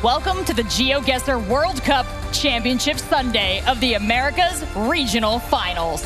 welcome to the GeoGuessr World Cup Championship Sunday of the Americas Regional Finals.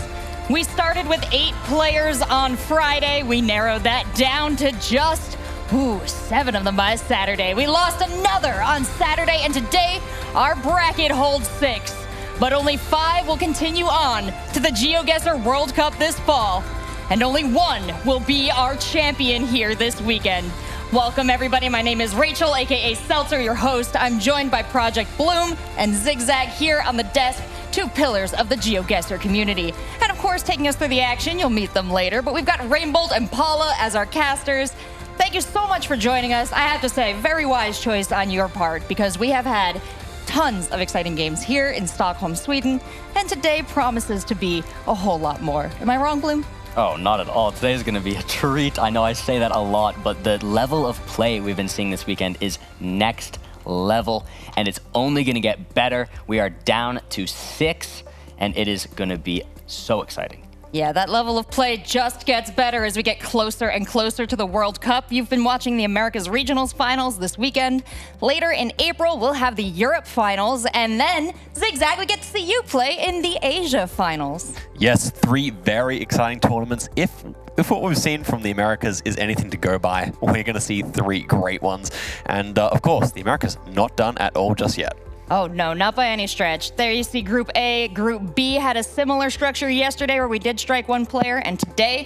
We started with 8 players on Friday. We narrowed that down to just 7 of them by Saturday. We lost another on Saturday, and today our bracket holds 6. But only 5 will continue on to the GeoGuessr World Cup this fall, and only 1 will be our champion here this weekend. Welcome, everybody. My name is Rachel, aka Seltzer, your host. I'm joined by Project Bloom and Zigzag here on the desk, 2 pillars of the GeoGuessr community. And of course, taking us through the action, you'll meet them later, but we've got Rainbolt and Paula as our casters. Thank you so much for joining us. I have to say, very wise choice on your part, because we have had tons of exciting games here in Stockholm, Sweden, and today promises to be a whole lot more. Am I wrong, Bloom? Oh, not at all. Today's going to be a treat. I know I say that a lot, but the level of play we've been seeing this weekend is next level, and it's only going to get better. We are down to 6, and it is going to be so exciting. Yeah, that level of play just gets better as we get closer and closer to the World Cup. You've been watching the Americas Regionals Finals this weekend. Later in April, we'll have the Europe Finals, and then, Zigzag, we get to see you play in the Asia Finals. Yes, 3 very exciting tournaments. If what we've seen from the Americas is anything to go by, we're going to see 3 great ones. And of course, the Americas not done at all just yet. Oh, no, not by any stretch. There you see Group A. Group B had a similar structure yesterday where we did strike 1 player, and today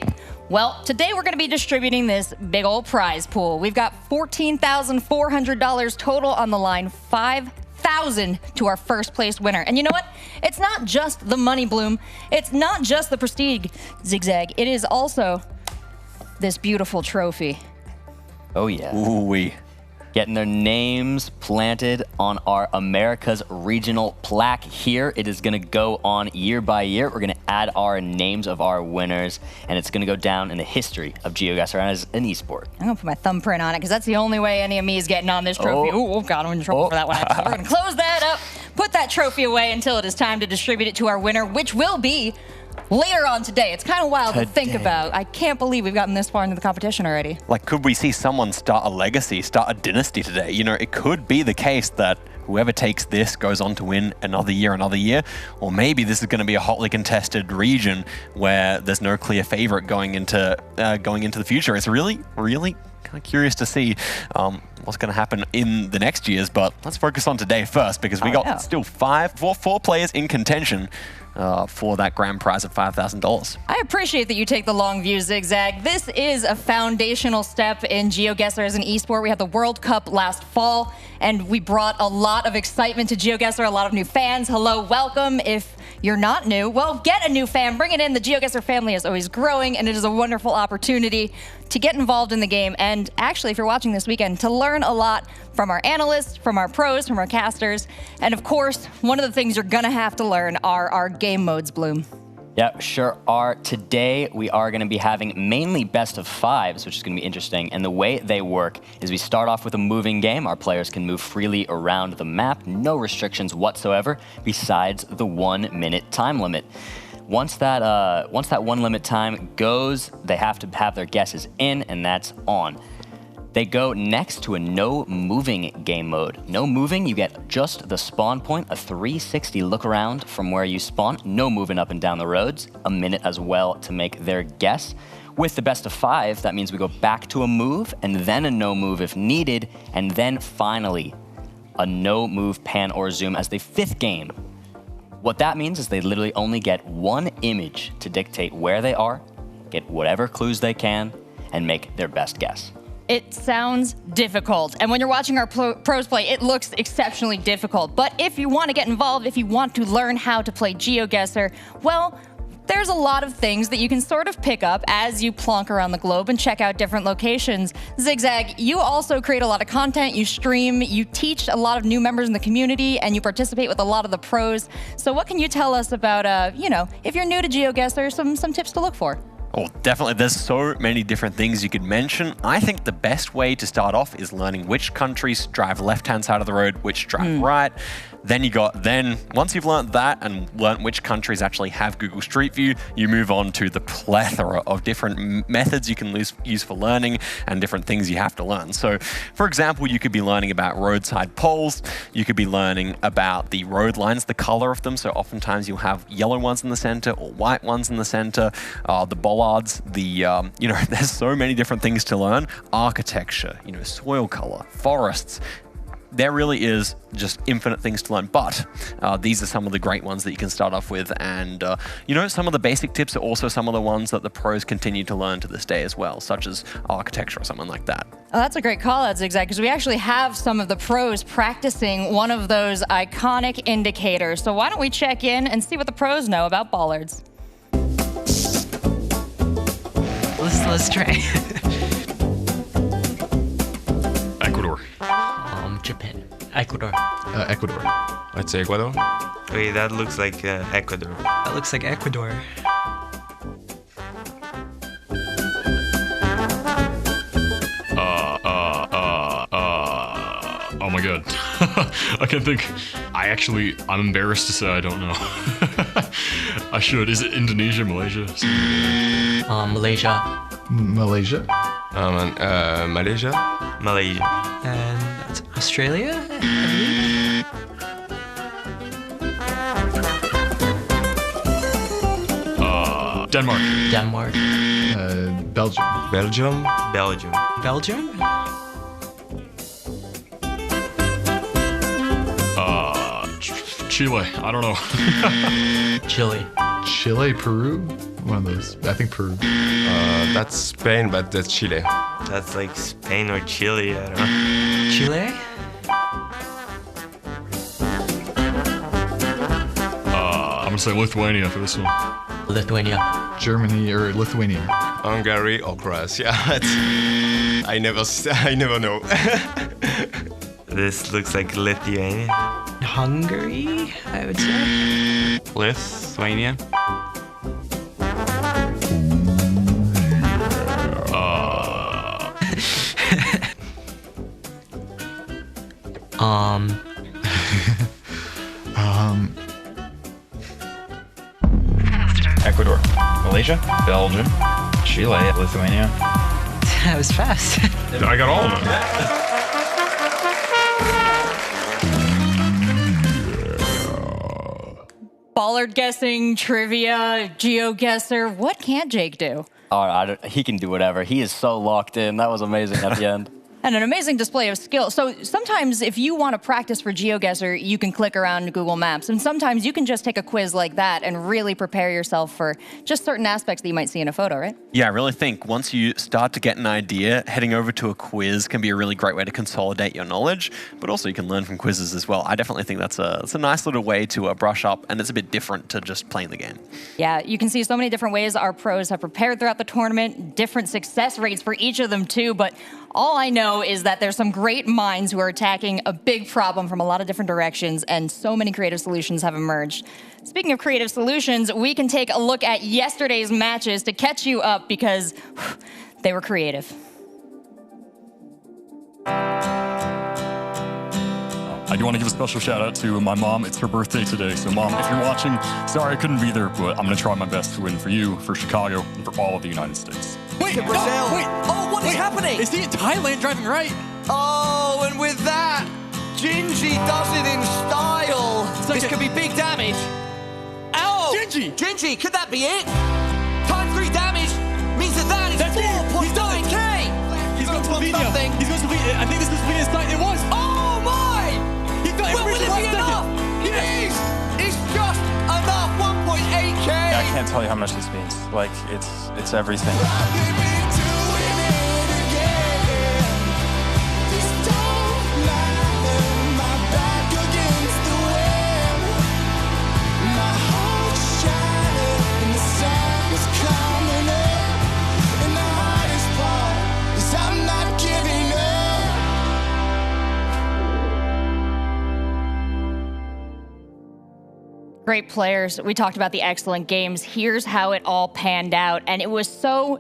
we're going to be distributing this big old prize pool. We've got $14,400 total on the line, $5,000 to our first place winner. And you know what? It's not just the money, Bloom. It's not just the prestige, Zigzag. It is also this beautiful trophy. Oh, yeah. Ooh-wee. Getting their names planted on our America's regional plaque here. It is going to go on year by year. We're going to add our names of our winners, and it's going to go down in the history of GeoGuessr as an esport. I'm going to put my thumbprint on it because that's the only way any of me is getting on this trophy. Oh, God, I'm in trouble for that one. So we're going to close that up, put that trophy away until it is time to distribute it to our winner, which will be later on today. It's kind of wild to think about. I can't believe we've gotten this far into the competition already. Like, could we see someone start a legacy, start a dynasty today? You know, it could be the case that whoever takes this goes on to win another year, or maybe this is going to be a hotly contested region where there's no clear favorite going into the future. It's really, really kind of curious to see what's going to happen in the next years, but let's focus on today first, because we got still 4 players in contention for that grand prize of $5,000. I appreciate that you take the long view, Zigzag. This is a foundational step in GeoGuessr as an esport. We had the World Cup last fall, and we brought a lot of excitement to GeoGuessr, a lot of new fans. Hello, welcome. If you're not new, well, get a new fan. Bring it in. The GeoGuessr family is always growing, and it is a wonderful opportunity to get involved in the game. And actually, if you're watching this weekend, to learn a lot from our analysts, from our pros, from our casters. And of course, one of the things you're gonna have to learn are our game modes, Bloom. Yep, sure are. Today, we are going to be having mainly best of 5s, which is going to be interesting. And the way they work is we start off with a moving game. Our players can move freely around the map, no restrictions whatsoever, besides the 1-minute time limit. Once that 1 limit time goes, they have to have their guesses in, and that's on. They go next to a no moving game mode. No moving, you get just the spawn point, a 360 look around from where you spawn, no moving up and down the roads, a minute as well to make their guess. With the best of 5, that means we go back to a move and then a no move if needed, and then finally a no move pan or zoom as the 5th game. What that means is they literally only get 1 image to dictate where they are, get whatever clues they can, and make their best guess. It sounds difficult, and when you're watching our pros play, it looks exceptionally difficult. But if you want to get involved, if you want to learn how to play GeoGuessr, well, there's a lot of things that you can sort of pick up as you plonk around the globe and check out different locations. Zigzag, you also create a lot of content, you stream, you teach a lot of new members in the community, and you participate with a lot of the pros. So what can you tell us about, if you're new to GeoGuessr, some tips to look for? Oh, definitely. There's so many different things you could mention. I think the best way to start off is learning which countries drive left-hand side of the road, which drive right. Then once you've learnt that and learnt which countries actually have Google Street View, you move on to the plethora of different methods you can use for learning and different things you have to learn. So, for example, you could be learning about roadside poles. You could be learning about the road lines, the color of them. So oftentimes you'll have yellow ones in the center or white ones in the center. The bollards, there's so many different things to learn. Architecture, soil color, forests. There really is just infinite things to learn, but these are some of the great ones that you can start off with. And, some of the basic tips are also some of the ones that the pros continue to learn to this day as well, such as architecture or something like that. Oh, that's a great call out, Zigzag, because we actually have some of the pros practicing one of those iconic indicators. So why don't we check in and see what the pros know about bollards? Let's try. Ecuador. Japan. Ecuador. Ecuador. I'd say Ecuador. Wait, that looks like Ecuador. That looks like Ecuador. Oh my god. I can't think. I'm embarrassed to say I don't know. I should. Is it Indonesia, Malaysia? Malaysia. Malaysia? Malaysia? Malaysia. And that's Australia, I believe. Denmark. Denmark. Belgium. Belgium? Belgium. Belgium? Chile. I don't know. Chile. Chile, Peru? One of those. I think Peru. That's Spain, but that's Chile. That's like Spain or Chile, I don't know. Chile? I'm gonna say Lithuania for this one. Lithuania. Germany or Lithuania. Hungary or Croatia. I never know. This looks like Lithuania. Hungary, I would say. Lithuania. Ecuador, Malaysia, Belgium, Chile, Lithuania. That was fast. I got all of them. Bollard guessing, trivia, GeoGuessr. What can't Jake do? Oh, he can do whatever. He is so locked in. That was amazing at the end. And an amazing display of skill. So sometimes if you want to practice for GeoGuessr, you can click around Google Maps. And sometimes you can just take a quiz like that and really prepare yourself for just certain aspects that you might see in a photo, right? Yeah, I really think once you start to get an idea, heading over to a quiz can be a really great way to consolidate your knowledge, but also you can learn from quizzes as well. I definitely think that's a nice little way to brush up, and it's a bit different to just playing the game. Yeah, you can see so many different ways our pros have prepared throughout the tournament, different success rates for each of them too, but all I know is that there's some great minds who are attacking a big problem from a lot of different directions, and so many creative solutions have emerged. Speaking of creative solutions, we can take a look at yesterday's matches to catch you up because they were creative. I do want to give a special shout out to my mom. It's her birthday today. So Mom, if you're watching, sorry I couldn't be there, but I'm going to try my best to win for you, for Chicago, and for all of the United States. Wait, no, wait. Oh, what is happening? Is he in Thailand driving right? Oh, and with that, Gingey does it in style. This could be big damage. Ow! Gingey, could that be it? Times 3 damage means that is 4.9K. He's going to Slovenia. He's going to Slovenia. I think this is Slovenia's time. It was. Oh my! He's got will it be enough? It is. It's just enough. 1.8K. I can't tell you how much this means. Like, it's everything. Great players. We talked about the excellent games. Here's how it all panned out. And it was so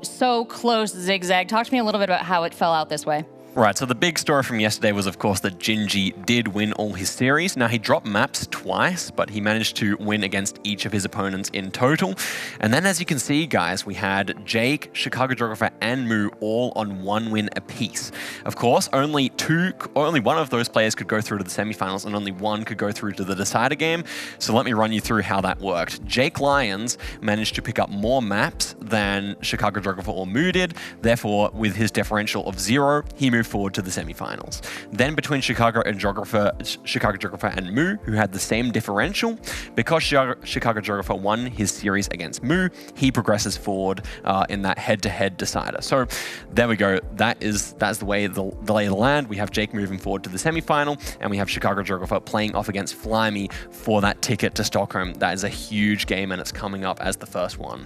close, Zigzag. Talk to me a little bit about how it fell out this way. Right, so the big story from yesterday was, of course, that Gingey did win all his series. Now, he dropped maps twice, but he managed to win against each of his opponents in total. And then, as you can see, guys, we had Jake, Chicago Geographer, and Moo all on 1 win apiece. Of course, only one of those players could go through to the semifinals, and only one could go through to the decider game. So let me run you through how that worked. Jake Lyons managed to pick up more maps than Chicago Geographer or Moo did. Therefore, with his differential of 0, he moved forward to the semifinals. Then between Chicago Geographer and Moo, who had the same differential, because Chicago Geographer won his series against Moo, he progresses forward in that head-to-head decider. So there we go. That's the way the lay of the land. We have Jake moving forward to the semifinal, and we have Chicago Geographer playing off against Flyme for that ticket to Stockholm. That is a huge game, and it's coming up as the first one.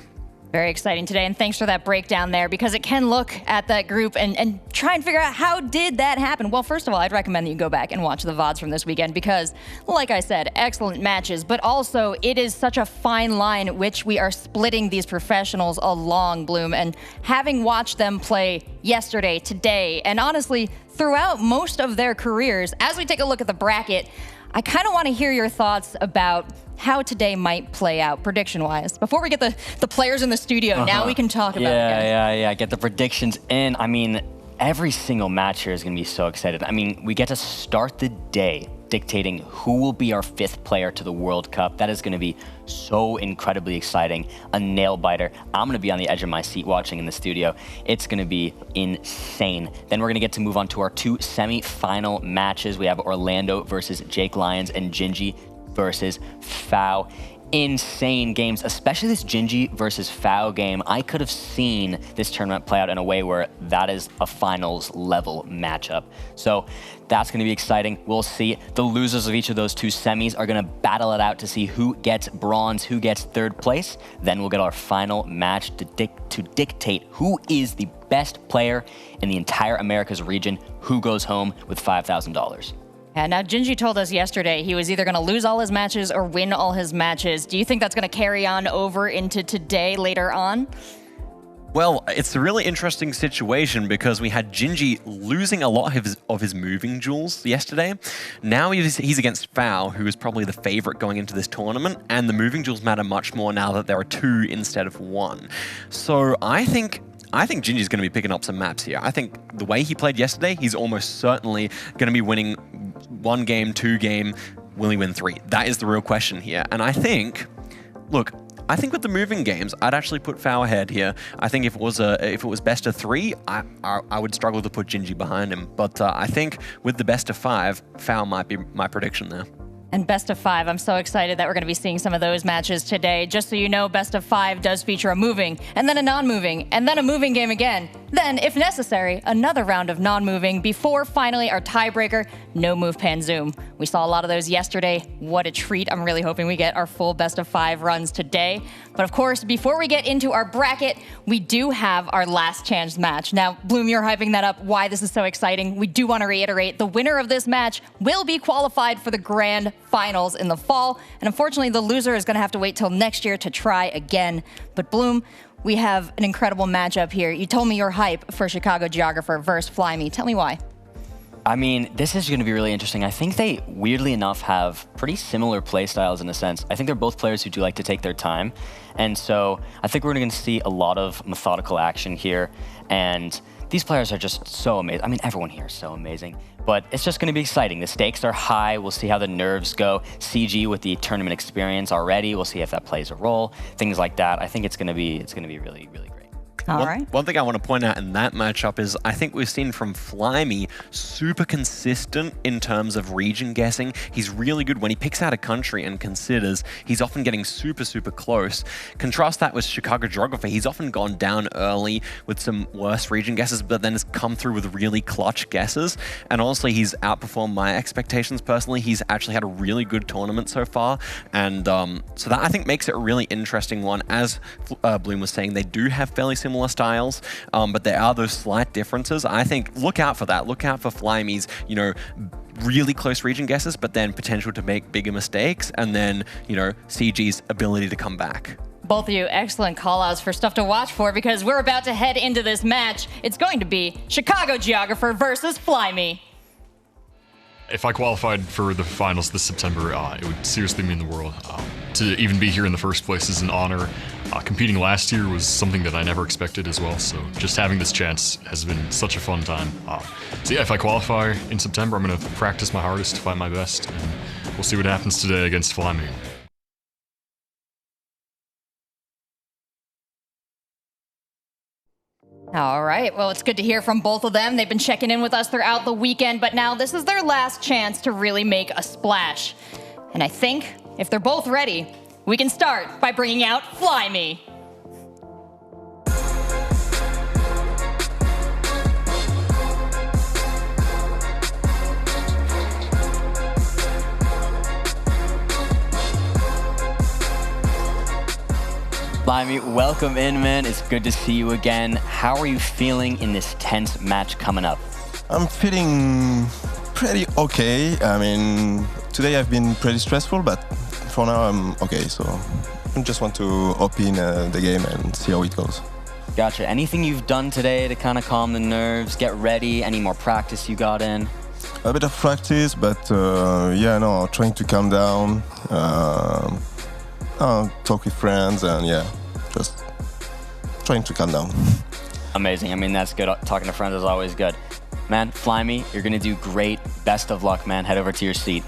Very exciting today, and thanks for that breakdown there, because it can look at that group and try and figure out how did that happen. Well, first of all, I'd recommend that you go back and watch the VODs from this weekend because, like I said, excellent matches, but also it is such a fine line at which we are splitting these professionals along, Bloom, and having watched them play yesterday, today, and honestly, throughout most of their careers, as we take a look at the bracket, I kind of want to hear your thoughts about how today might play out prediction-wise. Before we get the players in the studio, now we can talk about it. Yeah. Get the predictions in. I mean, every single match here is going to be so excited. I mean, we get to start the day dictating who will be our 5th player to the World Cup. That is going to be so incredibly exciting. A nail-biter. I'm going to be on the edge of my seat watching in the studio. It's going to be insane. Then we're going to get to move on to our 2 semi-final matches. We have Orlando versus Jake Lyons and Gingey versus Fau. Insane games, especially this Gingey versus Fau game. I could have seen this tournament play out in a way where that is a finals level matchup. So that's going to be exciting. We'll see. The losers of each of those 2 semis are going to battle it out to see who gets bronze, who gets 3rd place. Then we'll get our final match to dictate who is the best player in the entire Americas region, who goes home with $5,000. Yeah, now Gingey told us yesterday he was either going to lose all his matches or win all his matches. Do you think that's going to carry on over into today later on? Well, it's a really interesting situation because we had Gingey losing a lot of his moving duels yesterday. Now he's against Fau, who is probably the favorite going into this tournament, and the moving duels matter much more now that there are 2 instead of 1. So I think Gingey's going to be picking up some maps here. I think the way he played yesterday, he's almost certainly going to be winning 1 game, 2 game. Will he win 3? That is the real question here. And I think, look, with the moving games, I'd actually put Fau ahead here. I think if it was best of 3, I would struggle to put Gingey behind him. But I think with the best of 5, Fau might be my prediction there. And best of 5, I'm so excited that we're going to be seeing some of those matches today. Just so you know, best of 5 does feature a moving, and then a non-moving, and then a moving game again. Then, if necessary, another round of non-moving before finally our tiebreaker, no move pan zoom. We saw a lot of those yesterday. What a treat. I'm really hoping we get our full best of 5 runs today. But of course, before we get into our bracket, we do have our last chance match. Now, Bloom, you're hyping that up, why this is so exciting. We do want to reiterate, the winner of this match will be qualified for the grand finals in the fall. And unfortunately, the loser is going to have to wait till next year to try again. But Bloom, we have an incredible matchup here. You told me you're hype for Chicago Geographer versus Flyme. Tell me why. I mean, this is going to be really interesting. I think they, weirdly enough, have pretty similar play styles in a sense. I think they're both players who do like to take their time. And so I think we're going to see a lot of methodical action here. And these players are just so amazing. I mean, everyone here is so amazing. But it's just going to be exciting. The stakes are high. We'll see how the nerves go. CG with the tournament experience already. We'll see if that plays a role. Things like that. I think it's going to be really, really great. One thing I want to point out in that matchup is I think we've seen from Flyme super consistent in terms of region guessing. He's really good when he picks out a country and considers. He's often getting super close. Contrast that with Chicago Geographer. He's often gone down early with some worse region guesses, but then has come through with really clutch guesses. And honestly, he's outperformed my expectations personally. He's actually had a really good tournament so far. And so that I think makes it a really interesting one. As Bloom was saying, they do have fairly similar styles, but there are those slight differences. I think look out for that. Look out for Flyme's, really close region guesses, but then potential to make bigger mistakes, and then, CG's ability to come back. both of you, excellent call-outs for stuff to watch for, because we're about to head into this match. It's going to be Chicago Geographer versus Flyme. If I qualified for the finals this September, it would seriously mean the world. To even be here in the first place is an honor. Competing last year was something that I never expected as well, so just having this chance has been such a fun time. So yeah, if I qualify in September, I'm going to practice my hardest to find my best, and we'll see what happens today against Flyme. All right, well, it's good to hear from both of them. They've been checking in with us throughout the weekend, but now this is their last chance to really make a splash. And I think if they're both ready, we can start by bringing out Flyme. Flyme, welcome in, man. It's good to see you again. How are you feeling in this tense match coming up? I'm feeling pretty okay. I mean, today I've been pretty stressful, but for now I'm okay. So I just want to open the game and see how it goes. Gotcha. Anything you've done today to kind of calm the nerves, get ready? Any more practice you got in? A bit of practice, but yeah, no, trying to calm down, talk with friends, and yeah, just trying to calm down. Amazing. I mean, that's good. Talking to friends is always good. Man, Flyme, you're going to do great. Best of luck, man. Head over to your seat.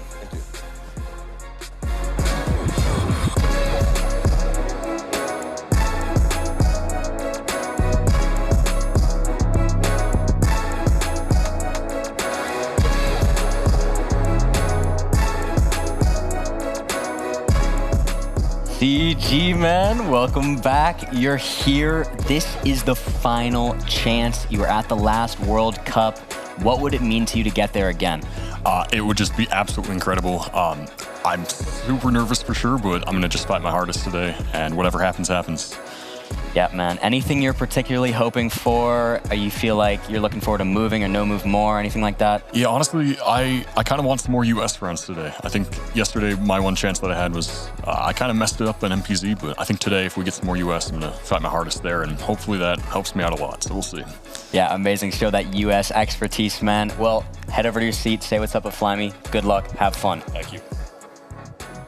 CG, man, welcome back. You're here. This is the final chance. You were at the last World Cup. What would it mean to you to get there again? It would just be absolutely incredible. I'm super nervous for sure, but I'm going to just fight my hardest today, and whatever happens, happens. Yeah, man. Anything you're particularly hoping for? Or you feel like you're looking forward to moving or no move more, anything like that? Yeah, honestly, I kind of want some more US rounds today. I think yesterday my one chance that I had was I kind of messed it up on MPZ, but I think today if we get some more US, I'm going to fight my hardest there, and hopefully that helps me out a lot, so we'll see. Yeah, amazing. Show that US expertise, man. Well, head over to your seat, say what's up with Flyme. Good luck, have fun. Thank you.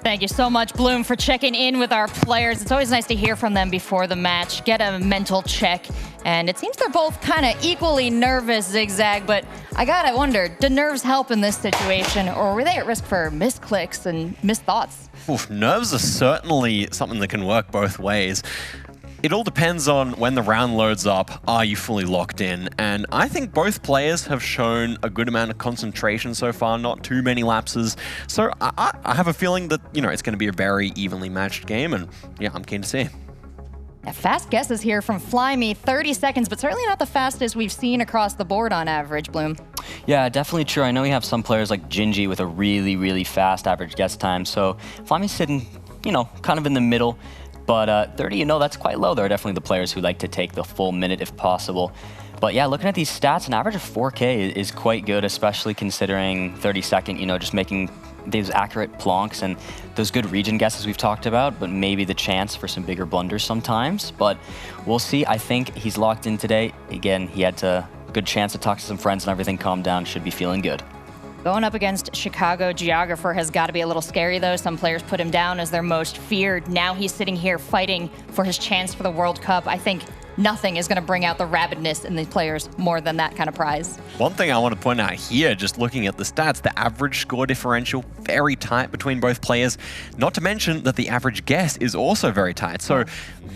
Thank you so much, Bloom, for checking in with our players. It's always nice to hear from them before the match, get a mental check. And it seems they're both kind of equally nervous, Zigzag, but I gotta wonder, do nerves help in this situation, or were they at risk for misclicks and missed thoughts? Oof, nerves are certainly something that can work both ways. It all depends on when the round loads up, are you fully locked in? And I think both players have shown a good amount of concentration so far, not too many lapses. So I have a feeling that, you know, it's going to be a very evenly matched game, and yeah, I'm keen to see. Fast guesses here from Flyme, 30 seconds, but certainly not the fastest we've seen across the board on average, Bloom. Yeah, definitely true. I know we have some players like Gingey with a really, really fast average guess time. So Flyme's sitting, you know, kind of in the middle. But 30, you know, that's quite low. There are definitely the players who like to take the full minute if possible. But yeah, looking at these stats, an average of 4K is quite good, especially considering 30-second, you know, just making these accurate plonks and those good region guesses we've talked about, but maybe the chance for some bigger blunders sometimes. But we'll see. I think he's locked in today. Again, he had a good chance to talk to some friends and everything calmed down. Should be feeling good. Going up against Chicago Geographer has got to be a little scary, though. Some players put him down as their most feared. Now he's sitting here fighting for his chance for the World Cup. I think nothing is going to bring out the rabidness in these players more than that kind of prize. One thing I want to point out here, just looking at the stats, the average score differential, very tight between both players. Not to mention that the average guess is also very tight. So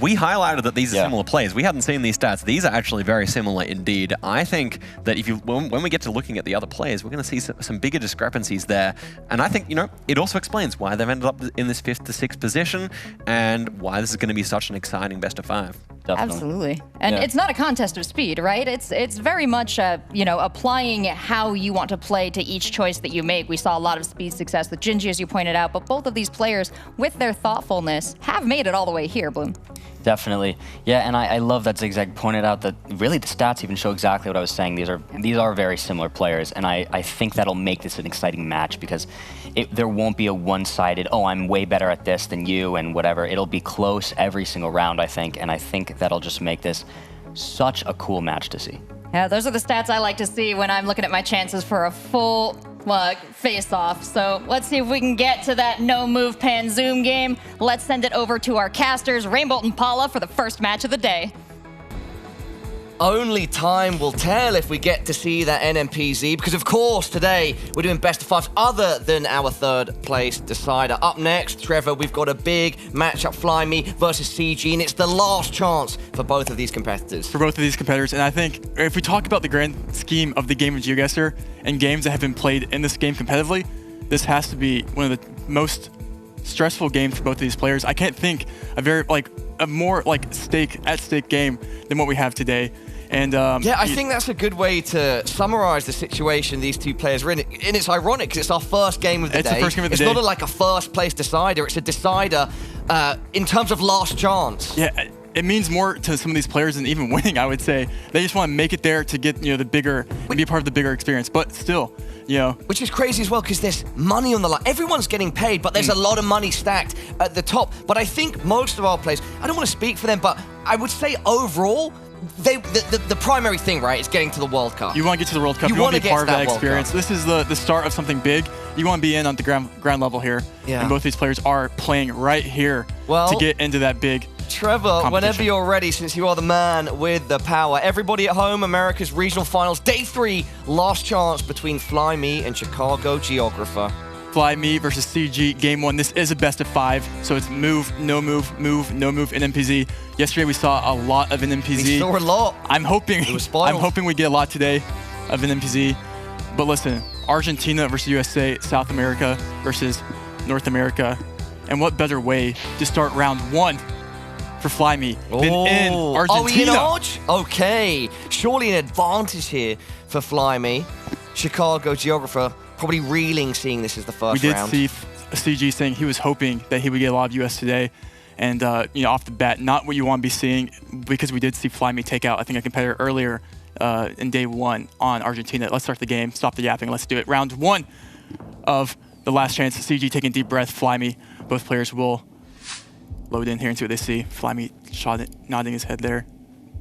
we highlighted that these are similar players. We hadn't seen these stats. These are actually very similar indeed. I think that if you, when we get to looking at the other players, we're going to see some bigger discrepancies there. And I think, you know, it also explains why they've ended up in this 5th to 6th position and why this is going to be such an exciting best of 5. Definitely. Absolutely. And it's not a contest of speed, right? It's very much, you know, applying how you want to play to each choice that you make. We saw a lot of speed success with Gingey, as you pointed out, but both of these players, with their thoughtfulness, have made it all the way here, Bloom. Definitely. Yeah, and I love that Zigzag pointed out that really the stats even show exactly what I was saying. These are very similar players, and I think that'll make this an exciting match because there won't be a one-sided, oh, I'm way better at this than you and whatever. It'll be close every single round, I think, and I think that'll just make this such a cool match to see. Yeah, those are the stats I like to see when I'm looking at my chances for a full face-off. So let's see if we can get to that no-move pan zoom game. Let's send it over to our casters, Rainbolt and Paula, for the first match of the day. Only time will tell if we get to see that NMPZ, because of course today we're doing best of fives other than our third place decider. Up next, Trevor, we've got a big matchup, Flyme versus CG, and it's the last chance for both of these competitors. And I think if we talk about the grand scheme of the game of GeoGuessr and games that have been played in this game competitively, this has to be one of the most stressful games for both of these players. I can't think a more stake game than what we have today. And yeah, I think that's a good way to summarize the situation these two players are in. And it's ironic because it's our first game of the day. It's the first game of the day. It's not like a first place decider. It's a decider in terms of last chance. Yeah, it means more to some of these players than even winning, I would say. They just want to make it there to get the bigger, and be a part of the bigger experience. But still, Which is crazy as well because there's money on the line. Everyone's getting paid, but there's a lot of money stacked at the top. But I think most of our players, I don't want to speak for them, but I would say overall, the primary thing, right, is getting to the World Cup. You want to get to the World Cup. You want to be part of that experience. This is the start of something big. You want to be in on the ground level here. Yeah. And both these players are playing right here to get into that big Trevor, whenever you're ready, since you are the man with the power. Everybody at home, America's Regional Finals, Day 3, last chance between Flyme and Chicago Geographer. Flyme versus CG, game 1. This is a best of 5, so it's move, no move, no move, NMPZ. Yesterday we saw a lot of NMPZ. We saw a lot. I'm hoping we get a lot today of NMPZ. But listen, Argentina versus USA, South America versus North America. And what better way to start round 1 for Flyme than in Argentina? Are we in Arch? Okay. Surely an advantage here for Flyme. Chicago Geographer probably reeling seeing this as the first round. We did see CG saying he was hoping that he would get a lot of US today. And off the bat, not what you want to be seeing, because we did see Flyme take out, I think, a competitor earlier in day 1 on Argentina. Let's start the game. Stop the yapping. Let's do it. Round 1 of the last chance. CG taking a deep breath. Flyme. Both players will load in here and see what they see. Flyme nodding his head there.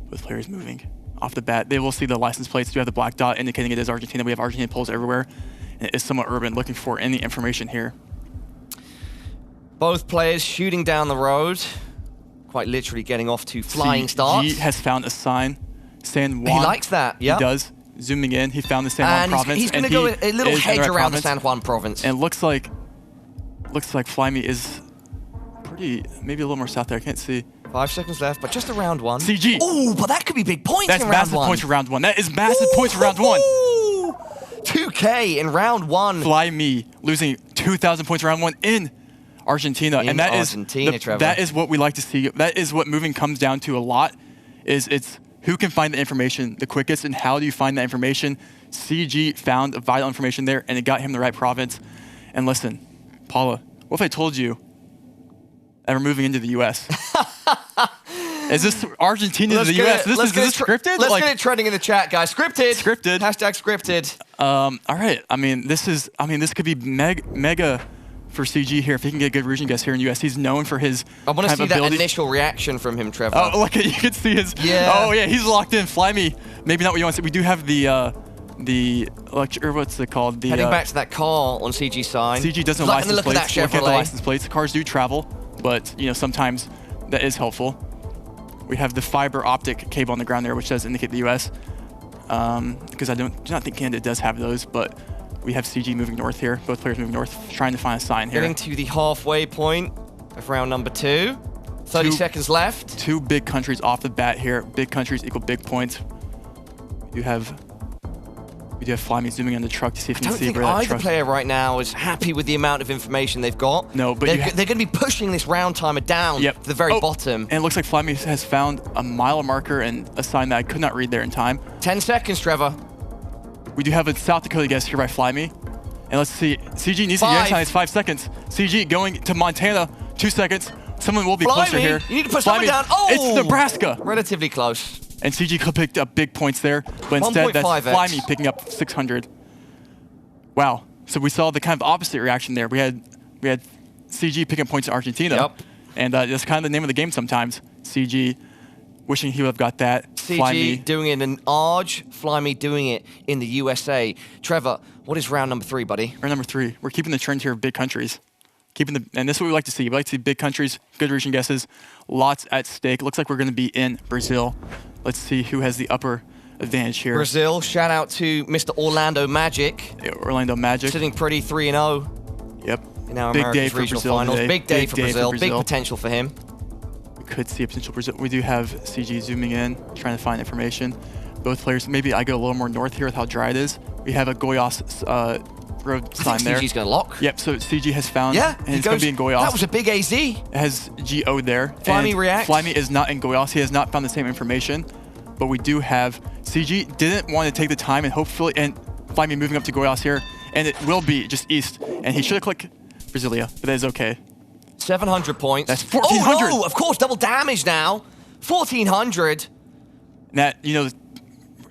Both players moving. Off the bat, they will see the license plates. Do have the black dot indicating it is Argentina. We have Argentine poles everywhere. And it is somewhat urban. Looking for any information here. Both players shooting down the road. Quite literally getting off to flying starts. He has found a sign. San Juan. He likes that, yeah. He does. Zooming in, he found the San Juan province. He's going to go a little hedge around the San Juan province. And it looks like Flyme is pretty, maybe a little more south there. I can't see. 5 seconds left, but just around 1. CG. Ooh, but that could be big points in round 1. That's massive points for round 1. That is massive points for round 1. 2K in round 1. Flyme losing 2,000 points round 1 in Argentina. And that is what we like to see. That is what moving comes down to a lot. It's who can find the information the quickest and how do you find that information. CG found vital information there and it got him the right province. And listen, Paula, what if I told you that we're moving into the US? Is this Argentina to the US? Is this scripted? Let's get it trending in the chat, guys. Scripted. Scripted. Hashtag scripted. All right. This could be mega for CG here if he can get a good region guess here in the US. He's known for his I want to see that initial reaction from him, Trevor. Oh, look, you can see his. Yeah. Oh, yeah, he's locked in. Flyme, maybe not what you want to see. We do have the what's it called? Heading back to that car on CG sign. CG doesn't have license plates. Look at the license plates. Cars do travel, but sometimes that is helpful. We have the fiber optic cable on the ground there, which does indicate the US. Because I do not think Canada does have those, but we have CG moving north here. Both players moving north, trying to find a sign here. Getting to the halfway point of round number 2. 30 seconds left. 2 big countries off the bat here. Big countries equal big points. We do have Flyme zooming on the truck to see if he can see where that truck. I don't think either player right now is happy with the amount of information they've got. No, but they're going to be pushing this round timer down to the very bottom. And it looks like Flyme has found a mile marker and a sign that I could not read there in time. 10 seconds, Trevor. We do have a South Dakota guess here by Flyme. And let's see. CG needs to get inside 5 seconds. CG going to Montana. 2 seconds. Someone will be Flyme, closer here. you need to put someone Flyme, down. Oh! It's Nebraska. Relatively close. And CG could have picked up big points there, but instead that's 1.5x. Flyme picking up 600. Wow. So we saw the kind of opposite reaction there. We had CG picking up points in Argentina. Yep. And that's kind of the name of the game sometimes. CG wishing he would have got that. CG Flyme doing it in Arge, Flyme doing it in the USA. Trevor, what is round number 3, buddy? Round number 3. We're keeping the trend here of big countries. And this is what we like to see. We like to see big countries, good region guesses, lots at stake. Looks like we're going to be in Brazil. Let's see who has the upper advantage here. Brazil, shout out to Mr. Orlando Magic. Yeah, Orlando Magic. Sitting pretty 3-0. Yep. In our Big Americas day for Regional Brazil Finals. today. Big day for Brazil. Big Brazil. potential for him. We could see a potential Brazil. We do have CG zooming in, trying to find information. Both players, maybe I go a little more north here with how dry it is. We have a Goiás road sign there. CG's going to lock. Yep, so CG has found, Yeah, and it's going to be in Goiás. That was a big AZ. It has GO there. Flyme reacts. Flyme is not in Goiás. He has not found the same information, but we do have CG didn't want to take the time and hopefully, and Flyme moving up to Goiás here, and it will be just east. And he should have clicked Brasilia, but that is okay. 700 points. That's 1,400. Oh no, of course, double damage now. 1,400. That, you know,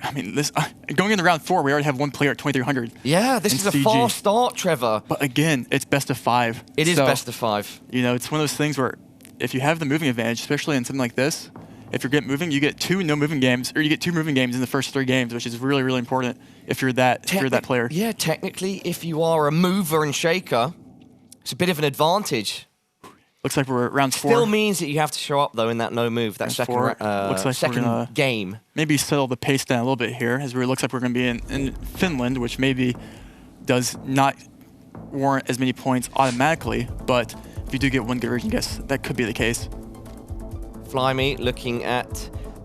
I mean, this going into round 4, we already have one player at 2,300. Yeah, this is a fast start, Trevor. But again, it's best of 5. It is best of 5. You know, it's one of those things where if you have the moving advantage, especially in something like this, if you get moving, you get 2 no moving games, or you get 2 moving games in the first 3 games, which is really, really important if you're that player. Yeah, technically, if you are a mover and shaker, it's a bit of an advantage. Looks like we're at round 4. Still means that you have to show up though in that no move, that Looks like second game. Maybe settle the pace down a little bit here, as it looks like we're going to be in Finland, which maybe does not warrant as many points automatically, but if you do get one good region guess, that could be the case. Flyme looking at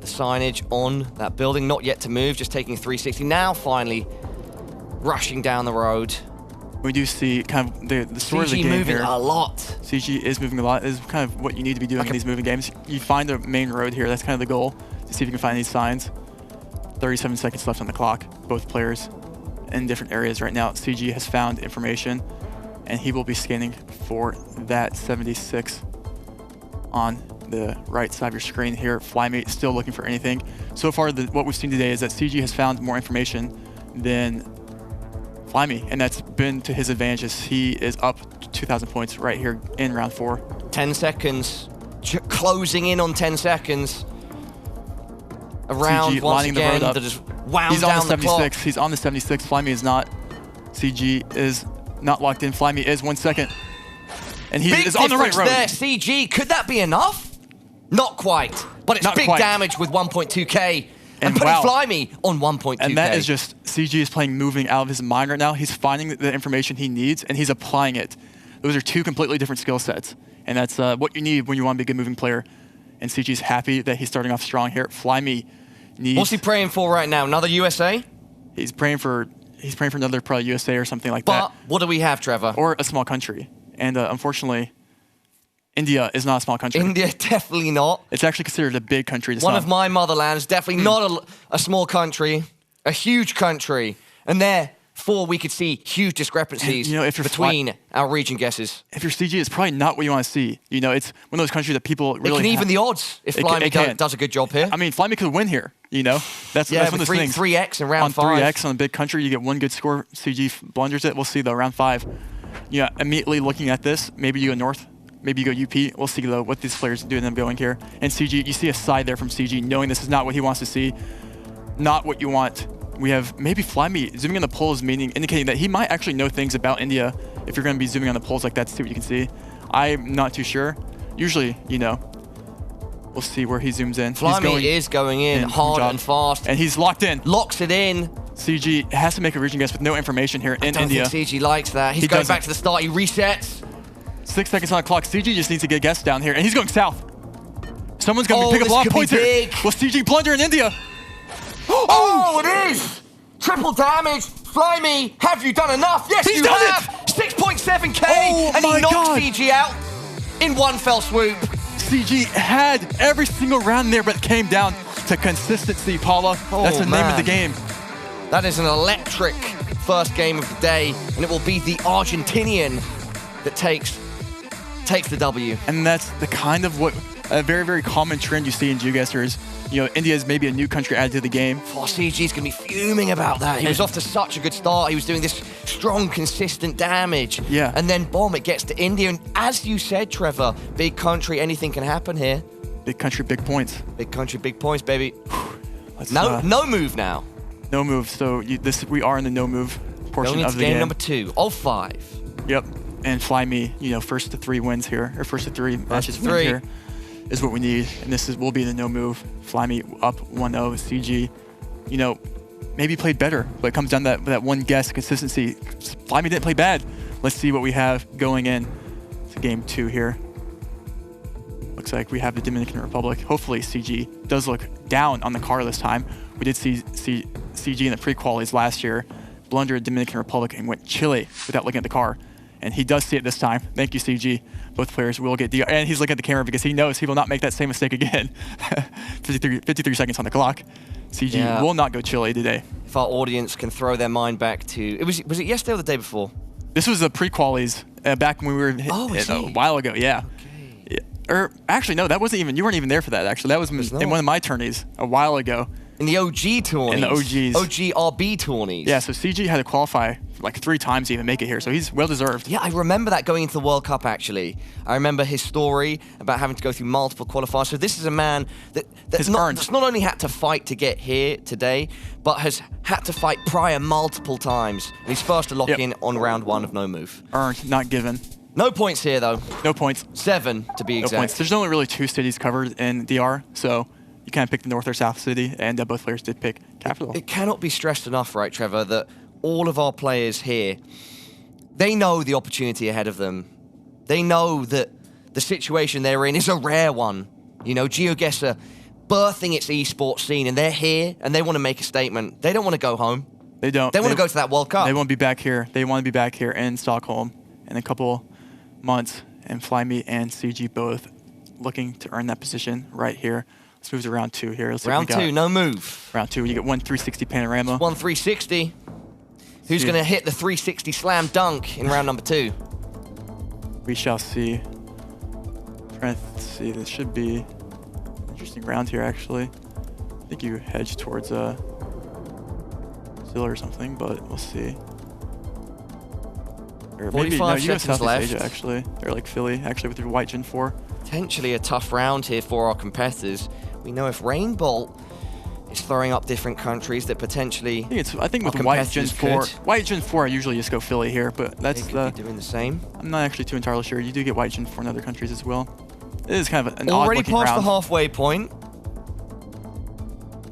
the signage on that building, not yet to move, just taking 360. Now finally rushing down the road. We do see kind of the story of the CG game moving here. a lot. CG is moving a lot. This is kind of what you need to be doing in these moving games. You find the main road here. That's kind of the goal, to see if you can find these signs. 37 seconds left on the clock. Both players in different areas right now. CG has found information, and he will be scanning for that 76 on the right side of your screen here. Flyme still looking for anything. So far, what we've seen today is that CG has found more information than Flyme, and that's been to his advantage as he is up 2,000 points right here in round 4. 10 seconds, closing in on 10 seconds. Around CG once lining again, the road up. that is wound He's on down the 76. clock. He's on the 76. Flyme is not. CG is not locked in. Flyme is 1 second. And he Big is on the right difference road. there, CG. Could that be enough? Not quite, but it's Not big quite. damage with 1.2k. And putting wow. Flyme on 1.2k. And that is just, CG is playing moving out of his mind right now. He's finding the information he needs, and he's applying it. Those are 2 completely different skill sets. And that's what you need when you want to be a good moving player. And CG's happy that he's starting off strong here. Flyme needs... What's he praying for right now? Another USA? He's praying for another probably USA or something like But that. what do we have, Trevor? Or a small country. And unfortunately, India is not a small country. India, definitely not. It's actually considered a big country. One of my motherlands, definitely not a small country, a huge country. And therefore, we could see huge discrepancies between our region guesses. If you're CG, it's probably not what you want to see. You know, it's one of those countries that people really... It can even the odds if Flyme does a good job here. I mean, Flyme could win here, you know? That's one of those things. 3x in round 5. On 3x on a big country, you get one good score. CG blunders it. We'll see, though, round 5. Yeah, immediately looking at this, maybe you go north. Maybe you go UP. We'll see, though, what these players do them going here. And CG, you see a side there from CG, knowing this is not what he wants to see. Not what you want. We have maybe Flyme zooming on the polls, indicating that he might actually know things about India if you're going to be zooming on the polls like that to see what you can see. I'm not too sure. Usually, you know, we'll see where he zooms in. Flyme is going in hard and fast. And he's locked in. Locks it in. CG has to make a region guess with no information here in India. I don't think CG likes that. He's going back to the start. He resets. 6 seconds on the clock. CG just needs to get guessed down here, and he's going south. Someone's going to pick up a lot of points here. Will CG blunder in India? Oh, it is! Triple damage. Flyme, have you done enough? Yes, you have! 6.7k, and he knocks CG out in one fell swoop. CG had every single round there, but it came down to consistency, Paula. That's the name of the game. That is an electric first game of the day, and it will be the Argentinian that takes takes the W. And that's the kind of what a very, very common trend you see in GeoGuessr is, India is maybe a new country added to the game. Oh, CG's going to be fuming about that. He was off to such a good start. He was doing this strong, consistent damage. Yeah. And then, boom, it gets to India. And as you said, Trevor, big country, anything can happen here. Big country, big points. Big country, big points, baby. No move now. No move. So we are in the no move portion Going of into the game. game number 2 of 5. Yep. And Flyme, first to 3 wins here, or first to 3 matches to 3 here is what we need. And this will be the no move. Flyme up 1-0. CG, maybe played better, but it comes down to that one guess, consistency. Flyme didn't play bad. Let's see what we have going in to game 2 here. Looks like we have the Dominican Republic. Hopefully CG does look down on the car this time. We did see CG in the pre-qualies last year blundered Dominican Republic and went Chile without looking at the car. And he does see it this time. Thank you, CG. Both players will get DR. And he's looking at the camera because he knows he will not make that same mistake again. 53 seconds on the clock. CG will not go Chile today. If our audience can throw their mind back to... Was it yesterday or the day before? This was the pre-qualies back when we were a while ago, yeah. Okay. Or actually, no, that wasn't even... You weren't even there for that, actually. That was in one of my tourneys a while ago. In the OG tourneys? In the OGs. OG RB tourneys. Yeah, so CG had to qualify like 3 times to even make it here, so he's well-deserved. Yeah, I remember that going into the World Cup, actually. I remember his story about having to go through multiple qualifiers. So this is a man that's not only had to fight to get here today, but has had to fight prior multiple times. And he's first to lock in on round 1 of no move. Earned, not given. No points here, though. No points. 7, to be exact. No points. There's only really 2 cities covered in DR, so you can't pick the North or South city, and both players did pick capital. It cannot be stressed enough, right, Trevor, that all of our players here, they know the opportunity ahead of them. They know that the situation they're in is a rare one. GeoGuessr birthing its esports scene, and they're here, and they want to make a statement. They don't want to go home. They don't. They want to go to that World Cup. They want to be back here. They want to be back here in Stockholm in a couple months, and Flyme and CG both looking to earn that position right here. Let's move to round 2 here. Round 2, no move. Round 2, you get 1 360 panorama. 1 360. Who's going to hit the 360 slam dunk in round number 2? We shall see. Trying to see, this should be an interesting round here, actually. I think you hedge towards Brazil or something, but we'll see. Or maybe, no, you go Southeast Asia, actually. Or like Philly, actually, with your white Gen 4. Potentially a tough round here for our competitors. We know if rainbolt is throwing up different countries that potentially I think with white Gen 4, white Gen 4, I usually just go Philly here, but that's doing the same. I'm not actually too entirely sure. You do get white Gen 4 in other countries as well. It is kind of an already odd-looking round. past the halfway point.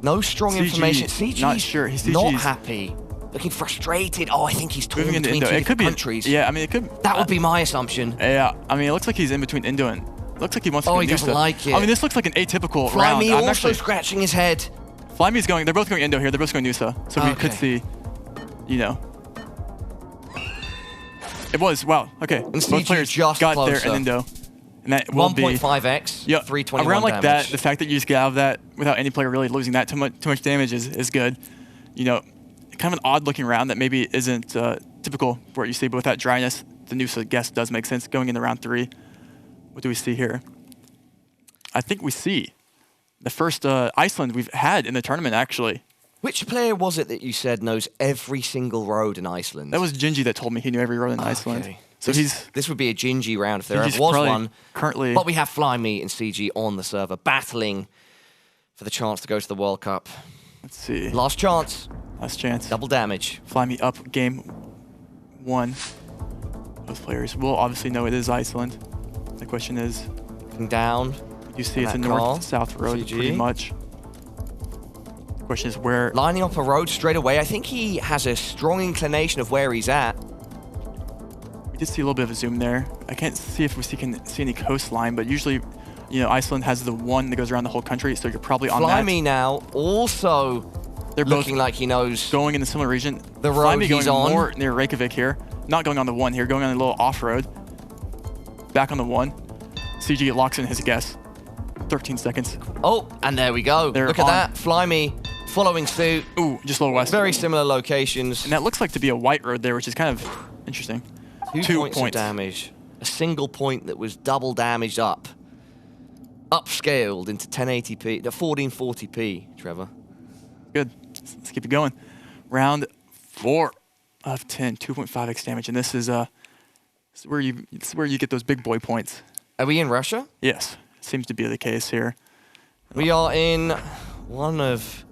No strong information. CG's not sure. Not happy. Looking frustrated. Oh, I think he's torn between 2 different countries. Yeah, I mean, it could. That would be my assumption. Yeah, I mean, it looks like he's in between Indo and. Looks like he wants to go he doesn't like it. I mean, this looks like an atypical round. Flyme also actually scratching his head. Flyme's going. They're both going Indo here. They're both going Nusa. So we could see, It was wow. Okay. And both players just got closer. there in Indo, and that will be 1.5x. Yeah. 321 around like damage. that. The fact that you just get out of that without any player really losing that too much damage is good. Kind of an odd looking round that maybe isn't typical for what you see, but with that dryness, the Nusa guess does make sense going into round 3. What do we see here? I think we see the first Iceland we've had in the tournament, actually. Which player was it that you said knows every single road in Iceland? That was Gingey that told me he knew every road in Iceland. So this would be a Gingey round if there ever was one. Currently, but we have Flyme and CG on the server battling for the chance to go to the World Cup. Let's see. Last chance. Last chance. Double damage. Flyme up game 1. Both players will obviously know it is Iceland. The question is, looking down. You see it's a north-south road CG. pretty much. The question is where... Lining up a road straight away. I think he has a strong inclination of where he's at. We did see a little bit of a zoom there. I can't see if we can see any coastline, but usually, Iceland has the one that goes around the whole country, so you're probably on that. Flyme now also they're looking both like he knows. Going in the similar region. The road he's on. More near Reykjavik here. Not going on the 1 here, going on a little off-road. Back on the 1. CG locks in his guess. 13 seconds. Oh, and there we go. Look at that. Flyme following suit. Ooh, just a little west. Very similar locations. And that looks like to be a white road there, which is kind of interesting. 2 points of damage. a single point that was double damaged upscaled into 1080p, 1440p, Trevor. Good. Let's keep it going. Round 4 of 10, 2.5x damage, and this is where you get those big boy points. Are we in Russia? Yes, seems to be the case here. We are in one of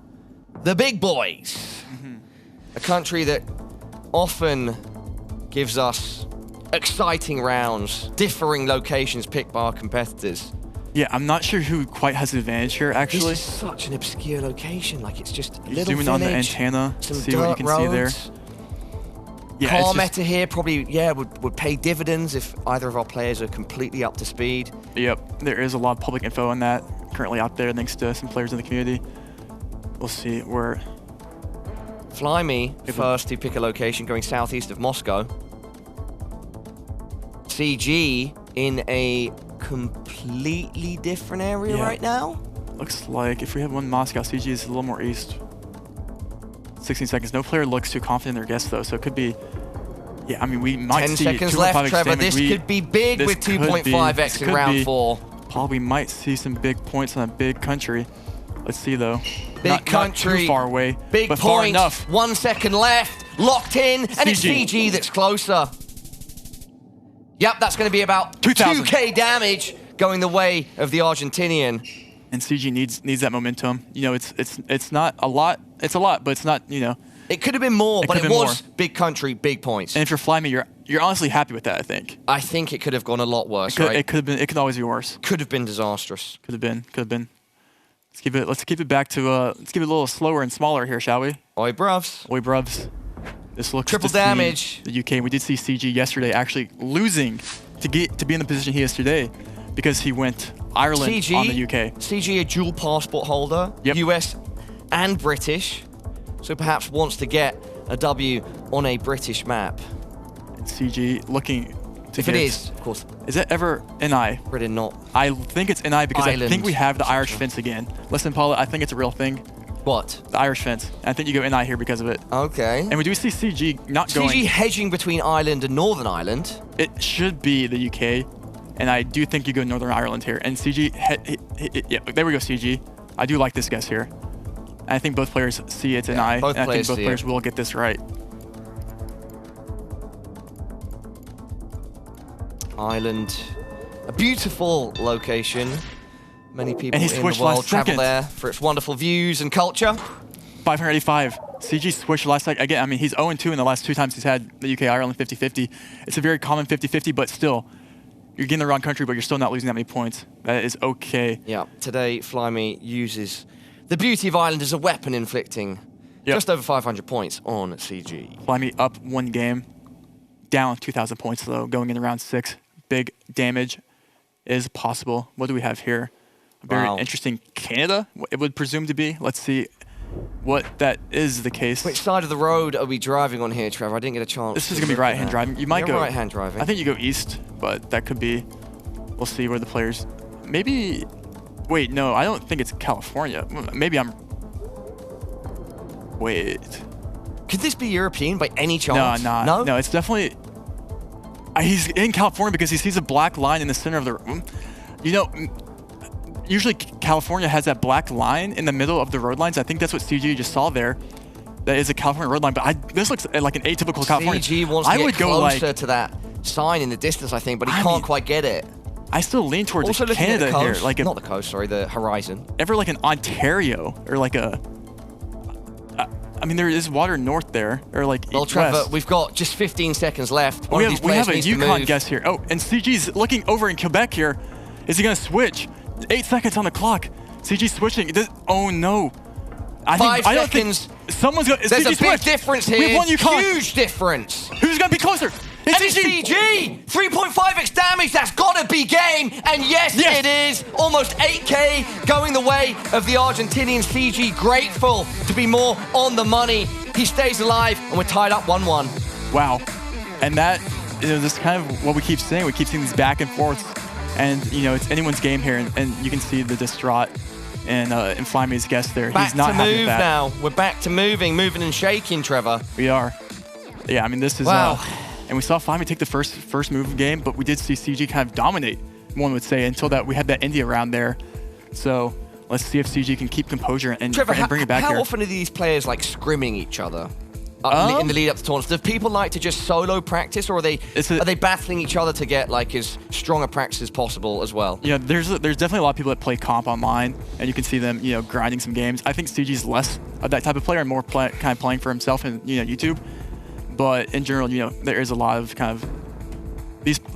the big boys, a country that often gives us exciting rounds, differing locations picked by our competitors. Yeah, I'm not sure who quite has the advantage here, actually. This is such an obscure location. Like, it's just a little zooming village, on the antenna, some see what you can see there. Yeah, car meta here probably, would pay dividends if either of our players are completely up to speed. Yep, there is a lot of public info on that currently out there thanks to some players in the community. We'll see where... Flyme first to pick a location going southeast of Moscow. CG in a completely different area right now. Looks like if we have one Moscow, CG is a little more east. 16 seconds. No player looks too confident in their guess, though, so it could be... Yeah, I mean, we might 10 see 10 seconds left, Trevor. This could be big with 2.5x in round 4. Paul, we might see some big points on a big country. Let's see, though. Big country. Not too far away, big but point. far enough. 1 second left. Locked in, and it's CG that's closer. Yep, that's going to be about 2K damage going the way of the Argentinian. And CG needs that momentum. You know, it's not a lot. It's a lot, but it's not, you know. It could have been more, but it was big country, big points. And if you're Flyme, you're honestly happy with that, I think. I think it could have gone a lot worse, right? It could have been. It could always be worse. Could have been disastrous. Could have been. Could have been. Let's keep it back to let's keep it a little slower and smaller here, shall we? Oi bruvs. Oi bruvs. This looks triple damage. The UK. We did see CG yesterday actually losing to be in the position he is today because he went Ireland on the UK. CG a dual passport holder, US and British, so perhaps wants to get a W on a British map. And CG looking to if it is, of course. Is that ever NI? Britain not. I think it's NI because Ireland. I think we have the Irish fence again. Listen, Paula, I think it's a real thing. What? The Irish fence. I think you go NI here because of it. Okay. And we do see CG not going. CG hedging between Ireland and Northern Ireland. It should be the UK, and I do think you go Northern Ireland here. And CG, yeah, there we go, CG. I do like this guess here. And I think both players see it's NI, and I think both players will get this right. Ireland, a beautiful location. Many people in the world last travel second. there for its wonderful views and culture. 585. CG switched last second. Again, I mean, he's 0-2 in the last 2 times he's had the UK-Ireland 50-50. It's a very common 50-50, but still, you're getting the wrong country, but you're still not losing that many points. That is okay. Yeah, today Flyme uses the beauty of Ireland as a weapon, inflicting just over 500 points on CG. Flyme up 1 game, down 2,000 points though, going into round 6. Big damage is possible. What do we have here? A very interesting Canada, it would presume to be. Let's see what that is the case. Which side of the road are we driving on here, Trevor? I didn't get a chance. This is going to be right-hand driving. You might go right-hand driving. I think you go east, but that could be. We'll see where the players. Maybe. Wait, no, I don't think it's California. Maybe I'm. Wait. Could this be European by any chance? No, it's definitely. He's in California because he sees a black line in the center of the room. You know, usually California has that black line in the middle of the road lines. I think that's what CG just saw there. That is a California road line, but this looks like an atypical California. CG wants to get closer to that sign in the distance, I think, but he can't quite get it. I still lean towards also Canada at the coast, here. Like not the coast, sorry, the horizon. Ever like an Ontario or like a... I mean, there is water north there, or like well, Trevor, we've got just 15 seconds left. We have a Yukon guess here. Oh, and CG's looking over in Quebec here. Is he going to switch? 8 seconds on the clock. CG switching. Oh, no. 5 seconds. Someone's going to... There's a big difference here. We have 1 Yukon. Huge difference. Who's going to be closer? It's CG! 3.5x damage, that's gotta be game! And yes, it is! Almost 8K going the way of the Argentinian. CG grateful to be more on the money. He stays alive, and we're tied up 1-1. Wow. And that, you know, this is kind of what we keep saying. We keep seeing these back and forths. And, you know, it's anyone's game here, and you can see the distraught in Flyme's guess there. Back He's not to happy move with that. now. We're back to moving and shaking, Trevor. We are. Yeah, I mean, this is... Wow. And we saw Flyme take the first move game, but we did see CG kind of dominate, one would say, until that we had that India round there. So let's see if CG can keep composure and Trevor, bring it back here. How often are these players like scrimming each other in the lead up to tournaments? Do people like to just solo practice, or are they battling each other to get like as strong a practice as possible as well? Yeah, there's definitely a lot of people that play comp online, and you can see them, you know, grinding some games. I think CG's less of that type of player and more kind of playing for himself in, you know, YouTube. But in general, you know, there is a lot of kind of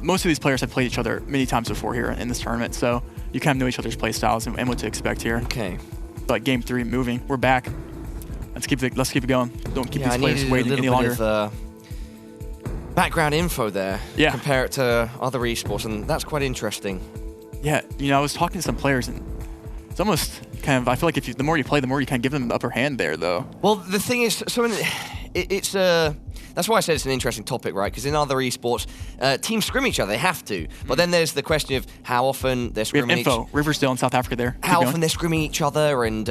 most of these players have played each other many times before here in this tournament, so you kind of know each other's play styles and what to expect here. Okay. But game 3 moving, we're back. Let's keep it going. Don't keep these players waiting any longer. Of, background info there. Yeah. Compare it to other esports, and that's quite interesting. Yeah, you know, I was talking to some players, and it's almost kind of, I feel like the more you play, the more you kind of give them the upper hand there, though. Well, the thing is, so it's that's why I said it's an interesting topic, right? Because in other esports, teams scrim each other. They have to. But then there's the question of how often they're scrimming. We have info. Riversdale in South Africa there. How often they're scrimming each other, and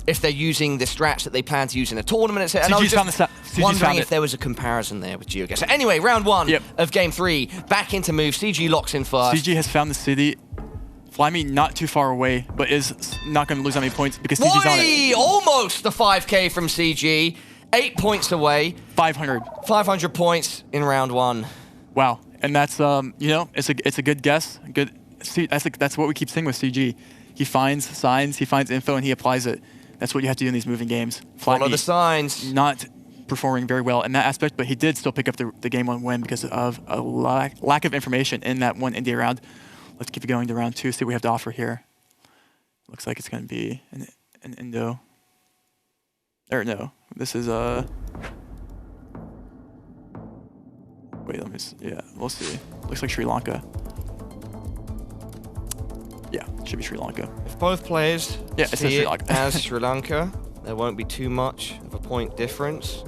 if they're using the strats that they plan to use in a tournament, etc. And I was just wondering if there was a comparison there with GeoGuessr. Anyway, round 1 of game 3. Back into move. CG locks in first. CG has found the city. Flyme not too far away, but is not going to lose that many points because CG's on it. Almost the 5K from CG. 8 points away. 500. 500 points in round 1. Wow, and that's you know, it's a good guess. Good. See, that's what we keep saying with CG. He finds signs, he finds info, and he applies it. That's what you have to do in these moving games. Follow the signs. Not performing very well in that aspect, but he did still pick up the game 1 win because of a lack of information in that one India round. Let's keep it going to round 2. See what we have to offer here. Looks like it's going to be an Indo. Or no, this is wait, let me see. Yeah, we'll see. Looks like Sri Lanka. Yeah, it should be Sri Lanka. If both players see it as Sri Lanka, there won't be too much of a point difference.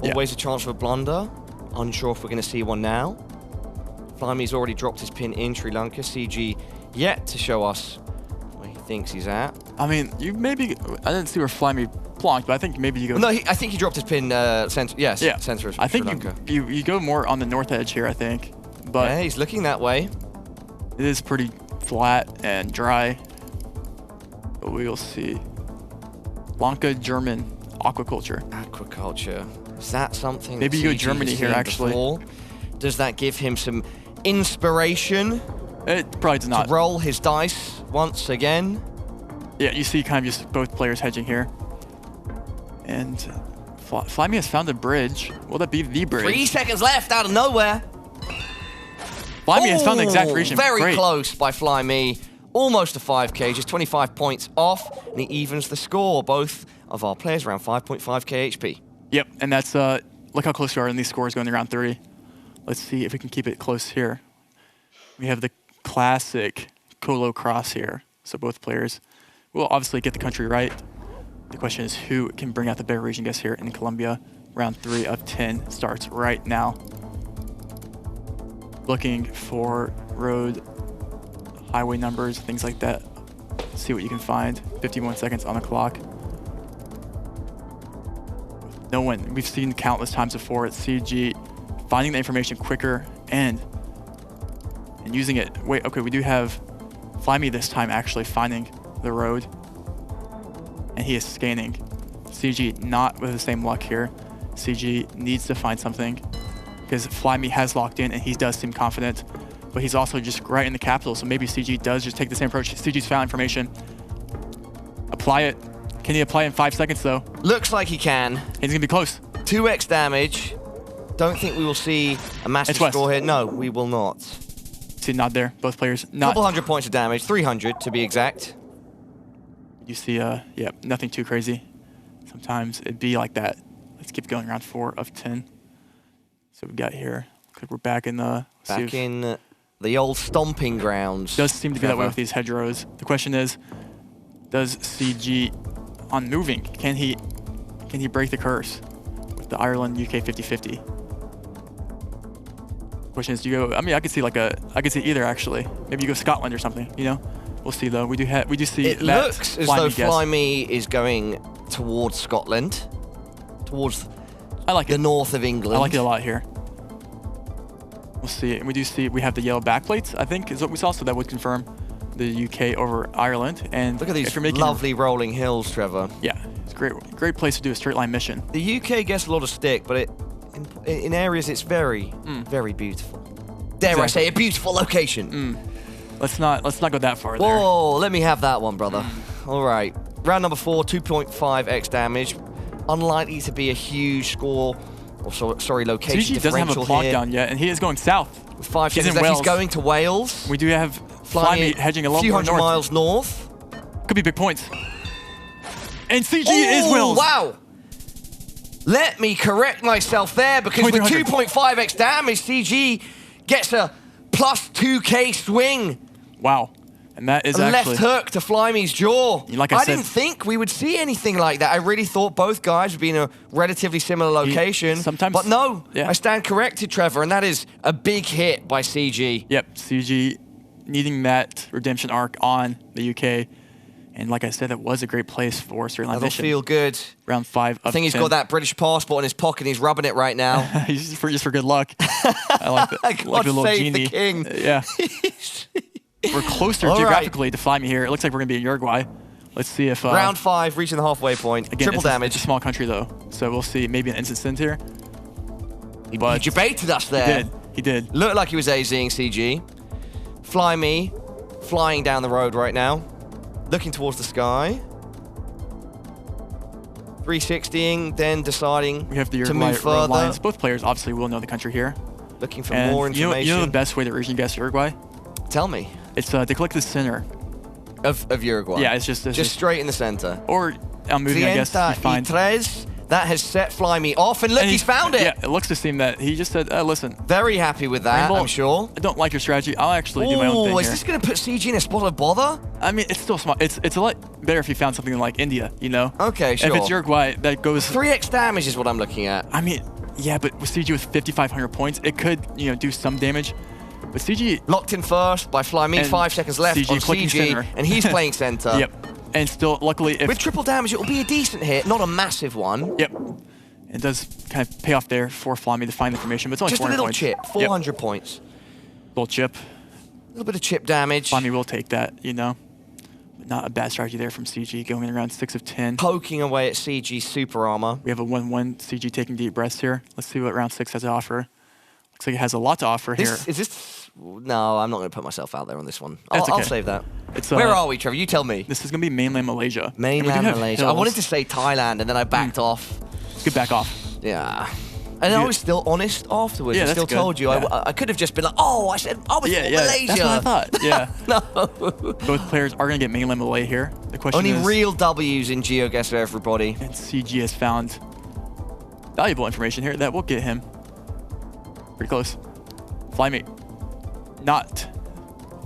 Always a chance for a blunder. Unsure if we're going to see one now. Flyme's already dropped his pin in Sri Lanka. CG yet to show us where he thinks he's at. I mean, you maybe... I didn't see where Flyme plonked, but I think maybe you go... No, I think he dropped his pin center. Yes, center of Sri Lanka. I think you go more on the north edge here, I think. But yeah, he's looking that way. It is pretty flat and dry. But we will see. Lanka, German, aquaculture. Aquaculture. Is that something maybe you go Germany here, actually. Before? Does that give him some inspiration? It probably does not. To roll his dice once again? Yeah, you see kind of just both players hedging here. And Flyme has found a bridge. Will that be the bridge? 3 seconds left out of nowhere. Flyme has found the exact region. Very close by Flyme. Almost a 5K, just 25 points off, and he evens the score. Both of our players around 5.5K HP. Yep, and that's, look how close we are in these scores going to round 3. Let's see if we can keep it close here. We have the classic Colo cross here. So both players will obviously get the country right. The question is who can bring out the better region guess here in Colombia. Round 3 of 10 starts right now. Looking for road, highway numbers, things like that. See what you can find. 51 seconds on the clock. No one, we've seen countless times before at CG, finding the information quicker and using it. Wait, okay, we do have Flyme this time actually finding the road. And he is scanning. CG not with the same luck here. CG needs to find something because Flyme has locked in and he does seem confident, but he's also just right in the capital, so maybe CG does just take the same approach. CG's found information. Apply it. Can he apply in 5 seconds though? Looks like he can. He's gonna be close. 2x damage. Don't think we will see a massive score here. No, we will not. See nod there, both players. Couple hundred points of damage, 300 to be exact. You see, yeah, nothing too crazy. Sometimes it'd be like that. Let's keep going, round 4 of 10. So we got here. Looks like we're back in the... Back in the old stomping grounds. Does seem to be that way with these hedgerows. The question is, does CG on moving, can he break the curse with the Ireland UK 50-50? Question is, do you go? I mean, I could see either actually. Maybe you go Scotland or something. You know, we'll see though. We do see. It looks as though Flyme is going towards Scotland, towards the north of England. I like it a lot here. We'll see. And we do see we have the yellow backplates, I think, is what we saw, so that would confirm the UK over Ireland. And look at these lovely rolling hills, Trevor. Yeah, it's a great place to do a straight line mission. The UK gets a lot of stick, but in areas it's very, very beautiful. Dare I say, a beautiful location. Let's not go that far there. Whoa, let me have that one, brother. All right, round number 4, 2.5x damage. Unlikely to be a huge score, or sorry, location CG differential doesn't have a block here. down yet, and he is going south. With 5 seconds left, he's going to Wales. We do have Flyme hedging a little few more hundred north. miles north. Could be big points. And CG is Wales. Wow. Let me correct myself there, because with 2.5x damage, CG gets a plus 2k swing. Wow. And that is a actually left hook to Flymy's jaw. Like I said, didn't think we would see anything like that. I really thought both guys would be in a relatively similar location. But no, I stand corrected, Trevor, and that is a big hit by CG. Yep, CG needing that redemption arc on the UK. And like I said, it was a great place for straight line mission. That'll feel good. Round 5 of 10. I think he's got that British passport in his pocket and he's rubbing it right now. He's just for good luck. I like the little save genie. the king. Yeah. We're closer geographically to Flyme here. It looks like we're going to be in Uruguay. Let's see if... round 5, reaching the halfway point. Again, triple damage. It's a small country, though. So we'll see maybe an instant stint here. He debated us there. He did. Looked like he was AZing CG. Flyme flying down the road right now. Looking towards the sky. 360ing, then deciding we have the to move further. Lyons. Both players obviously will know the country here. Looking for more information. You know the best way to region guess Uruguay? Tell me. It's to click the center. Of Uruguay? Yeah, it's just straight in the center. Or I'm moving, I guess, you find. That has set Flyme off, and look, he's found it. Yeah, it looks to seem that he just said, listen. Very happy with that, rainbolt, I'm sure. I don't like your strategy. I'll actually do my own thing is this going to put CG in a spot of bother? I mean, it's still small. It's a lot better if you found something like India, you know? Okay, sure. If it's Uruguay, that goes... 3x damage is what I'm looking at. I mean, yeah, but with CG with 5,500 points, it could, do some damage. But CG... Locked in first by Flyme, 5 seconds left on CG, and he's playing center. Yep. And still, luckily... With triple damage, it will be a decent hit, not a massive one. Yep. It does kind of pay off there for Flyme to find information, but it's only just 400 a little points. chip, 400 points. Little chip. A little bit of chip damage. Flyme will take that, But not a bad strategy there from CG, going in around 6 of 10. Poking away at CG's super armor. We have a 1-1 CG taking deep breaths here. Let's see what round 6 has to offer. Looks like it has a lot to offer here. Is this... No, I'm not going to put myself out there on this one. Okay. I'll save that. It's, where are we, Trevor? You tell me. This is going to be mainland Malaysia. Mainland Malaysia. Hills. I wanted to say Thailand, and then I backed off. Get back off. Yeah. And I was still honest afterwards. I still told you. Yeah. I could have just been like, oh, I said, I was for Malaysia. That's what I thought. Yeah. No. Both players are going to get mainland Malay here. The question Only is... real W's in GeoGuessr, everybody. And CG has found valuable information here that will get him pretty close. Flyme not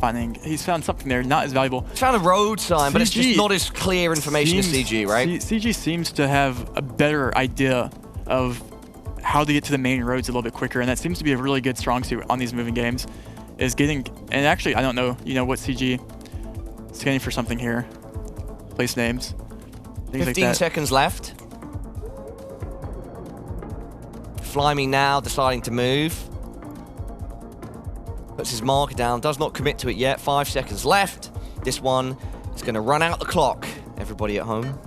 finding... He's found something there, not as valuable. He's found a road sign, but it's just not as clear information as CG, right? CG seems to have a better idea of how to get to the main roads a little bit quicker, and that seems to be a really good strong suit on these moving games, is getting... And actually, I don't know, what CG... Scanning for something here. Place names. 15 seconds left. Flyme now deciding to move. Puts his marker down, does not commit to it yet. 5 seconds left. This one is going to run out the clock. Everybody at home.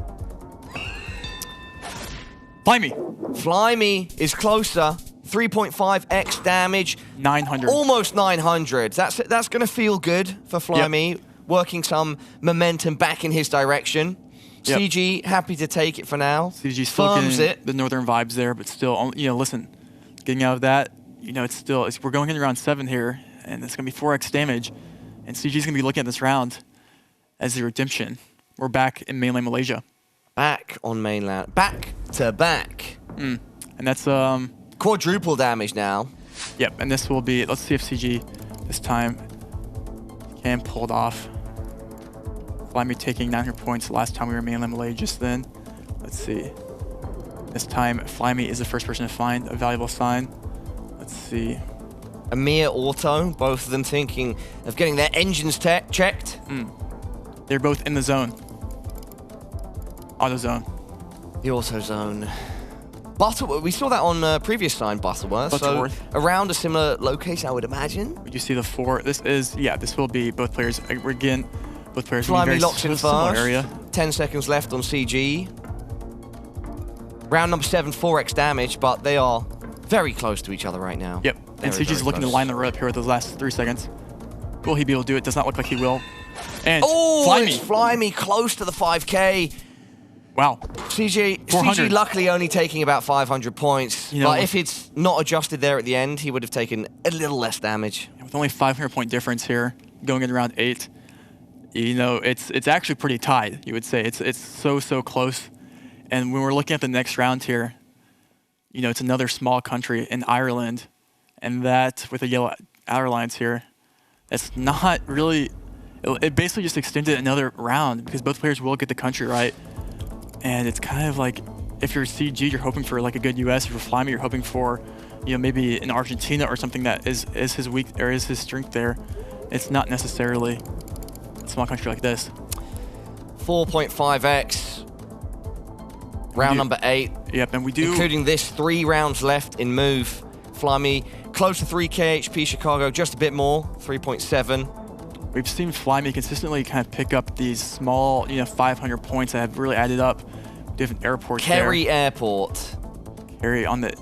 Flyme is closer. 3.5x damage. 900. Almost 900. That's going to feel good for Flyme. Yep. Working some momentum back in his direction. Yep. CG happy to take it for now. CG's still getting the northern vibes there, but still, listen, getting out of that, it's still, we're going in around 7 here, and it's going to be 4x damage, and CG's going to be looking at this round as the redemption. We're back in mainland Malaysia. Back on mainland. Back to back. And that's... quadruple damage now. Yep, and this will be... Let's see if CG this time can pull it off. Flyme taking 900 points last time we were in mainland Malaysia just then. Let's see. This time, Flyme is the first person to find a valuable sign. Let's see. Amir Auto, both of them thinking of getting their engines checked. They're both in the zone. Auto zone. The auto zone. We saw that on previous sign, Butterworth. So around a similar location, I would imagine. You see the 4. This will be both players. Again, both players will be Flyme very locks in similar first. area. 10 seconds left on CG. Round number 7, 4x damage, but they are very close to each other right now. Yep, and CG's looking to line the road up here with those last 3 seconds. Will he be able to do it? Does not look like he will. And it's Flyme close to the 5K. Wow. CG luckily only taking about 500 points, but if it's not adjusted there at the end, he would have taken a little less damage. With only 500-point difference here, going in round 8, it's actually pretty tied, you would say. It's so close. And when we're looking at the next round here, it's another small country in Ireland, and that, with the yellow outer lines here, it's not really, it basically just extended another round because both players will get the country right. And it's kind of like, if you're CG, you're hoping for like a good US. If you're Flyme, you're hoping for, maybe an Argentina or something that is his weak or is his strength there. It's not necessarily a small country like this. 4.5x. Round number 8. Yep, and we do, including this, 3 rounds left in move. Flyme close to 3K HP. Chicago just a bit more, 3.7. We've seen Flyme consistently kind of pick up these small, 500 points that have really added up. Different airports Kerry Airport. Kerry on the,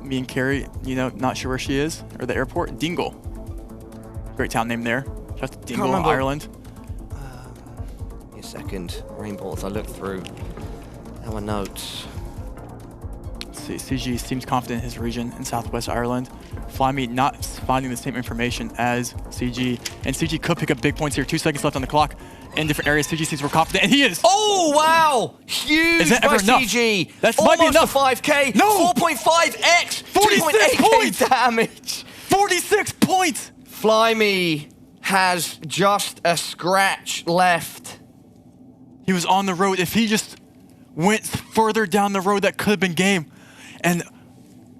me and Kerry, not sure where she is, or the airport. Dingle. Great town name there. Just Dingle, Ireland. A second. Rainbolt, as I look through our notes. Let's see, CG seems confident in his region in Southwest Ireland. Flyme not finding the same information as CG, and CG could pick up big points here. 2 seconds left on the clock in different areas. CG seems more confident, and he is. Oh, wow! Huge by CG. That almost might be enough. A 5K. No! 4.5x. 46 points! Damage. 46 points! Flyme has just a scratch left. He was on the road. If he just went further down the road, that could have been game. And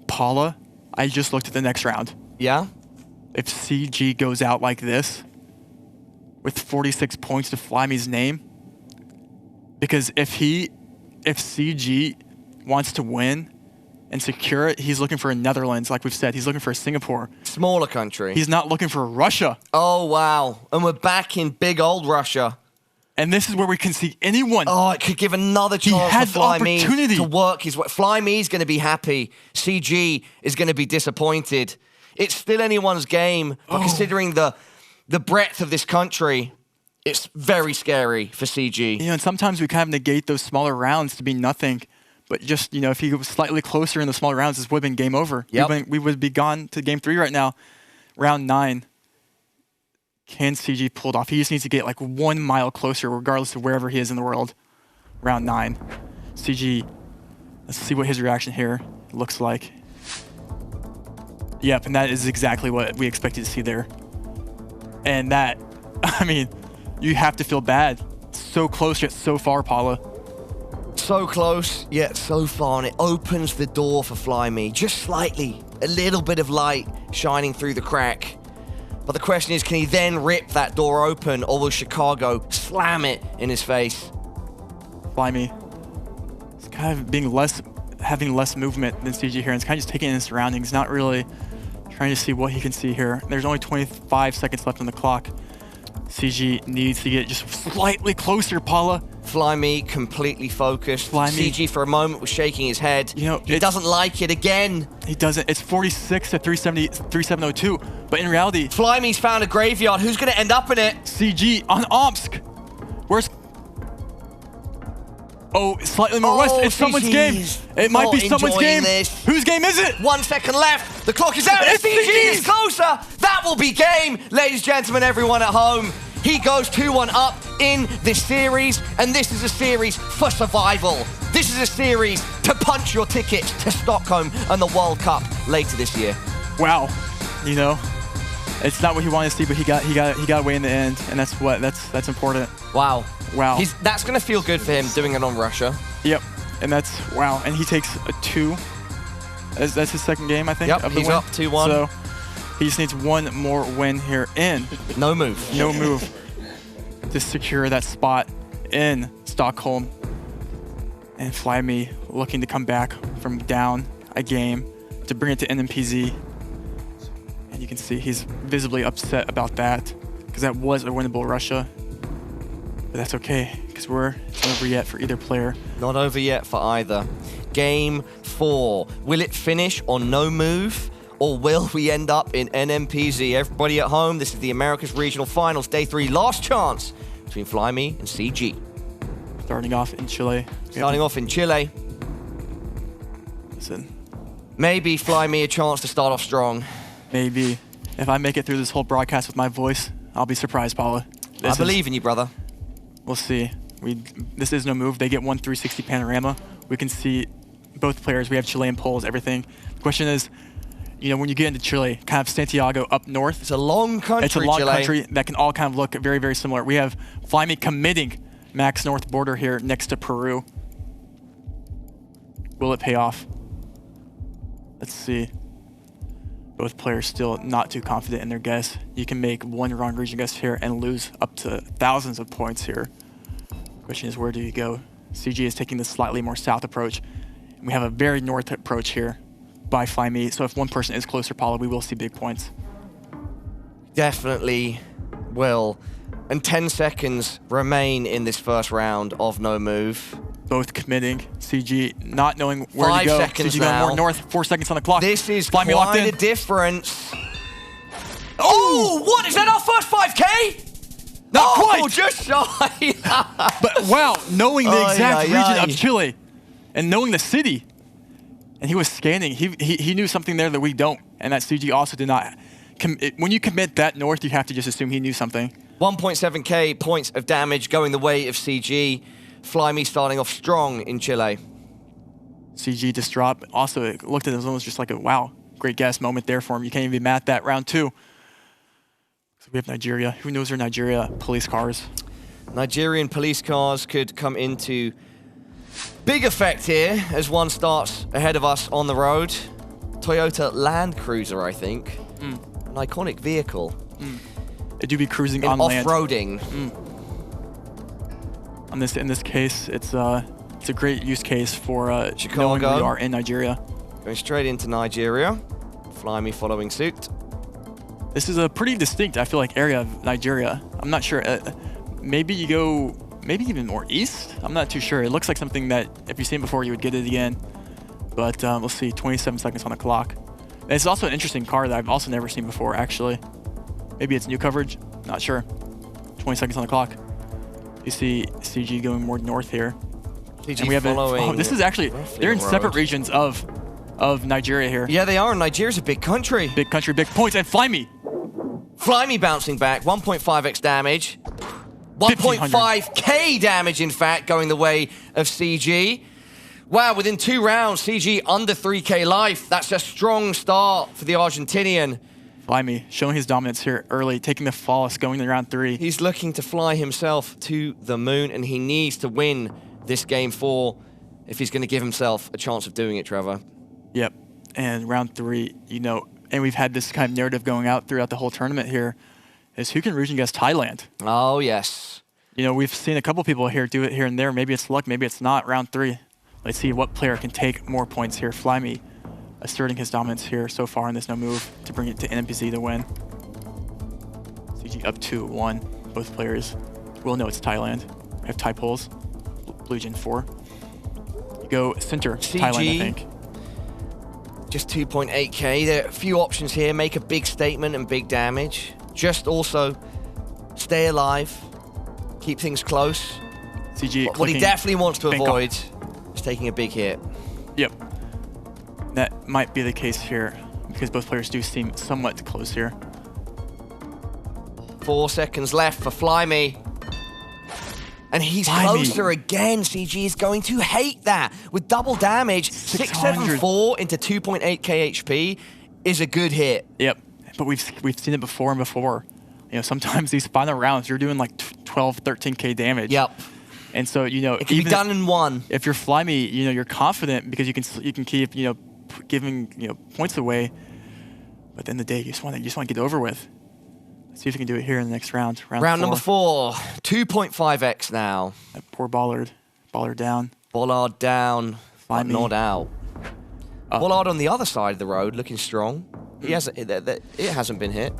Paula, I just looked at the next round. Yeah? If CG goes out like this, with 46 points to Flyme's name, because if CG wants to win and secure it, he's looking for a Netherlands, like we've said. He's looking for a Singapore. Smaller country. He's not looking for Russia. Oh, wow. And we're back in big old Russia. And this is where we can see anyone. Oh, it could give another chance for Flyme to work his way. Flyme's going to be happy. CG is going to be disappointed. It's still anyone's game, but considering the breadth of this country, it's very scary for CG. And sometimes we kind of negate those smaller rounds to be nothing. But just, if he was slightly closer in the smaller rounds, this would have been game over. Yep. We would be gone to game 3 right now. Round 9. Can CG pull it off? He just needs to get like 1 mile closer, regardless of wherever he is in the world. Round 9. CG, let's see what his reaction here looks like. Yep, and that is exactly what we expected to see there. And that, you have to feel bad. So close yet so far, Paula. So close yet so far, and it opens the door for Flyme just slightly. A little bit of light shining through the crack. But the question is, can he then rip that door open, or will Chicago slam it in his face? Flyme is kind of having less movement than CG here, and it's kind of just taking in his surroundings, not really trying to see what he can see here. There's only 25 seconds left on the clock. CG needs to get just slightly closer, Paula. Flyme completely focused. CG for a moment was shaking his head. He doesn't like it again. He doesn't. It's 46 to 3702. But in reality, Flyme's found a graveyard. Who's going to end up in it? CG on Omsk. Where's... Oh, slightly more west. It's someone's game. It might be someone's game. Whose game is it? 1 second left. The clock is out. CG is closer. That will be game. Ladies and gentlemen, everyone at home. He goes 2-1 up in this series, and this is a series for survival. This is a series to punch your ticket to Stockholm and the World Cup later this year. Wow. It's not what he wanted to see, but he got away in the end, and that's important. Wow. Wow. That's going to feel good for him doing it on Russia. Yep. And that's, wow. And he takes a 2. That's his second game, I think. Yep, of the he's win. up 2-1. So he just needs 1 more win here in. No move. No move to secure that spot in Stockholm. And Flyme looking to come back from down a game to bring it to NMPZ. And you can see he's visibly upset about that because that was a winnable Russia. But that's okay because it's not over yet for either player. Not over yet for either. Game 4. Will it finish on no move? Or will we end up in NMPZ? Everybody at home, this is the Americas Regional Finals, Day 3, last chance between Flyme and CG. Starting off in Chile. Listen. Maybe Flyme a chance to start off strong. Maybe. If I make it through this whole broadcast with my voice, I'll be surprised, Paula. I believe in you, brother. We'll see. This is no move. They get one 360 panorama. We can see both players. We have Chilean poles, everything. The question is, when you get into Chile, kind of Santiago up north. It's a long country, It's a long Chile. country that can all kind of look very, very similar. We have Flyme committing max north border here next to Peru. Will it pay off? Let's see. Both players still not too confident in their guess. You can make one wrong region guess here and lose up to thousands of points here. Question is, where do you go? CG is taking the slightly more south approach. We have a very north approach here by Flyme. So if one person is closer, Paula, we will see big points. Definitely will. And 10 seconds remain in this first round of no move. Both committing. CG not knowing where 5 to go. seconds CG now. going more north. 4 seconds on the clock. This is Flyme locked quite in. a difference. Oh, what? Is that our first 5K? Not quite. Just shy. But wow, knowing the exact region aye. of Chile and knowing the city. And he was scanning. He knew something there that we don't. And that CG also did not. When you commit that north, you have to just assume he knew something. 1.7k points of damage going the way of CG. Flyme starting off strong in Chile. CG distraught. Also, it looked at it as almost just like a wow, great guess moment there for him. You can't even be mad at that. Round 2. So we have Nigeria. Who knows where Nigeria police cars? Nigerian police cars could come into big effect here as one starts ahead of us on the road. Toyota Land Cruiser, I think. An iconic vehicle. It do be cruising in on land. Off-roading. In this case, it's a great use case for knowing we are in Nigeria. Going straight into Nigeria. Flyme following suit. This is a pretty distinct, I feel like, area of Nigeria. I'm not sure. Maybe you go, maybe even more east? I'm not too sure. It looks like something that if you've seen before, you would get it again. But we'll see, 27 seconds on the clock. And it's also an interesting car that I've also never seen before, actually. Maybe it's new coverage, not sure. 20 seconds on the clock. You see CG going more north here. CG and we have this is actually, they're in separate regions of Nigeria here. Yeah, they are. Nigeria's a big country. Big country, big points, and Flyme. Flyme bouncing back, 1.5x damage. 1.5k damage, in fact, going the way of CG. Wow, within 2 rounds, CG under 3k life. That's a strong start for the Argentinian. Flyme showing his dominance here early, taking the false, going to round 3. He's looking to fly himself to the moon, and he needs to win this game 4 if he's going to give himself a chance of doing it, Trevor. Yep, and round 3, and we've had this kind of narrative going out throughout the whole tournament here, is who can region guess Thailand? Oh, yes. We've seen a couple people here do it here and there. Maybe it's luck, maybe it's not. Round 3. Let's see what player can take more points here. Flyme asserting his dominance here so far in this no move to bring it to NMPZ to win. CG up 2-1. Both players will know it's Thailand. We have Thai poles. Blue Gen 4. You go center, CG, Thailand, I think. Just 2.8k. There are a few options here. Make a big statement and big damage. Just also stay alive. Keep things close. CG what he definitely wants to Bangkok. avoid is taking a big hit. Yep. That might be the case here because both players do seem somewhat close here. 4 seconds left for Flyme. And he's Flyme. closer again. CG is going to hate that. With double damage, 674 into 2.8k HP is a good hit. Yep, but we've seen it before and before. Sometimes these final rounds, you're doing like 12, 13k damage. Yep. And so, it can be done in one. If you're Flyme, you're confident because you can keep, giving, points away. But at the end of the day, you just want to get it over with. Let's see if we can do it here in the next round. Round number 4, 2.5x now. That poor Ballard down. Bollard down, but not out. Bollard on the other side of the road, looking strong. He hasn't. It hasn't been hit.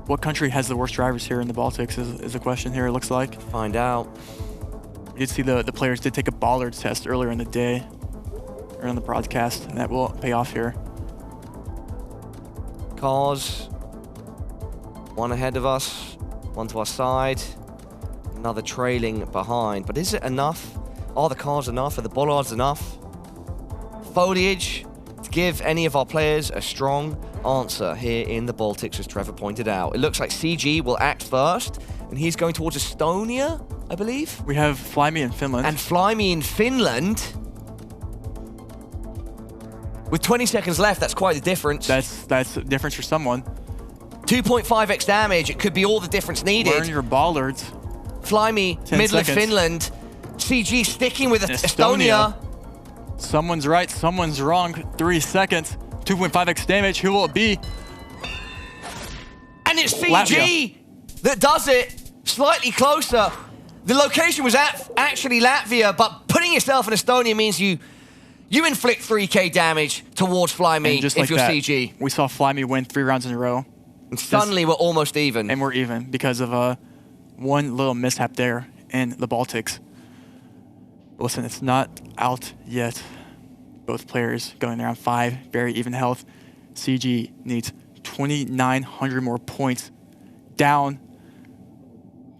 What country has the worst drivers here in the Baltics is the question here, it looks like. Find out. We did see the players did take a Bollard test earlier in the day, or on the broadcast, and that will pay off here. Cars, one ahead of us, one to our side, another trailing behind. But is it enough? Are the cars enough? Are the bollards enough? Foliage to give any of our players a strong answer here in the Baltics, as Trevor pointed out. It looks like CG will act first, and he's going towards Estonia, I believe. We have Flyme in Finland. And Flyme in Finland. With 20 seconds left, that's quite a difference. That's a difference for someone. 2.5x damage, it could be all the difference needed. Learn your bollards. Flyme, middle of Finland. CG sticking with Estonia. Someone's right, someone's wrong. 3 seconds, 2.5x damage. Who will it be? And it's CG Latvia that does it. Slightly closer. The location was actually Latvia, but putting yourself in Estonia means you inflict 3k damage towards Flyme if you're CG. We saw Flyme win 3 rounds in a row. And suddenly we're almost even. And we're even because of one little mishap there in the Baltics. Listen, it's not out yet. Both players going around 5, very even health. CG needs 2,900 more points down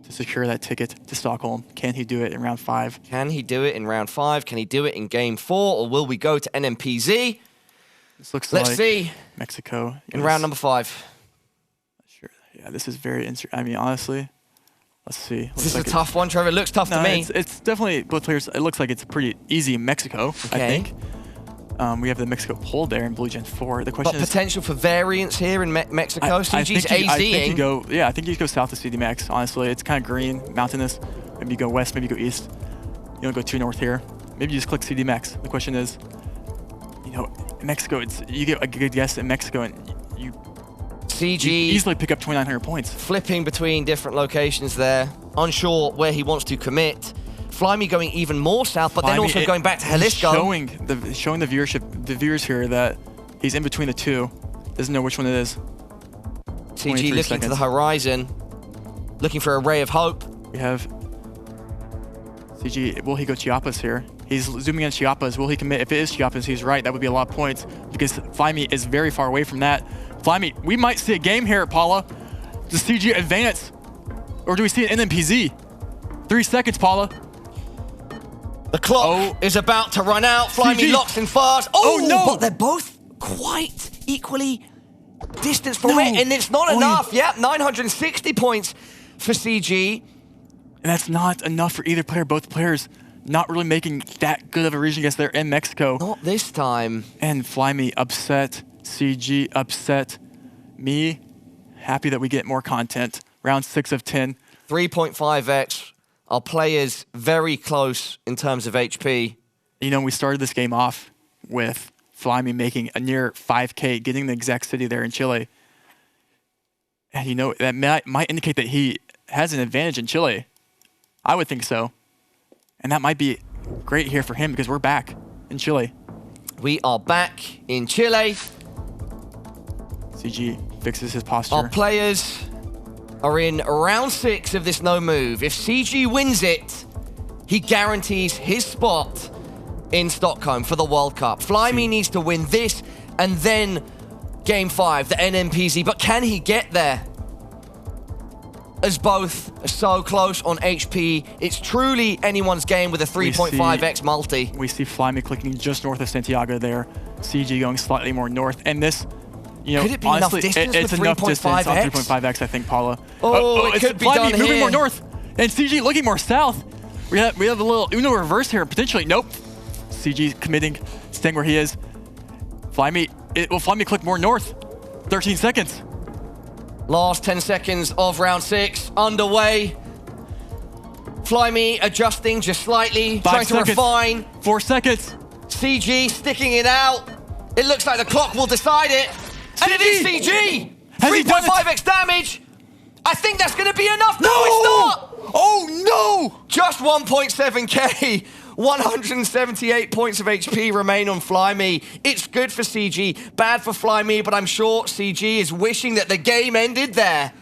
to secure that ticket to Stockholm. Can he do it in round 5? Can he do it in round 5? Can he do it in game 4? Or will we go to NMPZ? This looks Let's like see. Mexico. In round number 5. Sure. Yeah, this is very interesting. I mean, honestly, let's see. This is a tough one, Trevor. It looks tough to me. It's definitely, both players, it looks like it's pretty easy in Mexico, I think. We have the Mexico pole there in Blue Gen 4. The question is... potential for variance here in Mexico. CG's AZing. I think you go south to CD Max, honestly. It's kind of green, mountainous. Maybe you go west, maybe you go east. You don't go too north here. Maybe you just click CD Max. The question is, you know, in Mexico, you get a good guess in Mexico, and you easily pick up 2,900 points. Flipping between different locations there. Unsure where he wants to commit. Flyme going even more south, but then also going back to Jalisco. Showing the viewers here that he's in between the two. Doesn't know which one it is. CG looking to the horizon, looking for a ray of hope. We have CG. Will he go Chiapas here? He's zooming in Chiapas. Will he commit? If it is Chiapas, he's right. That would be a lot of points because Flyme is very far away from that. Flyme, we might see a game here, Paula. Does CG advance, or do we see an NMPZ? 3 seconds, Paula. The clock is about to run out. Flyme locks in fast. Oh no! But they're both quite equally distanced from it, and it's not enough. Yep, 960 points for CG. And that's not enough for either player. Both players not really making that good of a region guess there in Mexico. Not this time. And Flyme upset. CG upset. Me happy that we get more content. Round 6 of 10. 3.5x. Our players very close in terms of HP. You know, we started this game off with Flyme making a near 5K, getting the exact city there in Chile. And you know, that might indicate that he has an advantage in Chile. I would think so. And that might be great here for him because we're back in Chile. We are back in Chile. CG fixes his posture. Our players are in round 6 of this no move. If CG wins it, he guarantees his spot in Stockholm for the World Cup. Flyme needs to win this and then game 5, the NMPZ. But can he get there? As both are so close on HP, it's truly anyone's game with a 3.5x multi. We see Flyme clicking just north of Santiago there. CG going slightly more north. And this, you know, could it be honestly, enough distance it's with enough distance on 3.5x? 3.5x, I think, Paula. Oh, it could be done moving here. more north, and CG looking more south. We have a little Uno reverse here, potentially. Nope. CG committing, staying where he is. Flyme, will Flyme click more north? 13 seconds. Last 10 seconds of round 6 underway. Flyme adjusting just slightly, trying to refine. 4 seconds. CG sticking it out. It looks like the clock will decide it. And it is CG! 3.5x damage! I think that's gonna be enough. No, it's not! Oh no! Just 1.7k. 178 points of HP remain on Flyme. It's good for CG, bad for Flyme, but I'm sure CG is wishing that the game ended there.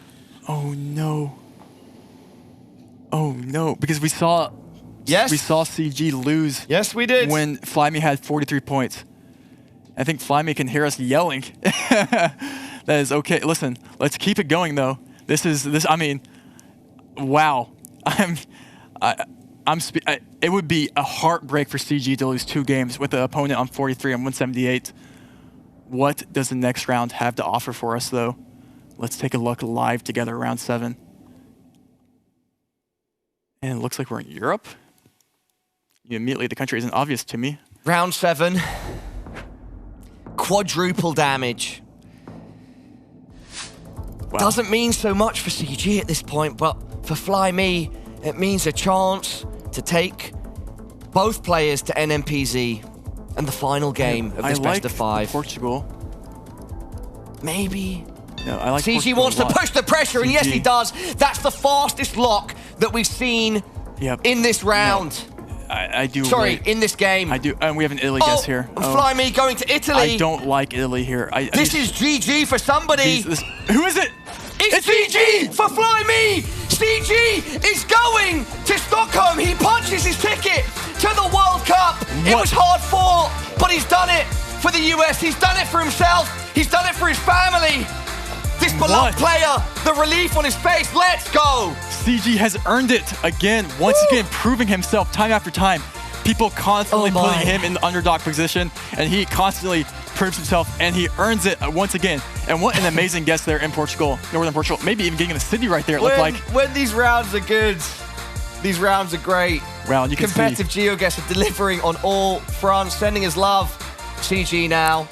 Oh no. Oh no, because we saw CG lose. Yes, we did. When Flyme had 43 points. I think Flyme can hear us yelling. That is okay. Listen, let's keep it going though. I mean, wow. It would be a heartbreak for CG to lose 2 games with the opponent on 43 and 178. What does the next round have to offer for us though? Let's take a look live together, round 7. And it looks like we're in Europe. Immediately, the country isn't obvious to me. Round 7. Quadruple damage. Wow. Doesn't mean so much for CG at this point, but for Flyme, it means a chance to take both players to NMPZ and the final game of this best of 5. Portugal. Maybe. No, I like CG Portugal wants to push the pressure, and yes, he does. That's the fastest lock that we've seen in this round. No, I do. Sorry, in this game. I do, and we have an Italy guess here. Flyme going to Italy. I don't like Italy here. This is GG for somebody. Who is it? It's CG for Flyme. CG is going to Stockholm. He punches his ticket to the World Cup. It was hard fought, but he's done it for the US. He's done it for himself. He's done it for his family. This beloved player, the relief on his face. Let's go. CG has earned it again, once again, proving himself time after time. People constantly putting him in the underdog position, and he constantly proves himself, and he earns it once again. And what an amazing guess there in Portugal, Northern Portugal. Maybe even getting in the city right there, it looked like. When these rounds are good, these rounds are great. Wow, you can Competitive GeoGuessr delivering on all fronts, sending his love. CG now.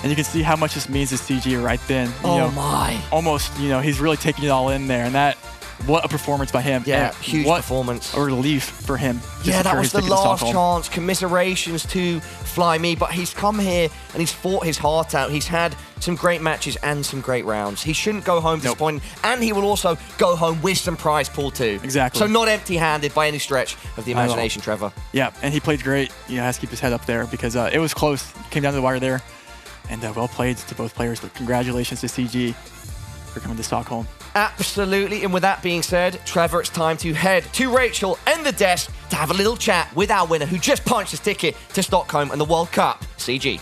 And you can see how much this means to CG right then. My. Almost, he's really taking it all in there. And what a performance by him. Yeah, and huge performance. A relief for him. Yeah, that was the last chance. Commiserations to Flyme, but he's come here and he's fought his heart out. He's had some great matches and some great rounds. He shouldn't go home disappointed, and he will also go home with some prize pool too. Exactly. So not empty-handed by any stretch of the imagination, Trevor. Yeah, and he played great. Has to keep his head up there because it was close. Came down to the wire there. And well played to both players, but congratulations to CG for coming to Stockholm. Absolutely, and with that being said, Trevor, it's time to head to Rachel and the desk to have a little chat with our winner who just punched his ticket to Stockholm and the World Cup, CG.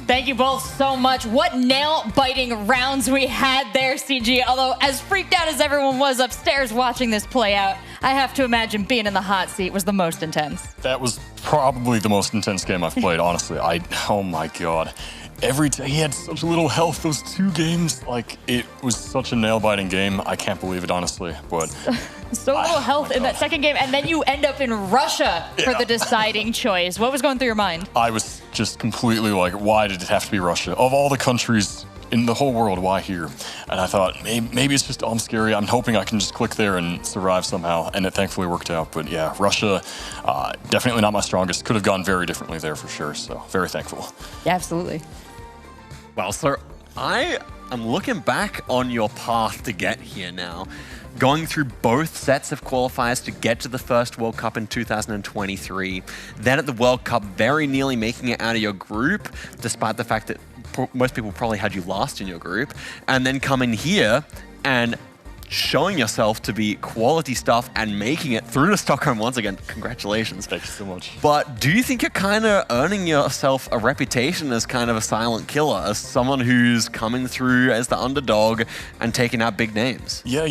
Thank you both so much. What nail-biting rounds we had there, CG. Although, as freaked out as everyone was upstairs watching this play out, I have to imagine being in the hot seat was the most intense. That was probably the most intense game I've played, honestly. Oh my God. He had such little health those 2 games. It was such a nail-biting game. I can't believe it, honestly. But so little health in that second game, and then you end up in Russia for the deciding choice. What was going through your mind? I was just completely like, why did it have to be Russia? Of all the countries in the whole world, why here? And I thought, maybe it's just I'm scary. I'm hoping I can just click there and survive somehow. And it thankfully worked out. But yeah, Russia, definitely not my strongest. Could have gone very differently there for sure. So very thankful. Yeah, absolutely. Well, so I am looking back on your path to get here now. Going through both sets of qualifiers to get to the first World Cup in 2023. Then at the World Cup, very nearly making it out of your group, despite the fact that most people probably had you last in your group. And then coming here and showing yourself to be quality stuff and making it through to Stockholm once again. Congratulations. Thank you so much. But do you think you're kind of earning yourself a reputation as kind of a silent killer, as someone who's coming through as the underdog and taking out big names? Yeah,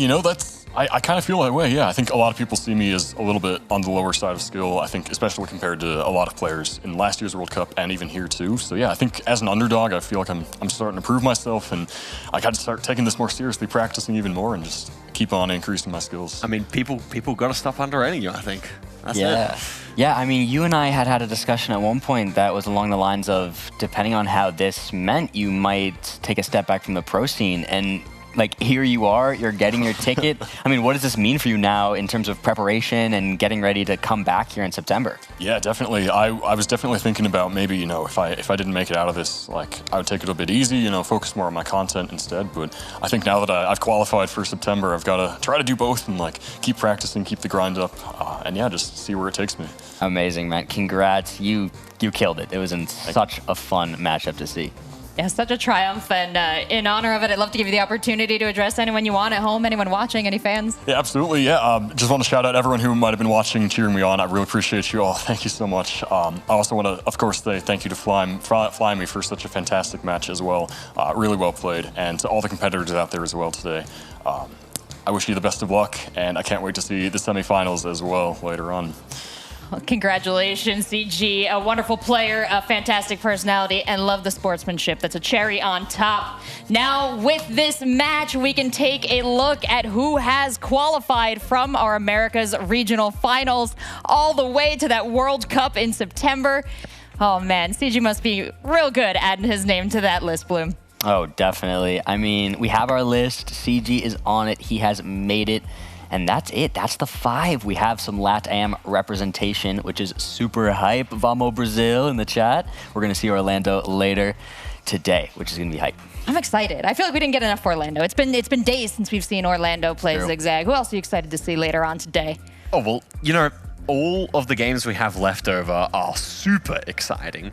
I kind of feel that way, yeah. I think a lot of people see me as a little bit on the lower side of skill, I think especially compared to a lot of players in last year's World Cup and even here too. So yeah, I think as an underdog, I feel like I'm starting to prove myself, and I got to start taking this more seriously, practicing even more, and just keep on increasing my skills. I mean, people got to stop underrating you, I think. That's it. Yeah, I mean, you and I had a discussion at one point that was along the lines of, depending on how this meant, you might take a step back from the pro scene. And like here you are, you're getting your ticket. I mean, what does this mean for you now in terms of preparation and getting ready to come back here in September? Yeah, definitely. I was definitely thinking about maybe, you know, if I didn't make it out of this, like I would take it a bit easy, you know, focus more on my content instead. But I think now that I've qualified for September, I've got to try to do both and like keep practicing, keep the grind up, and yeah, just see where it takes me. Amazing, man. Congrats. You killed it. It was such a fun matchup to see. Yeah, such a triumph, and in honor of it, I'd love to give you the opportunity to address anyone you want at home, anyone watching, any fans. Yeah, absolutely. Yeah, just want to shout out everyone who might have been watching and cheering me on. I really appreciate you all. Thank you so much. I also want to, of course, say thank you to Flyme for such a fantastic match as well. Really well played, and to all the competitors out there as well today. I wish you the best of luck, and I can't wait to see the semifinals as well later on. Well, congratulations, CG. A wonderful player, a fantastic personality, and love the sportsmanship. That's a cherry on top. Now, with this match, we can take a look at who has qualified from our Americas Regional Finals all the way to that World Cup in September. Oh, man, CG must be real good adding his name to that list, Bloom. Oh, definitely. I mean, we have our list. CG is on it. He has made it. And that's it. That's the 5. We have some LATAM representation, which is super hype. Vamos Brazil in the chat. We're going to see Orlando later today, which is going to be hype. I'm excited. I feel like we didn't get enough Orlando. It's been days since we've seen Orlando play Zigzag. Who else are you excited to see later on today? Oh, well, you know, all of the games we have left over are super exciting.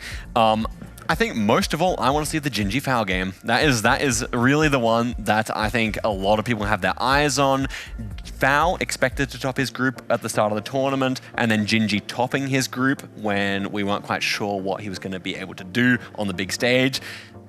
I think most of all, I want to see the Gingey Foul game. That is really the one that I think a lot of people have their eyes on. Foul expected to top his group at the start of the tournament, and then Gingey topping his group when we weren't quite sure what he was going to be able to do on the big stage.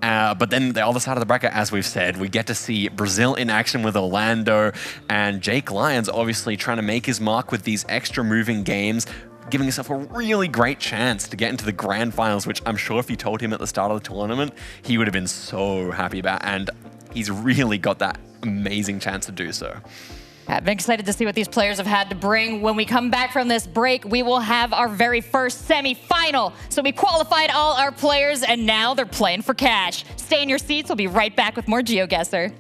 But then the other side of the bracket, as we've said, we get to see Brazil in action with Orlando, and Jake Lyons obviously trying to make his mark with these extra moving games, giving himself a really great chance to get into the grand finals, which I'm sure if you told him at the start of the tournament, he would have been so happy about, and he's really got that amazing chance to do so. I'm excited to see what these players have had to bring. When we come back from this break, we will have our very first semi-final. So we qualified all our players, and now they're playing for cash. Stay in your seats. We'll be right back with more GeoGuessr.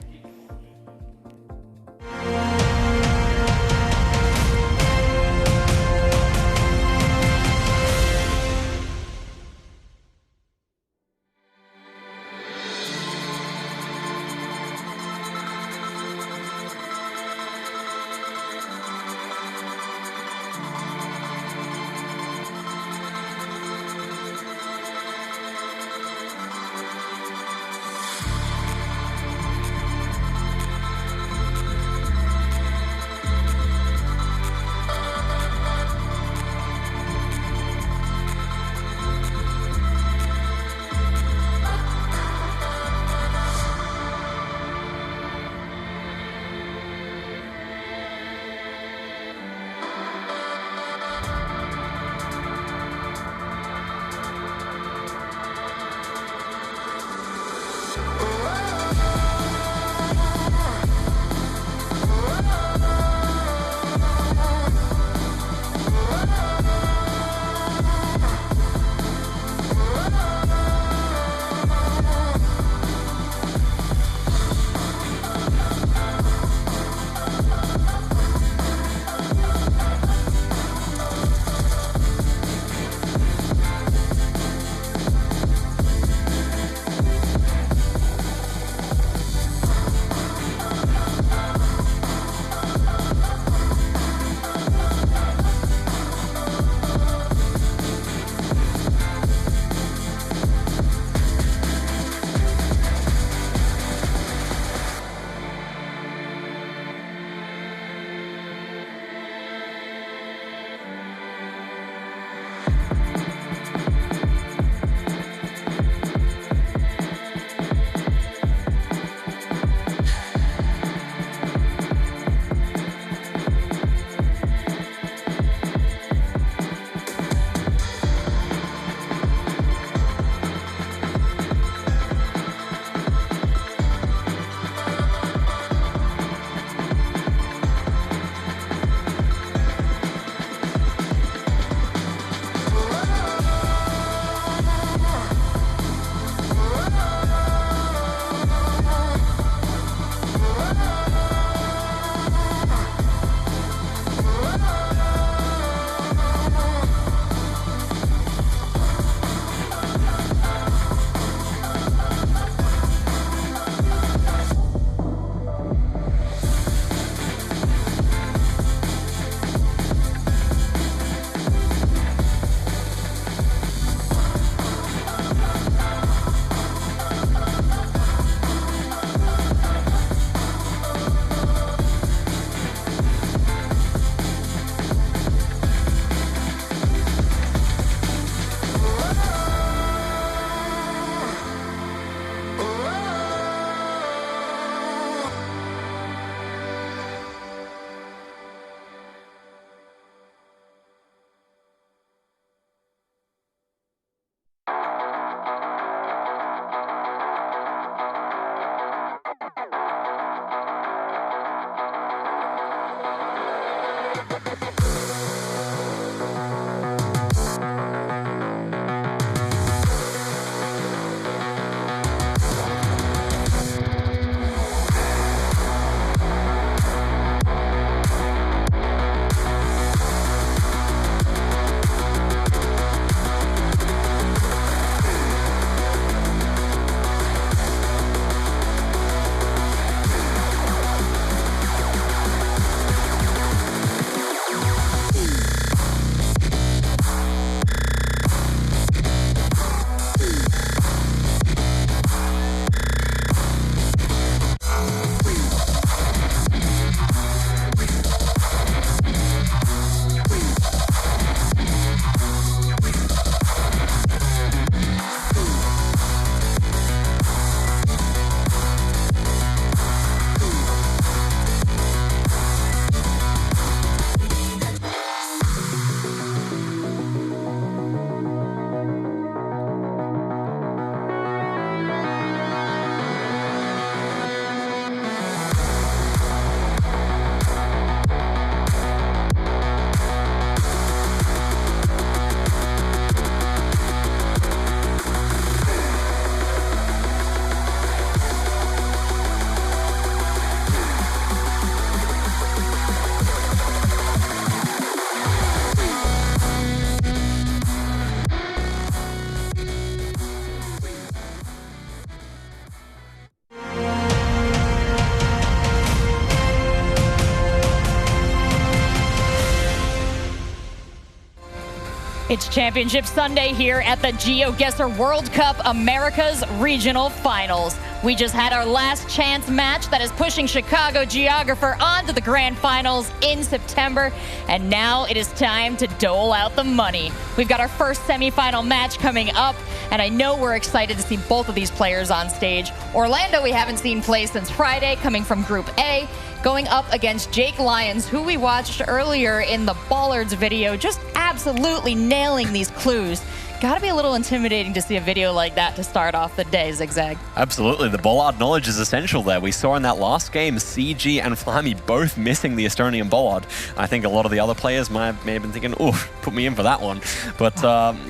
It's Championship Sunday here at the GeoGuessr World Cup Americas Regional Finals. We just had our last chance match that is pushing Chicago Geographer on to the Grand Finals in September, and now it is time to dole out the money. We've got our first semifinal match coming up, and I know we're excited to see both of these players on stage. Orlando we haven't seen play since Friday, coming from Group A, going up against Jake Lyons, who we watched earlier in the Ballards video, just absolutely nailing these clues. Gotta be a little intimidating to see a video like that to start off the day, Zigzag. Absolutely. The bollard knowledge is essential there. We saw in that last game, CG and Flyme both missing the Estonian bollard. I think a lot of the other players may have been thinking, oof, put me in for that one. But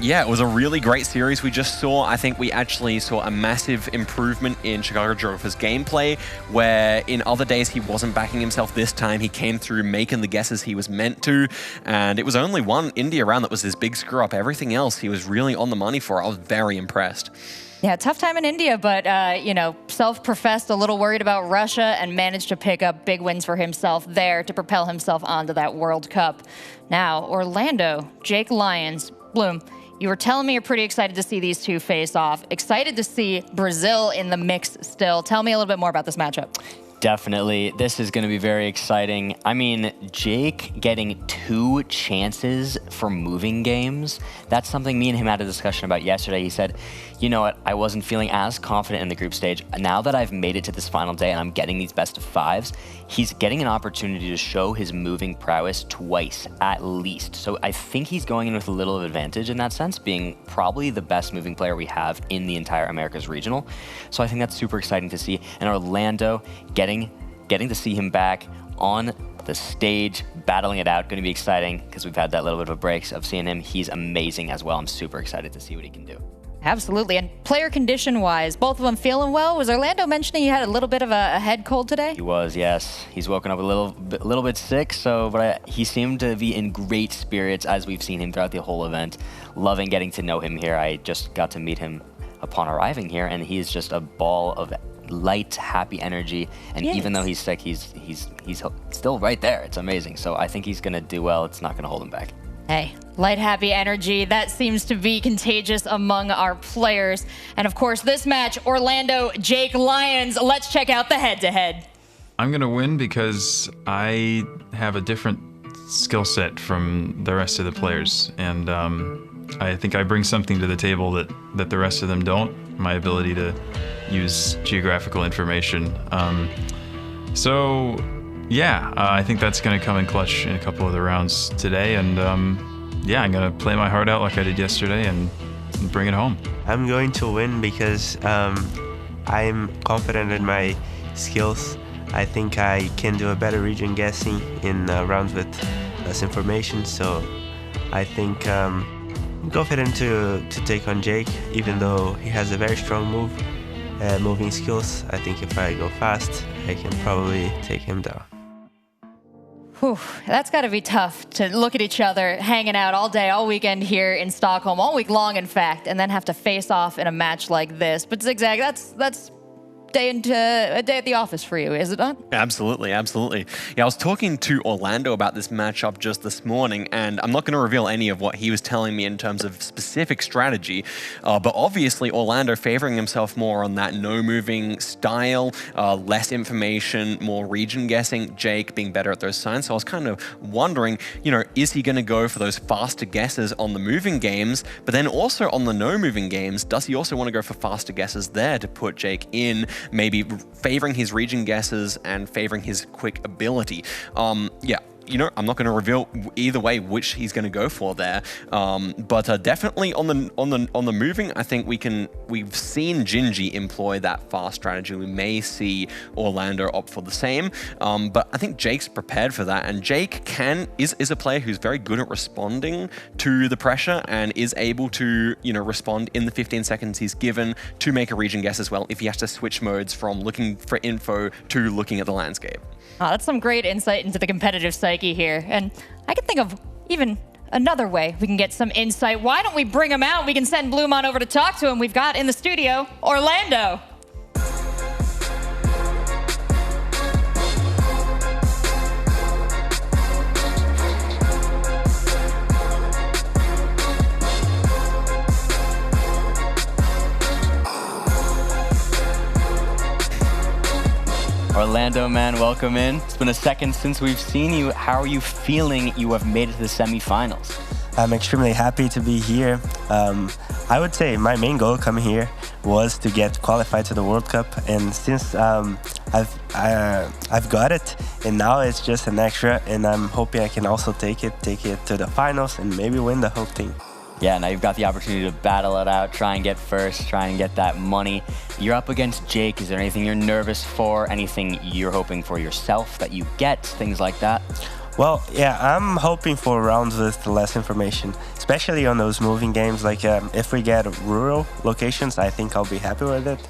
yeah, it was a really great series we just saw. I think we actually saw a massive improvement in Chicago Geographer's gameplay, where in other days he wasn't backing himself. This time he came through making the guesses he was meant to. And it was only one India round that was his big screw up. Everything else he was really on the money for. I was very impressed. Yeah, tough time in India, but, you know, self-professed a little worried about Russia and managed to pick up big wins for himself there to propel himself onto that World Cup. Now, Orlando, Jake Lyons, Bloom, you were telling me you're pretty excited to see these two face off. Excited to see Brazil in the mix still. Tell me a little bit more about this matchup. Definitely. This is going to be very exciting. I mean, Jake getting 2 chances for moving games, that's something me and him had a discussion about yesterday. He said, you know what, I wasn't feeling as confident in the group stage. Now that I've made it to this final day and I'm getting these best of 5s, he's getting an opportunity to show his moving prowess twice at least. So I think he's going in with a little advantage in that sense, being probably the best moving player we have in the entire Americas regional. So I think that's super exciting to see. And Orlando getting to see him back on the stage, battling it out, going to be exciting because we've had that little bit of a break of seeing him. He's amazing as well. I'm super excited to see what he can do. Absolutely. And player condition-wise, both of them feeling well? Was Orlando mentioning he had a little bit of a head cold today? He was, yes. He's woken up a little bit sick, but he seemed to be in great spirits as we've seen him throughout the whole event. Loving getting to know him here. I just got to meet him upon arriving here, and he's just a ball of light, happy energy, and even though he's sick, he's still right there. It's amazing. So I think he's gonna do well. It's not gonna hold him back. Hey, light, happy energy, that seems to be contagious among our players. And of course, this match, Orlando, Jake Lyons. Let's check out the head-to-head. I'm gonna win because I have a different skill set from the rest of the players, and I think I bring something to the table that the rest of them don't. My ability to use geographical information. So yeah, I think that's going to come in clutch in a couple of the rounds today, and yeah, I'm going to play my heart out like I did yesterday and bring it home. I'm going to win because I'm confident in my skills. I think I can do a better region guessing in rounds with less information, so I think I'm confident to take on Jake, even though he has a very strong moving skills. I think if I go fast, I can probably take him down. Whew, that's got to be tough to look at each other hanging out all day, all weekend here in Stockholm, all week long, in fact, and then have to face off in a match like this. But Zigzag, that's a day at the office for you, is it not? Absolutely, absolutely. Yeah, I was talking to Orlando about this matchup just this morning, and I'm not going to reveal any of what he was telling me in terms of specific strategy, but obviously Orlando favoring himself more on that no-moving style, less information, more region guessing, Jake being better at those signs. So I was kind of wondering, you know, is he going to go for those faster guesses on the moving games, but then also on the no-moving games, does he also want to go for faster guesses there to put Jake in, maybe favoring his region guesses and favoring his quick ability? Yeah, you know, I'm not going to reveal either way which he's going to go for there, but definitely on the moving, I think we've seen Gingey employ that fast strategy. We may see Orlando opt for the same, but I think Jake's prepared for that, and Jake is a player who's very good at responding to the pressure and is able to, you know, respond in the 15 seconds he's given to make a region guess as well if he has to switch modes from looking for info to looking at the landscape. Oh, that's some great insight into the competitive psyche here. And I can think of even another way we can get some insight. Why don't we bring him out? We can send Bloom on over to talk to him. We've got in the studio, Orlando. Orlando, man, welcome in. It's been a second since we've seen you. How are you feeling you have made it to the semifinals? I'm extremely happy to be here. I would say my main goal coming here was to get qualified to the World Cup, and since I've got it, and now it's just an extra, and I'm hoping I can also take it to the finals and maybe win the whole thing. Yeah, now you've got the opportunity to battle it out, try and get first, try and get that money. You're up against Jake. Is there anything you're nervous for? Anything you're hoping for yourself that you get? Things like that? Well, yeah, I'm hoping for rounds with less information, especially on those moving games. Like if we get rural locations, I think I'll be happy with it.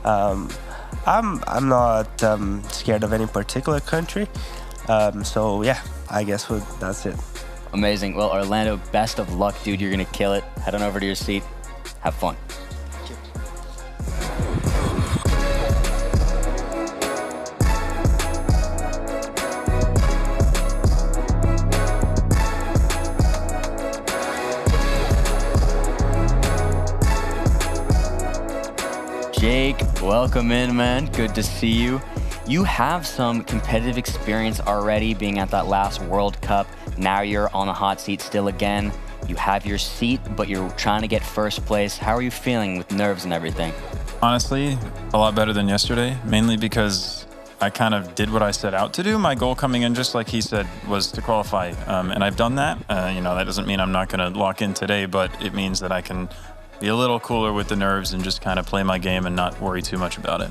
I'm not scared of any particular country. So yeah, I guess that's it. Amazing. Well, Orlando, best of luck, dude. You're going to kill it. Head on over to your seat. Have fun. Jake, welcome in, man. Good to see you. You have some competitive experience already being at that last World Cup. Now you're on the hot seat still again. You have your seat, but you're trying to get first place. How are you feeling with nerves and everything? Honestly, a lot better than yesterday, mainly because I kind of did what I set out to do. My goal coming in, just like he said, was to qualify, and I've done that. You know, that doesn't mean I'm not going to lock in today, but it means that I can be a little cooler with the nerves and just kind of play my game and not worry too much about it.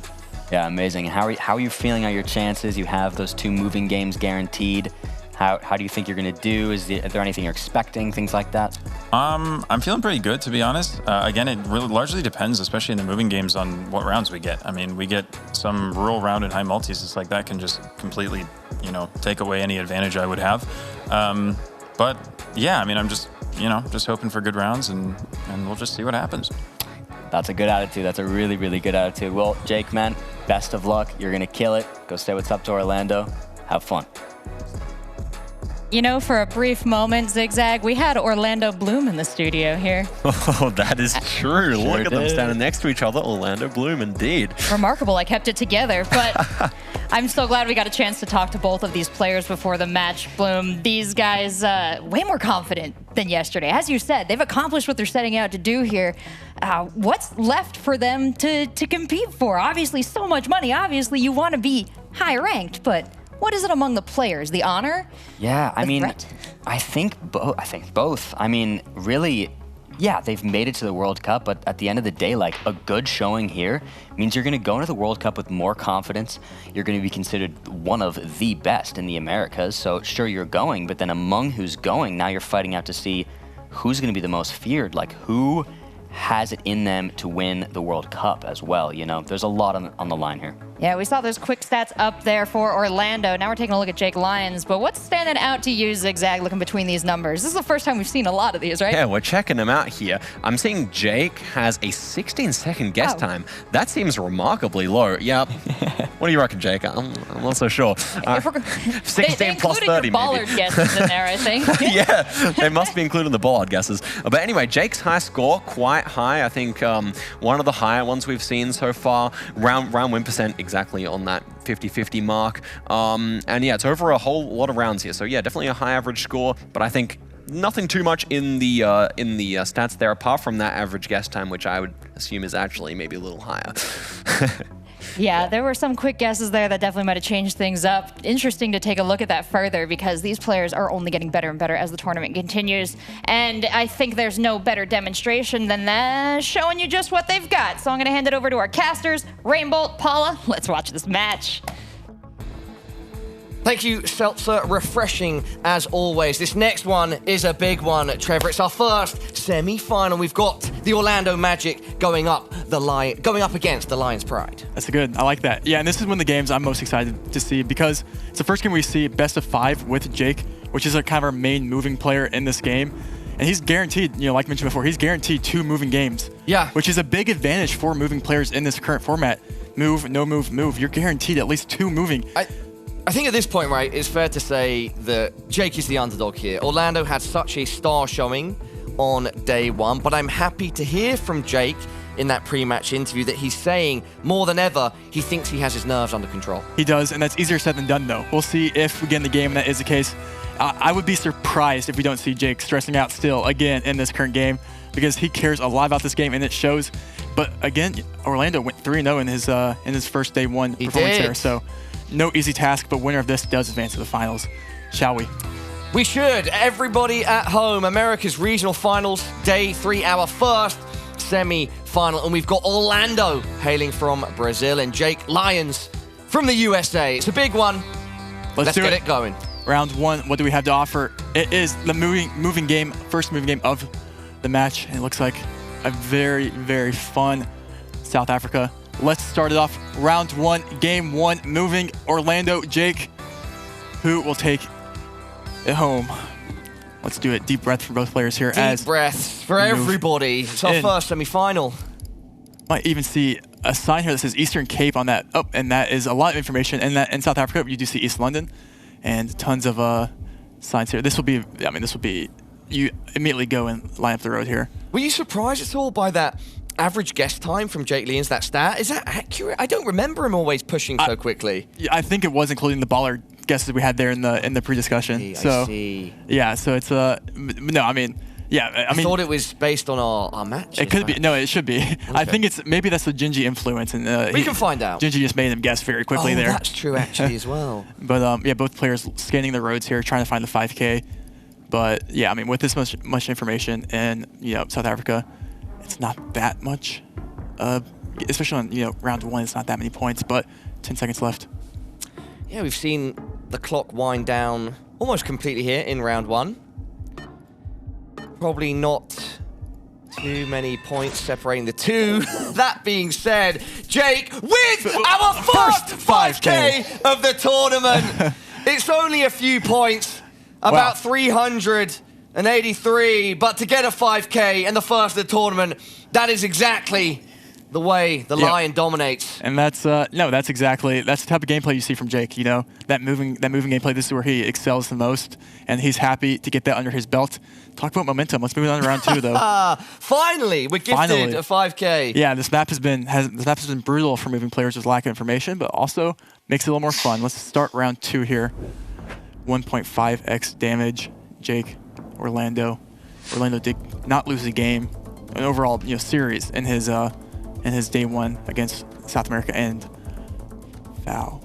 Yeah, amazing. How are you feeling on your chances? You have those 2 moving games guaranteed. How do you think you're going to do? Is there anything you're expecting, things like that? I'm feeling pretty good, to be honest. Again, it really largely depends, especially in the moving games, on what rounds we get. I mean, we get some rural round and high multis. It's like that can just completely, you know, take away any advantage I would have. But yeah, I mean, I'm just, you know, just hoping for good rounds, and we'll just see what happens. That's a good attitude. That's a really, really good attitude. Well, Jake, man, best of luck. You're going to kill it. Go say what's up to Orlando. Have fun. You know, for a brief moment, Zigzag, we had Orlando Bloom in the studio here. Oh, that is true. Look at them standing next to each other. Orlando Bloom, indeed. Remarkable. I kept it together, but I'm so glad we got a chance to talk to both of these players before the match. Bloom, these guys, way more confident than yesterday. As you said, they've accomplished what they're setting out to do here. What's left for them to compete for? Obviously, so much money. Obviously, you want to be high ranked, but what is it among the players? The honor? Yeah, I mean, threat? I think both. I mean, really, yeah, they've made it to the World Cup, but at the end of the day, like, a good showing here means you're going to go into the World Cup with more confidence. You're going to be considered one of the best in the Americas. So sure, you're going, but then among who's going, now you're fighting out to see who's going to be the most feared. Like, who has it in them to win the World Cup as well? You know, there's a lot on the line here. Yeah, we saw those quick stats up there for Orlando. Now we're taking a look at Jake Lyons, but what's standing out to you, Zigzag, looking between these numbers? This is the first time we've seen a lot of these, right? Yeah, we're checking them out here. I'm seeing Jake has a 16-second guess time. That seems remarkably low. Yep. What do you reckon, Jake? I'm not so sure. 16 they plus 30, maybe. Bollard guesses in there, I think. Yeah, they must be including the Bollard guesses. But anyway, Jake's high score, quite high. I think one of the higher ones we've seen so far. Round win percent exactly on that 50-50 mark. And yeah, it's over a whole lot of rounds here. So yeah, definitely a high average score, but I think nothing too much in the stats there, apart from that average guess time, which I would assume is actually maybe a little higher. Yeah, there were some quick guesses there that definitely might have changed things up. Interesting to take a look at that further, because these players are only getting better and better as the tournament continues. And I think there's no better demonstration than that, showing you just what they've got. So I'm going to hand it over to our casters, Rainbolt, Paula. Let's watch this match. Thank you, Seltzer. Refreshing as always. This next one is a big one, Trevor. It's our first semi-final. We've got the Orlando Magic going up against the Lions Pride. That's good. I like that. Yeah, and this is one of the games I'm most excited to see, because it's the first game we see best of 5 with Jake, which is kind of our main moving player in this game. And he's guaranteed, you know, like mentioned before, he's guaranteed 2 moving games. Yeah. Which is a big advantage for moving players in this current format. Move, no move, move. You're guaranteed at least 2 moving. I think at this point, right, it's fair to say that Jake is the underdog here. Orlando had such a star showing on day 1, but I'm happy to hear from Jake in that pre-match interview that he's saying more than ever he thinks he has his nerves under control. He does, and that's easier said than done, though. We'll see if we get in the game and that is the case. I would be surprised if we don't see Jake stressing out still again in this current game, because he cares a lot about this game and it shows. But again, Orlando went 3-0 in his first day one performance there, so no easy task. But winner of this does advance to the finals. Shall we? We should. Everybody at home, America's Regional Finals, day 3, our first semi-final. And we've got Orlando hailing from Brazil and Jake Lyons from the USA. It's a big one. Let's get it going. Round 1, what do we have to offer? It is the moving game, first moving game of the match. And it looks like a very, very fun South Africa. Let's start it off. Round 1, game 1, moving Orlando. Jake, who will take it home? Let's do it. Deep breath for both players here. Deep breaths for everybody. It's our first semi-final. Might even see a sign here that says Eastern Cape on that. Oh, and that is a lot of information. And that in South Africa, you do see East London, and tons of signs here. This will be, I mean, this will be, you immediately go and line up the road here. Were you surprised at all by that average guess time from Jake Lyons, that stat? Is that accurate? I don't remember him always pushing so quickly. Yeah, I think it was including the baller guesses we had there in the pre-discussion. I see. Yeah, so it's no, I mean, yeah, I mean, thought it was based on our matches. It could be. No, it should be. Okay. I think it's maybe that's the Gingey influence, and we can find out. Gingey just made him guess very quickly there. That's true actually as well. But yeah, both players scanning the roads here, trying to find the 5K. But yeah, I mean, with this much information and South Africa, it's not that much. Especially on round 1, it's not that many points. But 10 seconds left. Yeah, we've seen the clock wind down almost completely here in round 1. Probably not too many points separating the two. That being said, Jake with our first 5K of the tournament. It's only a few points, about 383, but to get a 5K and the first of the tournament, that is exactly the way the Lion dominates. And that's that's the type of gameplay you see from Jake. That moving gameplay. This is where he excels the most, and he's happy to get that under his belt. Talk about momentum. Let's move on to round 2, though. Finally, we're gifted a 5K. Yeah, this map has been brutal for moving players with lack of information, but also makes it a little more fun. Let's start round 2 here. 1.5x damage. Jake, Orlando did not lose a game, an overall series in his day 1 against South America and foul.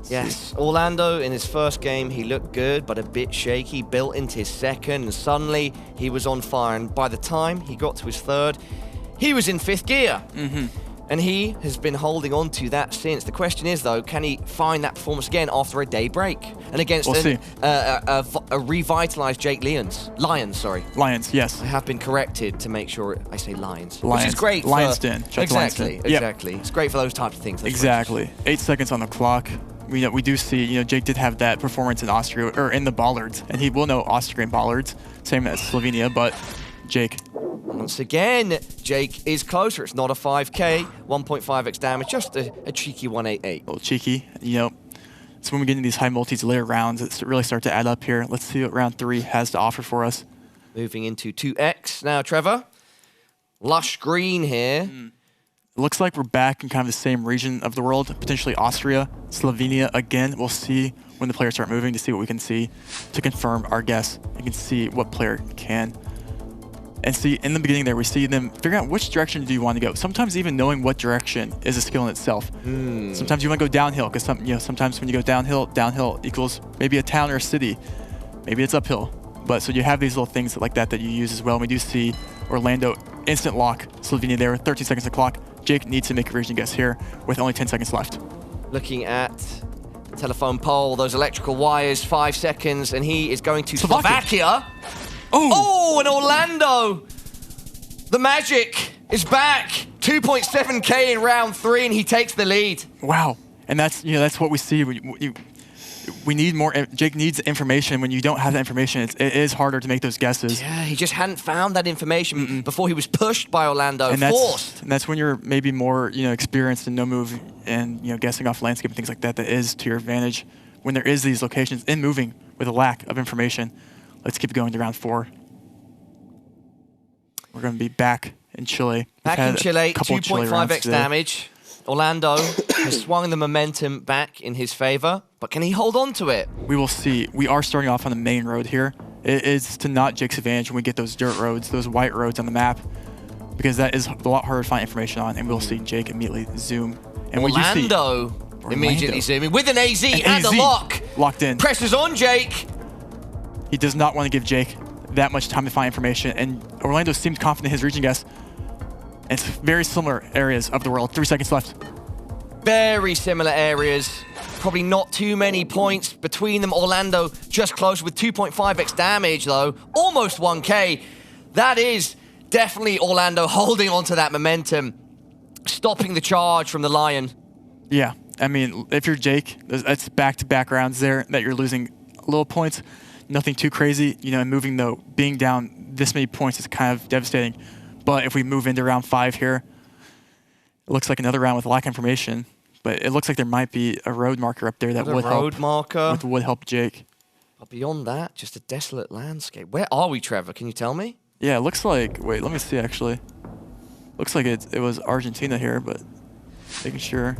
Yes, Orlando in his first game, he looked good, but a bit shaky, built into his second, and suddenly he was on fire. And by the time he got to his third, he was in 5th gear. And he has been holding on to that since. The question is, though, can he find that performance again after a day break? And against a revitalized Jake Lyons. Lyons, yes. I have been corrected to make sure I say Lions. Lions. Which is great. Lionsden. Exactly. It's great for those types of things. Exactly. 8 seconds on the clock. We do see, Jake did have that performance in Austria, or in the Bollards, and he will know Austrian Bollards, same as Slovenia, but Jake. Once again, Jake is closer. It's not a 5K, 1.5x damage, just a cheeky 188. A little cheeky, So when we get into these high multis later rounds, it really start to add up here. Let's see what round 3 has to offer for us. Moving into 2x now, Trevor. Lush green here. It looks like we're back in kind of the same region of the world, potentially Austria, Slovenia again. We'll see when the players start moving to see what we can see to confirm our guess. You can see what player can. And see, in the beginning there, we see them figuring out which direction do you want to go. Sometimes even knowing what direction is a skill in itself. Sometimes you want to go downhill, because sometimes when you go downhill equals maybe a town or a city. Maybe it's uphill. But so you have these little things like that you use as well. And we do see Orlando instant lock Slovenia there with 13 seconds of clock. Jake needs to make a region guess here with only 10 seconds left. Looking at the telephone pole, those electrical wires, 5 seconds, and he is going to Slovakia. Oh, and Orlando! The magic is back. 2.7K in round 3, and he takes the lead. Wow, and that's what we see. We need more. Jake needs information. When you don't have that information, it is harder to make those guesses. Yeah, he just hadn't found that information before he was pushed by Orlando, and forced. And that's when you're maybe more experienced in no move and guessing off landscape and things like that. That is to your advantage when there is these locations in moving with a lack of information. Let's keep going to round 4. We're going to be back in Chile. Back in Chile, 2.5x damage. Orlando has swung the momentum back in his favor, but can he hold on to it? We will see. We are starting off on the main road here. It is to not Jake's advantage when we get those dirt roads, those white roads on the map, because that is a lot harder to find information on, and we'll see Jake immediately zoom. And Orlando immediately zooming with an AZ and a lock. Locked in. Pressure's on Jake. He does not want to give Jake that much time to find information, and Orlando seems confident in his region guess. It's very similar areas of the world. 3 seconds left. Very similar areas. Probably not too many points between them. Orlando just close with 2.5x damage, though. Almost 1K. That is definitely Orlando holding onto that momentum, stopping the charge from the Lion. Yeah, I mean, if you're Jake, that's back-to-back rounds there that you're losing little points. Nothing too crazy, you know, and moving, though, being down this many points is kind of devastating. But if we move into round 5 here, it looks like another round with lack of information. But it looks like there might be a road marker up there that would help Jake. But beyond that, just a desolate landscape. Where are we, Trevor? Can you tell me? Yeah, it looks like, wait, let me see actually. Looks like it was Argentina here, but making sure.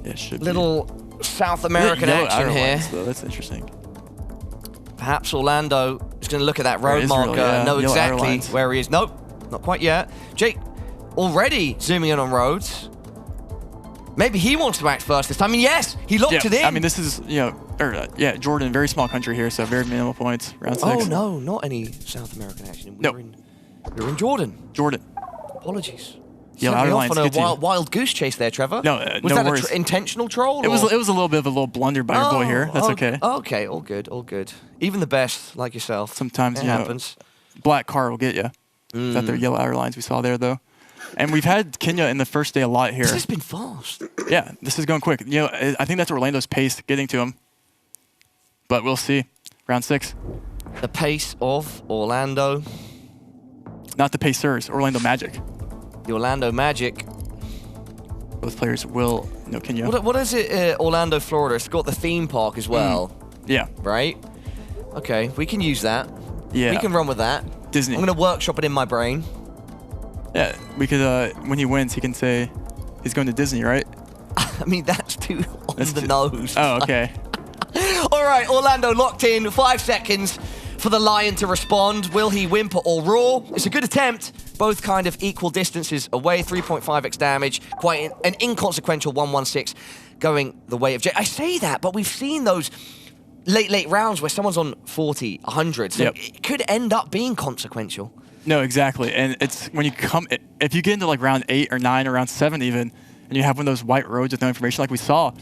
Yeah, it should Little South American action here. Though. That's interesting. Perhaps Orlando is going to look at that road marker and know exactly where he is. Nope, not quite yet. Jake already zooming in on roads. Maybe he wants to act first this time. I mean, yes, he locked it in. I mean, this is, you know, Jordan, very small country here, so very minimal points. Round 6. Oh, no, not any South American action. We're in Jordan. Jordan. Apologies. Yeah, outer lines. On a wild goose chase there, Trevor. No, was no that worries. An intentional troll? It was a little bit of a little blunder by your boy here. That's okay. Okay, all good, all good. Even the best, like yourself. Sometimes it happens. Black car will get you. Is that their yellow outer lines we saw there, though? And we've had Kenya in the first day a lot here. This has been fast. Yeah, this is going quick. You know, I think that's Orlando's pace getting to him. But we'll see. Round 6. The pace of Orlando. Not the Pacers, Orlando Magic. The Orlando Magic. Both players will know Kenya. What is it, Orlando, Florida? It's got the theme park as well. Yeah. Right? Okay, we can use that. Yeah. We can run with that. Disney. I'm going to workshop it in my brain. Yeah, we could, when he wins, he can say he's going to Disney, right? I mean, that's too on the nose. Oh, okay. All right, Orlando locked in. 5 seconds for the Lion to respond. Will he whimper or roar? It's a good attempt. Both kind of equal distances away. 3.5x damage. Quite an inconsequential 116 going the way of Jay. I say that, but we've seen those late rounds where someone's on 40, 100. So it could end up being consequential. No, exactly. And it's when you if you get into like round 8 or 9 or round 7 even, and you have one of those white roads with no information like we saw,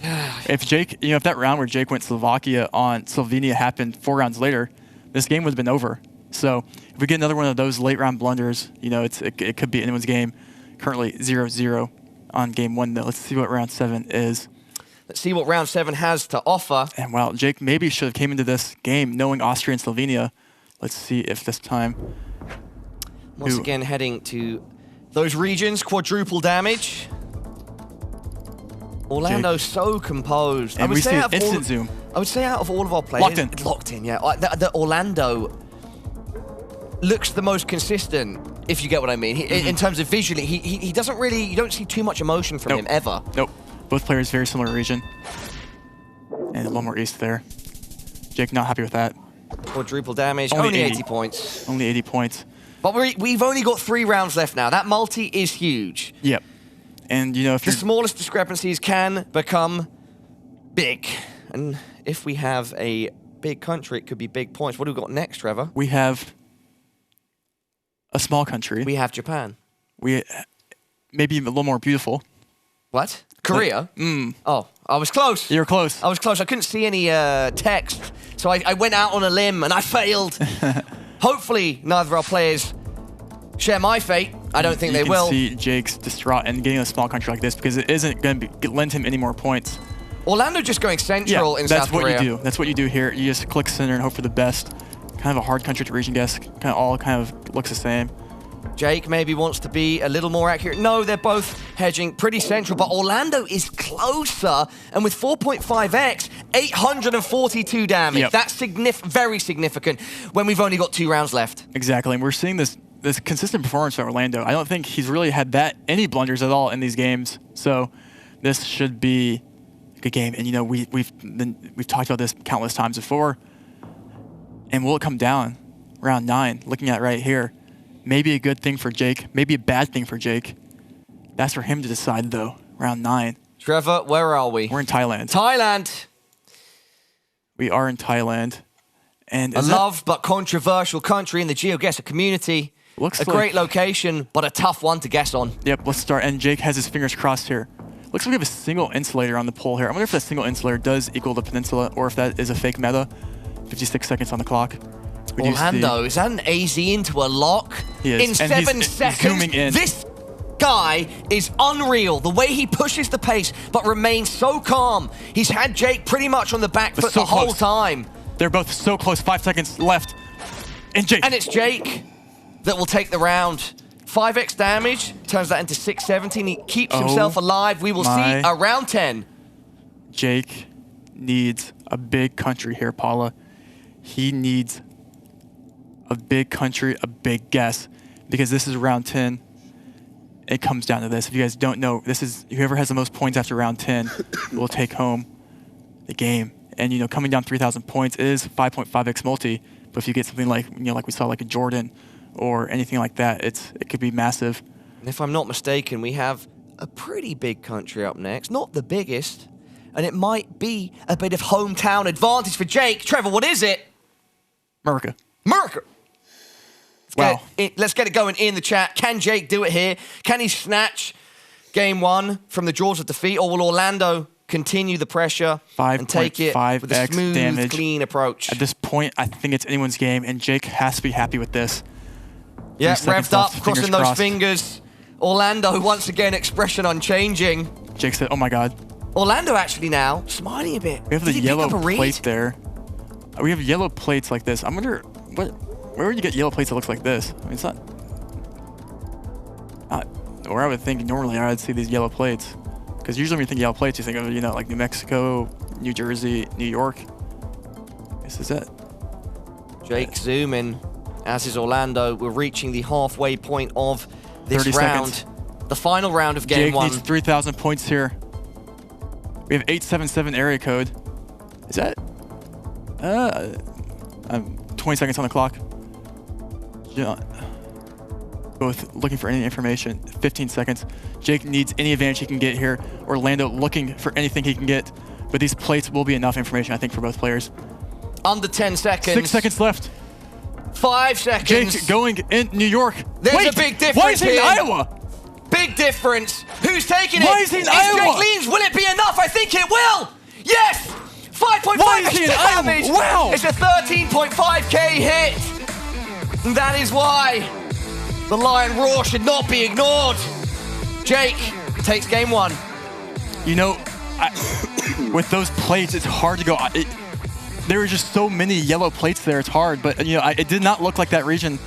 if Jake, you know, if that round where Jake went Slovakia on Slovenia happened 4 rounds later, this game would have been over. So if we get another one of those late round blunders, you know, it could be anyone's game. Currently 0-0 on game 1 though. Let's see what round 7 is. Let's see what round 7 has to offer. And well, Jake maybe should have came into this game knowing Austria and Slovenia. Let's see if this time. Once again, heading to those regions, quadruple damage. Orlando's so composed. And we see instant zoom. I would say out of all of our players, locked in, yeah. The Orlando looks the most consistent, if you get what I mean. In terms of visually, he doesn't really, you don't see too much emotion from him ever. Nope. Both players very similar region. And one more east there. Jake not happy with that. Quadruple damage, only 80 points. Only 80 points. But we've only got 3 rounds left now. That multi is huge. Yep. And, you know, if the smallest discrepancies can become big. And if we have a big country, it could be big points. What do we got next, Trevor? We have a small country. We have Japan. We maybe a little more beautiful. What? Korea? Oh, I was close. You were close. I was close. I couldn't see any text. So I went out on a limb and I failed. Hopefully, neither of our players share my fate. I don't think they will. You can see Jake's distraught and getting a small country like this because it isn't going to lend him any more points. Orlando just going central in South Korea. That's what you do. That's what you do here. You just click center and hope for the best. Kind of a hard country to region guess. All looks the same. Jake maybe wants to be a little more accurate. No, they're both hedging pretty central, but Orlando is closer. And with 4.5x, 842 damage. That's very significant when we've only got 2 rounds left. Exactly, and we're seeing this this consistent performance from Orlando. I don't think he's really had any blunders at all in these games. So this should be a good game. And you know, we've talked about this countless times before. And will it come down round 9? Looking at right here, maybe a good thing for Jake, maybe a bad thing for Jake. That's for him to decide though. Round 9. Trevor, where are we? We're in Thailand. Thailand. We are in Thailand. And a loved but controversial country in the GeoGuessr community. Looks a great location, but a tough one to guess on. Yep, let's start. And Jake has his fingers crossed here. Looks like we have a single insulator on the pole here. I wonder if that single insulator does equal the peninsula or if that is a fake meta. 56 seconds on the clock. Orlando, is that an AZ into a lock? He is. In And 7 seconds? zooming in. This guy is unreal. The way he pushes the pace, but remains so calm. He's had Jake pretty much on the back foot the whole time. They're both so close. 5 seconds left. And Jake. And it's Jake that will take the round. 5x damage, turns that into 617. He keeps himself alive. We will see a round 10. Jake needs a big country here, Paula. He needs a big country, a big guess, because this is round 10. It comes down to this. If you guys don't know, this is whoever has the most points after round 10 will take home the game. And you know, coming down 3,000 points is 5.5x multi. But if you get something like, you know, like we saw, like a Jordan or anything like that, it could be massive. And if I'm not mistaken, we have a pretty big country up next. Not the biggest. And it might be a bit of hometown advantage for Jake. Trevor, what is it? America. America. Wow. Let's get it going in the chat. Can Jake do it here? Can he snatch game 1 from the jaws of defeat? Or will Orlando continue the pressure and take it with a smooth, damage. Clean approach? At this point, I think it's anyone's game, and Jake has to be happy with this. Yeah, revved up, crossing those fingers. Orlando, once again, expression unchanging. Jake said, oh my God. Orlando actually now smiling a bit. We have the yellow plate there. We have yellow plates like this. I wonder, where would you get yellow plates that looks like this? I mean, it's not where I would think normally I would see these yellow plates. Because usually when you think yellow plates, you think of, you know, like New Mexico, New Jersey, New York. This is it. Jake zooming, as is Orlando. We're reaching the halfway point of this 30 round. seconds. The final round of game 1. Jake needs 3,000 points here. We have 877 area code. Is that? 20 seconds on the clock. Yeah. Both looking for any information. 15 seconds. Jake needs any advantage he can get here. Orlando looking for anything he can get. But these plates will be enough information, I think, for both players. Under 10 seconds. 6 seconds left. 5 seconds. Jake going in New York. There's a big difference Why is he in Iowa? Big difference. Who's taking it? Why is he in Iowa? Jake leans. Will it be enough? I think it will. Yes. 5.5 damage. Wow. It's a 13.5k hit. And that is why the Lion Roar should not be ignored. Jake takes game 1. You know, with those plates, it's hard to go. There were just so many yellow plates there. It's hard, but you know, it did not look like that region,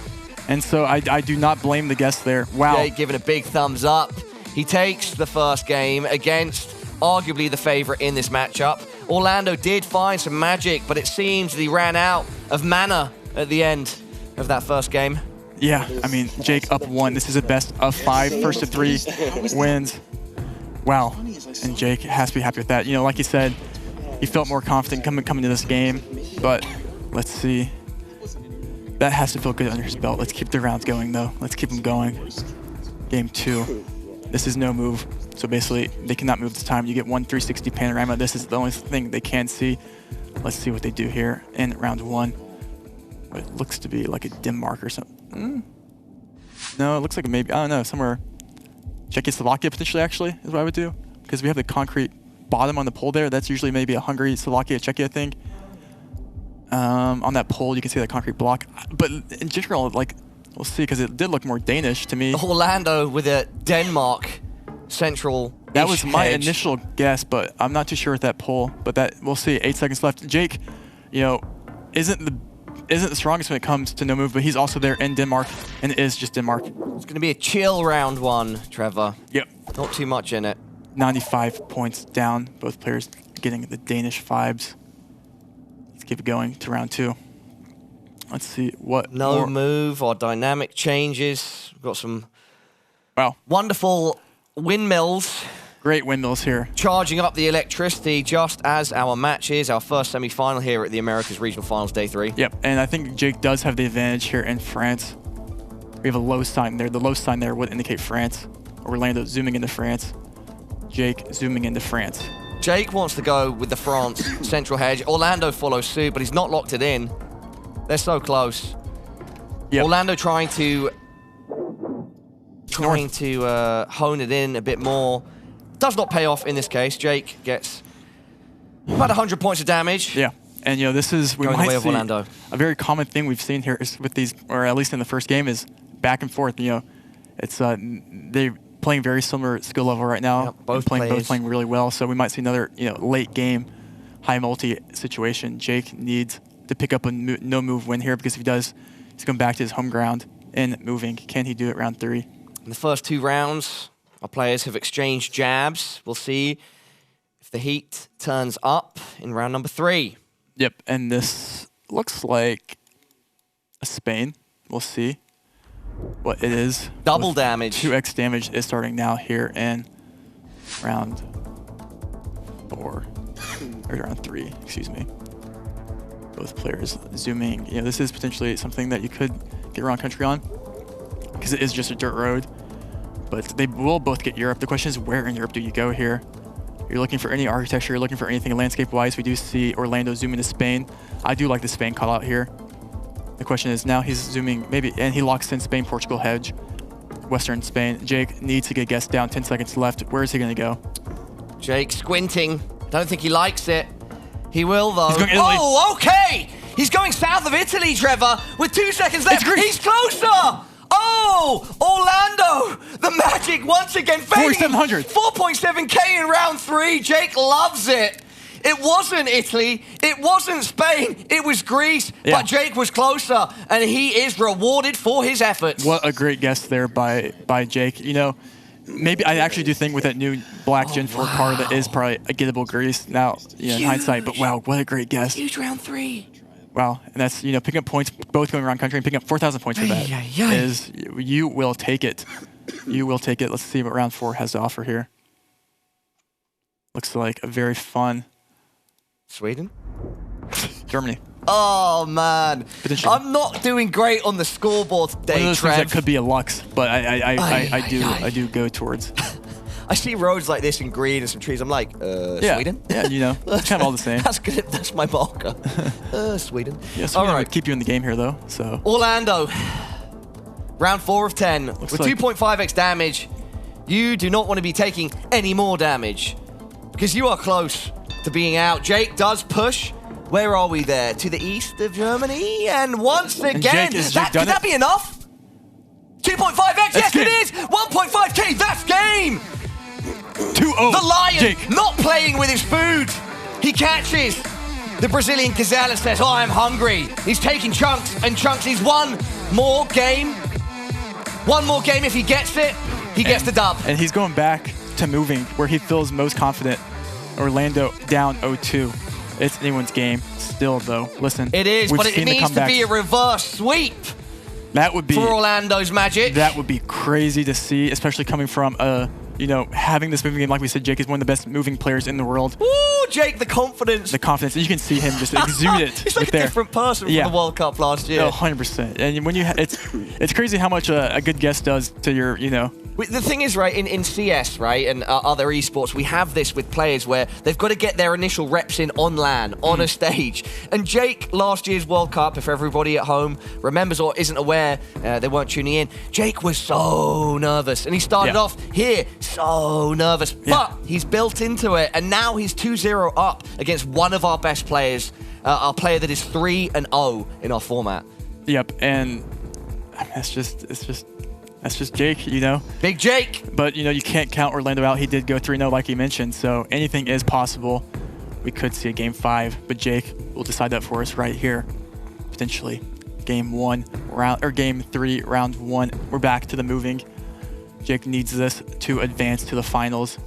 and so I do not blame the guest there. Wow. Jake giving a big thumbs up. He takes the first game against arguably the favorite in this matchup. Orlando did find some magic, but it seems that he ran out of mana at the end of that first game. Yeah, I mean, Jake up 1. This is a best of 5, first to 3 wins. Wow, and Jake has to be happy with that. You know, like he said, he felt more confident coming to this game, but let's see. That has to feel good under his belt. Let's keep the rounds going, though. Let's keep them going. Game 2. This is no move, so basically, they cannot move this time. You get 1 360 panorama. This is the only thing they can see. Let's see what they do here in round 1. It looks to be like a dim mark or something. No, it looks like maybe, I don't know, somewhere. Czechoslovakia potentially, actually, is what I would do. Because we have the concrete bottom on the pole there. That's usually maybe a Hungary, Slovakia, Czechia thing. On that pole, you can see that concrete block. But in general, like, we'll see, because it did look more Danish to me. Orlando with a Denmark central. That was my initial guess, but I'm not too sure with that pole. But that, we'll see. 8 seconds left. Jake, you know, isn't the strongest when it comes to no move, but he's also there in Denmark, and it is just Denmark. It's going to be a chill round 1, Trevor. Yep. Not too much in it. 95 points down. Both players getting the Danish vibes. Let's keep it going to round 2. Let's see what. No move or dynamic changes. We've got some wow wonderful windmills. Great windmills here. Charging up the electricity just as our match is, our first semi-final here at the Americas Regional Finals Day 3. Yep, and I think Jake does have the advantage here in France. We have a low sign there. The low sign there would indicate France. Orlando zooming into France. Jake zooming into France. Jake wants to go with the France central hedge. Orlando follows suit, but he's not locked it in. They're so close. Yep. Orlando trying to hone it in a bit more. Does not pay off in this case. Jake gets about 100 points of damage. Yeah, and you know this is we going the way might of see Orlando. A very common thing we've seen here is with these, or at least in the first game, is back and forth. You know, it's they're playing very similar skill level right now. Yep, both playing really well. So we might see another late game high multi situation. Jake needs to pick up a no move win here because if he does, he's going back to his home ground and moving. Can he do it round 3? In the first 2 rounds, our players have exchanged jabs. We'll see if the heat turns up in round number 3. Yep, and this looks like a Spain. We'll see what it is. Double damage. 2x damage is starting now here in round 4, or round 3, excuse me. Both players zooming. You know, this is potentially something that you could get around country on because it is just a dirt road. But they will both get Europe. The question is, where in Europe do you go here? You're looking for any architecture, you're looking for anything landscape-wise. We do see Orlando zooming to Spain. I do like the Spain call out here. The question is, now he's zooming, maybe, and he locks in Spain, Portugal hedge, Western Spain. Jake needs to get guessed down, 10 seconds left. Where is he gonna go? Jake squinting. Don't think he likes it. He will, though. He's going Italy. Oh, okay! He's going south of Italy, Trevor, with 2 seconds left. He's closer! Oh, Orlando, the magic once again. 4,700. 4.7K in round 3. Jake loves it. It wasn't Italy. It wasn't Spain. It was Greece. Yeah. But Jake was closer, and he is rewarded for his efforts. What a great guess there by Jake. You know, maybe I actually do think with that new black Gen 4 car that is probably a gettable Greece now, in hindsight. But wow, what a great guess. Huge round 3. Wow, and that's, picking up points, both going around country, and picking up 4,000 points for that is, you will take it. You will take it. Let's see what round 4 has to offer here. Looks like a very fun. Sweden? Germany. Oh, man. I'm not doing great on the scoreboard today, One of those Trev. things that could be a Lux, but I do go towards. I see roads like this in green and some trees. I'm like, Sweden? Yeah, it's kind of all the same. That's good. That's my marker. Sweden. Yeah, Sweden would keep you in the game here, though. So Orlando, round 4 of 10. Looks with like 2.5x damage, you do not want to be taking any more damage because you are close to being out. Jake does push. Where are we there? To the east of Germany. And once again, could that be enough? 2.5x, yes it is! 1.5K, that's game! 2-0. The Lion Jake. not playing with his food. He catches the Brazilian gazelle and says, oh, I'm hungry. He's taking chunks and chunks. He's one more game. One more game. If he gets it, he gets the dub. And he's going back to moving where he feels most confident. Orlando down 0-2. It's anyone's game still, though. Listen, it is, but it needs to be a reverse sweep. That would be for Orlando's magic. That would be crazy to see, especially coming from having this moving game. Like we said, Jake is one of the best moving players in the world. Ooh, Jake, the confidence. The confidence. You can see him just exude it. He's like a different person from the World Cup last year. Oh, 100%. And when it's crazy how much a good guess does to your, The thing is, right, in CS, right, and other esports, we have this with players where they've got to get their initial reps in on LAN, on a stage. And Jake, last year's World Cup, if everybody at home remembers or isn't aware, they weren't tuning in, Jake was so nervous. And he started off here so nervous. But he's built into it, and now he's 2-0 up against one of our best players, our player that is 3-0 in our format. Yep, and it's just Jake, Big Jake. But, you can't count Orlando out. He did go 3-0, like you mentioned, so anything is possible. We could see a Game 5, but Jake will decide that for us right here. Potentially Game 3, round 1. We're back to the moving. Jake needs this to advance to the finals.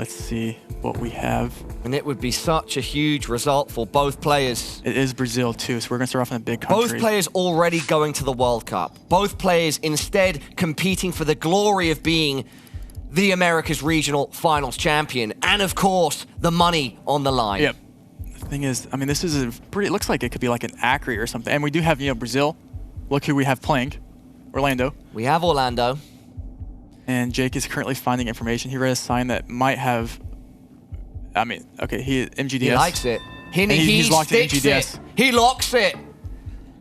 Let's see what we have. And it would be such a huge result for both players. It is Brazil too, so we're gonna start off in a big country. Both players already going to the World Cup. Both players instead competing for the glory of being the Americas Regional Finals champion. And of course, the money on the line. Yep. The thing is, I mean, this is a pretty, it looks like it could be like an Acre or something. And we do have, you know, Brazil. Look who we have playing. Orlando. We have Orlando. And Jake is currently finding information. He read a sign that might have, I mean, okay, MGDS. He likes it. He's locked in MGDS. He locks it.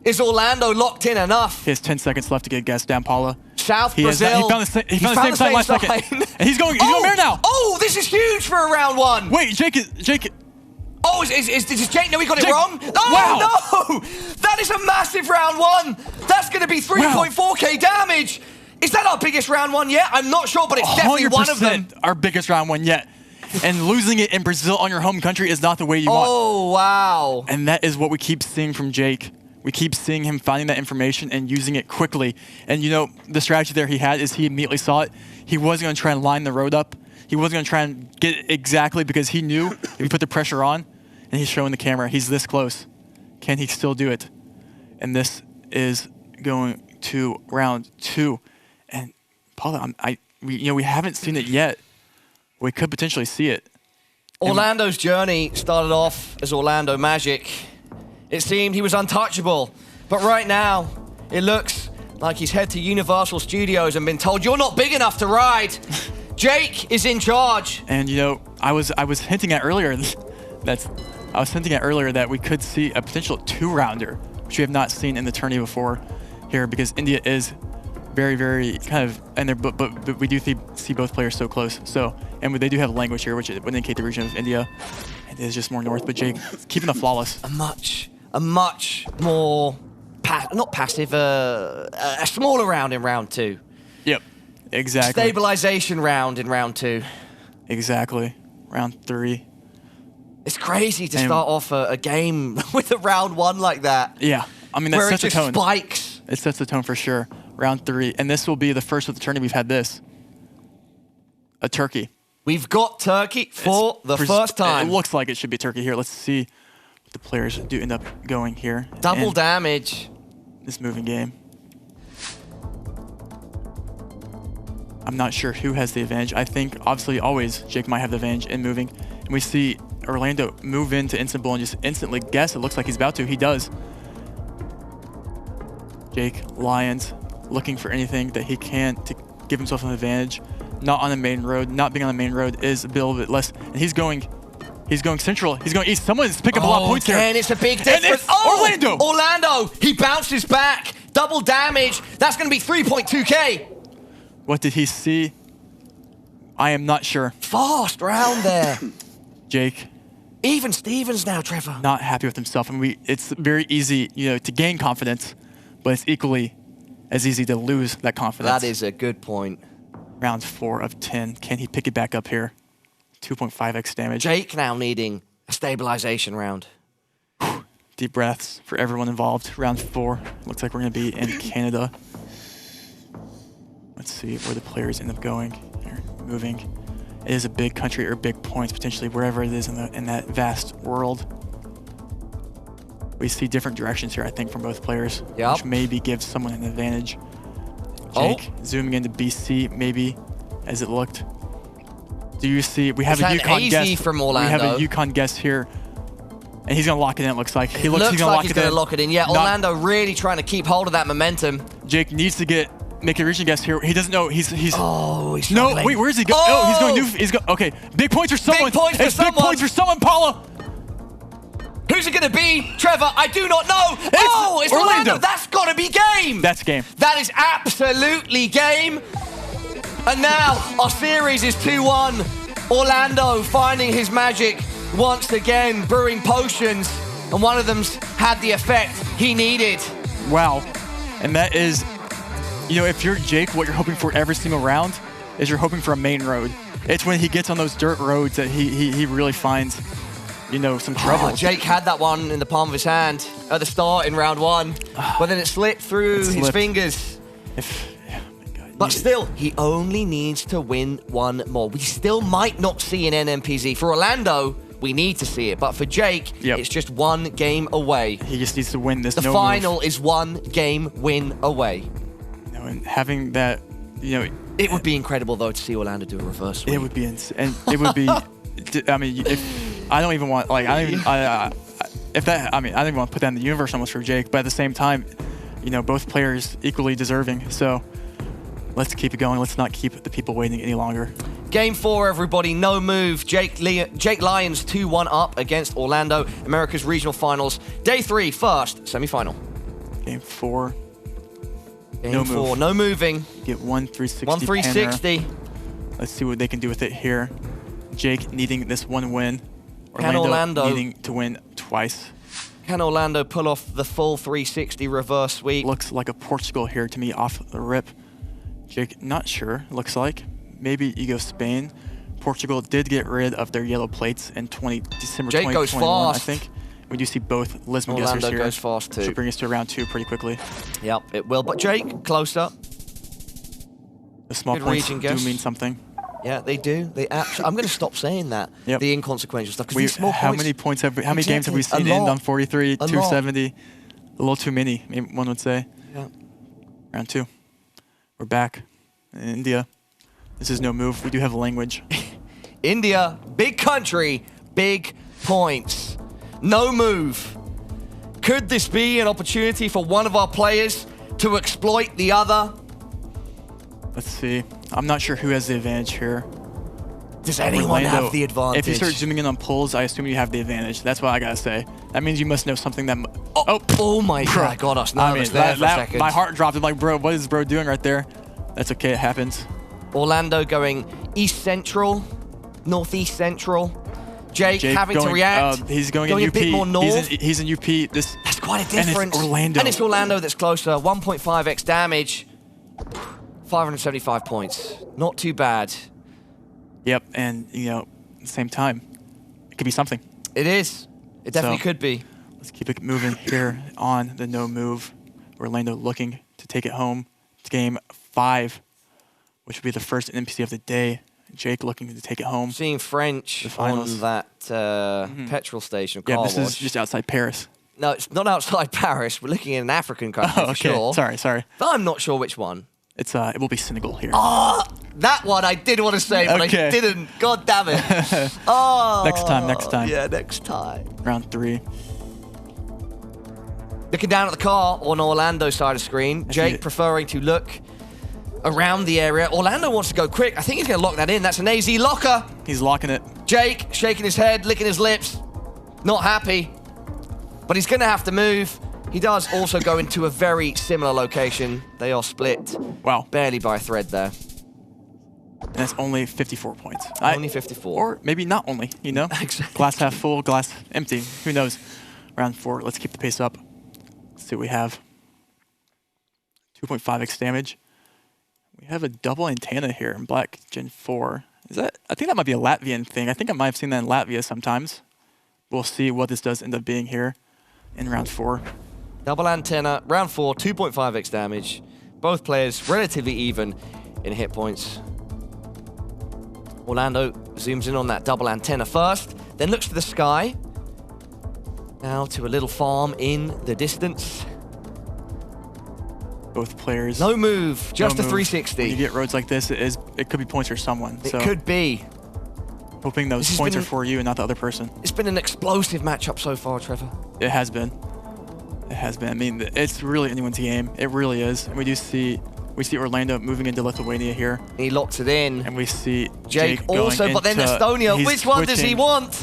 Is Orlando locked in enough? He has 10 seconds left to get guessed down, Paula. South Brazil. He found the same sign last second. And he's going there now. Oh, this is huge for a round one. Wait, Jake. Oh, is Jake? No, he got it wrong. Oh, wow. no. That is a massive round one. That's going to be 3.4k damage. Is that our biggest round one yet? I'm not sure, but it's definitely one of them. Our biggest round one yet. And losing it in Brazil on your home country is not the way you want. Oh, wow. And that is what we keep seeing from Jake. We keep seeing him finding that information and using it quickly. And you know, the strategy there he had is he immediately saw it. He wasn't going to try and line the road up. He wasn't going to try and get it exactly because he knew if he put the pressure on, and he's showing the camera, he's this close. Can he still do it? And this is going to round two. And Paula, we haven't seen it yet. We could potentially see it. Orlando's journey started off as Orlando Magic. It seemed he was untouchable, but right now it looks like he's head to Universal Studios and been told you're not big enough to ride. Jake is in charge. And you know, I was hinting at earlier that we could see a potential 2-rounder, which we have not seen in the tourney before here, because India is very, very kind of, and they're, but we do see both players so close. So, and they do have language here, which would indicate the region of India. It is just more north, but Jake keeping the flawless. A much more, not passive, a smaller round in round two. Yep, exactly. Stabilization round in round two. Exactly, round three. It's crazy to start off a game with a round one like that. Yeah, I mean, that sets the tone. Spikes. It sets the tone for sure. Round three, and this will be the first of the tourney we've had this. A Turkey. We've got Turkey for the first time. It looks like it should be Turkey here. Let's see what the players do end up going here. Double damage. This moving game. I'm not sure who has the advantage. I think, obviously, always Jake might have the advantage in moving. And we see Orlando move into Instant Bull and just instantly guess. It looks like he's about to. He does. Jake, Lyons, looking for anything that he can to give himself an advantage. Not on the main road. Not being on the main road is a little bit less. And he's going central. He's going east. Someone's picking up a lot of points here. And it's a big difference. Orlando! Orlando! He bounces back. Double damage. That's going to be 3.2k. What did he see? I am not sure. Fast round there. Jake. Even Stevens now, Trevor. Not happy with himself. And it's very easy, to gain confidence, but it's equally as easy to lose that confidence. That is a good point. Round 4 of 10. Can he pick it back up here? 2.5x damage. Jake now needing a stabilization round. Deep breaths for everyone involved. Round 4. Looks like we're going to be in Canada. Let's see where the players end up going. They're moving. It is a big country or big points, potentially wherever it is in that vast world. We see different directions here, I think, from both players, which maybe gives someone an advantage. Jake zooming into BC, maybe, as it looked. Do you see? We have a Yukon guest from Orlando. We have a Yukon guest here, and he's gonna lock it in. It looks like he's gonna lock it in. Yeah, Orlando really trying to keep hold of that momentum. Jake needs to make a region guest here. He doesn't know. He's no. Wait, where is he going? Oh, he's going. Okay, big points for someone. Big points for someone, Paula. Who's it going to be? Trevor, I do not know. It's Orlando. That's got to be game. That's game. That is absolutely game. And now our series is 2-1. Orlando finding his magic once again, brewing potions. And one of them's had the effect he needed. Wow. And that is, if you're Jake, what you're hoping for every single round is you're hoping for a main road. It's when he gets on those dirt roads that he really finds some trouble. Jake had that one in the palm of his hand at the start in round 1, but then it slipped through his fingers. But still, he only needs to win one more. We still might not see an NMPZ. For Orlando, we need to see it. But for Jake, it's just one game away. He just needs to win this The no final move. is one game win away. You know, and having that, you know... It would be incredible, though, to see Orlando do a reverse sweep. It would be insane. And it would be... I mean, if I don't even want... Like, I don't even... if that... I mean, I don't even want to put that in the universe almost for Jake. But at the same time, you know, both players equally deserving. So... Let's keep it going. Let's not keep the people waiting any longer. Game 4, everybody. No move. Jake Lyons 2-1 up against Orlando. America's Regional Finals. Day 3, first semi-final. Game 4. Game 4. No moving. Get 1 360. 1 360. Let's see what they can do with it here. Jake needing this one win. Can Orlando needing to win twice. Can Orlando pull off the full 360 reverse sweep? Looks like a Portugal here to me off the rip. Jake, not sure, looks like. Maybe you go Spain. Portugal did get rid of their yellow plates in December Jake 2021, goes fast. I think. We do see both Lisbon Orlando guessers here. goes fast too. Should bring us to round 2 pretty quickly. Yep, it will. But Jake, closer. The small Good points region do guess. mean something. Yeah, they do. They actually. I'm going to stop saying that. Yep. The inconsequential stuff. Because these small how points. many points have how many games have we Exactly. seen A end lot. on 43, A lot. 270? A little too many, maybe one would say. Yeah. Round 2. We're back in India. This is no move. We do have language. India, big country, big points. No move. Could this be an opportunity for one of our players to exploit the other? Let's see. I'm not sure who has the advantage here. Does anyone have the advantage? If you start zooming in on pulls, I assume you have the advantage. That's what I gotta say. That means you must know something that... Oh my God, got us nervous there for a second. My heart dropped. I'm like, bro, what is bro doing right there? That's okay, it happens. Orlando going east central, northeast central. Jake having going, to react. He's going in a UP. bit more north. He's in UP. That's quite a difference. And it's Orlando. And it's Orlando that's closer. 1.5x damage. 575 points. Not too bad. Yep, and you know, at the same time, it could be something. It is. It definitely So, could be. Let's keep it moving here on the no move. Orlando looking to take it home. It's game 5, which would be the first NPC of the day. Jake looking to take it home. Seeing French on that petrol station. Yeah, car this wash. is just outside Paris. No, it's not outside Paris. We're looking at an African country for okay, sure. sorry. But I'm not sure which one. It's it will be Senegal here. Oh, that one I did want to say, but Okay. I didn't. God damn it. Oh. Next time. Yeah, next time. Round 3. Looking down at the car on Orlando's side of screen. Jake preferring to look around the area. Orlando wants to go quick. I think he's going to lock that in. That's an AZ locker. He's locking it. Jake shaking his head, licking his lips. Not happy. But he's going to have to move. He does also go into a very similar location. They are split. Wow. Barely by a thread there. And that's only 54 points. Only 54. Or maybe not only, you know? Exactly. Glass half full, glass empty. Who knows? Round 4. Let's keep the pace up. Let's see what we have. 2.5x damage. We have a double antenna here in Black Gen 4. Is that? I think that might be a Latvian thing. I think I might have seen that in Latvia sometimes. We'll see what this does end up being here in round 4. Double antenna, round 4, 2.5x damage. Both players relatively even in hit points. Orlando zooms in on that double antenna first, then looks to the sky. Now to a little farm in the distance. Both players. No move, just no a move. 360. When you get roads like this, it could be points for someone. It so could be. hoping those points are for you and not the other person. It's been an explosive matchup so far, Trevor. It has been. It has been. I mean, it's really anyone's game. It really is. And we see Orlando moving into Lithuania here. He locks it in. And we see Jake going also, but then into- Estonia. he's Which one does he switching. want?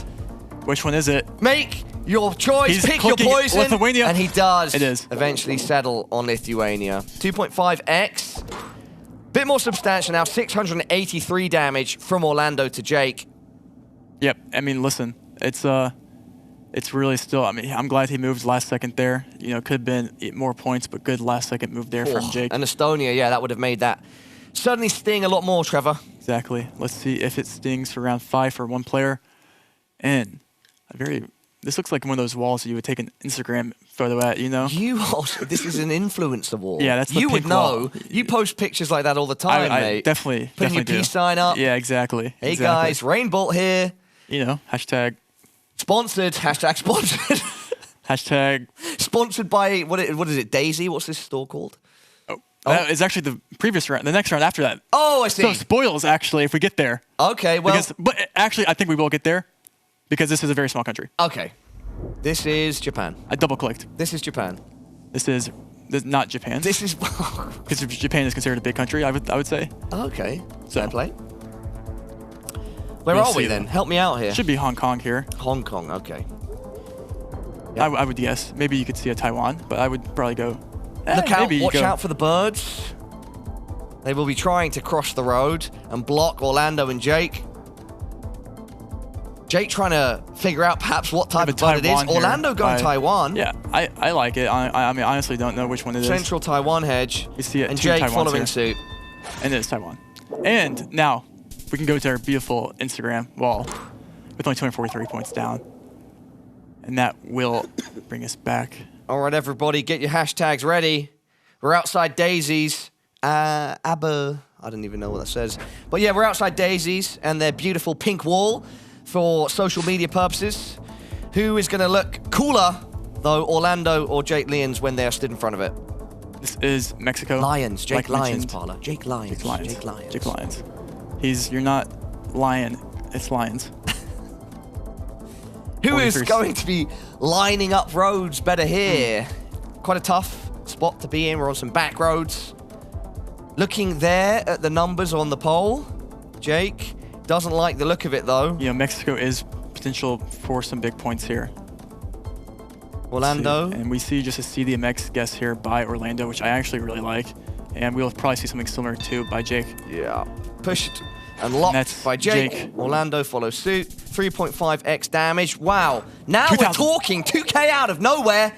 Which one is it? Make your choice. He's Pick your clicking poison. Lithuania. And he does. It is. Eventually settle on Lithuania. 2.5x. Bit more substantial now. 683 damage from Orlando to Jake. Yep. I mean, listen, it's really still. I mean, I'm glad he moved last second there. You know, could have been more points, but good last second move there from Jake. And Estonia, yeah, that would have made that certainly sting a lot more, Trevor. Exactly. Let's see if it stings for round 5 for one player. And a very This looks like one of those walls that you would take an Instagram photo at, you know? You also, this is an influencer wall. Yeah, that's the You would pink wall. know. You post pictures like that all the time, I mate. definitely Putting your do. peace sign up. Yeah, exactly. Hey exactly. guys, rainbolt here. You know, hashtag. Sponsored. Hashtag sponsored. Hashtag. Sponsored by, what is it, Daisy? What's this store called? That is actually the previous round, the next round after that. Oh, I see. So spoils, actually, if we get there. Okay, well. But actually, I think we will get there because this is a very small country. Okay. This is Japan. I double-clicked. This is Japan. This is not Japan. This is... Because Japan is considered a big country, I would say. Okay. So. Fair play. Where are we then? Help me out here. Should be Hong Kong here. Hong Kong, okay. Yep. I would guess. Maybe you could see a Taiwan, but I would probably go... Look out, maybe watch out for the birds. They will be trying to cross the road and block Orlando and Jake. Jake trying to figure out perhaps what type of bird it is. Orlando going Taiwan. Yeah, I like it. I mean, honestly don't know which one it is. Central Taiwan hedge. You see it. And Jake Taiwans following here. suit. And it's Taiwan. And now we can go to our beautiful Instagram wall with only 243 points down. And that will bring us back. All right, everybody, get your hashtags ready. We're outside Daisy's. I don't even know what that says. But yeah, we're outside Daisy's and their beautiful pink wall for social media purposes. Who is going to look cooler, though, Orlando or Jake Lyons when they are stood in front of it? This is Mexico. Lyons. Jake like Lyons, mentioned. Parla. Jake Lyons. Jake Lyons. Jake Lyons. Jake Lyons. You're not Lion, it's Lions. Who is going to be lining up roads better here? Quite a tough spot to be in. We're on some back roads. Looking there at the numbers on the poll, Jake doesn't like the look of it, though. You know, Mexico is potential for some big points here. Orlando. And we see just a CDMX guess here by Orlando, which I actually really like. And we'll probably see something similar too by Jake. Yeah. Pushed and locked by Jake. Orlando follows suit. 3.5x damage. Wow. Now we're talking 2K out of nowhere.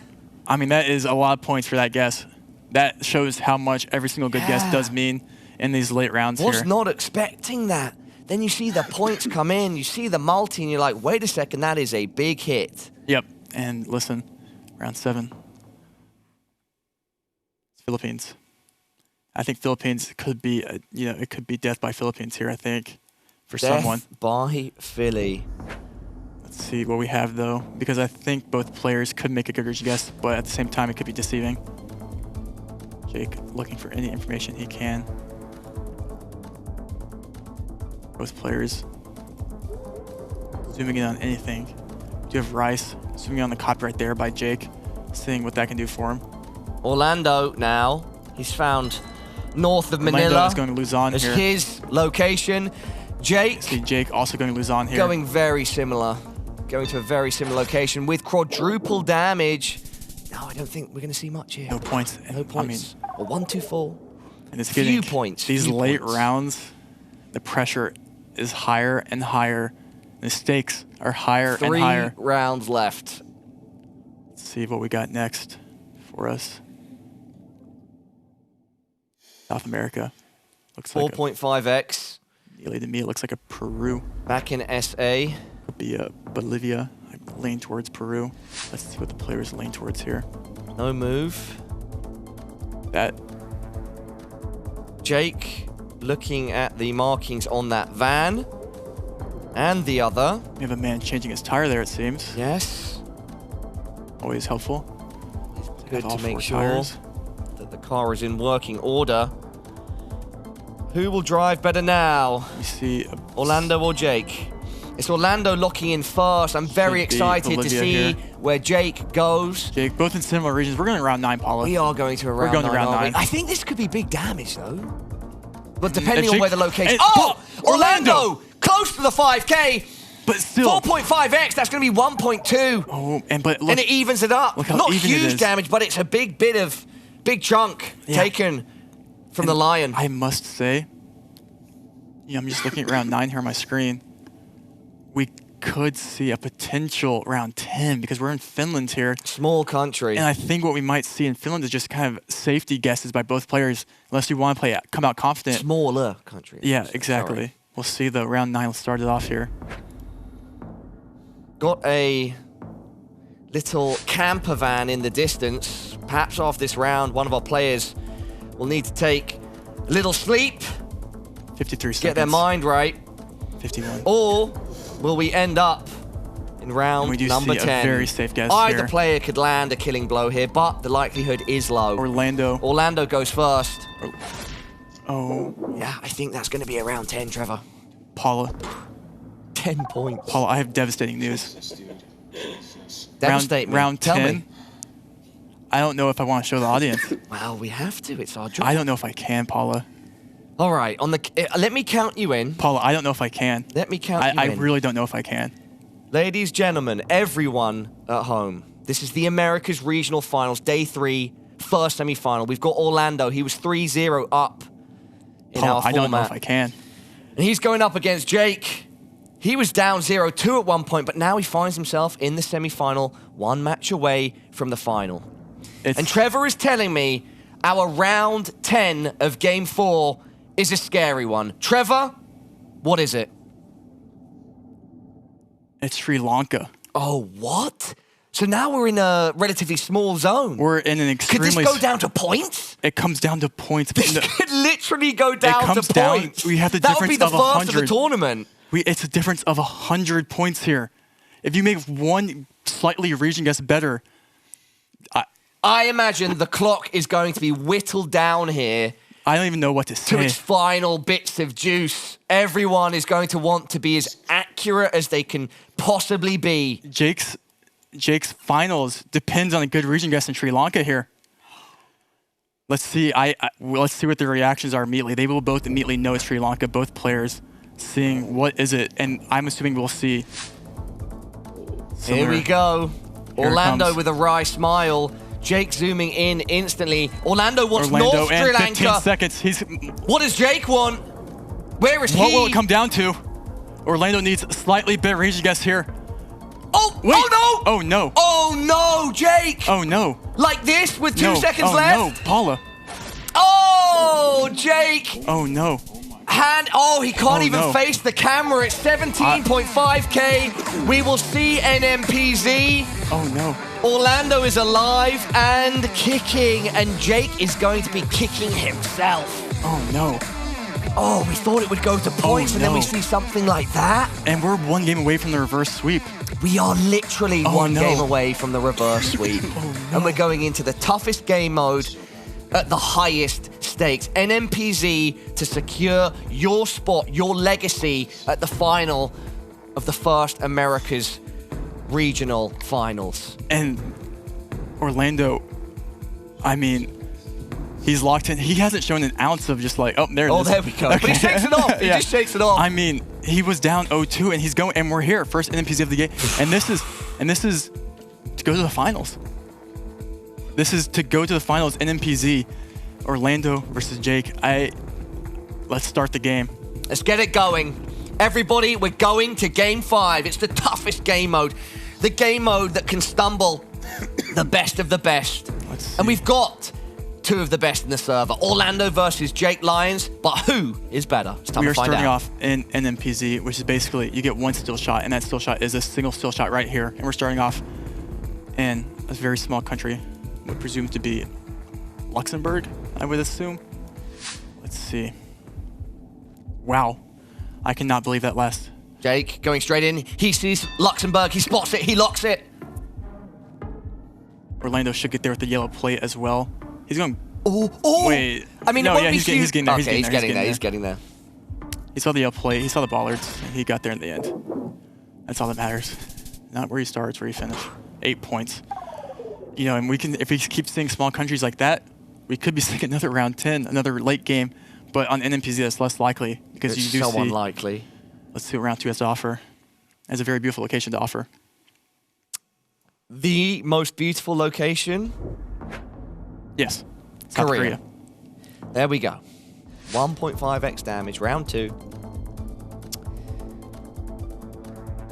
I mean, that is a lot of points for that guess. That shows how much every single good guess does mean in these late rounds Was not expecting that. Then you see the points come in, you see the multi, and you're like, wait a second, that is a big hit. Yep. And listen, round 7. It's Philippines. I think Philippines could be, it could be death by Philippines here, I think, for someone. Death by Philly. Let's see what we have, though, because I think both players could make a good guess, but at the same time, it could be deceiving. Jake looking for any information he can. Both players zooming in on anything. Do you have Rice zooming in on the copyright there by Jake, seeing what that can do for him. Orlando now, he's found north of Manila. Orlando is going to Luzon as here. his location. Jake. See Jake also going to Luzon here. Going very similar. Going to a very similar location with quadruple damage. No, I don't think we're going to see much here. No points. No points. I mean, a 1, 2, 4. And it's few points. These late rounds, the pressure is higher and higher. The stakes are higher and higher. 3 rounds left. Let's see what we got next for us. South America. Looks 4.5x. Nearly to me, it looks like a Peru. Back in SA. Could be a Bolivia. I lean towards Peru. Let's see what the players lean towards here. No move. That. Jake looking at the markings on that van. And the other. We have a man changing his tire there, it seems. Yes. Always helpful. Good to make sure that the car is in working order. Who will drive better now? You see Orlando or Jake? It's Orlando locking in first. I'm very excited to see where Jake goes. Jake, both in similar regions. We're going to round 9, Paula. We are going to round 9. We're going to round 9. I think this could be big damage, though. But depending on Jake, where the location... Oh! Orlando! Close to the 5K! But still... 4.5x, that's going to be 1.2. Oh, and but look... And it evens it up. Not even huge damage, but it's a big chunk taken from the Lion. I must say, I'm just looking at round 9 here on my screen. We could see a potential round 10 because we're in Finland here. Small country. And I think what we might see in Finland is just kind of safety guesses by both players, unless you want to come out confident. Smaller country. Yeah, exactly. Sorry. We'll see the round 9 started off here. Got a little camper van in the distance. Perhaps after this round, one of our players will need to take a little sleep. 53 seconds. Get their mind right. 51. Or will we end up in round we do number see 10? A very safe guess Either here. player could land a killing blow here, but the likelihood is low. Orlando. Orlando goes first. Oh. Yeah, I think that's going to be around 10, Trevor. Paula. 10 points. Paula, I have devastating news. Devastating. Round Tell 10. me. I don't know if I want to show the audience. Well, we have to. It's our job. I don't know if I can, Paula. All right. Let me count you in. Paula, I don't know if I can. Let me count you in. I really don't know if I can. Ladies, gentlemen, everyone at home, this is the Americas Regional Finals, Day 3, first semi-final. We've got Orlando. He was 3-0 up in our format. I don't know if I can. And he's going up against Jake. He was down 0-2 at one point, but now he finds himself in the semi-final, one match away from the final. And Trevor is telling me our round 10 of Game 4 is a scary one. Trevor, what is it? It's Sri Lanka. Oh, what? So now we're in a relatively small zone. We're in an extremely... Could this go down to points? It comes down to points. This could literally go down to points. We have the that would be difference the of first 100. of the tournament. It's a difference of 100 points here. If you make one slightly region guess better... I imagine the clock is going to be whittled down here. I don't even know what to say. To its final bits of juice. Everyone is going to want to be as accurate as they can possibly be. Jake's finals depends on a good region guess in Sri Lanka here. Let's see. Let's see what their reactions are immediately. They will both immediately know it's Sri Lanka. Both players seeing what is it, and I'm assuming we'll see. Here we go. Orlando with a wry smile. Jake zooming in instantly. Orlando wants North Sri Lanka. 15 seconds. What does Jake want? Where is he? What will it come down to? Orlando needs a slightly better region guess here. Oh, wait. Oh no! Oh no! Oh no, Jake! Oh no! Like this with 2 seconds left? Oh no, Paula! Oh, Jake! Oh no! He can't even face the camera. It's 17.5K. We will see NMPZ. Oh no! Orlando is alive and kicking, and Jake is going to be kicking himself. Oh no! Oh, we thought it would go to points, and then we see something like that. And we're one game away from the reverse sweep. We are literally one game away from the reverse sweep. And we're going into the toughest game mode at the highest stakes. NMPZ to secure your spot, your legacy at the final of the first Americas Regional Finals. And Orlando, I mean, he's locked in. He hasn't shown an ounce of just like, oh, there it is. Oh, there we go. Okay. But he shakes it off. He just shakes it off. I mean, he was down 0-2, and he's going, and we're here, first NMPZ of the game. And this is to go to the finals. This is to go to the finals, NMPZ, Orlando versus Jake. Let's start the game. Let's get it going. Everybody, we're going to Game 5. It's the toughest game mode. The game mode that can stumble the best of the best. And we've got 2 of the best in the server. Orlando versus Jake Lyons, but who is better? It's time to find out. We are starting off in NMPZ, which is basically you get one still shot, and that still shot is a single still shot right here. And we're starting off in a very small country, what presumes to be Luxembourg, I would assume. Let's see. Wow. I cannot believe that last. Jake going straight in. He sees Luxembourg. He spots it. He locks it. Orlando should get there with the yellow plate as well. He's going. Oh! Wait. I mean, no, it won't yeah, be he's getting there. Okay, he's getting there. He saw the yellow plate. He saw the bollards. And he got there in the end. That's all that matters. Not where you start, it's where you finish. 8 points. You know, and we can, if we keep seeing small countries like that, we could be seeing another round 10, another late game. But on NMPZ, that's less likely because It's you do so see. Unlikely. Let's see what round 2 has to offer. It has a very beautiful location to offer. The most beautiful location? Yes. South Korea. There we go. 1.5x damage, round 2.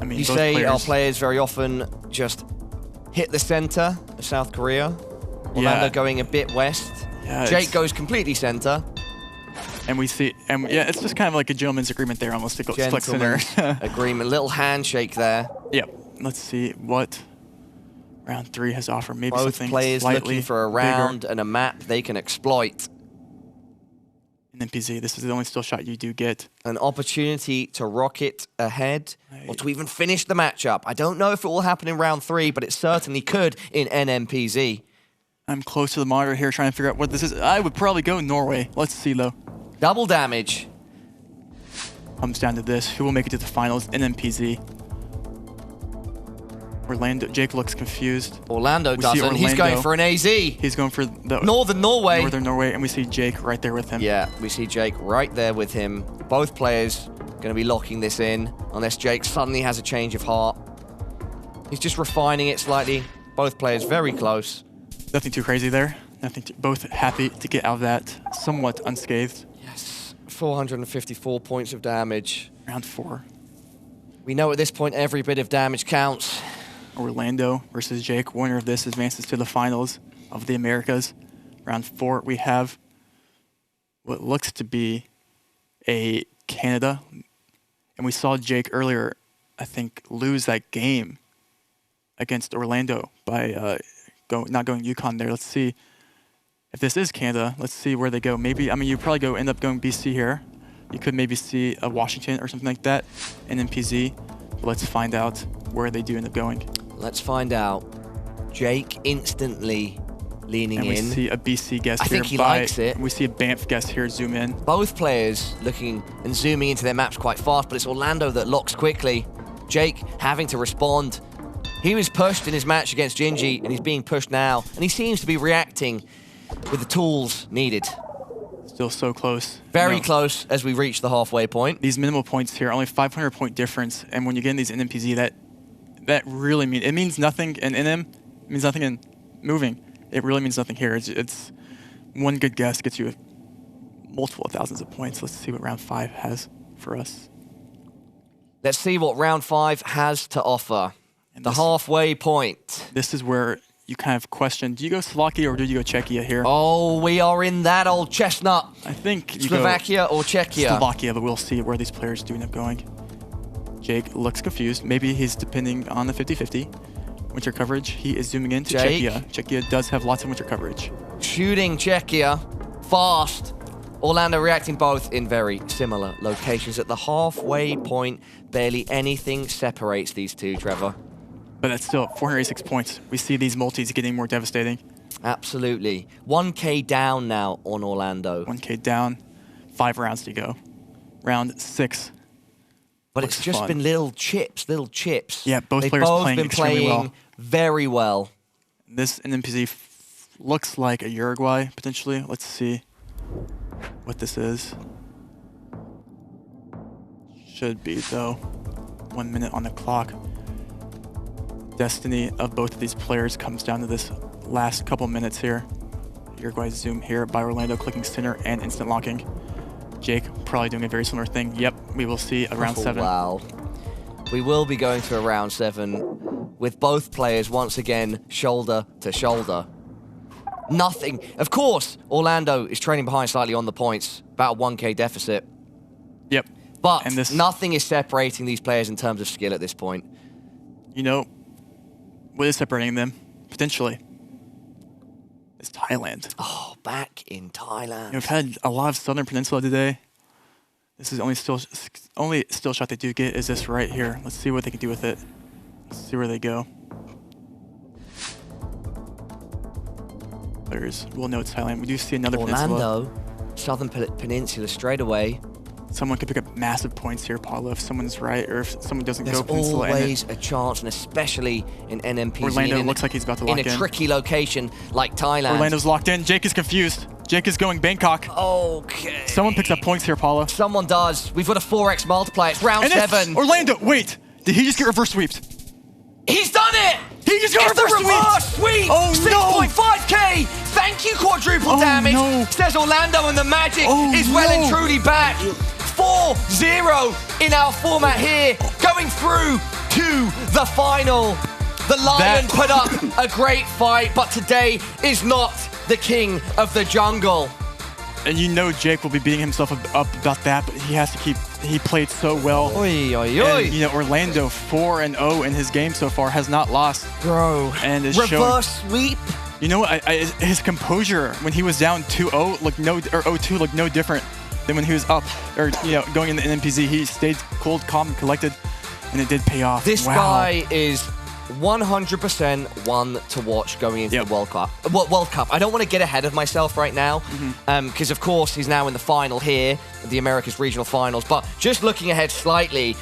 I mean, you say our players very often just hit the center of South Korea. Orlando going a bit west. Yeah, Jake goes completely center. And we see, and yeah, it's just kind of like a gentleman's agreement there, almost to click center. Agreement, little handshake there. Yep. Let's see what Round 3 has offered maybe Both something players slightly looking for a round and a map they can exploit. And NPZ, this is the only still shot you do get. An opportunity to rocket ahead or to even finish the matchup. I don't know if it will happen in round 3, but it certainly could in NMPZ. I'm close to the monitor here trying to figure out what this is. I would probably go Norway. Let's see, though. Double damage. Comes down to this. Who will make it to the finals? NMPZ. Orlando. Jake looks confused. Orlando doesn't. He's going for an AZ. He's going for the Northern Norway. Northern Norway, and we see Jake right there with him. Yeah, we see Jake right there with him. Both players going to be locking this in, unless Jake suddenly has a change of heart. He's just refining it slightly. Both players very close. Nothing too crazy there. Both happy to get out of that somewhat unscathed. Yes, 454 points of damage. Round 4. We know at this point every bit of damage counts. Orlando versus Jake. Winner of this advances to the finals of the Americas. Round 4, we have what looks to be a Canada. And we saw Jake earlier, I think, lose that game against Orlando by not going Yukon there. Let's see if this is Canada. Let's see where they go. Maybe, I mean, you probably end up going BC here. You could maybe see a Washington or something like that, and then PZ. But let's find out where they do end up going. Let's find out. Jake instantly leaning in. And we see a BC guest here. I think he likes it. We see a Banff guest here zoom in. Both players looking and zooming into their maps quite fast, but it's Orlando that locks quickly. Jake having to respond. He was pushed in his match against Gingey, and he's being pushed now. And he seems to be reacting with the tools needed. Still so close. Very close as we reach the halfway point. These minimal points here, only 500-point difference. And when you get in these NMPZ, that really means, it means nothing in NM, it means nothing in moving. It really means nothing here. It's one good guess gets you multiple thousands of points. Let's see what round 5 has for us. Let's see what round 5 has to offer. And the halfway point. This is where you kind of question, do you go Slovakia or do you go Czechia here? Oh, we are in that old chestnut. I think you Slovakia go or Czechia. Slovakia, but we'll see where these players do end up going. Jake looks confused. Maybe he's depending on the 50-50. Winter coverage. He is zooming into Czechia. Czechia does have lots of winter coverage. Shooting Czechia. Fast. Orlando reacting both in very similar locations. At the halfway point, barely anything separates these two, Trevor. But that's still 486 points. We see these multis getting more devastating. Absolutely. 1K down now on Orlando. 1K down. 5 rounds to go. Round 6. But it's just been little chips. Yeah, both players playing extremely well. Very well. This NMPZ looks like a Uruguay, potentially. Let's see what this is. Should be, though. 1 minute on the clock. Destiny of both of these players comes down to this last couple minutes here. Uruguay zoom here by Orlando, clicking center and instant locking. Jake probably doing a very similar thing. Yep, we will see a round 7. Wow. We will be going to a round 7 with both players once again shoulder to shoulder. Nothing. Of course, Orlando is trailing behind slightly on the points, about a 1K deficit. Yep. But nothing is separating these players in terms of skill at this point. You know, what is separating them, potentially, is Thailand. Oh, back in Thailand. We've had a lot of Southern Peninsula today. This is only still shot they do get is this right here. Let's see what they can do with it. Let's see where they go. We'll know it's Thailand. We do see another Orlando, peninsula. Southern Peninsula straight away. Someone could pick up massive points here, Paulo, if someone's right, or if someone doesn't go peninsula. There's always a chance, and especially in NMPZ. Orlando looks like he's about to lock in. In a tricky location like Thailand. Orlando's locked in. Jake is confused. Jake is going Bangkok. Okay. Someone picks up points here, Paulo. Someone does. We've got a 4x multiplier. It's round 7. Orlando, wait. Did he just get reverse sweeped? He's done it! He just got reverse sweep! Oh, 6.5K! Thank you, quadruple damage! No. Says Orlando, and the magic is well and truly back. 4-0 in our format here, going through to the final. The Lion put up a great fight, but today is not the king of the jungle. And you know Jake will be beating himself up about that, but he has to keep. He played so well. Oy, oy, oy. And, you know, Orlando 4-0 in his game so far, has not lost. Bro, and is reverse sweep. You know what? His composure when he was down 2-0 looked or 0-2 looked no different than when he was up or going in the NMPZ. He stayed cool, calm, and collected, and it did pay off. This guy is 100% one to watch going into the World Cup. World Cup. I don't want to get ahead of myself right now, because of course he's now in the final here, the Americas Regional Finals. But just looking ahead slightly,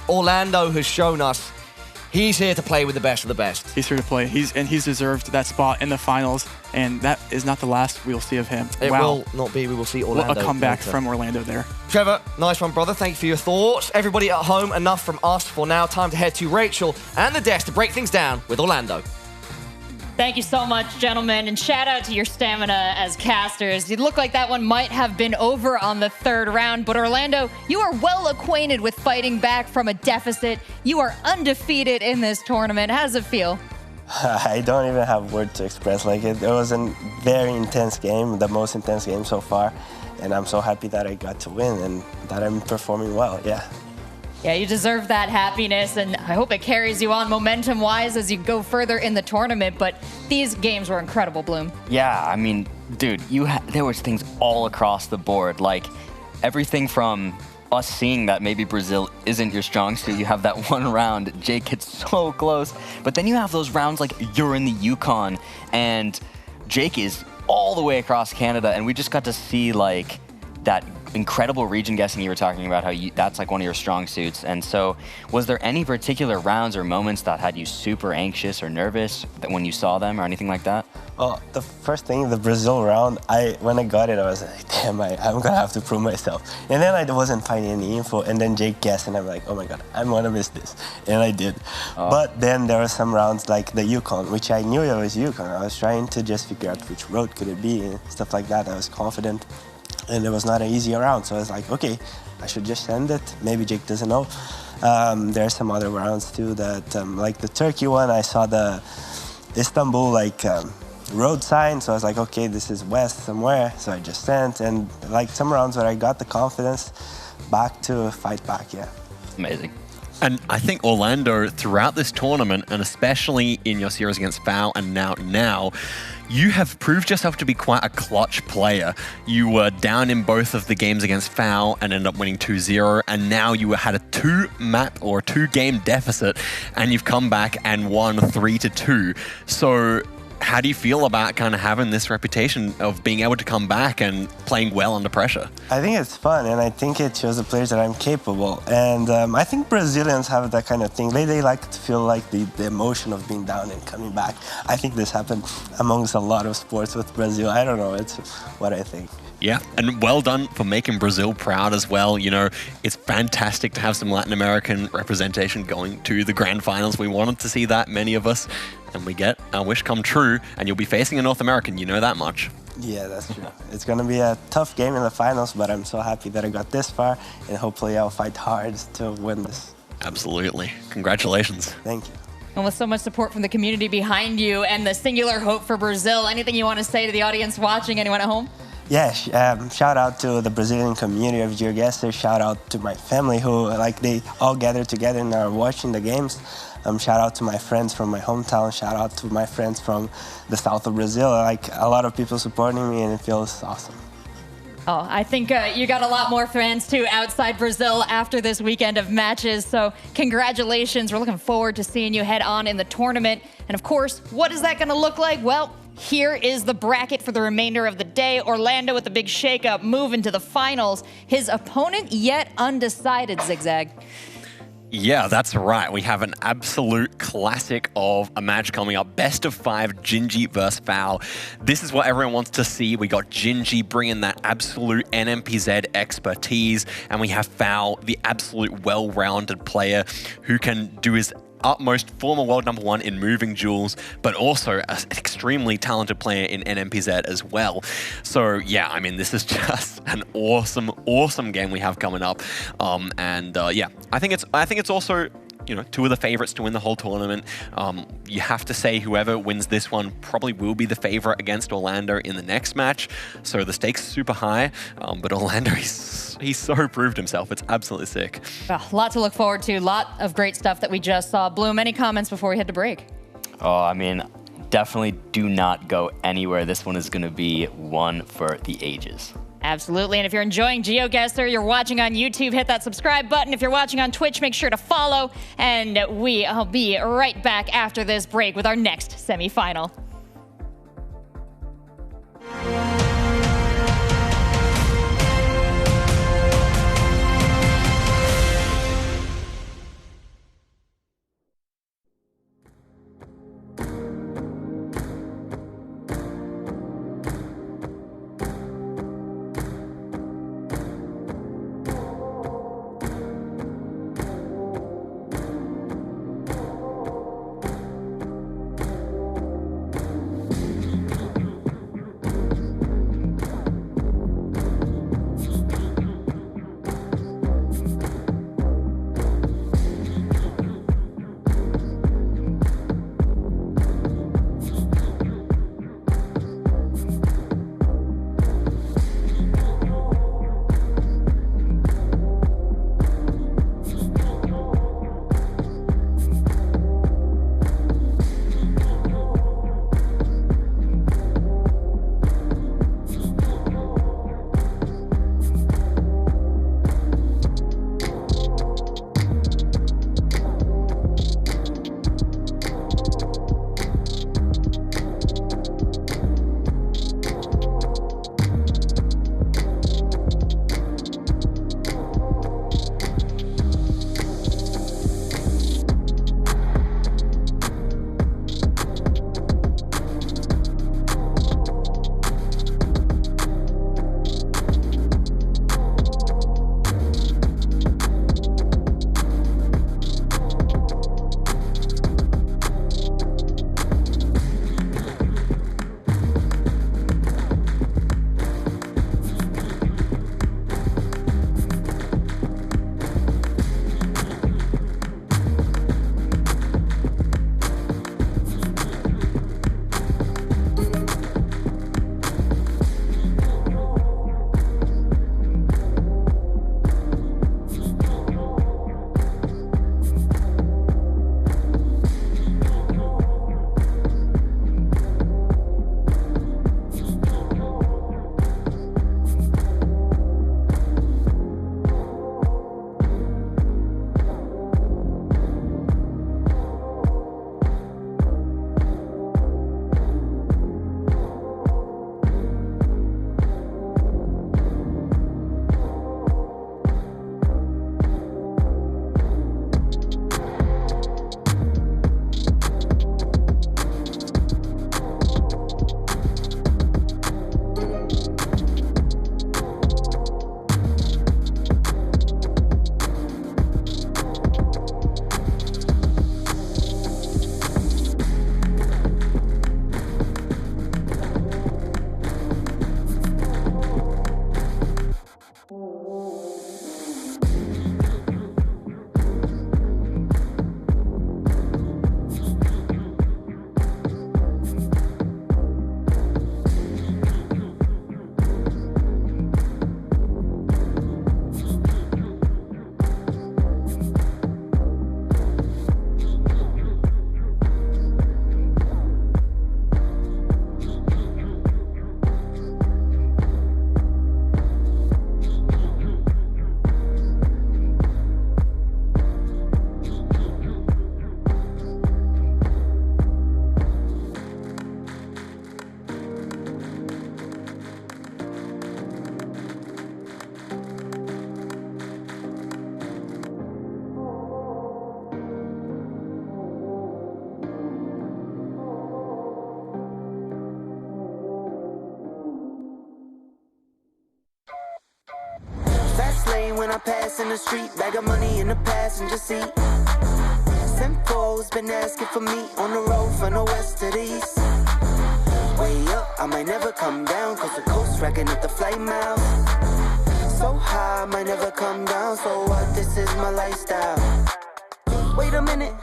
Orlando has shown us he's here to play with the best of the best. He's here to play. He's deserved that spot in the finals, and that is not the last we'll see of him. It will not be. We will see Orlando. A comeback from Orlando there. Trevor, nice one, brother. Thank you for your thoughts. Everybody at home, enough from us for now. Time to head to Rachel and the desk to break things down with Orlando. Thank you so much, gentlemen, and shout out to your stamina as casters. It looked like that one might have been over on the third round, but Orlando, you are well acquainted with fighting back from a deficit. You are undefeated in this tournament. How does it feel? I don't even have words to express. Like it was a very intense game, the most intense game so far, and I'm so happy that I got to win and that I'm performing well. Yeah, you deserve that happiness, and I hope it carries you on momentum-wise as you go further in the tournament, but these games were incredible, Bloom. Yeah, I mean, dude, there was things all across the board, like everything from us seeing that maybe Brazil isn't your strong suit. You have that one round, Jake gets so close, but then you have those rounds like you're in the Yukon, and Jake is all the way across Canada, and we just got to see like that incredible region guessing you were talking about, how that's like one of your strong suits. And so was there any particular rounds or moments that had you super anxious or nervous when you saw them or anything like that? Well, the first thing, the Brazil round, when I got it, I was like, damn, I'm gonna have to prove myself. And then I wasn't finding any info, and then Jake guessed, and I'm like, oh my God, I'm gonna miss this. And I did. But then there were some rounds like the Yukon, which I knew it was Yukon. I was trying to just figure out which road could it be and stuff like that. I was confident. And it was not an easy round, so I was like, okay, I should just send it. Maybe Jake doesn't know. There are some other rounds too that, like the Turkey one, I saw the Istanbul road sign, so I was like, okay, this is west somewhere, so I just sent. And like some rounds where I got the confidence back to fight back, Amazing. And I think Orlando, throughout this tournament, and especially in your series against FAO and now, you have proved yourself to be quite a clutch player. You were down in both of the games against FAO and ended up winning 2-0, and now you had a two-game deficit, and you've come back and won 3-2. So how do you feel about kind of having this reputation of being able to come back and playing well under pressure? I think it's fun, and I think it shows the players that I'm capable. And I think Brazilians have that kind of thing. They like to feel like the emotion of being down and coming back. I think this happened amongst a lot of sports with Brazil. I don't know, it's what I think. Yeah, and well done for making Brazil proud as well. You know, it's fantastic to have some Latin American representation going to the grand finals. We wanted to see that, many of us, and we get our wish come true, and you'll be facing a North American, you know that much. Yeah, that's true. It's going to be a tough game in the finals, but I'm so happy that I got this far, and hopefully I'll fight hard to win this. Absolutely. Congratulations. Thank you. And with so much support from the community behind you and the singular hope for Brazil, anything you want to say to the audience watching, anyone at home? Yeah, shout out to the Brazilian community of GeoGuessr. Shout out to my family who, they all gathered together and are watching the games. Shout out to my friends from my hometown. Shout out to my friends from the south of Brazil. A lot of people supporting me, and it feels awesome. Oh, I think you got a lot more fans too outside Brazil after this weekend of matches. So congratulations. We're looking forward to seeing you head on in the tournament. And of course, what is that going to look like? Well, here is the bracket for the remainder of the day. Orlando with a big shakeup, moving to the finals. His opponent yet undecided, Zigzag. Yeah, that's right. We have an absolute classic of a match coming up. Best of 5, Gingey versus FAO. This is what everyone wants to see. We got Gingey bringing that absolute NMPZ expertise, and we have FAO, the absolute well-rounded player who can do his utmost, former world #1 in moving jewels, but also an extremely talented player in NMPZ as well. So yeah, I mean, this is just an awesome game we have coming up. Yeah, I think it's also two of the favorites to win the whole tournament. You have to say whoever wins this one probably will be the favorite against Orlando in the next match. So the stakes are super high, but Orlando, he's so proved himself. It's absolutely sick. A lot to look forward to. A lot of great stuff that we just saw. Bloom, any comments before we head to break? Oh, I mean, definitely do not go anywhere. This one is going to be one for the ages. Absolutely. And if you're enjoying GeoGuessr, you're watching on YouTube, hit that subscribe button. If you're watching on Twitch, make sure to follow. And I'll be right back after this break with our next semifinal. when I pass in the street. Bag of money in the passenger seat. Simcoe's been asking for me on the road from the west to the east. Way up, I might never come down, cause the coast racking up the flight miles. So high, I might never come down, so what, this is my lifestyle. Wait a minute.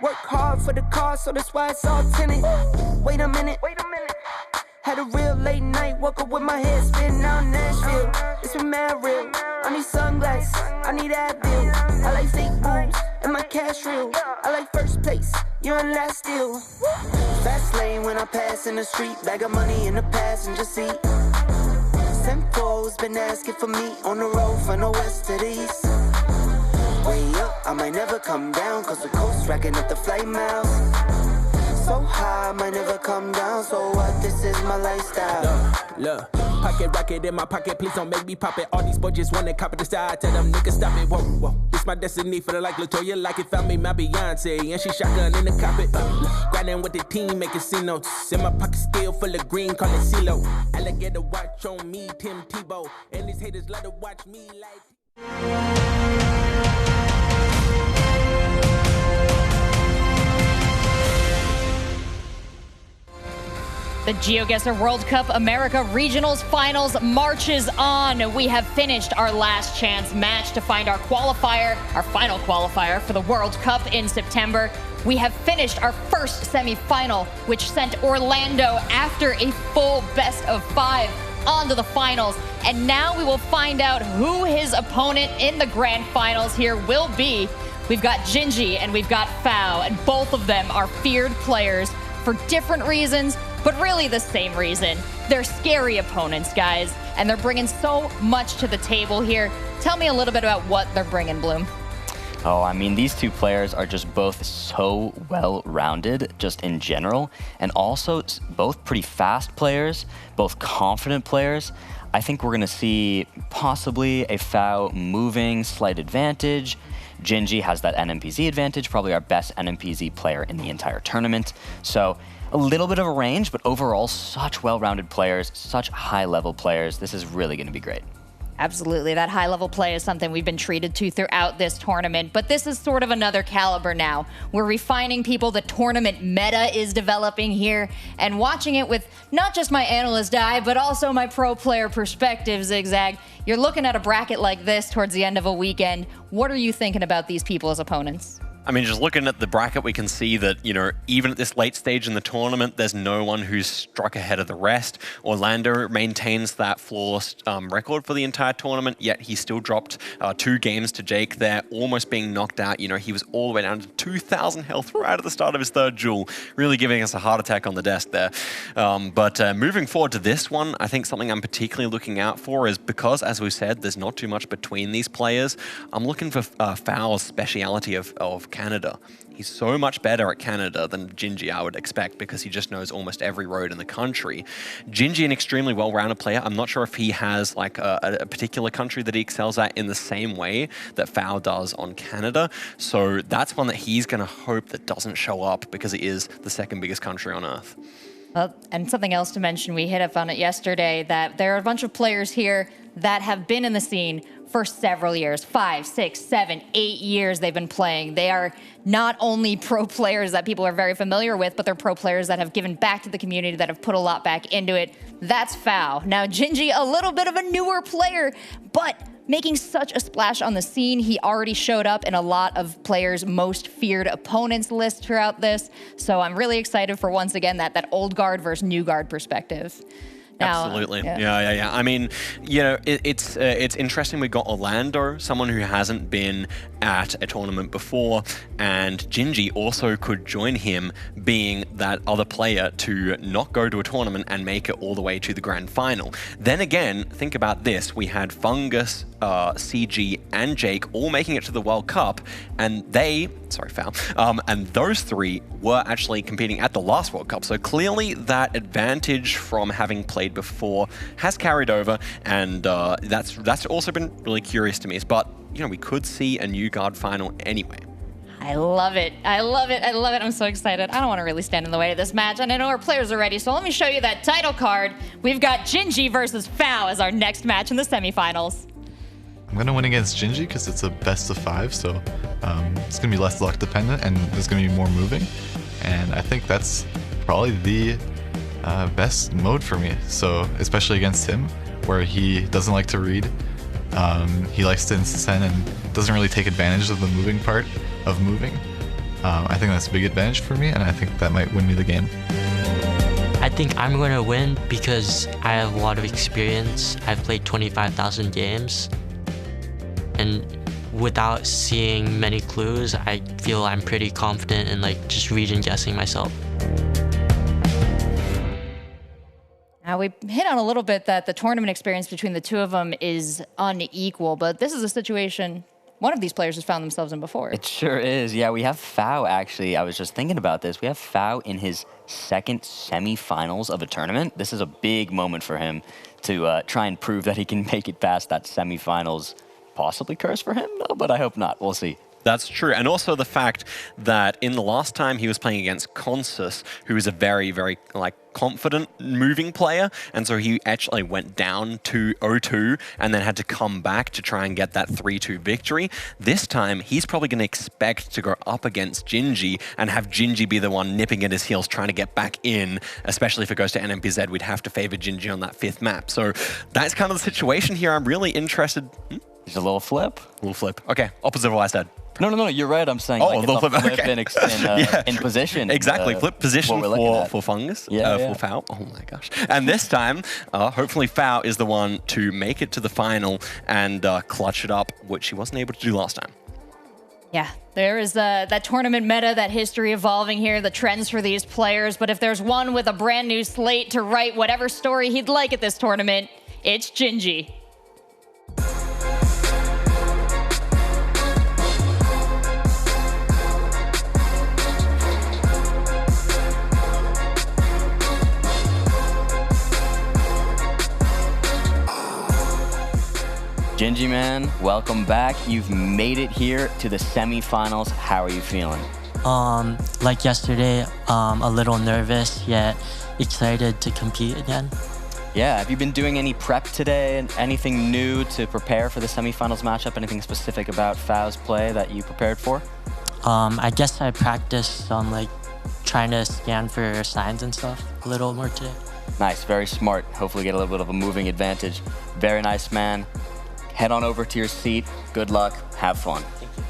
Work hard for the car, so that's why it's all tinted. Wait a minute. Had a real late night, woke up with my head spinning out Nashville. It's been mad real. I need sunglasses, I need Advil. I like fake boobs and my cash real. I like first place, you're in last still. Fast lane when I pass in the street, bag of money in the passenger seat. Simcoe's been asking for me on the road from the west to the east. Way up, I might never come down, cause the coast racking up the flight miles. So high, I might never come down, so what, this is my lifestyle. Look, pocket rocket in my pocket, please don't make me pop it. All these boys just wanna copy the style, tell them niggas stop it, whoa. It's my destiny, feeling like Latoya, like it found me my Beyonce, and she shotgun in the cockpit. Grinding with the team, making C notes. In my pocket still full of green, call it CeeLo. Alligator watch on me, Tim Tebow, and these haters love to watch me like... The GeoGuessr World Cup America Regionals Finals marches on. We have finished our last chance match to find our qualifier, our final qualifier for the World Cup in September. We have finished our first semifinal, which sent Orlando after a full best of 5 onto the finals. And now we will find out who his opponent in the grand finals here will be. We've got Gingey and we've got Fao, and both of them are feared players for different reasons, but really the same reason. They're scary opponents, guys, and they're bringing so much to the table here. Tell me a little bit about what they're bringing, Bloom. Oh, I mean, these two players are just both so well-rounded, just in general, and also both pretty fast players, both confident players. I think we're going to see possibly a Fao moving slight advantage. Gingey has that NMPZ advantage, probably our best NMPZ player in the entire tournament. So a little bit of a range, but overall such well-rounded players, such high-level players. This is really going to be great. Absolutely. That high-level play is something we've been treated to throughout this tournament, but this is sort of another caliber now. We're refining people. The tournament meta is developing here, and watching it with not just my analyst eye, but also my pro player perspective, Zigzag. You're looking at a bracket like this towards the end of a weekend. What are you thinking about these people as opponents? I mean, just looking at the bracket, we can see that, you know, even at this late stage in the tournament, there's no one who's struck ahead of the rest. Orlando maintains that flawless record for the entire tournament, yet he still dropped 2 games to Jake there, almost being knocked out. You know, he was all the way down to 2,000 health right at the start of his third duel, really giving us a heart attack on the desk there. But moving forward to this one, I think something I'm particularly looking out for is because, as we said, there's not too much between these players. I'm looking for Fao's speciality of Canada. He's so much better at Canada than Gingey, I would expect, because he just knows almost every road in the country. Gingey, an extremely well-rounded player. I'm not sure if he has like a particular country that he excels at in the same way that Fao does on Canada. So that's one that he's going to hope that doesn't show up, because it is the second biggest country on Earth. Well, and something else to mention, we hit up on it yesterday, that there are a bunch of players here that have been in the scene for several years, 5, 6, 7, 8 years they've been playing. They are not only pro players that people are very familiar with, but they're pro players that have given back to the community, that have put a lot back into it. That's Fao. Now, Gingey, a little bit of a newer player, but making such a splash on the scene. He already showed up in a lot of players' most feared opponents list throughout this. So I'm really excited for, once again, that old guard versus new guard perspective. Now, absolutely. Yeah. I mean, you know, it's interesting. We got Orlando, someone who hasn't been at a tournament before, and Gingey also could join him, being that other player to not go to a tournament and make it all the way to the grand final. Then again, think about this. We had Fungus, CG, and Jake all making it to the World Cup, and Fao, and those 3 were actually competing at the last World Cup. So clearly that advantage from having played before has carried over, and that's also been really curious to me. But, you know, we could see a new guard final anyway. I love it. I love it. I love it. I'm so excited. I don't want to really stand in the way of this match, and I know our players are ready, so let me show you that title card. We've got Gingey versus Fao as our next match in the semifinals. I'm going to win against Gingey because it's a best of 5, so it's going to be less luck dependent and there's going to be more moving. And I think that's probably the best mode for me. So especially against him, where he doesn't like to read He likes to ascend and doesn't really take advantage of the moving part of moving. I think that's a big advantage for me, and I think that might win me the game. I think I'm going to win because I have a lot of experience. I've played 25,000 games, and without seeing many clues, I feel I'm pretty confident in like just region guessing myself. Now, we hit on a little bit that the tournament experience between the two of them is unequal, but this is a situation one of these players has found themselves in before. It sure is. Yeah, we have Fau, actually. I was just thinking about this. We have Fau in his second semifinals of a tournament. This is a big moment for him to try and prove that he can make it past that semifinals. Possibly curse for him, though, but I hope not. We'll see. That's true. And also the fact that in the last time he was playing against Consus, who is a very, very confident moving player. And so he actually went down to 0-2 and then had to come back to try and get that 3-2 victory. This time, he's probably going to expect to go up against Gingey and have Gingey be the one nipping at his heels trying to get back in, especially if it goes to NMPZ, we'd have to favor Gingey on that 5th map. So that's kind of the situation here. I'm really interested. There's a little flip. Okay, opposite of what I said. No, you're right. I'm saying it's a flip okay. in position. Exactly, flip position for Fungus, for Fau. Oh my gosh. And this time, hopefully Fau is the one to make it to the final and clutch it up, which she wasn't able to do last time. Yeah, there is that tournament meta, that history evolving here, the trends for these players. But if there's one with a brand new slate to write whatever story he'd like at this tournament, it's Gingey. Gingey, man, welcome back. You've made it here to the semifinals. How are you feeling? Like yesterday, a little nervous, yet excited to compete again. Yeah, have you been doing any prep today and anything new to prepare for the semifinals matchup? Anything specific about Fau's play that you prepared for? I guess I practiced on like trying to scan for signs and stuff a little more today. Nice, very smart. Hopefully get a little bit of a moving advantage. Very nice, man. Head on over to your seat. Good luck. Have fun. Thank you.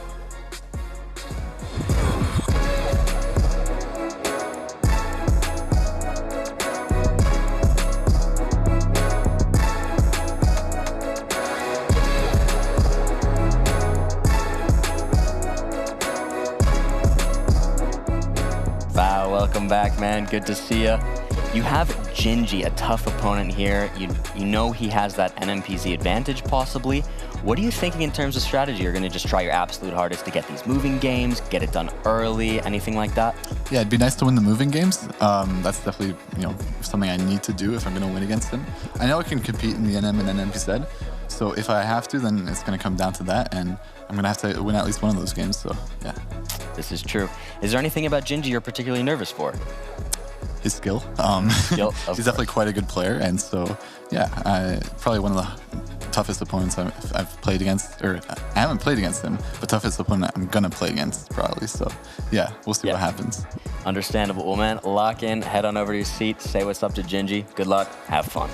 Fau, welcome back, man. Good to see you. You have Gingey, a tough opponent here. You know he has that NMPZ advantage, possibly. What are you thinking in terms of strategy? You're going to just try your absolute hardest to get these moving games, get it done early, anything like that? Yeah, it'd be nice to win the moving games. That's definitely something I need to do if I'm going to win against him. I know I can compete in the NM and NMPZ, so if I have to, then it's going to come down to that, and I'm going to have to win at least one of those games, so yeah. This is true. Is there anything about Gingey you're particularly nervous for? His skill. He's definitely quite a good player, and so yeah, probably one of the toughest opponents I've played against, or I haven't played against him, but toughest opponent I'm gonna play against probably. So yeah, we'll see what happens. Understandable. Well, man, lock in, head on over to your seat, say what's up to Gingey. Good luck, have fun.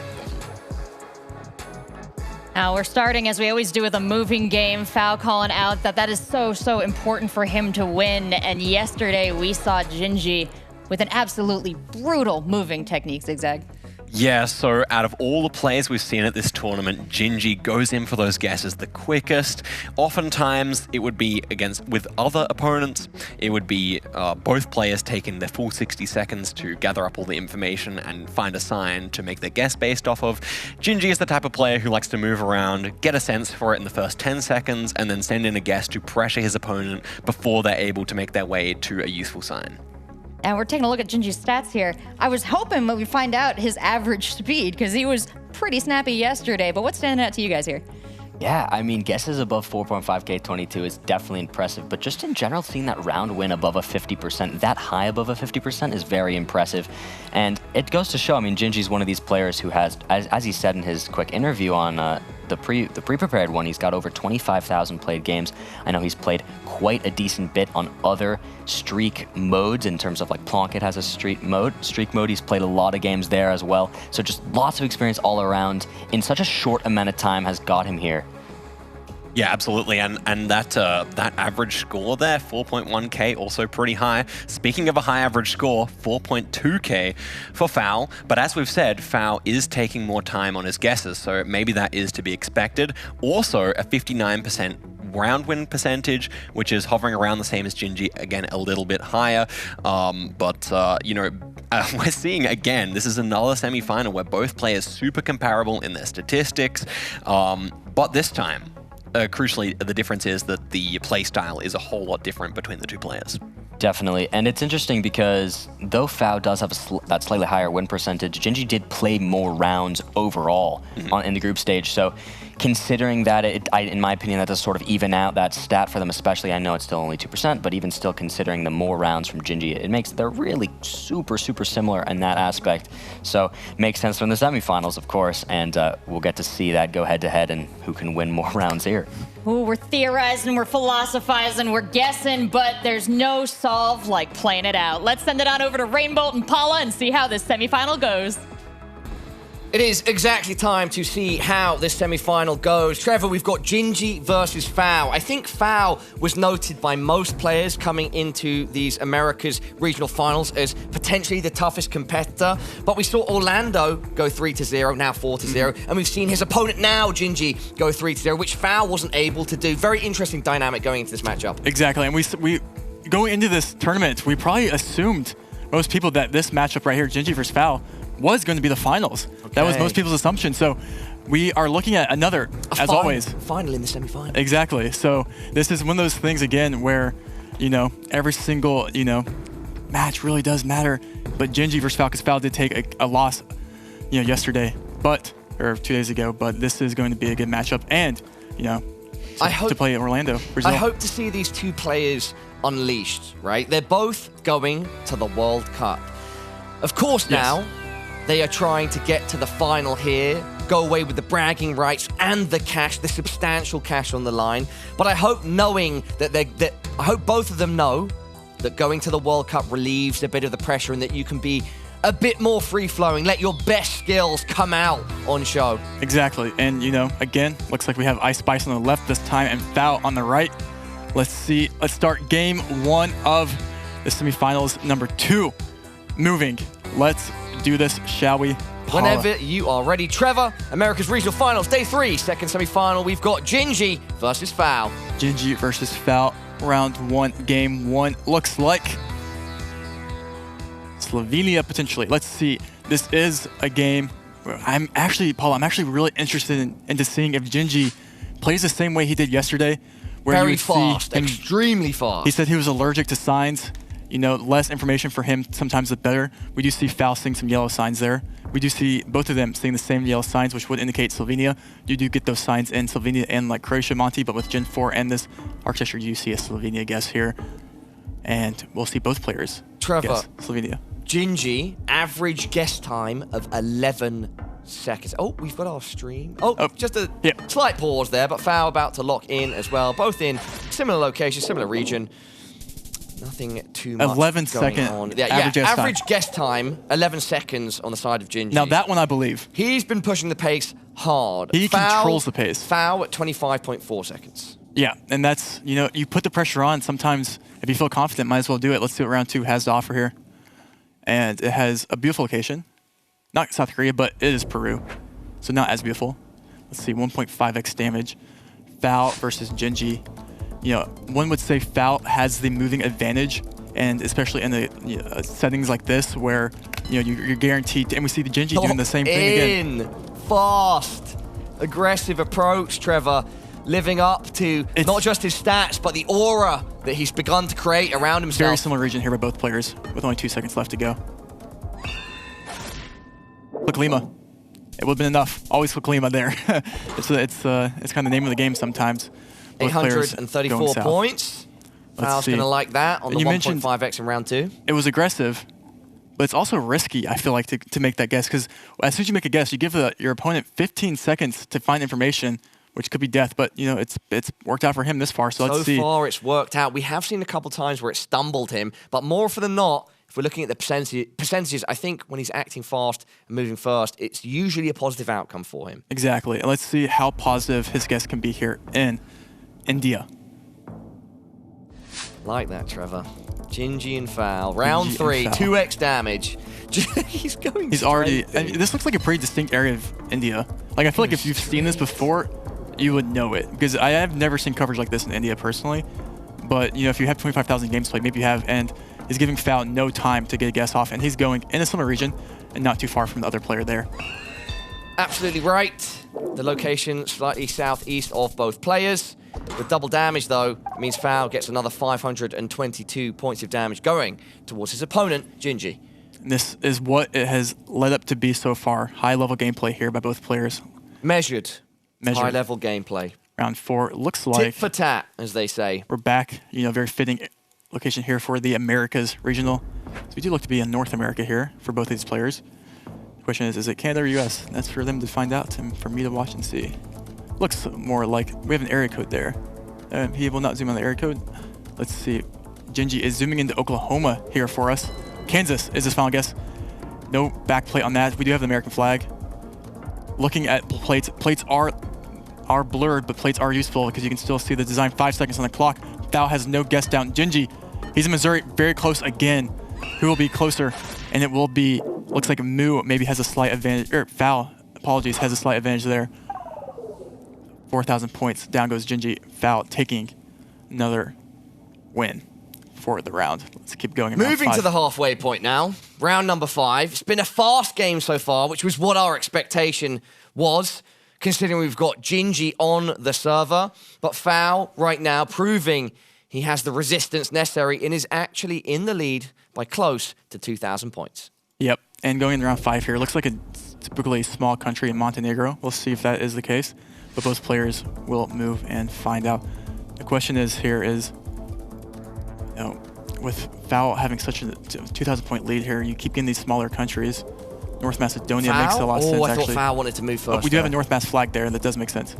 Now we're starting, as we always do, with a moving game. Fau calling out that is so important for him to win. And yesterday we saw Gingey with an absolutely brutal moving technique, Zigzag. Yeah, so out of all the players we've seen at this tournament, Gingey goes in for those guesses the quickest. Oftentimes, it would be with other opponents, it would be both players taking their full 60 seconds to gather up all the information and find a sign to make their guess based off of. Gingey is the type of player who likes to move around, get a sense for it in the first 10 seconds, and then send in a guess to pressure his opponent before they're able to make their way to a useful sign. And we're taking a look at Gingey's stats here. I was hoping that we'd find out his average speed, because he was pretty snappy yesterday, but what's standing out to you guys here? Yeah, I mean, guesses above 4.5K 22 is definitely impressive, but just in general, seeing that round win above a 50%, that high above a 50% is very impressive. And it goes to show, I mean, Gingey's one of these players who has, as he said in his quick interview on the pre-prepared one, he's got over 25,000 played games. I know he's played quite a decent bit on other streak modes in terms of like Plunkett has a streak mode. He's played a lot of games there as well. So just lots of experience all around in such a short amount of time has got him here. Yeah, absolutely, and that average score there, 4.1k, also pretty high. Speaking of a high average score, 4.2k for Foul, but as we've said, Foul is taking more time on his guesses, so maybe that is to be expected. Also, a 59% round win percentage, which is hovering around the same as Gingey, again, a little bit higher. You know, we're seeing, again, this is another semi-final where both players super comparable in their statistics, but this time, crucially, the difference is that the play style is a whole lot different between the two players. Definitely, and it's interesting because though Fao does have that slightly higher win percentage, Gingey did play more rounds overall in the group stage. So considering that, in my opinion, that does sort of even out that stat for them, especially. I know it's still only 2%, but even still considering the more rounds from Gingey, it makes they're really super similar in that aspect. So makes sense from the semifinals, of course, and we'll get to see that go head-to-head and who can win more rounds here. Ooh, we're theorizing, we're philosophizing, we're guessing, but there's no solve like playing it out. Let's send it on over to Rainbolt and Paula and see how this semifinal goes. It is exactly time to see how this semi-final goes. Trevor, we've got Gingey versus Fao. I think Fao was noted by most players coming into these Americas regional finals as potentially the toughest competitor. But we saw Orlando go 3-0, now 4-0. And we've seen his opponent now, Gingey, go 3-0, which Fao wasn't able to do. Very interesting dynamic going into this matchup. Exactly. And we going into this tournament, we probably assumed, most people, that this matchup right here, Gingey versus Fao, was going to be the finals. Okay. That was most people's assumption. So we are looking at another, as always. Final in the semi-final. Exactly. So this is one of those things, again, where, you know, every single, you know, match really does matter. But Gingey versus Fao, because Fao did take a loss, you know, yesterday, or 2 days ago. But this is going to be a good matchup. And, you know, to play at Orlando, Brazil. I hope to see these two players unleashed, right? They're both going to the World Cup. Of course, now, they are trying to get to the final here, go away with the bragging rights and the cash, the substantial cash on the line. But I hope knowing that I hope both of them know that going to the World Cup relieves a bit of the pressure and that you can be a bit more free-flowing, let your best skills come out on show. Exactly. And, you know, again, looks like we have Ice Spice on the left this time and Fao on the right. Let's see. Let's start game one of the semifinals, number 2. Moving. Let's do this, shall we? Paula. Whenever you are ready. Trevor, America's Regional Finals, Day 3, second semi-final. We've got Gingey versus Fao. Gingey versus Fao, round 1, game 1. Looks like Slovenia, potentially. Let's see. This is a game where Paula, I'm actually really interested into seeing if Gingey plays the same way he did yesterday. Where Very fast, extremely fast. He said he was allergic to signs. You know, less information for him, sometimes the better. We do see Fao seeing some yellow signs there. We do see both of them seeing the same yellow signs, which would indicate Slovenia. You do get those signs in Slovenia and like Croatia, Monty, but with Gen 4 and this architecture, you see a Slovenia guess here. And we'll see both players guess Slovenia. Gingey, average guess time of 11 seconds. Oh, we've got our stream. Just a slight pause there, but Fao about to lock in as well. Both in similar location, similar region. Nothing too much 11 going second on. average guess time, 11 seconds on the side of Gingey. Now that one I believe. He's been pushing the pace hard. He controls the pace. Fao at 25.4 seconds. Yeah, and that's, you know, you put the pressure on. Sometimes if you feel confident, might as well do it. Let's see what round 2 has to offer here. And it has a beautiful location. Not South Korea, but it is Peru. So not as beautiful. Let's see, 1.5x damage. Fao versus Gingey. You know, one would say Fao has the moving advantage, and especially in the settings like this where, you know, you're guaranteed, and we see the Gingey doing the same thing again. Fast, aggressive approach, Trevor, living up to not just his stats, but the aura that he's begun to create around himself. Very similar region here by both players, with only 2 seconds left to go. Look, Lima. It would have been enough. Always look Lima there. It's kind of the name of the game sometimes. 834 points. Fao's going to like that on the 1.5x in round 2. It was aggressive, but it's also risky, I feel like, to make that guess. Because as soon as you make a guess, you give your opponent 15 seconds to find information, which could be death. But, you know, it's worked out for him this far, so let's see. So far, it's worked out. We have seen a couple times where it stumbled him, but more often than not, if we're looking at the percentages, I think when he's acting fast and moving first, it's usually a positive outcome for him. Exactly. And let's see how positive his guess can be here in India. Like that, Trevor. Gingey and Foul. Round Gingey 3, and Foul. 2x damage. He's going He's already... I mean, this looks like a pretty distinct area of India. Like, I feel like if you've seen this before, you would know it. Because I have never seen coverage like this in India, personally. But, you know, if you have 25,000 games played, maybe you have, and he's giving Foul no time to get a guess off, and he's going in a similar region and not too far from the other player there. Absolutely right. The location slightly southeast of both players. With double damage, though, it means Foul gets another 522 points of damage going towards his opponent, Gingey. This is what it has led up to be so far. High-level gameplay here by both players. Measured. High-level gameplay. Round 4 looks like... Tit for tat, as they say. We're back. You know, very fitting location here for the Americas regional. So we do look to be in North America here for both of these players. The question is it Canada or US? That's for them to find out and for me to watch and see. Looks more like we have an area code there. He will not zoom on the area code. Let's see. Gingey is zooming into Oklahoma here for us. Kansas is his final guess. No backplate on that. We do have the American flag. Looking at plates. Plates are blurred, but plates are useful because you can still see the design. 5 seconds on the clock. Foul has no guess down. Gingey, he's in Missouri, very close again. Who will be closer? And it will be, looks like Moo maybe has a slight advantage, or Foul, apologies, has a slight advantage there. 4,000 points. Down goes Gingey. Foul taking another win for the round. Let's keep going. Moving to the halfway point now. Round number 5. It's been a fast game so far, which was what our expectation was, considering we've got Gingey on the server. But Foul right now proving he has the resistance necessary and is actually in the lead by close to 2,000 points. Yep, and going in round 5 here. Looks like a typically small country in Montenegro. We'll see if that is the case. But both players will move and find out. The question is here is, you know, with Foul having such a 2,000 point lead here, you keep getting these smaller countries. North Macedonia makes a lot of sense, I actually. thought Foul wanted to move first. We do have a North Mac flag there, and that does make sense.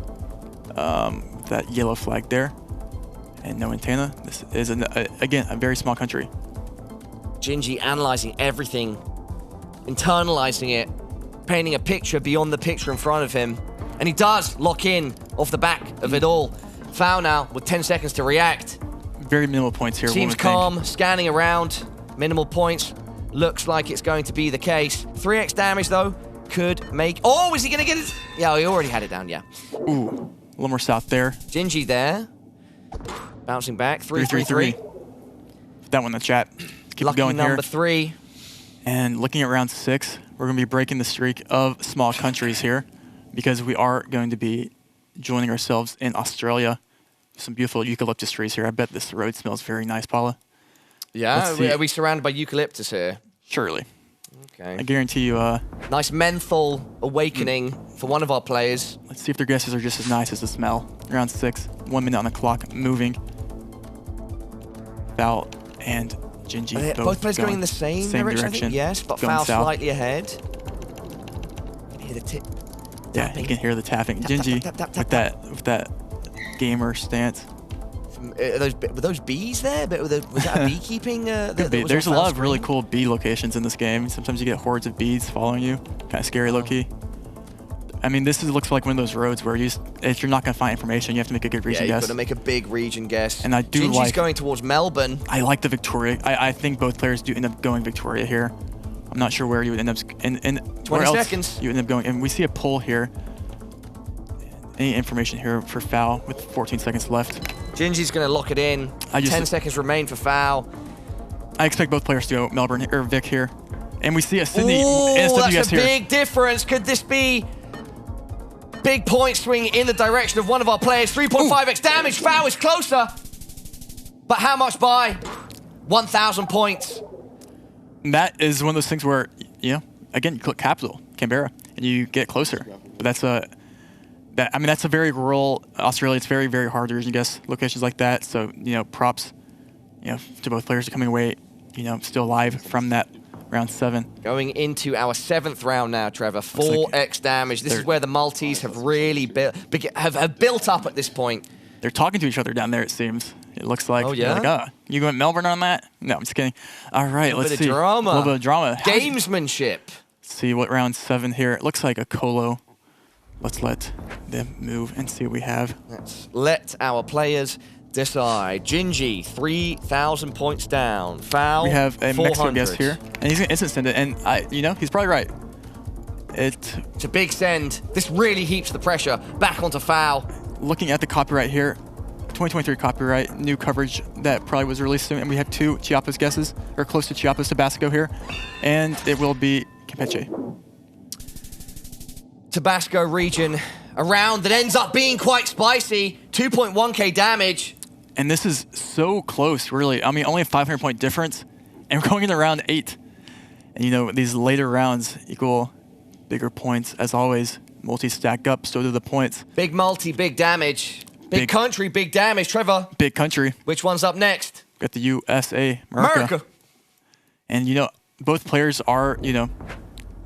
That yellow flag there. And no antenna. This is, again, a very small country. Gingey analyzing everything, internalizing it, painting a picture beyond the picture in front of him. And he does lock in off the back of it all. Foul now with 10 seconds to react. Very minimal points here. Seems calm, scanning around. Minimal points. Looks like it's going to be the case. 3x damage, though, could make... Oh, is he going to get it? Yeah, he already had it down, yeah. Ooh, a little more south there. Gingey there. Bouncing back. 3-3-3. That one in the chat. Keep Lucky going number here. 3. And looking at round 6, we're going to be breaking the streak of small countries here, because we are going to be joining ourselves in Australia. Some beautiful eucalyptus trees here. I bet this road smells very nice, Paula. Yeah, are we surrounded by eucalyptus here? Surely. Okay. I guarantee you... nice menthol awakening for one of our players. Let's see if their guesses are just as nice as the smell. Round 6, 1 minute on the clock, moving. Foul and Gingey both players going in the same direction, I think? Yes, but Foul slightly ahead. Can you hear the tip? Yeah, you can hear the tapping. Gingey with that gamer stance. Were those bees there? Was that a beekeeping? There's a lot of really cool bee locations in this game. Sometimes you get hordes of bees following you. Kind of scary, low-key. I mean, looks like one of those roads where if you're not going to find information, you have to make a good region guess. Yeah, you've got to make a big region guess. And I do Gingey's going towards Melbourne. I like the Victoria. I think both players do end up going Victoria here. I'm not sure where you would end up. 20 seconds. You end up going. And we see a pull here. Any information here for Foul with 14 seconds left. Gingey's going to lock it in. 10 seconds remain for Foul. I expect both players to go Melbourne or Vic here. And we see a Sydney SWS that's a big difference. Could this be big point swing in the direction of one of our players? 3.5x damage. Foul is closer. But how much by? 1,000 points. And that is one of those things where, again, you click capital, Canberra, and you get closer. But that's a very rural Australia. It's very, very hard to region guess locations like that. So, props, to both players coming away, still alive from that round 7. Going into our 7th round now, Trevor. 4x damage. This is where the multis have really have built up at this point. They're talking to each other down there, it seems. It looks like. Oh, yeah? You going Melbourne on that? No, I'm just kidding. All right, let's see. A little bit of drama. Gamesmanship. Let's see what round 7 here. It looks like a Colo Let's let them move and see what we have. Let's let our players decide. Gingey, 3,000 points down. Foul, We have a Mexico 400. guest here, and he's gonna instant send it. And you know, he's probably right. It's a big send. This really heaps the pressure back onto foul. Looking at the copyright here, 2023 copyright, new coverage that probably was released soon, and we have 2 Chiapas guesses, or close to Chiapas, Tabasco here, and it will be Campeche. Tabasco region, a round that ends up being quite spicy. 2.1k damage. And this is so close, really. I mean, only a 500-point difference, and we're going into round 8. And you know, these later rounds equal bigger points, as always. Multi-stack up, so do the points. Big multi, big damage. Big country, big damage. Trevor. Big country. Which one's up next? Got the USA, America. And you know, both players are, you know,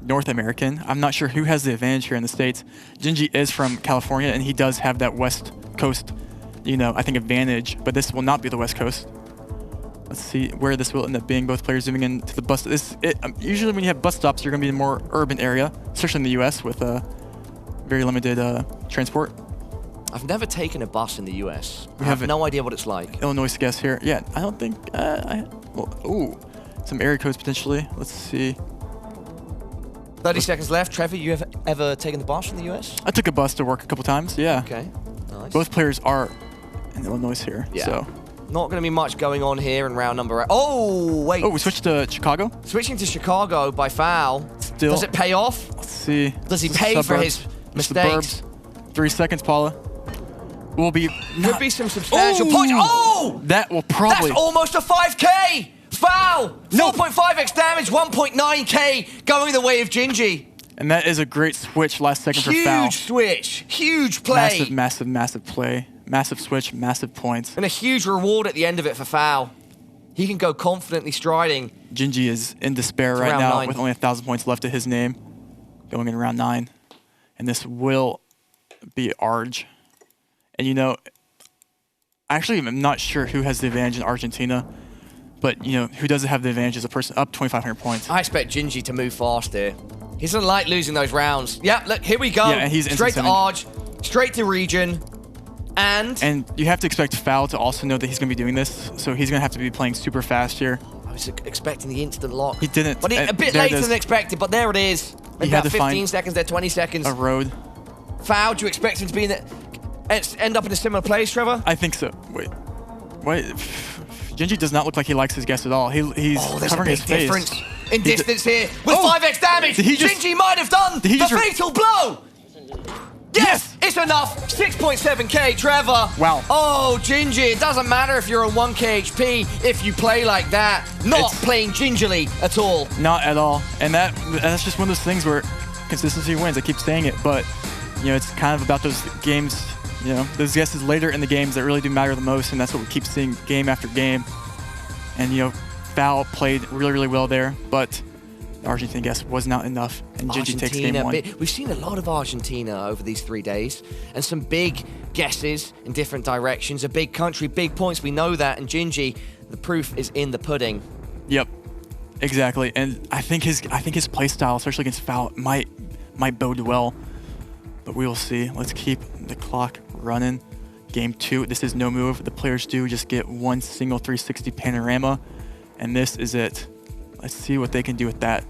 North American. I'm not sure who has the advantage here in the States. Gingey is from California, and he does have that West Coast, you know, I think advantage, but this will not be the West Coast. Let's see where this will end up being. Both players zooming into the bus. Usually when you have bus stops, you're going to be in a more urban area, especially in the U.S. with very limited transport. I've never taken a bus in the US. We I have no idea what it's like. Illinois guest here. Yeah, I don't think. Ooh, some area codes potentially. Let's see. 30 seconds left. Trevor, you have ever taken the bus in the US? I took a bus to work a couple times. Yeah. Okay. Nice. Both players are in Illinois here. Yeah. So. Not going to be much going on here in round number 8. Oh, wait. Oh, we switched to Chicago? Switching to Chicago by foul. Still. Does it pay off? Let's see. Does he pay for his mistakes? Suburbs. 3 seconds, Paula. Will be. Could be some substantial points. Oh! That will probably. That's almost a 5k. Foul. 4.5x damage, 1.9k going the way of Gingey. And that is a great switch last second for foul. Huge switch. Huge play. Massive play. Massive switch, massive points. And a huge reward at the end of it for foul. He can go confidently striding. Gingey is in despair right now with only 1,000 points left to his name. Going in round 9. And this will be Arge. And you know, actually I'm not sure who has the advantage in Argentina. But you know, who doesn't have the advantage is a person up 2,500 points. I expect Gingey to move fast here. He doesn't like losing those rounds. Yeah, look, here we go. Yeah, and he's straight to Arge, straight to region. And you have to expect Foul to also know that he's going to be doing this, so he's going to have to be playing super fast here. I was expecting the instant lock. He didn't. But a bit later than expected, but there it is. Maybe about 15 seconds there, 20 seconds. A road. Foul, do you expect him to be in end up in a similar place, Trevor? I think so. Wait. Gingey does not look like he likes his guess at all. He's covering his face. There's a big difference in distance here. With 5x damage, Gingey might have done the fatal blow. Yes, it's enough. 6.7k, Trevor. Wow. Oh, Gingey, it doesn't matter if you're on 1k HP if you play like that. Not playing gingerly at all. Not at all. And that's just one of those things where consistency wins. I keep saying it, but you know, it's kind of about those games, you know, those guesses later in the games that really do matter the most, and that's what we keep seeing game after game. And you know, Foul played really, really well there, but the Argentina guess was not enough, and Gingey takes game 1. We've seen a lot of Argentina over these 3 days, and some big guesses in different directions. A big country, big points, we know that, and Gingey, the proof is in the pudding. Yep, exactly. And I think his play style, especially against Foul, might bode well, but we will see. Let's keep the clock running. Game 2, this is no move. The players do just get one single 360 panorama, and this is it. Let's see what they can do with that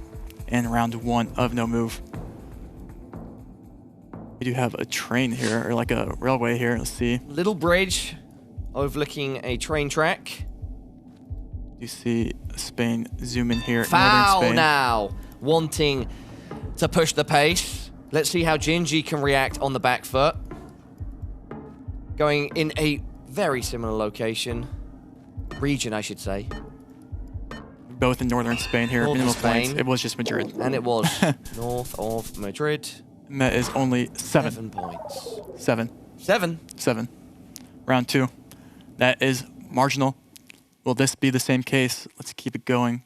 in round 1 of no move. We do have a train here, or like a railway here. Let's see. Little bridge overlooking a train track. You see Spain zoom in here. Foul Northern Spain. now, wanting to push the pace. Let's see how Gingey can react on the back foot. Going in a very similar location. Region, I should say. Both in northern Spain here. Northern Minimal Spain. points. It was just Madrid. And it was north of Madrid. And that is only 7. 7 points. 7. 7. Round 2. That is marginal. Will this be the same case? Let's keep it going.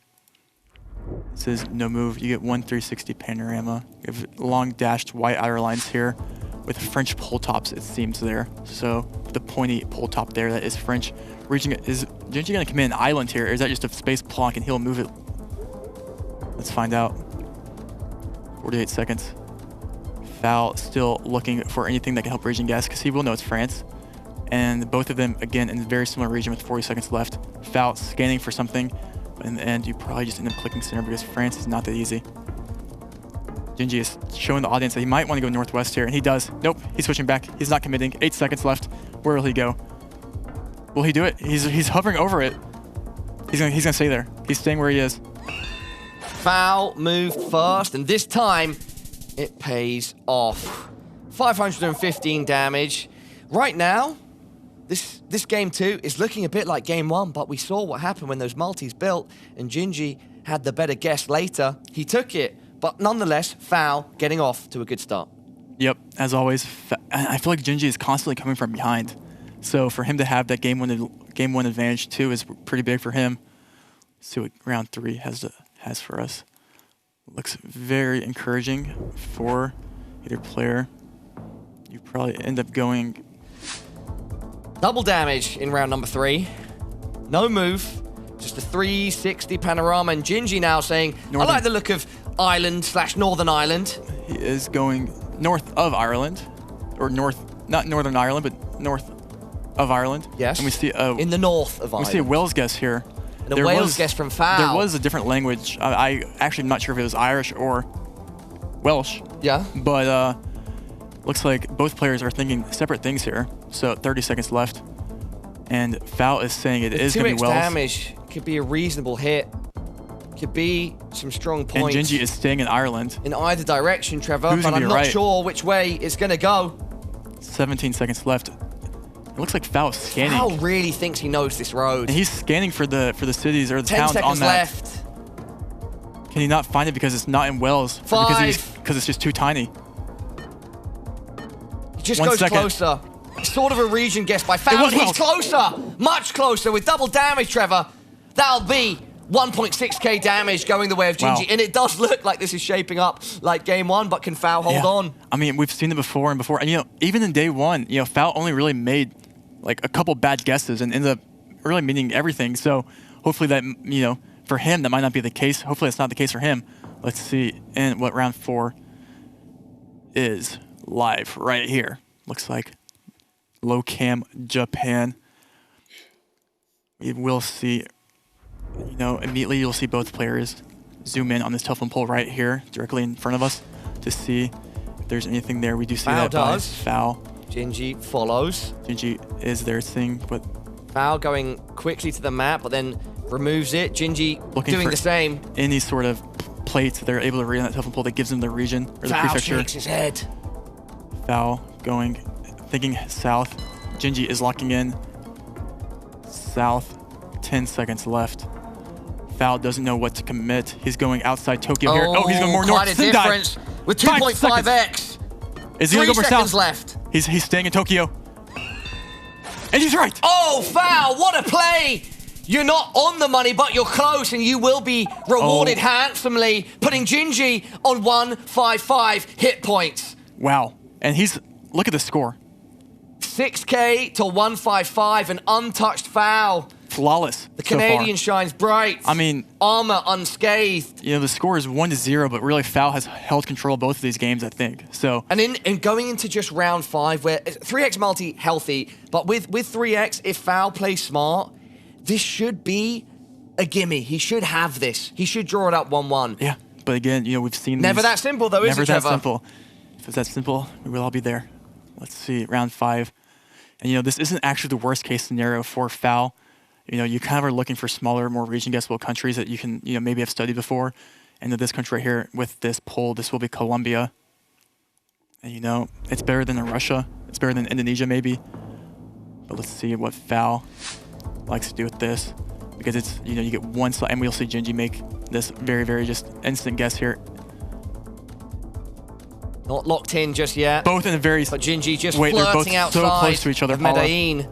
This is no move. You get one 360 panorama. You have long dashed white outer lines here with French pole tops, it seems there. So the pointy pole top there, that is French. Is Gingey going to commit an island here, or is that just a space plonk and he'll move it? Let's find out. 48 seconds. Foul still looking for anything that can help region guess because he will know it's France. And both of them, again, in a very similar region with 40 seconds left. Foul scanning for something. In the end, you probably just end up clicking center because France is not that easy. Gingey is showing the audience that he might want to go northwest here, and he does. Nope, he's switching back. He's not committing. 8 seconds left. Where will he go? Will he do it? He's hovering over it. He's gonna stay there. He's staying where he is. Foul moved first, and this time it pays off. 515 damage. Right now, this game 2 is looking a bit like game 1, but we saw what happened when those multis built, and Gingey had the better guess later. He took it, but nonetheless, Foul getting off to a good start. Yep, as always. I feel like Gingey is constantly coming from behind. So for him to have that game one advantage too is pretty big for him. Let's see what round 3 has for us. Looks very encouraging for either player. You probably end up going double damage in round number 3. No move, just a 360 panorama, and Gingey now saying, I like the look of Ireland/Northern Ireland. He is going north of Ireland, or not Northern Ireland, but north of Ireland. Yes. And we see in the north of Ireland. We see a Wales guess here. And a Wales guess from Foul. There was a different language. I actually am not sure if it was Irish or Welsh. Yeah. But looks like both players are thinking separate things here. So 30 seconds left. And Foul is saying it is going to be Welsh. 2x damage could be a reasonable hit. Could be some strong points. And Gingey is staying in Ireland. In either direction, Trevor, Who's but I'm not right? sure which way it's going to go. 17 seconds left. It looks like Foul is scanning. Foul really thinks he knows this road. And he's scanning for the cities or the 10 towns seconds on that. left. Can he not find it because it's not in Wales? 5. Because it's just too tiny. He just goes closer. Sort of a region guess by Foul. He's closer. Much closer with double damage, Trevor. That'll be 1.6k damage going the way of Gingey. Wow. And it does look like this is shaping up like game 1, but can Foul hold on? I mean, we've seen it before and before. And, even in day 1, Foul only really made like a couple bad guesses and ended up really meaning everything. So hopefully that, for him, that might not be the case. Hopefully it's not the case for him. Let's see and what round 4 is live right here. Looks like low cam Japan. We will see, immediately you'll see both players zoom in on this telephone pole right here directly in front of us to see if there's anything there. We do see Foul that does. Foul. Gingey follows. Gingey is there seeing what Foul going quickly to the map, but then removes it. Gingey doing the same. Any sort of plates that they're able to read on that telephone pole that gives them the region or the prefecture. Foul shakes his head. Foul going, thinking south. Gingey is locking in south. 10 seconds left. Foul doesn't know what to commit. He's going outside Tokyo here. Oh, he's going more north. Quite a difference with 2.5x. Is he going to go more south? Left. He's staying in Tokyo. And he's right. Oh, Foul, what a play. You're not on the money, but you're close, and you will be rewarded handsomely, putting Gingey on 155 hit points. Wow. And look at the score. 6k to 155, an untouched Foul. Flawless. The Canadian shines bright. I mean, armor unscathed. The score is 1-0, but really Foul has held control of both of these games, I think. So, and going into just round 5, where 3x multi healthy, but with 3x, if Foul plays smart, this should be a gimme. He should have this. He should draw it up 1-1. Yeah, but again, we've seen never that simple though, is it, Trevor? Never that simple. If it's that simple, we will all be there. Let's see, round 5. And this isn't actually the worst case scenario for Foul. You kind of are looking for smaller, more region guessable countries that you can, maybe have studied before. And this country right here with this poll, this will be Colombia. And it's better than Russia. It's better than Indonesia maybe. But let's see what Foul likes to do with this. Because it's, you get one slot, and we'll see Gingey make this very, very just instant guess here. Not locked in just yet. Both in a very... But Gingey just flirting outside so close to each other, of Medellin.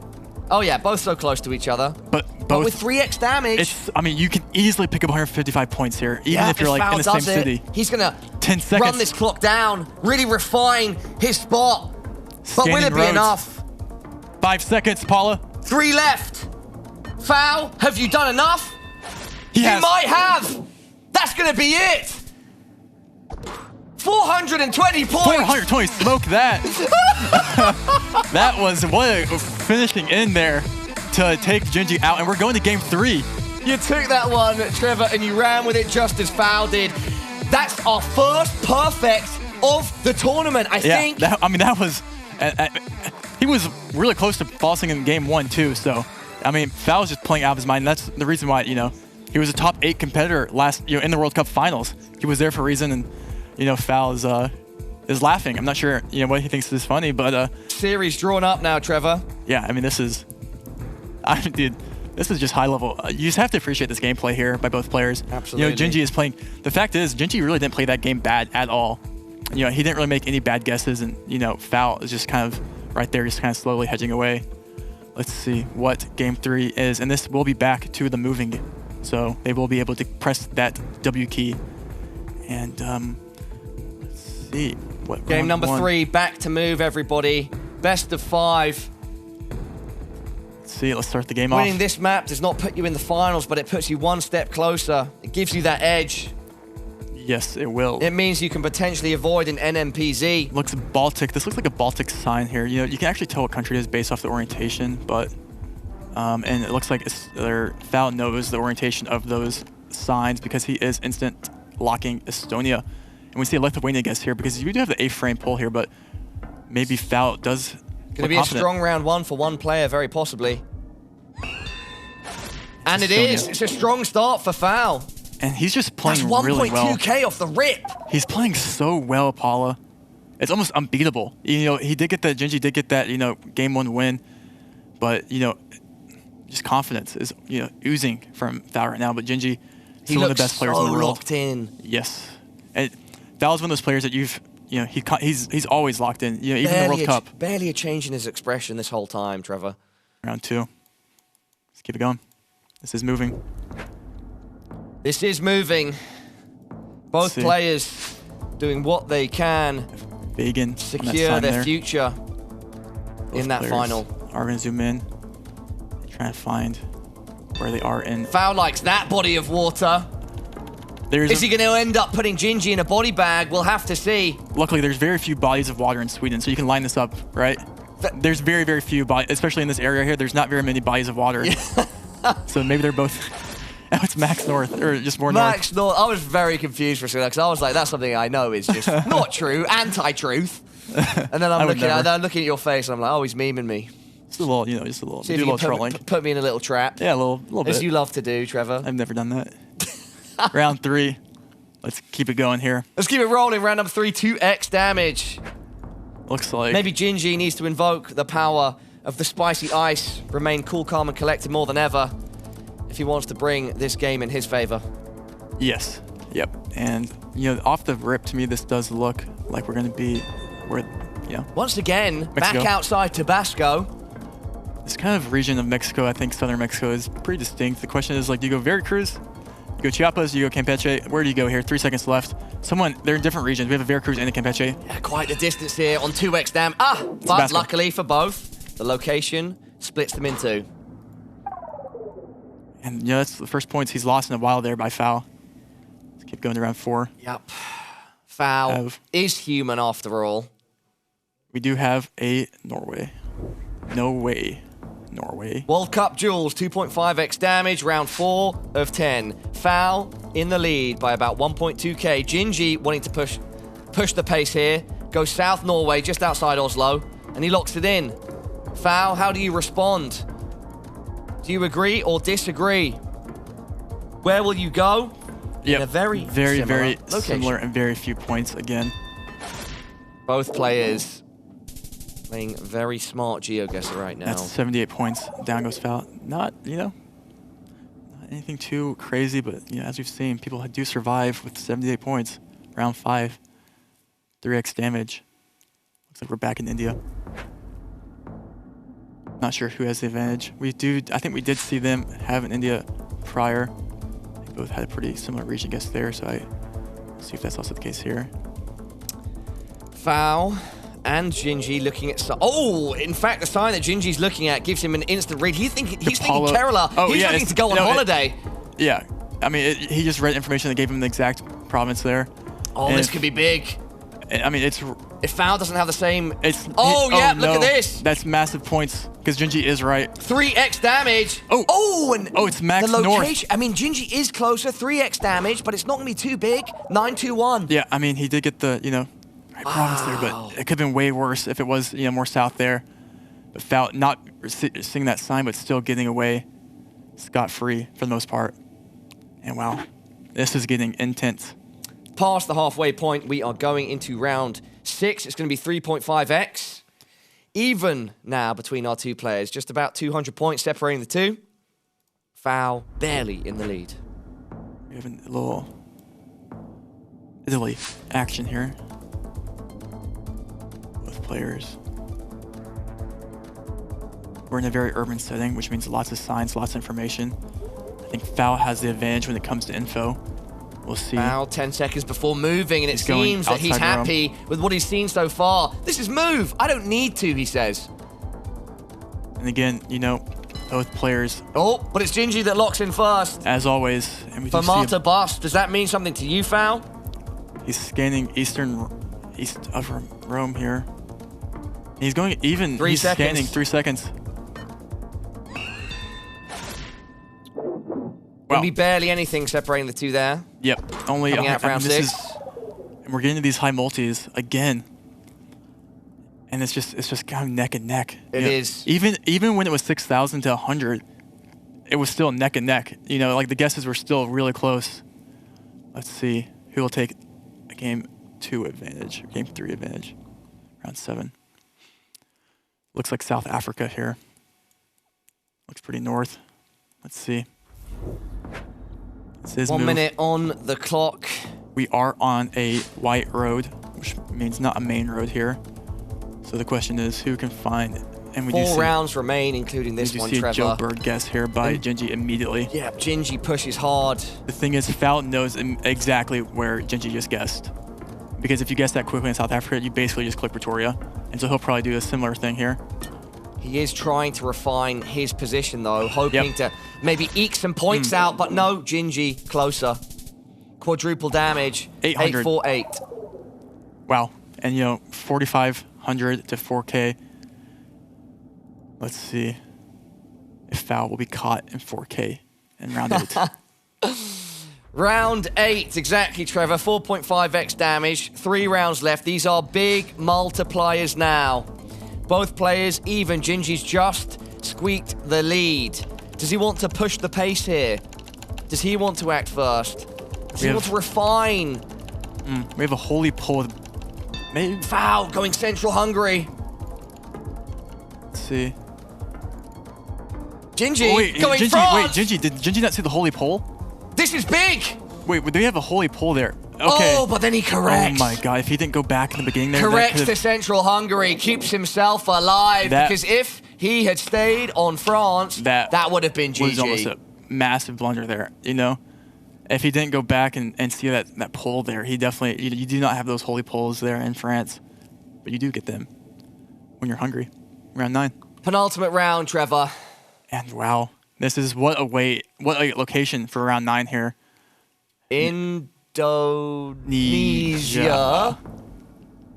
Oh yeah, both so close to each other. But with 3x damage. You can easily pick up 155 points here, even if you're like in the same city. He's gonna 10 seconds. Run this clock down, really refine his spot. But will it be enough? 5 seconds, Paula. 3 left. Foul, have you done enough? You might have. That's gonna be it. 420 points! 420, smoke that. That was what a finishing in there to take Gingey out, and we're going to game 3. You took that one, Trevor, and you ran with it just as Foul did. That's our first perfect of the tournament, I think. That was... he was really close to bossing in game 1, too, so... I mean, Foul was just playing out of his mind. That's the reason why, he was a top 8 competitor in the World Cup Finals. He was there for a reason, and, Foul is laughing. I'm not sure, what he thinks is funny, but... Series drawn up now, Trevor. Yeah, I mean, this is... dude, this is just high level. You just have to appreciate this gameplay here by both players. Absolutely. Gingey is playing... The fact is, Gingey really didn't play that game bad at all. He didn't really make any bad guesses, and, Foul is just kind of right there, just kind of slowly hedging away. Let's see what game 3 is, and this will be back to the moving, so they will be able to press that W key. And let's see what game number 3, back to move, everybody. Best of 5. Let's see, let's start the game off. Winning this map does not put you in the finals, but it puts you one step closer. It gives you that edge. Yes, it will. It means you can potentially avoid an NMPZ. Looks Baltic. This looks like a Baltic sign here. You can actually tell what country it is based off the orientation, but and it looks like Foul knows the orientation of those signs because he is instant locking Estonia. And we see a Lithuania guess here because you do have the A-frame pull here, but maybe Foul does. Going to be a strong round 1 for one player, very possibly. And it is. It's a strong start for Foul. And he's just playing That's really well. 1.2K off the rip. He's playing so well, Paula. It's almost unbeatable. He did get that. Gingey did get that. Game 1 win, but just confidence is oozing from Foul right now. But Gingey, he's one of the best players in the world. Locked in. Yes, and Foul's one of those players that he's always locked in. Even in the World Cup. Barely a change in his expression this whole time, Trevor. Round 2. Let's keep it going. This is moving. This is moving. Both players doing what they can to secure their future in that final. Are going to zoom in, try to find where they are in. Foul likes that body of water. Is he going to end up putting Gingey in a body bag? We'll have to see. Luckily, there's very few bodies of water in Sweden, so you can line this up, right? There's very, very few bodies, especially in this area here. There's not very many bodies of water. So maybe they're both... Oh, it's Max North, or just more North. Max North. I was very confused for a second because I was like, "That's something I know is just not true, anti-truth." And then I'm looking at your face, and I'm like, "Oh, he's memeing me." Just a little, just a little. See if you can put me in a little trap. Yeah, a little bit. As you love to do, Trevor. I've never done that. Round 3. Let's keep it going here. Let's keep it rolling. Round number 3, 2x damage. Looks like maybe Gingey needs to invoke the power of the spicy ice. Remain cool, calm, and collected more than ever. If he wants to bring this game in his favor. Yes. Yep. And, off the rip, to me, this does look like we're going to be where, Once again, Mexico. back outside Tabasco. This kind of region of Mexico, I think southern Mexico, is pretty distinct. The question is, do you go Veracruz? You go Chiapas? You go Campeche? Where do you go here? 3 seconds left. They're in different regions. We have a Veracruz and a Campeche. Yeah, quite the distance here on 2x dam. But Tabasco. Luckily for both, the location splits them in 2. And that's the first points he's lost in a while there by Foul. Let's keep going to round 4. Yep. Foul is human after all. We do have a Norway. No way. Norway. World Cup duels, 2.5x damage, round 4 of 10. Foul in the lead by about 1.2k. Gingey wanting to push the pace here. Goes south Norway, just outside Oslo, and he locks it in. Foul, how do you respond? Do you agree or disagree? Where will you go? Yeah, in a very similar and very few points again. Both players playing very smart GeoGuessr right now. That's 78 points. Down goes Foul. Not anything too crazy, but as we've seen, people do survive with 78 points. Round 5, 3x damage. Looks like we're back in India. Not sure who has the advantage. I think we did see them have in India prior. They both had a pretty similar region guess there, so see if that's also the case here. Foul and Gingey looking at... in fact, the sign that Gingey's looking at gives him an instant read. He's thinking Kerala. He's looking to go on holiday. Yeah. I mean, he just read information that gave him the exact province there. Oh, and this could be big. I mean, it's... If Foul doesn't have the same... Oh, yeah, no. look at this. That's massive points, because Gingey is right. 3x damage. And it's max the north. location. I mean, Gingey is closer, 3x damage, but it's not going to be too big. 9-2-1. Yeah, I mean, he did get the, right province there, but it could have been way worse if it was, more south there. But Foul, not seeing that sign, but still getting away scot-free for the most part. And wow, this is getting intense. Past the halfway point, we are going into round 6. It's going to be 3.5x. Even now between our two players, just about 200 points separating the two. Foul barely in the lead. We have a little Italy action here. Both players. We're in a very urban setting, which means lots of signs, lots of information. I think Foul has the advantage when it comes to info. We'll see. Foul 10 seconds before moving, and it seems that he's outside happy with what he's seen so far. This is move. I don't need to, he says. And again, both players. Oh, but it's Gingey that locks in first. As always. And we do see Fermata bust. Does that mean something to you, Foul? He's scanning east of Rome here. He's going even. 3 he's seconds. Scanning 3 seconds. Wow. Maybe barely anything separating the two there. Yep. Only coming out for round 6. And we're getting to these high multis again. And it's just kind of neck and neck. It is. Even when it was 6,000 to 100, it was still neck and neck. Like the guesses were still really close. Let's see who will take a game 2 advantage, or game 3 advantage. Round 7. Looks like South Africa here. Looks pretty north. Let's see. 1 minute on the clock. We are on a white road, which means not a main road here. So the question is, who can find? And we 4 rounds remain, including this one, Trevor. See a Joe Bird guess here by Gingey immediately. Yeah, Gingey pushes hard. The thing is, Foul knows exactly where Gingey just guessed. Because if you guess that quickly in South Africa, you basically just click Pretoria. And so he'll probably do a similar thing here. He is trying to refine his position, though, hoping to maybe eke some points out, but no, Gingey closer. Quadruple damage, 848. Wow, and 4,500 to 4K. Let's see if Foul will be caught in 4K in round 8. Round 8, exactly, Trevor. 4.5x damage, 3 rounds left. These are big multipliers now. Both players even. Gingey's just squeaked the lead. Does he want to push the pace here? Does he want to act first? Does he want to refine? We have a holy pull. Maybe Foul going Central Hungary. Let's see. Gingey going France. Wait, Gingey, did Gingey not see the holy pole? This is big. Wait, do we have a holy pole there? Okay. Oh, but then he corrects. Oh my God, if he didn't go back in the beginning there. Corrects to Central Hungary, keeps himself alive, because if he had stayed on France, that would have been GG. Was almost a massive blunder there, If he didn't go back and see that pole there, he definitely, you do not have those holy poles there in France, but you do get them when you're hungry. Round 9. Penultimate round, Trevor. And wow, this is what a location for round 9 here. Indonesia.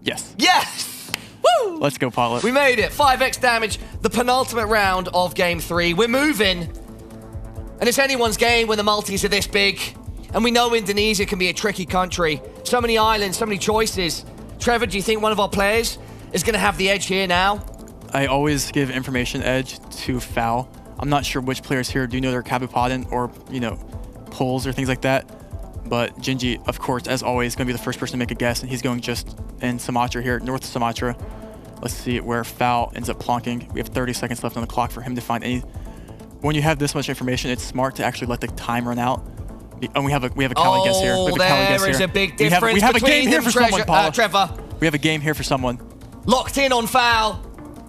Yes. Yes! Woo! Let's go, Pilot. We made it. 5x damage. The penultimate round of game 3. We're moving. And it's anyone's game when the multis are this big. And we know Indonesia can be a tricky country. So many islands, so many choices. Trevor, do you think one of our players is going to have the edge here now? I always give information edge to Foul. I'm not sure which players here do know their Kabupaten or, polls or things like that. But Gingey, of course, as always, is going to be the first person to make a guess, and he's going just in Sumatra here, North Sumatra. Let's see where Foul ends up plonking. We have 30 seconds left on the clock for him to find any. When you have this much information, it's smart to actually let the time run out. And we have a Cali guess here. We have a Cali guess there is here. a big difference we have a game between here for someone, Paula. Trevor. We have a game here for someone. Locked in on Foul.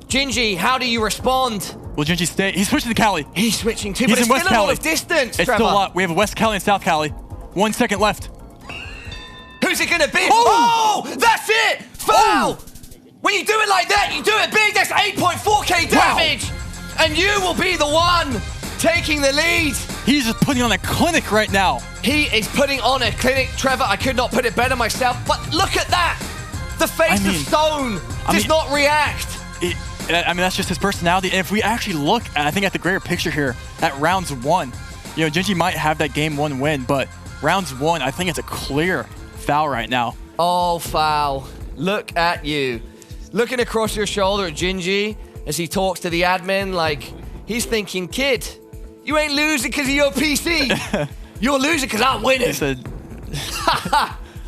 Gingey, how do you respond? Will Gingey stay? He's switching to Cali. He's switching too, but it's still a lot of distance, It's Trevor. still a lot. We have West Cali and South Cali. 1 second left. Who's it going to be? Oh, that's it! Foul! When you do it like that, you do it big. That's 8.4k damage. Wow. And you will be the one taking the lead. He's just putting on a clinic right now. He is putting on a clinic, Trevor. I could not put it better myself, but look at that. The face of stone does not react. I mean, that's just his personality. And if we actually look, I think, at the greater picture here, at rounds 1, you know, Gingey might have that game 1 win, but rounds 1, I think it's a clear foul right now. Oh, foul. Look at you. Looking across your shoulder at Gingey as he talks to the admin like he's thinking, kid, you ain't losing because of your PC. You're losing because I'm winning. He said,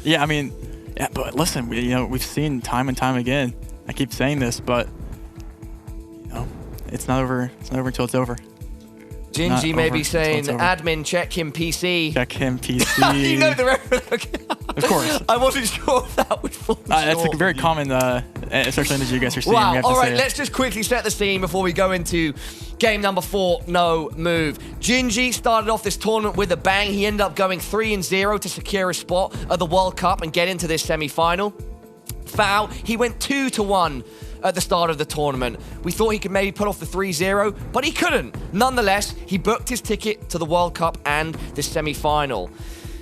yeah, I mean, yeah, but listen, we've seen time and time again. I keep saying this, but it's not over. It's not over until it's over. Gingey may be saying, admin, check him PC. Check him PC. You know the reference. Of course. I wasn't sure if that would fall That's a very common, especially in the GeoGuessr scene. Wow. All right, let's just quickly set the scene before we go into game number 4, no move. Gingey started off this tournament with a bang. He ended up going 3-0 to secure a spot at the World Cup and get into this semi-final. Foul, he went 2-1 at the start of the tournament. We thought he could maybe put off the 3-0, but he couldn't. Nonetheless, he booked his ticket to the World Cup and the semi-final.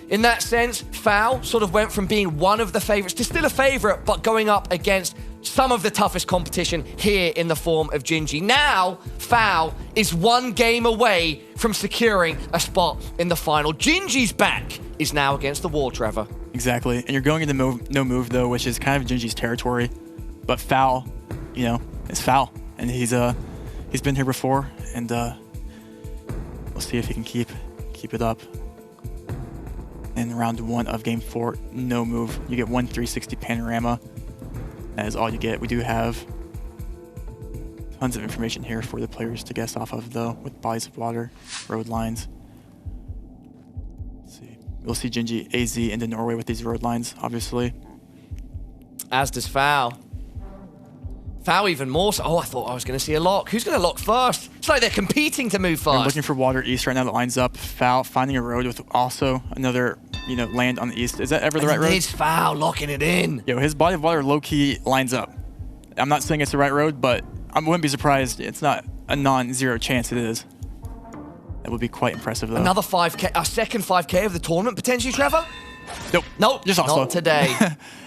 In that sense, Foul sort of went from being one of the favorites to still a favorite, but going up against some of the toughest competition here in the form of Gingey. Now, Foul is 1 game away from securing a spot in the final. Gingey's back is now against the wall, Trevor. Exactly, and you're going into no move, though, which is kind of Gingey's territory. But Foul, it's Foul, and he's been here before, and we'll see if he can keep it up. In round 1 of game 4, no move. You get 1 360 panorama. That is all you get. We do have tons of information here for the players to guess off of, though, with bodies of water, road lines. Let's see. We'll see Gingey AZ into Norway with these road lines, obviously. As does Foul. Foul even more so. Oh, I thought I was going to see a lock. Who's going to lock first? It's like they're competing to move fast. We're looking for water east right now that lines up. Foul finding a road with also another, land on the east. Is that ever the right road? It's Foul locking it in. Yo, his body of water low-key lines up. I'm not saying it's the right road, but I wouldn't be surprised. It's not a non-zero chance it is. That would be quite impressive, though. Another 5K, a second 5K of the tournament, potentially, Trevor? Nope. Just Oslo. Not today.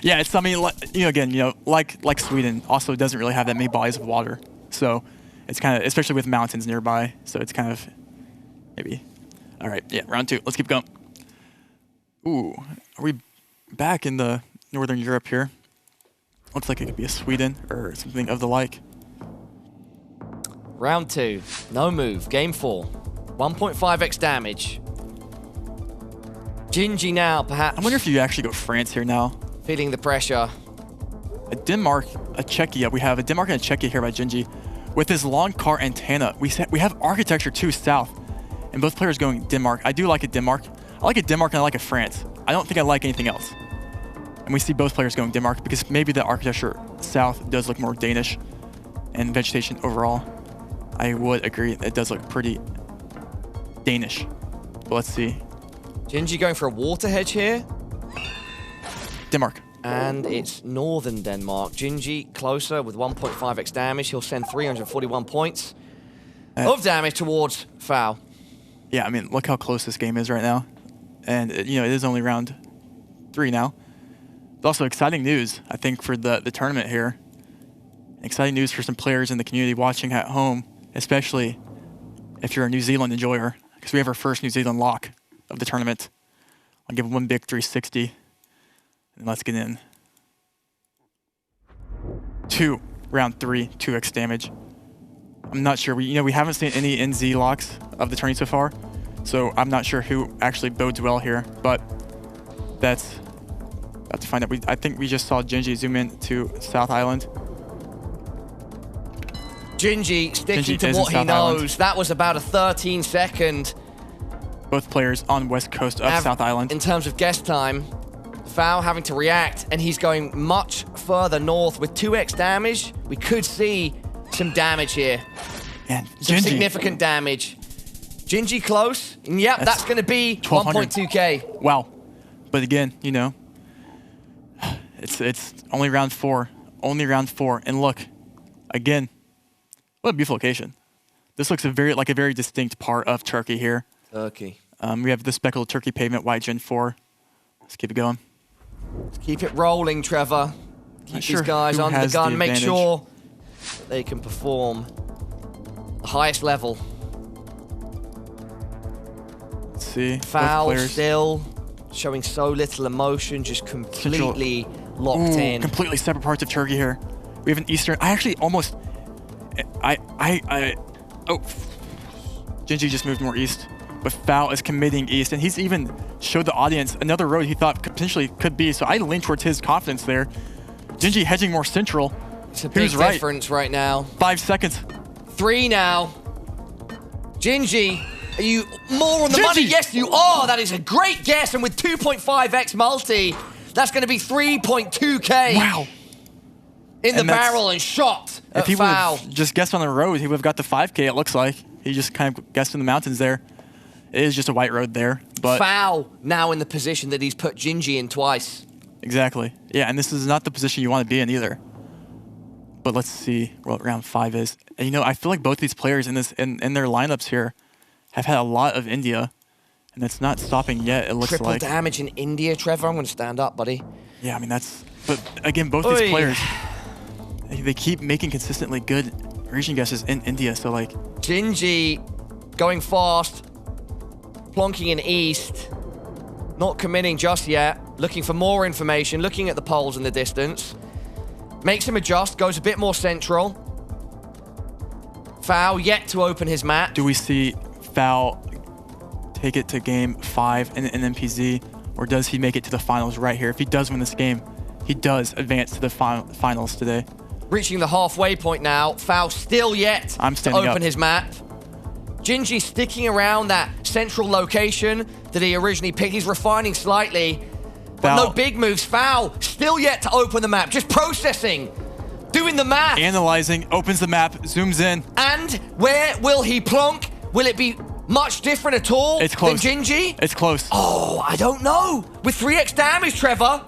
Yeah, it's, I mean, again, like Sweden, Oslo doesn't really have that many bodies of water. So it's kind of, especially with mountains nearby, so it's kind of, maybe. All right, yeah, round 2. Let's keep going. Ooh, are we back in the Northern Europe here? Looks like it could be a Sweden or something of the like. Round 2, no move, game 4. 1.5x damage. Gingey now, perhaps. I wonder if you actually go France here now. Feeling the pressure. A Denmark, a Czechia. We have a Denmark and a Czechia here by Gingey. With his long car antenna, we have architecture too south. And both players going Denmark. I do like a Denmark. I like a Denmark and I like a France. I don't think I like anything else. And we see both players going Denmark because maybe the architecture south does look more Danish. And vegetation overall, I would agree, it does look pretty Danish. But let's see. Gingey going for a water hedge here. Denmark. And it's northern Denmark. Gingey closer with 1.5x damage. He'll send 341 points of damage towards Foul. Yeah, I mean, look how close this game is right now. And, it is only round 3 now. It's also exciting news, I think, for the tournament here. Exciting news for some players in the community watching at home, especially if you're a New Zealand enjoyer, because we have our first New Zealand lock of the tournament. I'll give one big 360, and let's get in. 2, round 3, 2x damage. I'm not sure. We haven't seen any NZ locks of the tourney so far, so I'm not sure who actually bodes well here, but that's about to find out. I think we just saw Gingey zoom in to South Island. Gingey sticking to what he knows. That was about a 13-second. Both players on west coast of South Island. In terms of guess time, Foul having to react, and he's going much further north with 2x damage. We could see some damage here. And some significant damage. Gingey close. And yep, that's going to be 1.2k. Wow. But again, it's only round 4. Only round 4. And look, again, what a beautiful location. This looks like a very distinct part of Turkey here. Turkey. We have the speckled Turkey pavement, white Gen 4. Let's keep it going. Let's keep it rolling, Trevor. Keep sure these guys who under the has the gun. Make advantage. sure that they can perform the highest level. Let's see. both Foul players. still showing so little emotion, just completely locked in. Completely separate parts of Turkey here. We have an Eastern. I actually almost. Oh. Gingey just moved more east, but Foul is committing east, and he's even showed the audience another road he thought potentially could be. So I lean towards his confidence there. Gingey hedging more central. It's a big difference right now. 5 seconds. 3 now. Gingey, are you more on the money? Yes, you are. That is a great guess, and with 2.5x multi, that's going to be 3.2k. Wow. In the barrel and shot If he would Foul. have just guessed on the road, he would have got the 5K, it looks like. He just kind of guessed in the mountains there. It is just a white road there, but... Foul now in the position that he's put Gingey in twice. Exactly. Yeah, and this is not the position you want to be in either. But let's see what round 5 is. And you know, I feel like both these players in their lineups here have had a lot of India, and it's not stopping yet, it looks Triple like. damage in India, Trevor. I'm going to stand up, buddy. Yeah, I mean, that's... But again, both these players, they keep making consistently good region guesses in India, so like... Gingey going fast, plonking in east, not committing just yet, looking for more information, looking at the poles in the distance. Makes him adjust, goes a bit more central. Foul yet to open his map. Do we see Foul take it to game 5 in NMPZ, or does he make it to the finals right here? If he does win this game, he does advance to the finals today. Reaching the halfway point now. Foul still yet to open his map. Gingey sticking around that central location that he originally picked. He's refining slightly, but no big moves. Foul still yet to open the map. Just processing, doing the math. Analyzing, opens the map, zooms in. And where will he plonk? Will it be much different at all It's close. than Gingey? It's close. Oh, I don't know. With 3x damage, Trevor.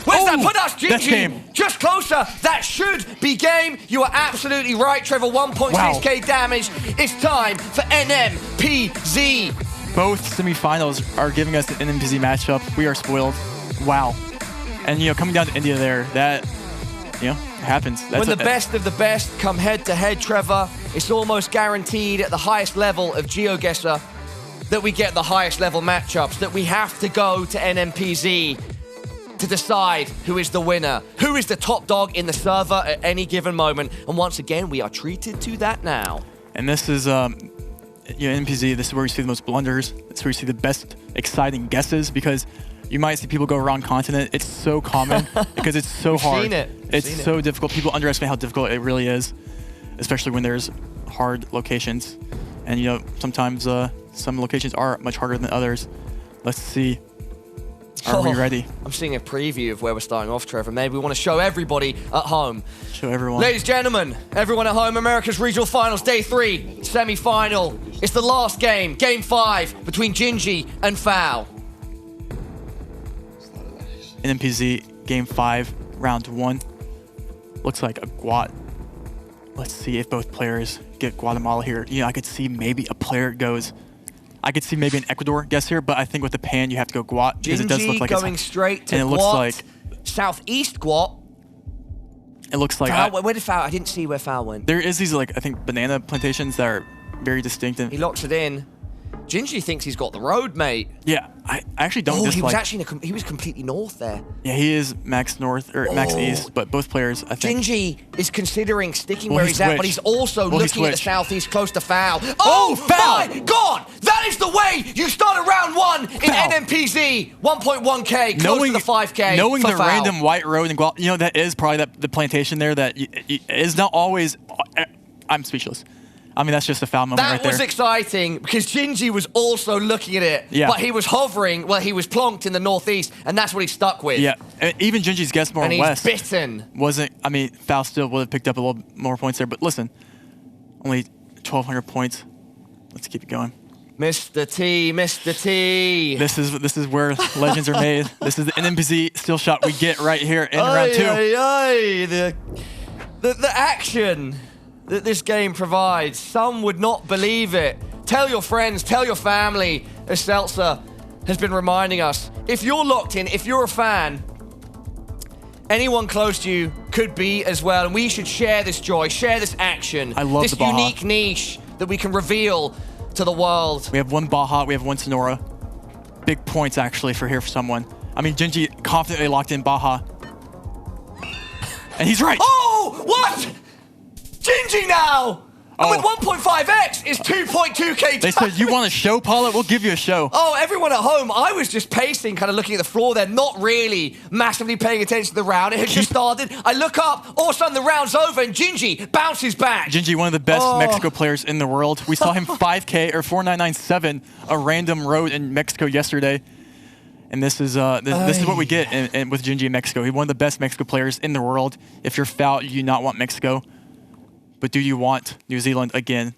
Where's that put us, that's Gingey? game. Just closer. That should be game. You are absolutely right, Trevor. 1.6k damage. It's time for NMPZ. Both semifinals are giving us an NMPZ matchup. We are spoiled. Wow. And, you know, coming down to India there, that, you know, happens. When the best of the best come head-to-head, Trevor, it's almost guaranteed at the highest level of GeoGuessr that we get the highest level matchups, that we have to go to NMPZ to decide who is the winner, who is the top dog in the server at any given moment. And once again, we are treated to that now. And this is, you know, NMPZ, this is where you see the most blunders. It's where you see the best exciting guesses, because you might see people go around continent. It's so common because it's so hard. Seen it. It's so difficult. People underestimate how difficult it really is, especially when there's hard locations. And, you know, sometimes some locations are much harder than others. Let's see. Are we ready? I'm seeing a preview of where we're starting off, Trevor. Maybe we want to show everybody at home. Show everyone. Ladies and gentlemen, everyone at home, America's Regional Finals, Day 3, semi-final. It's the last game, Game 5, between Gingey and Foul. NMPZ, Game 5, Round 1. Looks like a Guat. Let's see if both players get Guatemala here. You know, I could see maybe a player goes... I could see maybe an Ecuador guess here, but I think with the pan, you have to go Guat, because it does look like going straight to and it Guat, looks like southeast Guat. It looks like... Foul, where did Foul? I didn't see where Foul went. There is these, like, I think, banana plantations that are very distinct. And he locks it in. Gingey thinks he's got the road, mate. Yeah, I actually don't dislike... he was actually he was completely north there. Yeah, he is max north, or max east, but both players, I think... Gingey is considering sticking where he's at, but he's also looking at the southeast, close to Foul. Oh, Foul! My God! That is the way you start a round 1 in NMPZ. 1.1k, close to the 5k. Knowing for the Foul. random white road and Guat, you know, that is probably the plantation there that is not always... I'm speechless. I mean, that's just a Foul moment right there. That was exciting because Gingey was also looking at it, but he was hovering, well, he was plonked in the northeast, and that's what he stuck with. Yeah, even Gingey's guess more west bitten. Wasn't, I mean, Foul still would have picked up a little more points there, but listen, only 1,200 points. Let's keep it going. Mr. T, Mr. T. This is where legends are made. This is the NMPZ still shot we get right here in round 2. The action that this game provides. Some would not believe it. Tell your friends, tell your family, as Seltzer has been reminding us. If you're locked in, if you're a fan, anyone close to you could be as well, and we should share this joy, share this action. I love this the Baja. unique niche that we can reveal to the world. We have one Baja, we have one Sonora. Big points, actually, for here for someone. I mean, Gingey confidently locked in Baja. And he's right. Oh, what? Gingey now! And with 1.5x, it's 2.2k. They said, you want a show, Paula? We'll give you a show. Oh, everyone at home, I was just pacing, kind of looking at the floor there, not really massively paying attention to the round. It had just started. I look up, all of a sudden the round's over, and Gingey bounces back. Gingey, one of the best Mexico players in the world. We saw him 5K or 4997, a random road in Mexico yesterday. And this is what we get with Gingey in Mexico. He's one of the best Mexico players in the world. If you're foul, you do not want Mexico. But do you want New Zealand again?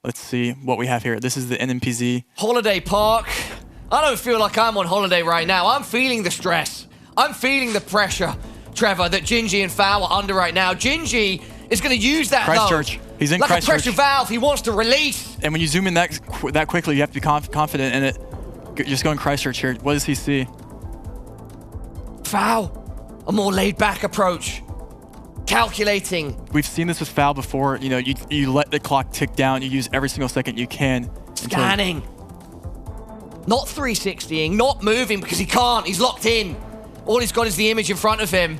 Let's see what we have here. This is the NMPZ. Holiday Park. I don't feel like I'm on holiday right now. I'm feeling the stress. I'm feeling the pressure, Trevor, that Gingey and Fowl are under right now. Gingey is going to use that, Christchurch. He's in like Christchurch. a pressure valve he wants to release. And when you zoom in that quickly, you have to be confident in it. Just going Christchurch here. What does he see? Fowl. A more laid-back approach. Calculating. We've seen this with Fowl before. You know, you let the clock tick down. You use every single second you can. Scanning. Not 360ing, not moving because he can't. He's locked in. All he's got is the image in front of him.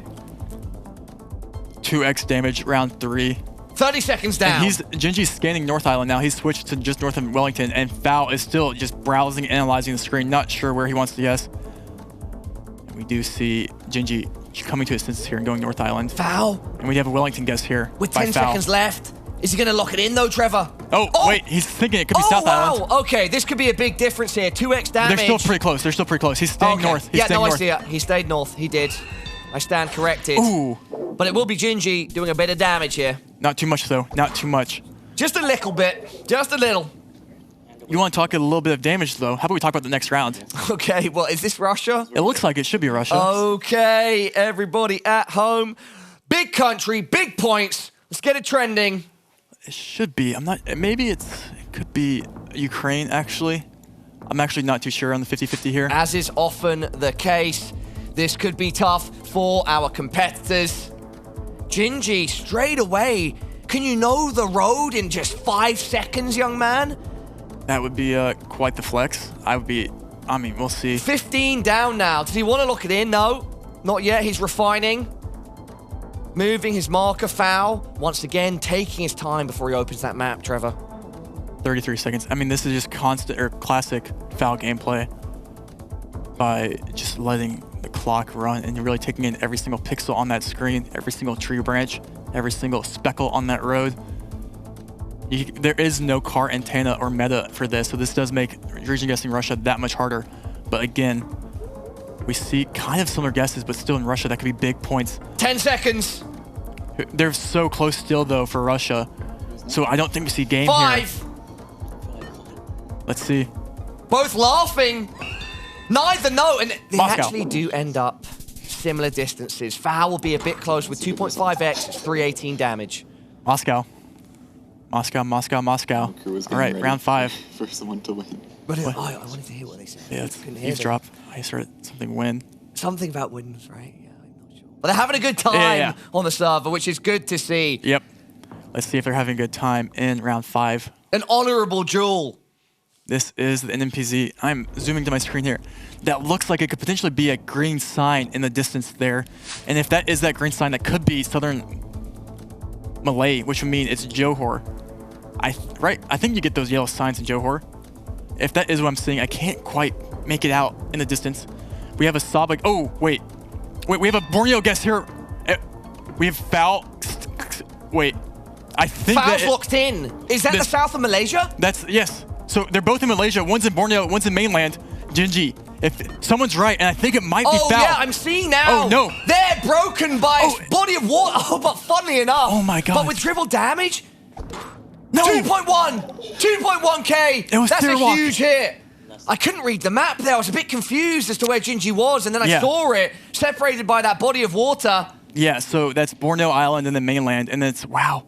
2x damage, round 3. 30 seconds down. And Gingey's scanning North Island now. He's switched to just north of Wellington, and Fowl is still just browsing, analyzing the screen, not sure where he wants to guess. And we do see Gingey coming to his senses here and going North Island. Foul. And we have a Wellington guess here. With 10 seconds left. Is he going to lock it in though, Trevor? Oh, wait, he's thinking it could be South Island. Okay, this could be a big difference here. 2x damage. They're still pretty close. They're still pretty close. He's staying north. He's staying north. I see it. He stayed north. He did. I stand corrected. Ooh. But it will be Gingey doing a bit of damage here. Not too much, though. Not too much. Just a little bit. Just a little. You want to talk a little bit of damage, though? How about we talk about the next round? Okay, well, is this Russia? It looks like it should be Russia. Okay, everybody at home. Big country, big points. Let's get it trending. It should be. I'm not. Maybe it could be Ukraine, actually. I'm actually not too sure on the 50-50 here. As is often the case, this could be tough for our competitors. Gingey, straight away. Can you know the road in just 5 seconds, young man? That would be quite the flex. I mean, we'll see. 15 down now. Does he want to lock it in? No, not yet. He's refining. Moving his marker. Foul. Once again, taking his time before he opens that map, Trevor. 33 seconds. I mean, this is just constant or classic Foul gameplay by just letting the clock run and really taking in every single pixel on that screen, every single tree branch, every single speckle on that road. There is no car antenna or meta for this, so this does make region guessing Russia that much harder. But again, we see kind of similar guesses, but still in Russia, that could be big points. 10 seconds. They're so close still, though, for Russia. So I don't think we see game 5. here. Let's see. Both laughing. Neither know, and they Moscow. actually do end up similar distances. Foul will be a bit close with 2.5x, it's 318 damage. Moscow. Moscow, Moscow, Moscow. All right, round 5. For someone to win. But I wanted to hear what they said. Yeah, it's eavesdrop. I heard something win. Something about wins, right? Yeah, I'm not sure. But they're having a good time on the server, which is good to see. Yep. Let's see if they're having a good time in round 5. An honorable duel. This is the NMPZ. I'm zooming to my screen here. That looks like it could potentially be a green sign in the distance there. And if that is that green sign, that could be Southern Malay, which would mean it's Johor. I think you get those yellow signs in Johor. If that is what I'm seeing, I can't quite make it out in the distance. We have a Sabah. Oh, wait, we have a Borneo guess here. We have Foul. Wait, I think Foul's locked in. Is that the south of Malaysia? Yes. So they're both in Malaysia. One's in Borneo, one's in mainland. Gingey. If someone's right, and I think it might be Foul. Oh, yeah, I'm seeing now. Oh, no. They're broken by a body of water. Oh, but funnily enough. Oh, my God. But with dribble damage? No. 2.1K. It was That's a Tirawak. huge hit. I couldn't read the map there. I was a bit confused as to where Gingey was, and then I saw it separated by that body of water. Yeah, so that's Borneo Island and then mainland, and it's, wow.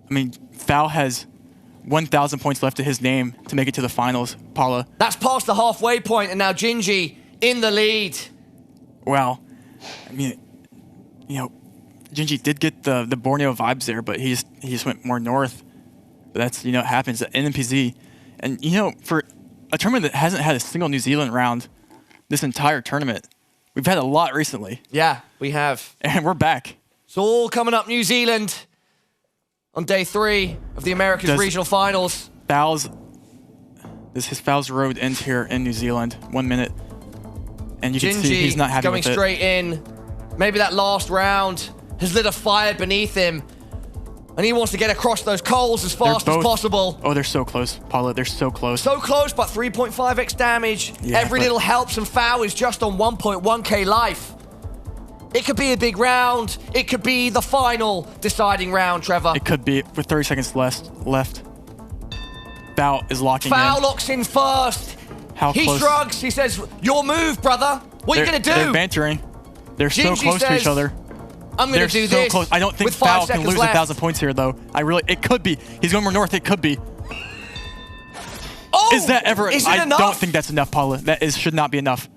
I mean, Foul has 1,000 points left to his name to make it to the finals, Paula. That's past the halfway point, and now Gingey in the lead. Wow. I mean, you know, Gingey did get the Borneo vibes there, but he just went more north. But that's, you know, it happens at NMPZ. And, you know, for a tournament that hasn't had a single New Zealand round this entire tournament, we've had a lot recently. Yeah, we have. And we're back. It's all coming up New Zealand on day 3 of the Americas Regional Finals. Does his Fowl's road end here in New Zealand? 1 minute. And you can see he's not happy with it. Going straight in. Maybe that last round has lit a fire beneath him. And he wants to get across those coals as fast as possible. Oh, they're so close, Paula. They're so close. So close, but 3.5x damage. Yeah, Every little helps, and Fowl is just on 1.1k life. It could be a big round. It could be the final deciding round, Trevor. It could be with 30 seconds left. Fowl is locking in. Fowl locks in first. He shrugs. He says, "Your move, brother. What are you going to do?" They're bantering. They're so close to each other. I'm going to do this. Close. I don't think Fowl can lose 1,000 points here, though. It could be. He's going more north. It could be. Oh! Is that ever? Is it I enough? don't think that's enough, Paula. Should not be enough.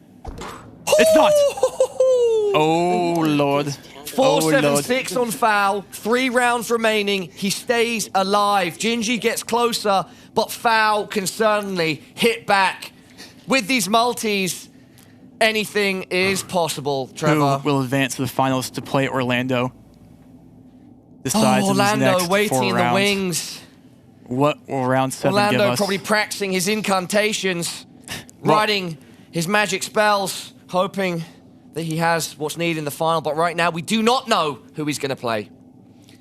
It's not. Oh, Lord. 4-7-6 on Fowl. 3 rounds remaining. He stays alive. Gingey gets closer, but Fowl can certainly hit back. With these multis, anything is possible, Trevor. Who will advance to the finals to play Orlando? Decides Orlando in these next waiting 4 in rounds. the wings. What will round 7 give Orlando us? probably practicing his incantations, writing his magic spells, hoping that he has what's needed in the final. But right now, we do not know who he's going to play.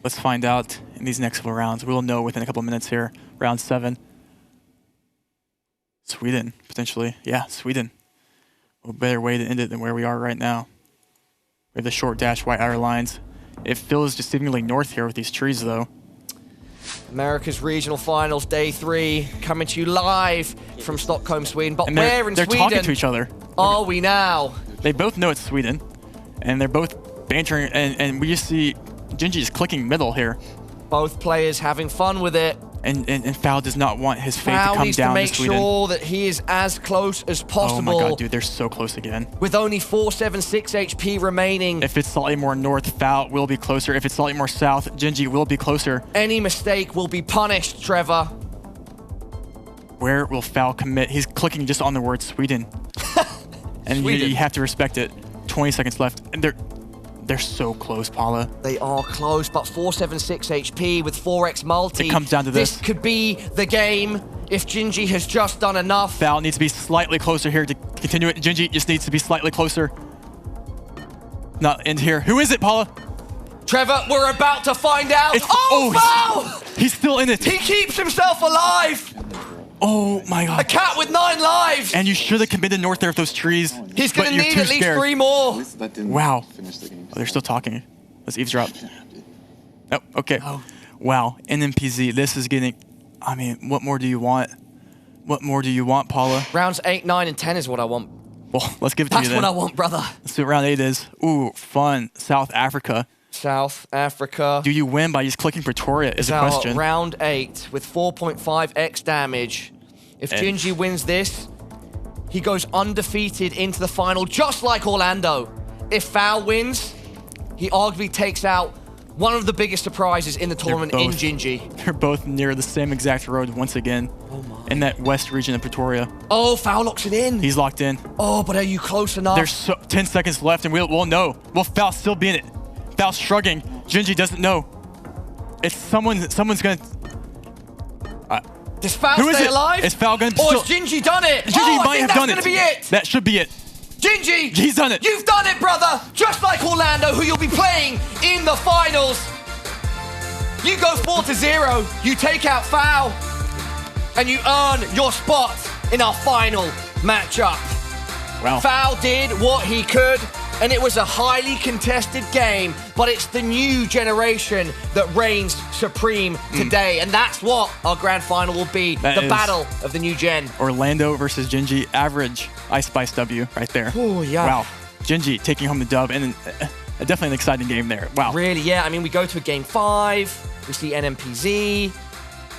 Let's find out in these next couple rounds. We'll know within a couple minutes here. Round 7. Sweden, potentially. Yeah, Sweden. A better way to end it than where we are right now. We have the short dash, white outer lines. It feels just seemingly north here with these trees, though. America's Regional Finals, Day 3, coming to you live from Stockholm, Sweden. But And where in they're Sweden talking to each other. are we now? They both know it's Sweden, and they're both bantering, and we just see Gingey just clicking middle here. Both players having fun with it. And Fowl does not want his fate Fowl to come needs down to make Sweden. sure that he is as close as possible. Oh my god, dude, they're so close again. With only 476 HP remaining. If it's slightly more north, Fowl will be closer. If it's slightly more south, Gingey will be closer. Any mistake will be punished, Trevor. Where will Fowl commit? He's clicking just on the word Sweden. And you have to respect it. 20 seconds left. And they're so close, Paula. They are close, but 476 HP with 4x multi. It comes down to this. This could be the game if Gingey has just done enough. Fowl needs to be slightly closer here to continue it. Gingey just needs to be slightly closer. Not end here. Who is it, Paula? Trevor, we're about to find out. Fowl! He's still in it. He keeps himself alive. Oh my god. A cat with 9 lives. And you should have committed north there with those trees. He's going to need at least 3 more. Wow. Oh, they're still talking. Let's eavesdrop. Oh, okay. Wow. NMPZ, this is getting... I mean, what more do you want? What more do you want, Paula? Rounds 8, 9, and 10 is what I want. Well, let's give it to you then. That's what I want, brother. Let's see what round 8 is. Ooh, fun. South Africa. South Africa. Do you win by just clicking Pretoria is a question. Round 8 with 4.5x damage. If Gingey wins this, he goes undefeated into the final, just like Orlando. If Fowl wins, he arguably takes out one of the biggest surprises in the tournament in Gingey. They're both near the same exact road once again. Oh my. In that west region of Pretoria. Oh, Fowl locks it in. He's locked in. Oh, but are you close enough? There's 10 seconds left, and we'll know. Will Fowl still be in it? Fowl shrugging. Gingey doesn't know. It's someone's gonna... Does Fowl stay alive? Is Fowl gonna... Or has Gingey done it? Gingey might have done it. That's gonna be it. That should be it. Gingey! He's done it. You've done it, brother! Just like Orlando, who you'll be playing in the finals. You go 4-0, you take out Fowl, and you earn your spot in our final matchup. Wow. Fowl did what he could, and it was a highly contested game, but it's the new generation that reigns supreme today, and that's what our grand final will be, the battle of the new gen. Orlando versus Gingey, average Ice Spice W right there. Oh, yeah. Wow. Gingey taking home the dub, and definitely an exciting game there. Wow. Really, yeah. I mean, we go to a game 5, we see NMPZ.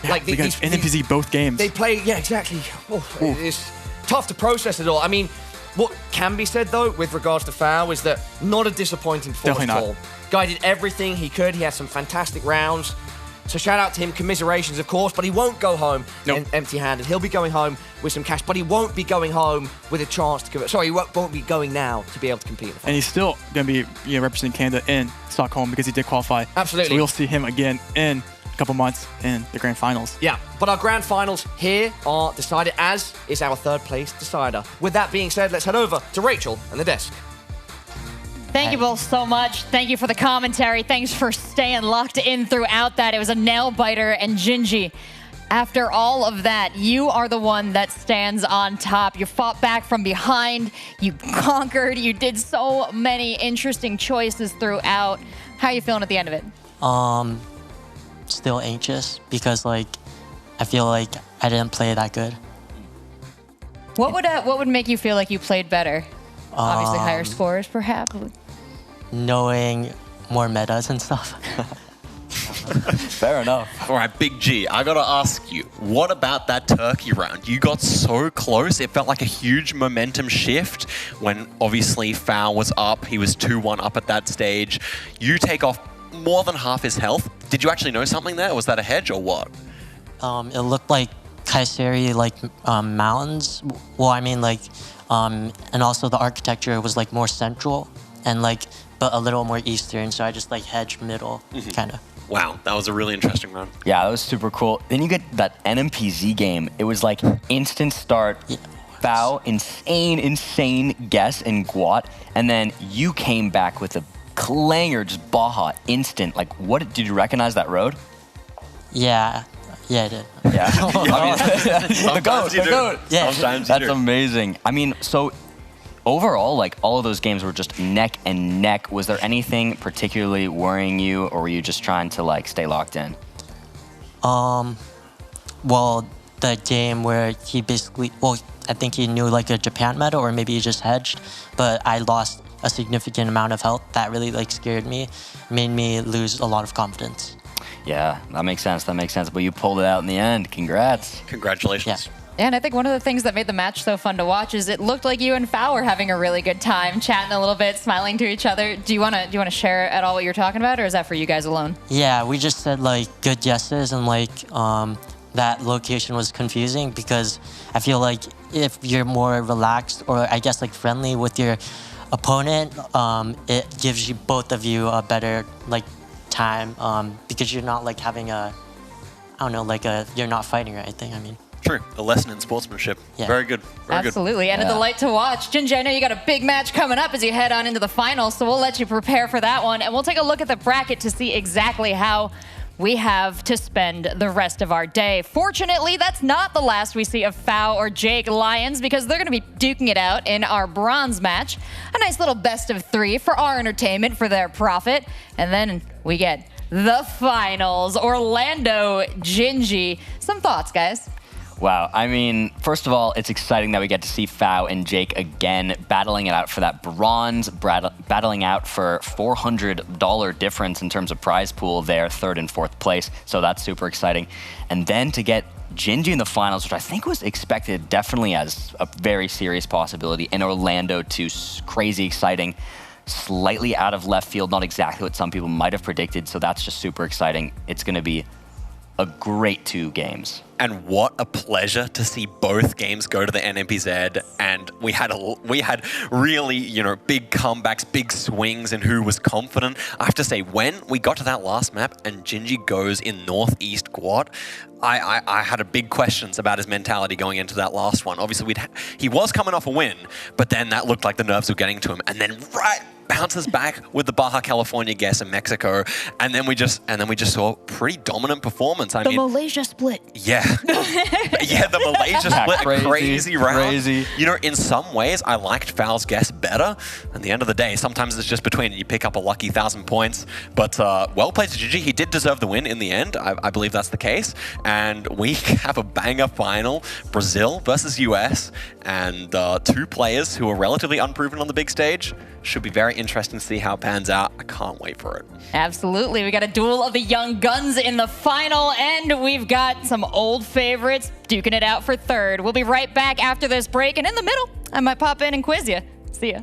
Yeah, like we got NMPZ both games. They play, yeah, exactly. Oh, it's tough to process it all. I mean, What can be said, though, with regards to Foul, is that not a disappointing performance at all. Guy did everything he could. He had some fantastic rounds. So shout out to him, commiserations, of course, but he won't go home empty-handed. He'll be going home with some cash, but he won't be going home with a chance to... Sorry, he won't be going now to be able to compete in the final. And he's still going to be representing Canada in Stockholm because he did qualify. Absolutely. So we'll see him again in a couple months in the grand finals. Yeah, but our grand finals here are decided, as is our third place decider. With that being said, let's head over to Rachel and the desk. Thank you both so much. Thank you for the commentary. Thanks for staying locked in throughout that. It was a nail biter. And Gingey, after all of that, you are the one that stands on top. You fought back from behind. You conquered. You did so many interesting choices throughout. How are you feeling at the end of it? Still anxious because like I feel like I didn't play that good. What would make you feel like you played better? Obviously higher scores, perhaps. Knowing more metas and stuff. Fair enough. All right, Big G, I gotta ask you, what about that turkey round? You got so close. It felt like a huge momentum shift when obviously Foul was up. He was 2-1 up at that stage. You take off more than half his health. Did you actually know something there? Was that a hedge or what? It looked like Kayseri, like mountains. Well, I mean like, and also the architecture was like more central and like, but a little more eastern. So I just like hedged middle, kind of. Wow, that was a really interesting round. Yeah, that was super cool. Then you get that NMPZ game. It was like instant start, Foul, insane guess in Guat, and then you came back with a clanger, just Baja, instant. Like, what did you recognize that road? Yeah, I did. Yeah, the goat. Yeah, sometimes that's amazing. I mean, so overall, like all of those games were just neck and neck. Was there anything particularly worrying you, or were you just trying to like stay locked in? Well, the game where he basically, well, I think he knew like a Japan meta, or maybe he just hedged, but I lost a significant amount of health. That really like scared me, made me lose a lot of confidence. Yeah, that makes sense. That makes sense. But you pulled it out in the end. Congrats. Congratulations. Yeah. And I think one of the things that made the match so fun to watch is it looked like you and Foul were having a really good time, chatting a little bit, smiling to each other. Do you want to share at all what you're talking about, or is that for you guys alone? Yeah, we just said like good guesses, and like that location was confusing because I feel like if you're more relaxed or I guess like friendly with your opponent, it gives you both of you a better like time because you're not like having a, I don't know, like a, you're not fighting or anything. I mean. True, a lesson in sportsmanship. Yeah. Very good. Very Absolutely, good. and a delight to watch. Gingey, I know you got a big match coming up as you head on into the finals, so we'll let you prepare for that one, and we'll take a look at the bracket to see exactly how we have to spend the rest of our day. Fortunately, that's not the last we see of Foul or Jake Lyons, because they're going to be duking it out in our bronze match. A nice little best of 3 for our entertainment, for their profit, and then we get the finals. Orlando, Gingey. Some thoughts, guys? Wow, I mean, first of all, it's exciting that we get to see Foul and Jake again battling it out for that bronze, battling out for $400 difference in terms of prize pool there, 3rd and 4th place, so that's super exciting. And then to get Gingey in the finals, which I think was expected definitely as a very serious possibility, and Orlando too, crazy exciting. Slightly out of left field, not exactly what some people might have predicted, so that's just super exciting. It's going to be a great 2 games. And what a pleasure to see both games go to the NMPZ, and we had really, you know, big comebacks, big swings, and who was confident. I have to say, when we got to that last map and Gingey goes in Northeast Guat, I had a big questions about his mentality going into that last one. Obviously, he was coming off a win, but then that looked like the nerves were getting to him, and then bounces back with the Baja California guess in Mexico, and then we just saw pretty dominant performance. I mean, Malaysia split. Yeah. Yeah, the Malaysia split, crazy round. Crazy. You know, in some ways, I liked Foul's guess better. At the end of the day, sometimes it's just between you pick up a lucky 1,000 points. But well played to Gingey. He did deserve the win in the end. I believe that's the case. And we have a banger final, Brazil versus US, and 2 players who are relatively unproven on the big stage. Should be very interesting to see how it pans out. I can't wait for it. Absolutely. We got a duel of the young guns in the final, and we've got some old favorites duking it out for 3rd. We'll be right back after this break, and in the middle, I might pop in and quiz you. See ya.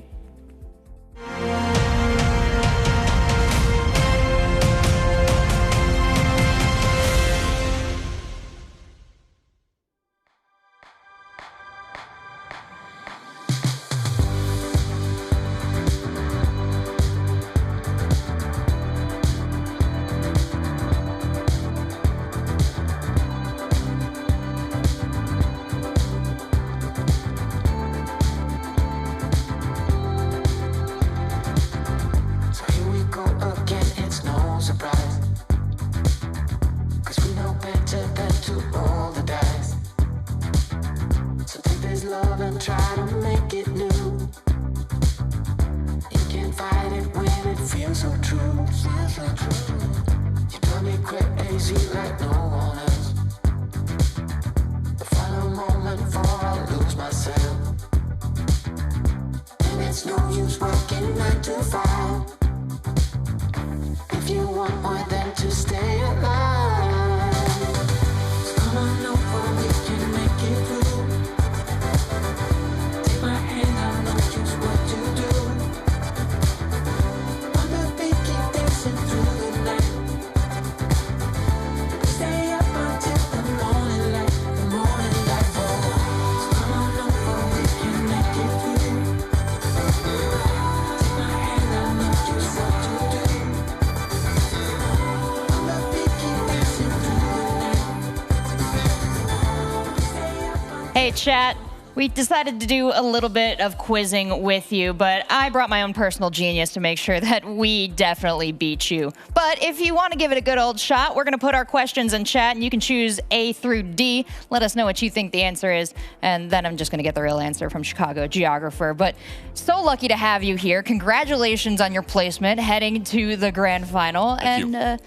Hey, chat. We decided to do a little bit of quizzing with you, but I brought my own personal genius to make sure that we definitely beat you. But if you want to give it a good old shot, we're going to put our questions in chat, and you can choose A through D. Let us know what you think the answer is, and then I'm just going to get the real answer from Chicago Geographer. But so lucky to have you here. Congratulations on your placement heading to the grand final. Thank you.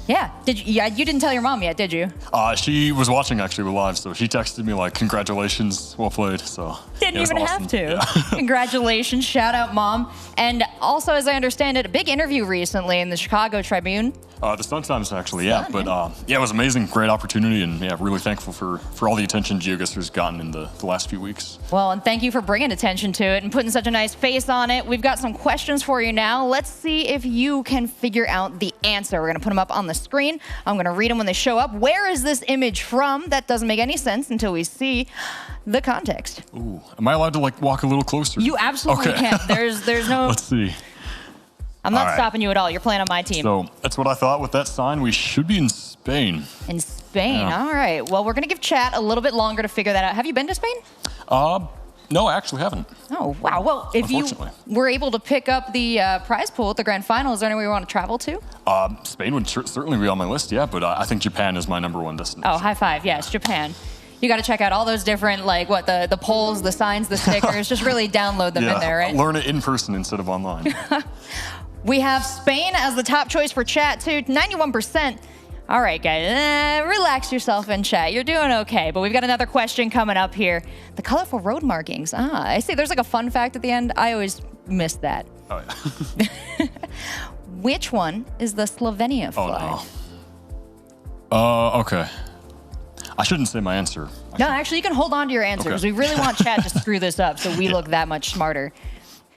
Yeah, you didn't tell your mom yet, did you? She was watching actually live, so she texted me like, "Congratulations, well played." So didn't even awesome. have to. Yeah. Congratulations, shout out, Mom. And also, as I understand it, a big interview recently in the Chicago Tribune. The Sun Times actually, yeah. But yeah, it was amazing, great opportunity, and yeah, really thankful for all the attention GeoGuessr's gotten in the last few weeks. Well, and thank you for bringing attention to it and putting such a nice face on it. We've got some questions for you now. Let's see if you can figure out the answer. We're gonna put them up on the screen. I'm gonna read them when they show up. Where is this image from? That doesn't make any sense until we see the context. Ooh, am I allowed to like walk a little closer? You absolutely can. There's no. Let's see. I'm not stopping you at all. You're playing on my team. So that's what I thought with that sign. We should be in Spain. In Spain, Yeah. all right. Well, we're gonna give chat a little bit longer to figure that out. Have you been to Spain? No, I actually haven't. Oh, wow. Well, if you were able to pick up the prize pool at the grand final, is there anywhere you want to travel to? Spain would certainly be on my list, yeah, but I think Japan is my #1 destination. Oh, high five. Yes, Japan. You got to check out all those different, like, the poles, the signs, the stickers. Just really download them in there, right? Learn it in person instead of online. We have Spain as the top choice for chat, too. 91%. All right, guys, relax yourself in chat. You're doing okay, but we've got another question coming up here. The colorful road markings. I see there's like a fun fact at the end. I always miss that. Oh, yeah. Which one is the Slovenia flag? Oh, no. Okay. I shouldn't say my answer. No, actually, you can hold on to your answer because we really want chat to screw this up so we look that much smarter.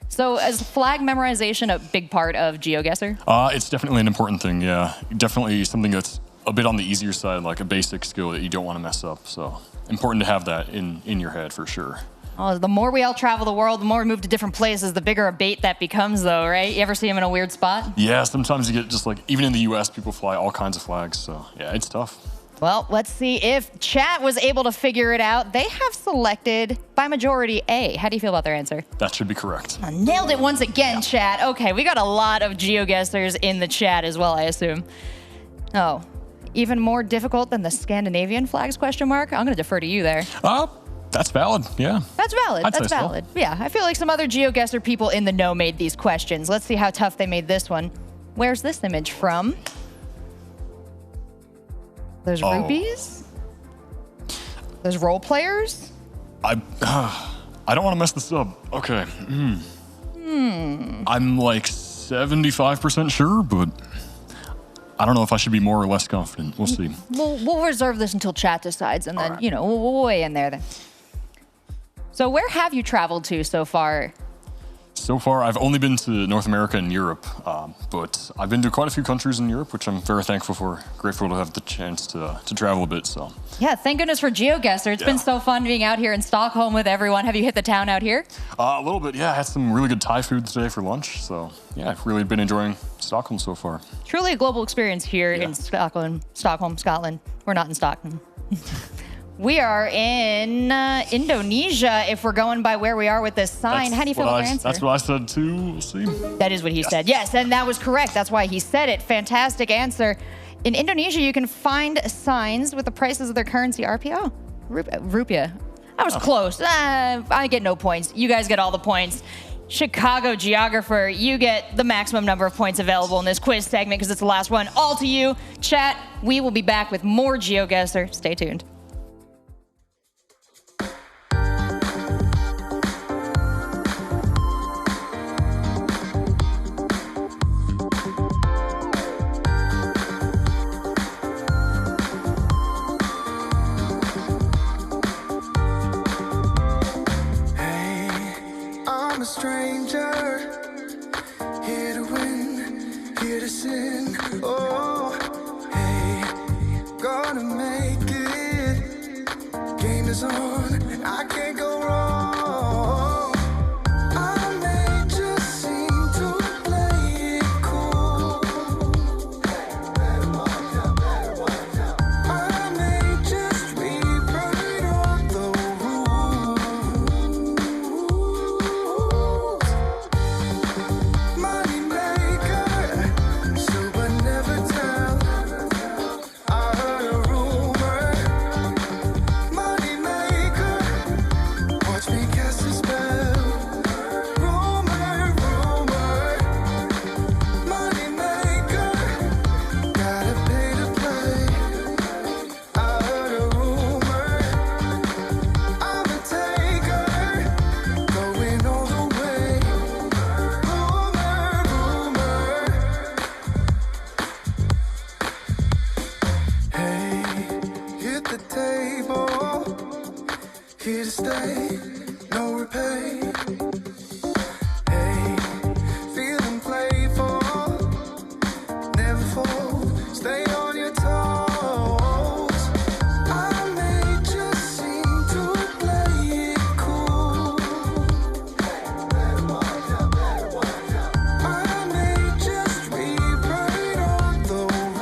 So is flag memorization a big part of GeoGuessr? It's definitely an important thing, yeah. Definitely something that's a bit on the easier side, like a basic skill that you don't want to mess up. So important to have that in your head for sure. Oh, the more we all travel the world, the more we move to different places, the bigger a bait that becomes, though, right? You ever see them in a weird spot? Yeah, sometimes you get just like, even in the US, people fly all kinds of flags. So yeah, it's tough. Well, let's see if chat was able to figure it out. They have selected, by majority, A. How do you feel about their answer? That should be correct. I nailed it once again, chat. Okay, we got a lot of GeoGuessrs in the chat as well, I assume. Oh, even more difficult than the Scandinavian flags, question mark? I'm going to defer to you there. That's valid, yeah. That's valid, that's valid. So. Yeah, I feel like some other GeoGuessr people in the know made these questions. Let's see how tough they made this one. Where's this image from? There's rupees. There's role players. I don't want to mess this up. Okay. I'm like 75% sure, but I don't know if I should be more or less confident. We'll see. We'll reserve this until chat decides, and then, you know, we'll weigh in there then. So where have you traveled to so far? So far, I've only been to North America and Europe, but I've been to quite a few countries in Europe, which I'm very thankful for. Grateful to have the chance to travel a bit. So. Yeah, thank goodness for GeoGuessr. It's been so fun being out here in Stockholm with everyone. Have you hit the town out here? A little bit, yeah. I had some really good Thai food today for lunch. So, yeah, I've really been enjoying Stockholm so far. Truly a global experience here in Stockholm, Scotland. We're not in Stockholm. We are in Indonesia, if we're going by where we are with this sign. How do you feel about your answer? That's what I said too. We'll see. That is what he said. Yes, and that was correct. That's why he said it. Fantastic answer. In Indonesia, you can find signs with the prices of their currency, RPO. Rupiah. I was close. I get no points. You guys get all the points. Chicago Geographer, you get the maximum number of points available in this quiz segment because it's the last one. All to you. Chat, we will be back with more GeoGuessr. Stay tuned. Stranger, here to win, here to sin. Oh, hey, gonna make it. Game is on, and I can't go wrong. I may just seem to play it cool. I may just rewrite all the rules. Here to stay, no repay. Hey, feeling playful, never fold, stay on your toes. I may just seem to play it cool. I may just rewrite all the rules.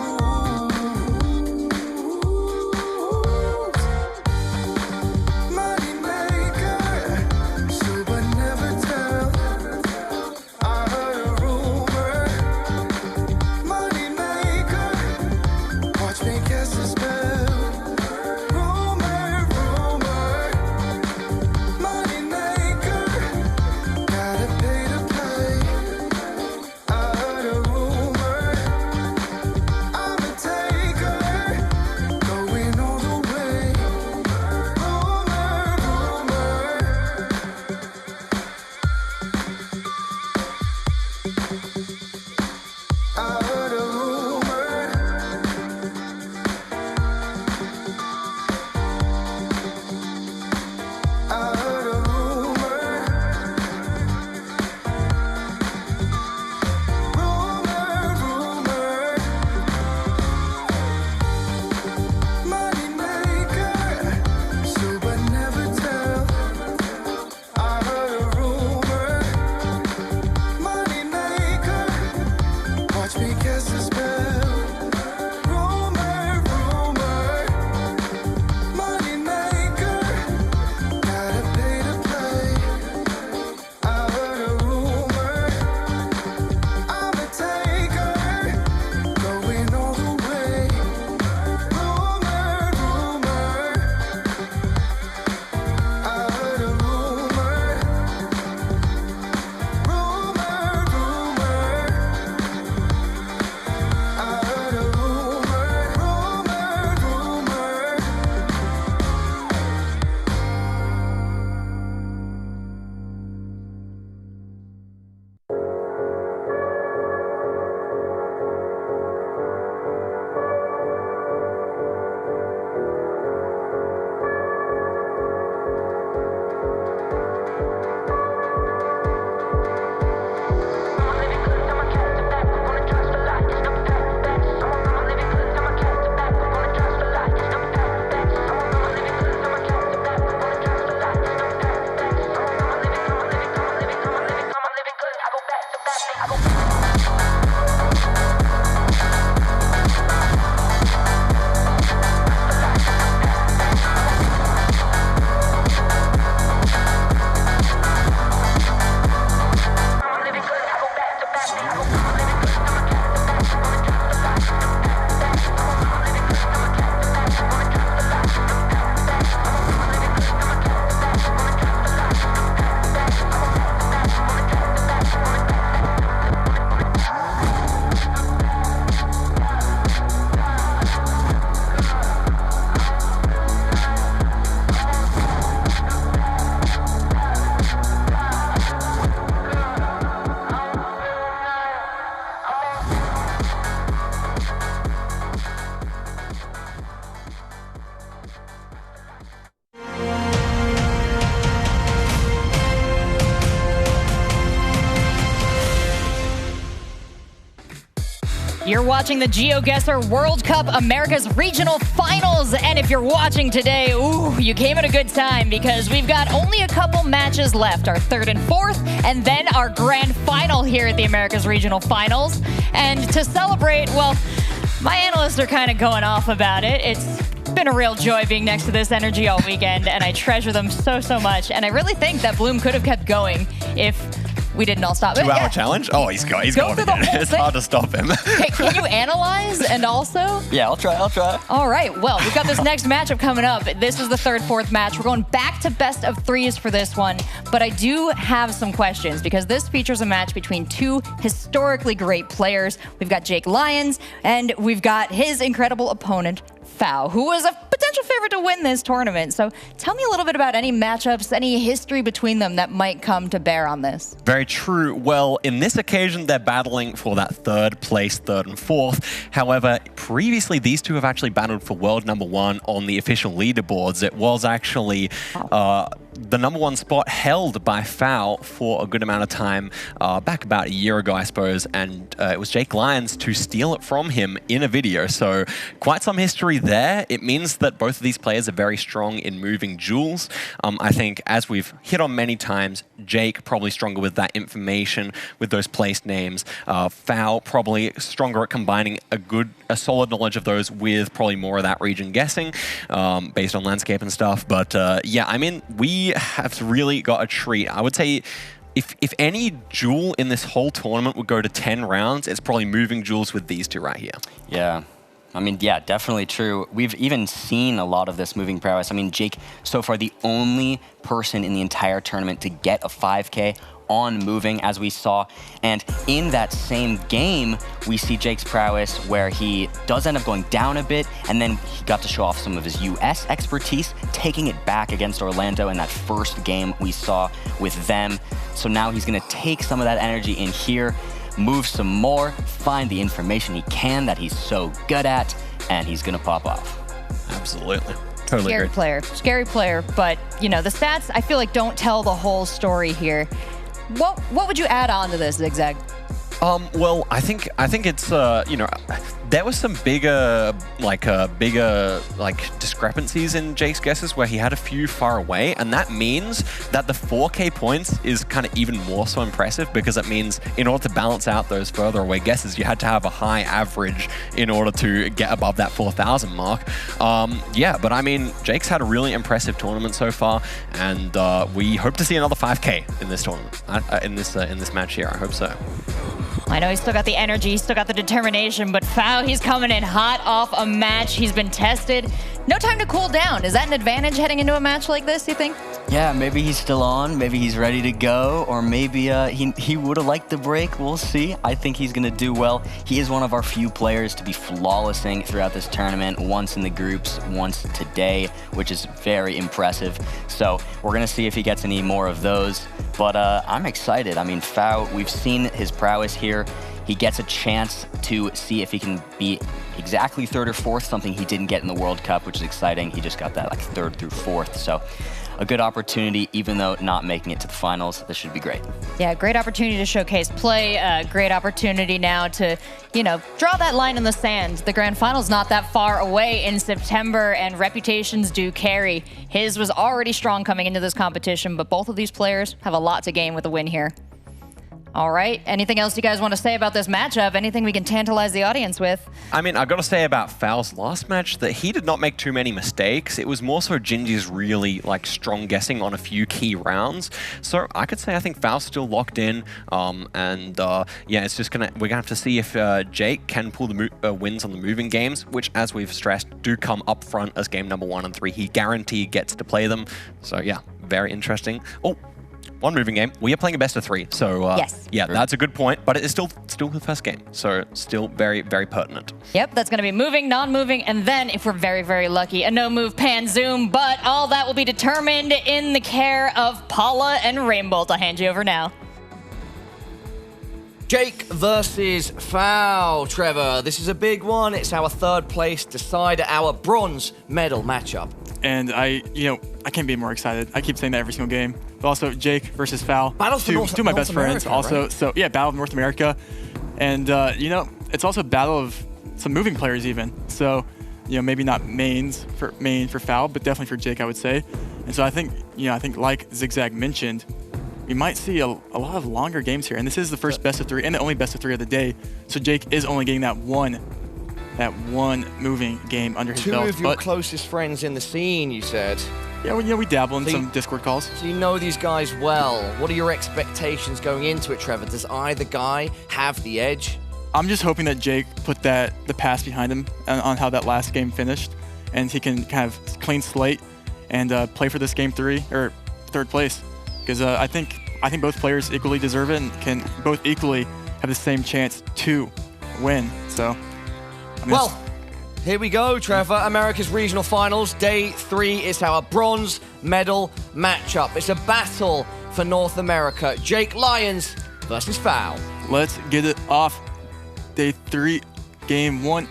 You're watching the GeoGuessr World Cup Americas Regional Finals. And if you're watching today, ooh, you came at a good time because we've got only a couple matches left, our third and fourth, and then our grand final here at the Americas Regional Finals. And to celebrate, well, my analysts are kind of going off about it. It's been a real joy being next to this energy all weekend, and I treasure them so, so much. And I really think that Bloom could have kept going if we didn't all stop. 2-hour challenge? Oh, he's going again. It's hard to stop him. Okay, can you analyze and also? Yeah, I'll try. All right, well, we've got this next matchup coming up. This is the third, fourth match. We're going back to best of threes for this one, but I do have some questions because this features a match between two historically great players. We've got Jake Lyons, and we've got his incredible opponent, Fau, who was a potential favorite to win this tournament. So tell me a little bit about any matchups, any history between them that might come to bear on this. Very true. Well, in this occasion, they're battling for that third place, third and fourth. However, previously, these two have actually battled for world #1 on the official leaderboards. It was actually the #1 spot held by Fau for a good amount of time, back about a year ago, I suppose, and it was Jake Lyons to steal it from him in a video. So quite some history there. It means that both of these players are very strong in moving jewels. I think, as we've hit on many times, Jake probably stronger with that information, with those place names. Fau probably stronger at combining a solid knowledge of those with probably more of that region guessing, based on landscape and stuff. But yeah, I mean, we have really got a treat. I would say if any jewel in this whole tournament would go to 10 rounds, it's probably moving jewels with these two right here. Yeah. I mean, yeah, definitely true. We've even seen a lot of this moving prowess. I mean, Jake, so far the only person in the entire tournament to get a 5K on moving, as we saw. And in that same game, we see Jake's prowess where he does end up going down a bit, and then he got to show off some of his US expertise, taking it back against Orlando in that first game we saw with them. So now he's gonna take some of that energy in here, move some more, find the information he can that he's so good at, and he's gonna pop off. Absolutely. Totally Scary player, but you know, the stats I feel like don't tell the whole story here. What would you add on to this, Zigzag? Well, I think it's you know, there was some bigger discrepancies in Jake's guesses where he had a few far away, and that means that the 4K points is kind of even more so impressive, because it means in order to balance out those further away guesses, you had to have a high average in order to get above that 4,000 mark. Yeah, but I mean, Jake's had a really impressive tournament so far, and we hope to see another 5K in this tournament, in this match here. I hope so. I know he's still got the energy, he's still got the determination, but Fau, he's coming in hot off a match. He's been tested. No time to cool down. Is that an advantage heading into a match like this, you think? Yeah, maybe he's still on, maybe he's ready to go, or maybe he would have liked the break. We'll see. I think he's going to do well. He is one of our few players to be flawlessing throughout this tournament, once in the groups, once today, which is very impressive. So we're going to see if he gets any more of those, but I'm excited. I mean, Fau, we've seen his prowess here. He gets a chance to see if he can be exactly third or fourth, something he didn't get in the World Cup, which is exciting. He just got that like third through fourth. So a good opportunity, even though not making it to the finals. This should be great. Yeah, great opportunity to showcase play. Great opportunity now to, you know, draw that line in the sand. The grand final's not that far away in September, and reputations do carry. His was already strong coming into this competition, but both of these players have a lot to gain with a win here. All right. Anything else you guys want to say about this matchup? Anything we can tantalize the audience with? I mean, I've got to say about Fau's last match that he did not make too many mistakes. It was more so Gingey's really strong guessing on a few key rounds. So I could say I think Fau's still locked in. Yeah, it's just we're gonna have to see if Jake can pull the wins on the moving games, which, as we've stressed, do come up front as game #1 and 3. He guaranteed gets to play them. So yeah, very interesting. Oh, one moving game. We are playing a best of 3, so yes. Yeah, that's a good point. But it is still the first game, so still very, very pertinent. Yep, that's going to be moving, non-moving, and then, if we're very, very lucky, a no-move pan zoom. But all that will be determined in the care of Paula and Rainbolt. I'll hand you over now. Jake versus Fau, Trevor. This is a big one. It's our third place decider, our bronze medal matchup. And I can't be more excited. I keep saying that every single game. But also Jake versus Fau. Battles for two of my best friends. America, also, right? so yeah, Battle of North America. And it's also a battle of some moving players even. So, maybe not main for Foul, but definitely for Jake, I would say. And so I think, like Zigzag mentioned, we might see a lot of longer games here. And this is the first best of 3 and the only best of 3 of the day. So Jake is only getting that one moving game under his belt. Two of your closest friends in the scene, you said. Yeah, we dabble in some Discord calls. So you know these guys well. What are your expectations going into it, Trevor? Does either guy have the edge? I'm just hoping that Jake put the past behind him on how that last game finished, and he can kind of clean slate and play for this game 3 or 3rd place. Because I think both players equally deserve it and can both equally have the same chance to win. So, well, here we go, Trevor. America's Regional Finals, Day 3 is our bronze medal matchup. It's a battle for North America. Jake Lyons versus Foul. Let's get it off. Day 3, Game 1,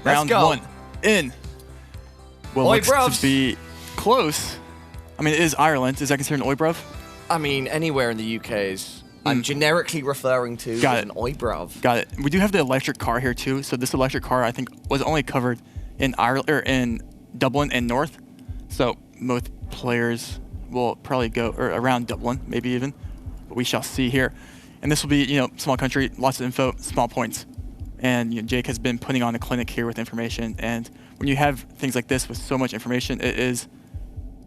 Round 1, in. Well, looks to be close. I mean, it is Ireland. Is that considered an Oibruv? I mean, anywhere in the UK is. I'm generically referring to as an Oibruv. Got it. We do have the electric car here too. So this electric car, I think, was only covered in Ireland or in Dublin and North. So most players will probably go around Dublin, maybe even. But we shall see here. And this will be, small country, lots of info, small points. And Jake has been putting on a clinic here with information. And when you have things like this with so much information, it is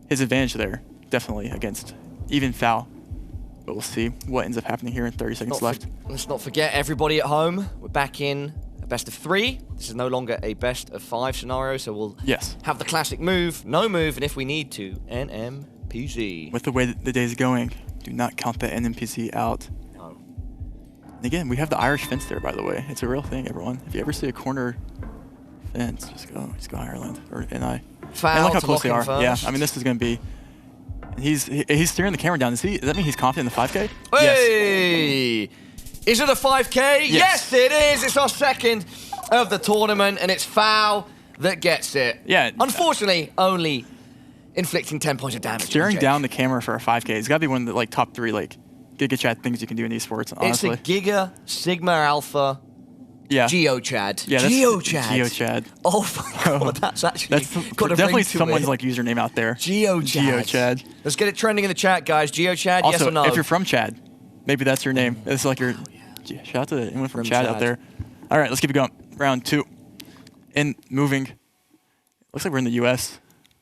his advantage there, definitely, against even Foul. But we'll see what ends up happening here in 30 seconds left. Let's not forget, everybody at home, we're back in a best of 3. This is no longer a best of 5 scenario, so we'll have the classic move, no move, and if we need to, NMPZ. With the way that the day is going, do not count that NMPZ out. And again, we have the Irish fence there, by the way. It's a real thing, everyone. If you ever see a corner fence, just go Ireland or NI. Foul and look how to close they are. first. Yeah, I mean, this is going to be. He's steering the camera down. Does that mean he's confident in the 5K? Hey! Yes. Is it a 5K? Yes, it is. It's our second of the tournament, and it's Foul that gets it. Yeah. Unfortunately, only inflicting 10 points of damage. Steering down the camera for a 5K. It's got to be one of the top 3 Giga Chat things you can do in esports, honestly. It's a Giga Sigma Alpha GeoChad. Yeah, GeoChad. GeoChad. Oh my god, that's actually got a definitely ring to someone's it. username out there. GeoChad. Let's get it trending in the chat, guys. GeoChad, also, yes or no? if you're from Chad, maybe that's your name. It's like your shout out to anyone from Chad out there. All right, let's keep it going. Round 2. In moving. Looks like we're in the US.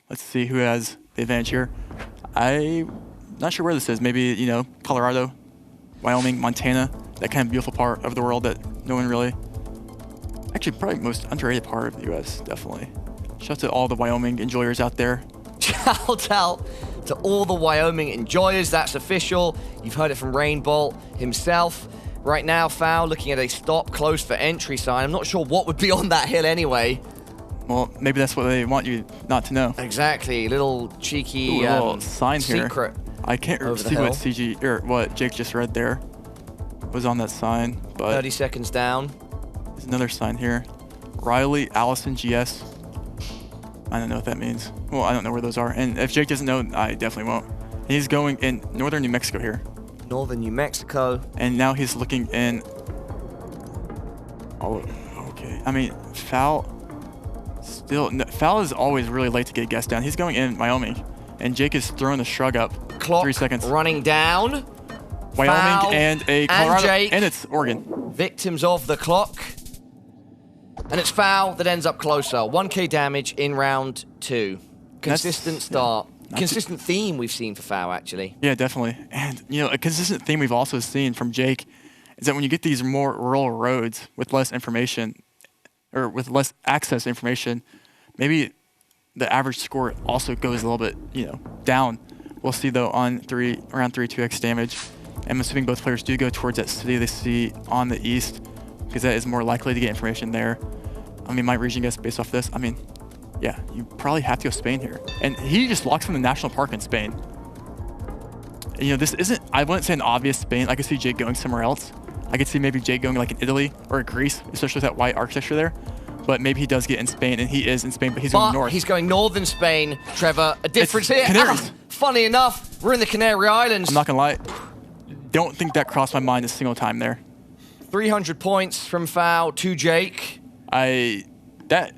Let's see who has the advantage here. I'm not sure where this is. Maybe, Colorado, Wyoming, Montana, that kind of beautiful part of the world that no one really. Actually, probably most underrated part of the US, definitely. Shout out to all the Wyoming enjoyers out there. Shout out to all the Wyoming enjoyers. That's official. You've heard it from rainbolt himself. Right now, Foul looking at a stop close for entry sign. I'm not sure what would be on that hill anyway. Well, maybe that's what they want you not to know. Exactly. Little cheeky little sign here. Secret. I can't see what what Jake just read there was on that sign. But 30 seconds down. There's another sign here. Riley Allison GS. I don't know what that means. Well, I don't know where those are. And if Jake doesn't know, I definitely won't. He's going in northern New Mexico here. Northern New Mexico. And now he's looking in. Oh, okay. I mean, Foul. Foul is always really late to get guessed down. He's going in Wyoming, and Jake is throwing the shrug up. Clock 3 seconds. Running down. Wyoming Foul and a Colorado, Jake, and it's Oregon. Victims of the clock. And it's Foul that ends up closer. 1k damage in round 2. Consistent start. Consistent theme we've seen for Foul, actually. Yeah, definitely. And, a consistent theme we've also seen from Jake is that when you get these more rural roads with less information, or with less access to information, maybe the average score also goes a little bit, down. We'll see, though, on round 3, 2x damage. I'm assuming both players do go towards that city they see on the east, because that is more likely to get information there. I mean, my region guess based off this, I mean, yeah, you probably have to go Spain here. And he just locks in the national park in Spain. And, this isn't, I wouldn't say an obvious Spain. I could see Jake going somewhere else. I could see maybe Jake going like in Italy or Greece, especially with that white architecture there. But maybe he does get in Spain, and he is in Spain, but he's going north. He's going northern Spain, Trevor. A difference it's here. Canaries. Funny enough, we're in the Canary Islands. I'm not going to lie. Don't think that crossed my mind a single time there. 300 points from Foul to Jake. How is that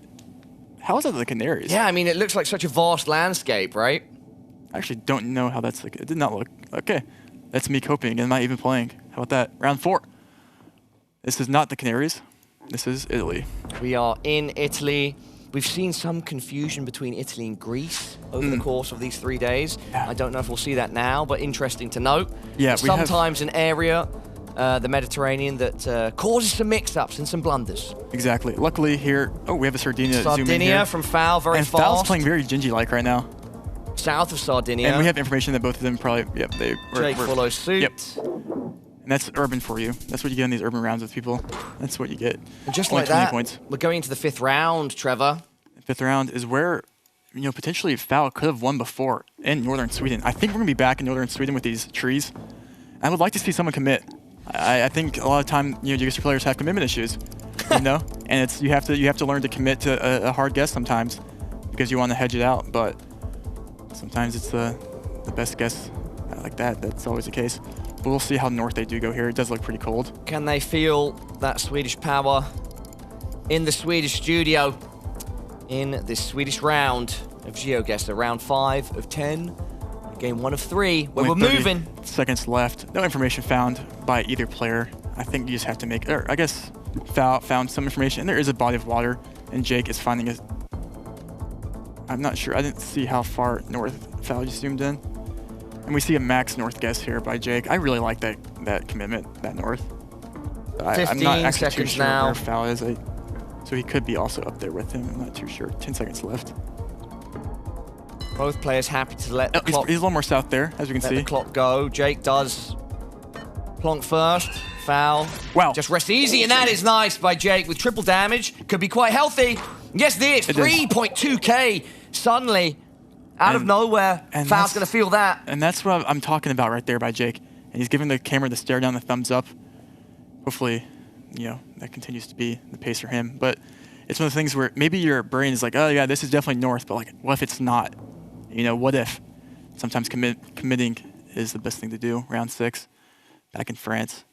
the Canaries? Yeah, I mean, it looks like such a vast landscape, right? I actually don't know how that's like. It did not look. Okay. That's me coping and not even playing. How about that? Round 4. This is not the Canaries. This is Italy. We are in Italy. We've seen some confusion between Italy and Greece over the course of these 3 days. Yeah. I don't know if we'll see that now, but interesting to note. Yeah, sometimes an area, the Mediterranean, that causes some mix-ups and some blunders. Exactly. Luckily here, we have a Sardinia. Sardinia from Foul, very fast. And Foul's playing very Gingey-like right now. South of Sardinia. And we have information that both of them probably, they were. Jake follows suit. Yep. And that's urban for you. That's what you get in these urban rounds with people. That's what you get. And just only like 20 that, points. We're going into the 5th round, Trevor. The 5th round is where, potentially Foul could have won before in northern Sweden. I think we're going to be back in northern Sweden with these trees. I would like to see someone commit. I think a lot of time, GeoGuessr players have commitment issues, and it's you have to learn to commit to a hard guess sometimes because you want to hedge it out, but sometimes it's the best guess like that. That's always the case. But we'll see how north they do go here. It does look pretty cold. Can they feel that Swedish power in the Swedish studio in this Swedish round of GeoGuessr, round 5 of 10, game 1 of 3, where we're moving. Seconds left. No information found by either player. I think you just have to make, or I guess Foul found some information, and there is a body of water, and Jake is finding it. I'm not sure. I didn't see how far north Foul just zoomed in. And we see a max north guess here by Jake. I really like that commitment, that north. I'm not actually too sure where Foul is. So he could be also up there with him. I'm not too sure. 10 seconds left. Both players happy to let the clock... He's a little more south there, as you can see. Let the clock go. Jake does plonk first. Foul. Wow. Just rest easy, and that is nice by Jake with triple damage. Could be quite healthy. Yes, this 3.2k suddenly out of nowhere. And Foul's going to feel that. And that's what I'm talking about right there by Jake. And he's giving the camera the stare down, the thumbs up. Hopefully, that continues to be the pace for him. But it's one of the things where maybe your brain is like, oh yeah, this is definitely north, but like, what if it's not? What if? Sometimes committing is the best thing to do. Round 6, back in France.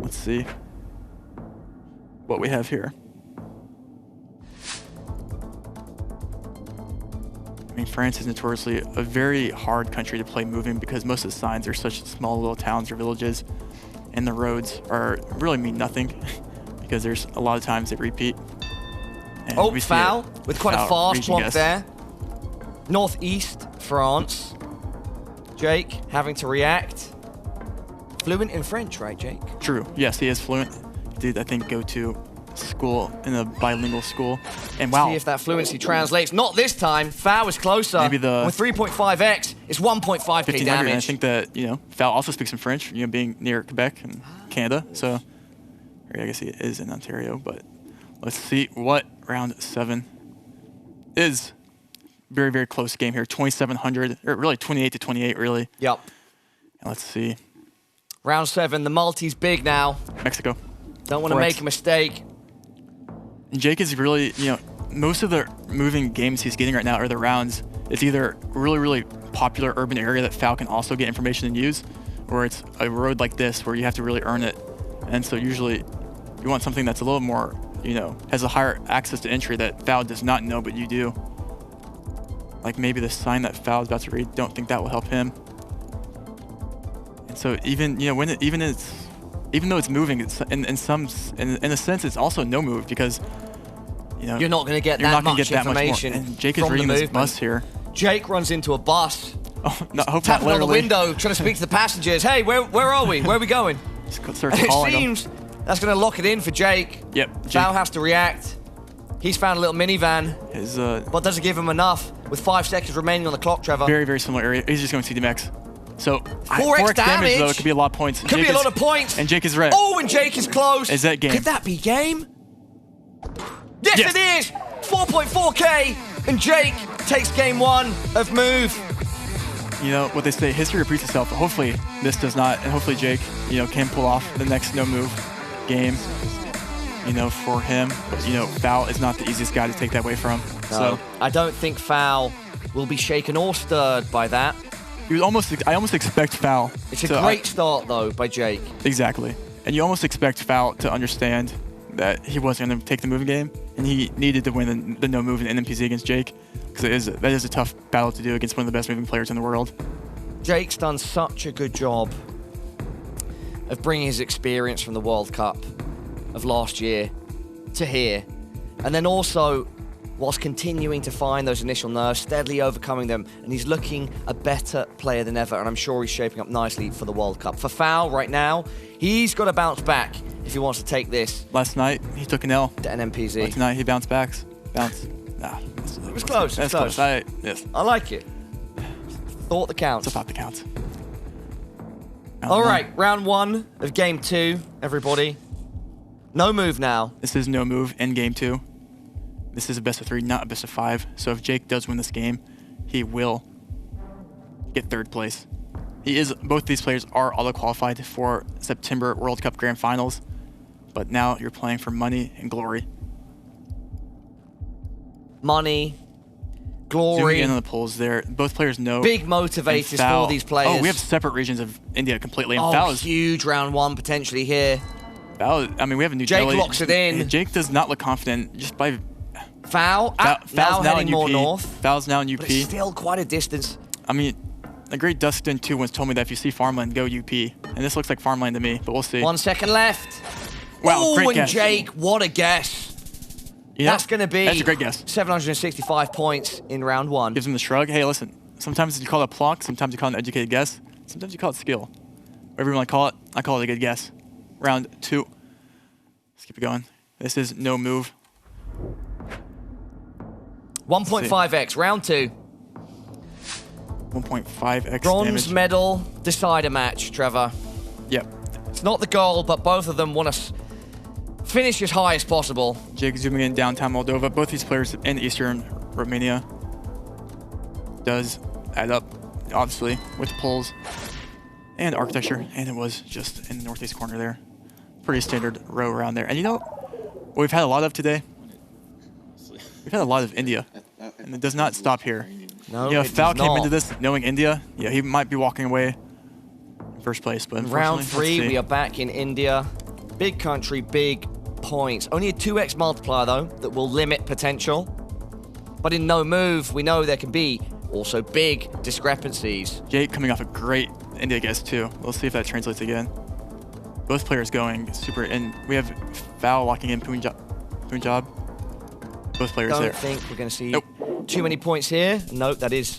Let's see what we have here. I mean, France is notoriously a very hard country to play moving because most of the signs are such small little towns or villages, and the roads really mean nothing because there's a lot of times they repeat. And Foul with quite a fast plonk there. Northeast France. Jake having to react. Fluent in French, right, Jake? True. Yes, he is fluent. Did, I think, go to school in a bilingual school. And wow. See if that fluency translates. Not this time. Foul is closer. Maybe with 3.5x, it's 1.5k damage. And I think that, Foul also speaks some French, being near Quebec and Canada. So, I guess he is in Ontario, but let's see what round 7 is. Very, very close game here. 2,700, or really 28 to 28, really. Yep. And let's see. Round 7, the multi's big now. Mexico. Don't want to make a mistake. And Jake is really, most of the moving games he's getting right now, or the rounds, it's either really, really popular urban area that Foul can also get information and use, or it's a road like this where you have to really earn it. And so usually you want something that's a little more, has a higher access to entry that Foul does not know, but you do. Like maybe the sign that Foul is about to read, don't think that will help him. And so even, even though it's moving, it's in a sense, it's also no move because, you're not going to get that much information. And Jake is reading this bus here. Jake runs into a bus. Oh, no, hope tapping not on the window, trying to speak to the passengers. Hey, where are we? Where are we going? And it seems that's going to lock it in for Jake. Yep. Foul has to react. He's found a little minivan. But doesn't give him enough with 5 seconds remaining on the clock, Trevor. Very, very similar area. He's just going to CDMX. So 4x damage, though, it could be a lot of points. Could be a lot of points. And Jake is red. Oh, and Jake is close. Is that game? Could that be game? Yes, it is. 4.4k, and Jake takes game 1 of move. What they say, history repeats itself. Hopefully this does not, and hopefully Jake, can pull off the next no move game. For him, but Foul is not the easiest guy to take that away from. No, so I don't think Foul will be shaken or stirred by that. I almost expect Foul. It's a great start though by Jake. Exactly. And you almost expect Foul to understand that he wasn't going to take the moving game, and he needed to win the no move in NMPZ against Jake, because that is a tough battle to do against one of the best moving players in the world. Jake's done such a good job of bringing his experience from the World Cup of last year to here, and then also, whilst continuing to find those initial nerves, steadily overcoming them, and he's looking a better player than ever, and I'm sure he's shaping up nicely for the World Cup. For Foul right now, he's got to bounce back if he wants to take this. Last night, he took an L. To NMPZ. But tonight, he bounced back. It was close. That's close. Yes. I like it. Thought that counts. It's a thought that counts. All right, round 1 of game 2, everybody. No move now. This is no move in game 2. This is a best of 3, not a best of 5. So if Jake does win this game, he will get 3rd place. Both these players are auto qualified for September World Cup Grand Finals, but now you're playing for money and glory. Money, glory. Zooming in on the polls there. Both players know. Big motivators for these players. Oh, we have separate regions of India completely. And Foul is huge round 1 potentially here. Foul, I mean, we have a New Jake Delhi. locks it in. Jake does not look confident just by. Foul. Foul's now heading in more UP. north. Foul's now in UP. But it's still quite a distance. I mean, a great Dustin 2 once told me that if you see farmland, go UP. And this looks like farmland to me, but we'll see. 1 second left. Wow, great and guess. Jake, what a guess. Yeah, that's going to be that's a great guess. 765 points in round 1. Gives him the shrug. Hey, listen, sometimes you call it a plonk, sometimes you call it an educated guess, sometimes you call it skill. Whatever you want to call it, I call it a good guess. Round 2. Let's keep it going. This is no move. 1.5x, round 2. 1.5x Bronze damage. medal decider match, Trevor. Yep. It's not the goal, but both of them want to finish as high as possible. Jake zooming in downtown Moldova. Both these players in Eastern Romania. Does add up, obviously, with the polls and architecture. And it was just in the northeast corner there. Pretty standard row around there. And you know what we've had a lot of today? We've had a lot of India. And it does not stop here. No, yeah, it Foul does came not. into this knowing India. Yeah, he might be walking away in first place, but Round 3, let's see. we are back in India. Big country, big points. Only a 2x multiplier, though, that will limit potential. But in no move, we know there can be also big discrepancies. Jake coming off a great India guess, too. We'll see if that translates again. Both players going super, and we have Foul locking in Punjab. Both players there. Don't think we're going to see too many points here. Nope, that is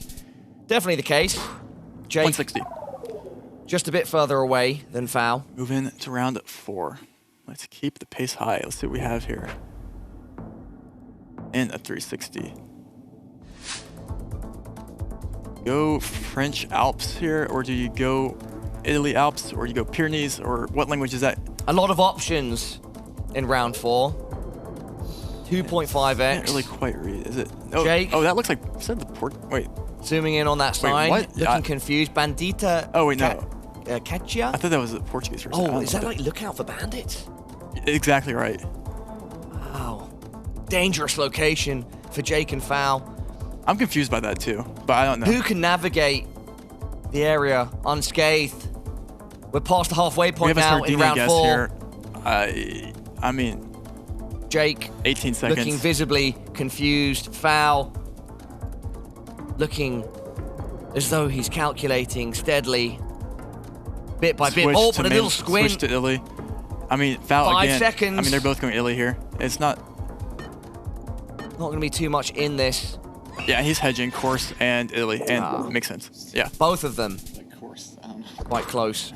definitely the case. Jake, 160. just a bit further away than Foul. Moving to round 4. Let's keep the pace high. Let's see what we have here. And a 360. Go French Alps here, or do you go Italy Alps, or you go Pyrenees, or what language is that? A lot of options in round 4. 2.5x. Can't really quite read. Is it? Oh, Jake. Oh, that looks like. Is that the port? Wait. Zooming in on that Wait, sign. what? Looking confused. Bandita. Oh wait, no. Caccia? I thought that was the Portuguese for a second. I Oh, don't is know that what like look out for bandits? Exactly right. Wow. Dangerous location for Jake and Foul. I'm confused by that too, but I don't know. Who can navigate the area unscathed? We're past the halfway We point have a now in Sardinia round guess 4. here. I mean, Jake 18 seconds. looking visibly confused. Foul looking as though he's calculating steadily, bit by bit. Switch Oh, to but a little squint. Switch to Italy. I mean, Foul 5 again. seconds. I mean, they're both going Italy here. It's not. Not going to be too much in this. Yeah, he's hedging course and Italy, and makes sense. Yeah. Both of them. Course. Quite close.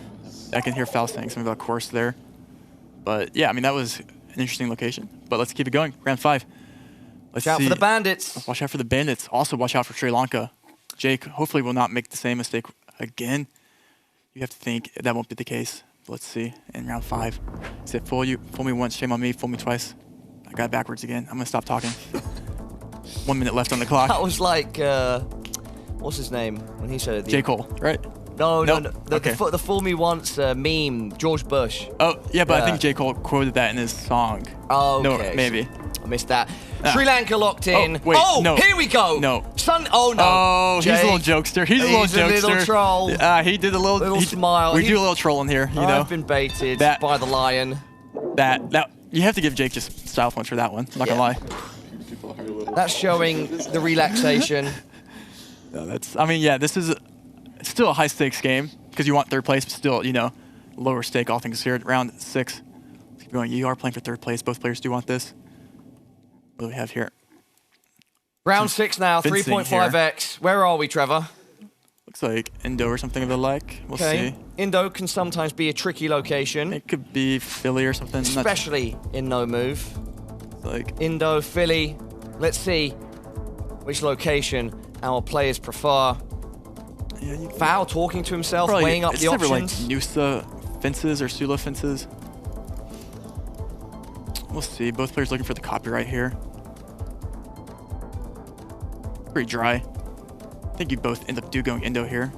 I can hear Foul saying something about course there. But yeah, I mean, that was an interesting location. But let's keep it going. Round 5. Let's Watch out see. for the bandits. Watch out for the bandits. Also, watch out for Sri Lanka. Jake, hopefully, will not make the same mistake again. You have to think that won't be the case. Let's see. In round 5. Is it fool you? Fool me once, shame on me. Fool me twice. I got it backwards again. I'm going to stop talking. 1 minute left on the clock. That was like, what's his name when he said it? J. Cole, right? No, Nope. no, no. The Fool Me Once meme, George Bush. Oh, yeah, but I think J. Cole quoted that in his song. Oh, No, okay. maybe. I missed that. Sri Lanka locked in. Wait, no. Here we go. No. Oh, no. Oh, he's a little Jake. jokester. He's a little jokester. Little troll. He did a little smile. We do a little trolling here, you know. I've been baited by the lion. That you have to give Jake just style points for that one. I'm not gonna lie. That's showing the relaxation. No, I mean, yeah, this is it's still a high stakes game because you want third place, but still, you know, lower stake, all things considered. Round 6. Let's keep going. You are playing for third place. Both players do want this. What do we have here? Round 6 now, 3.5x. Where are we, Trevor? Looks like Indo or something of the like. We'll see. Indo can sometimes be a tricky location. It could be Philly or something. Especially in no move. Like Indo, Philly. Let's see which location our players prefer. Yeah, Foul talking to himself, probably, weighing up the options. Like Noosa fences or Sula fences. We'll see. Both players looking for the copyright here. Pretty dry. I think you both end up going Indo here.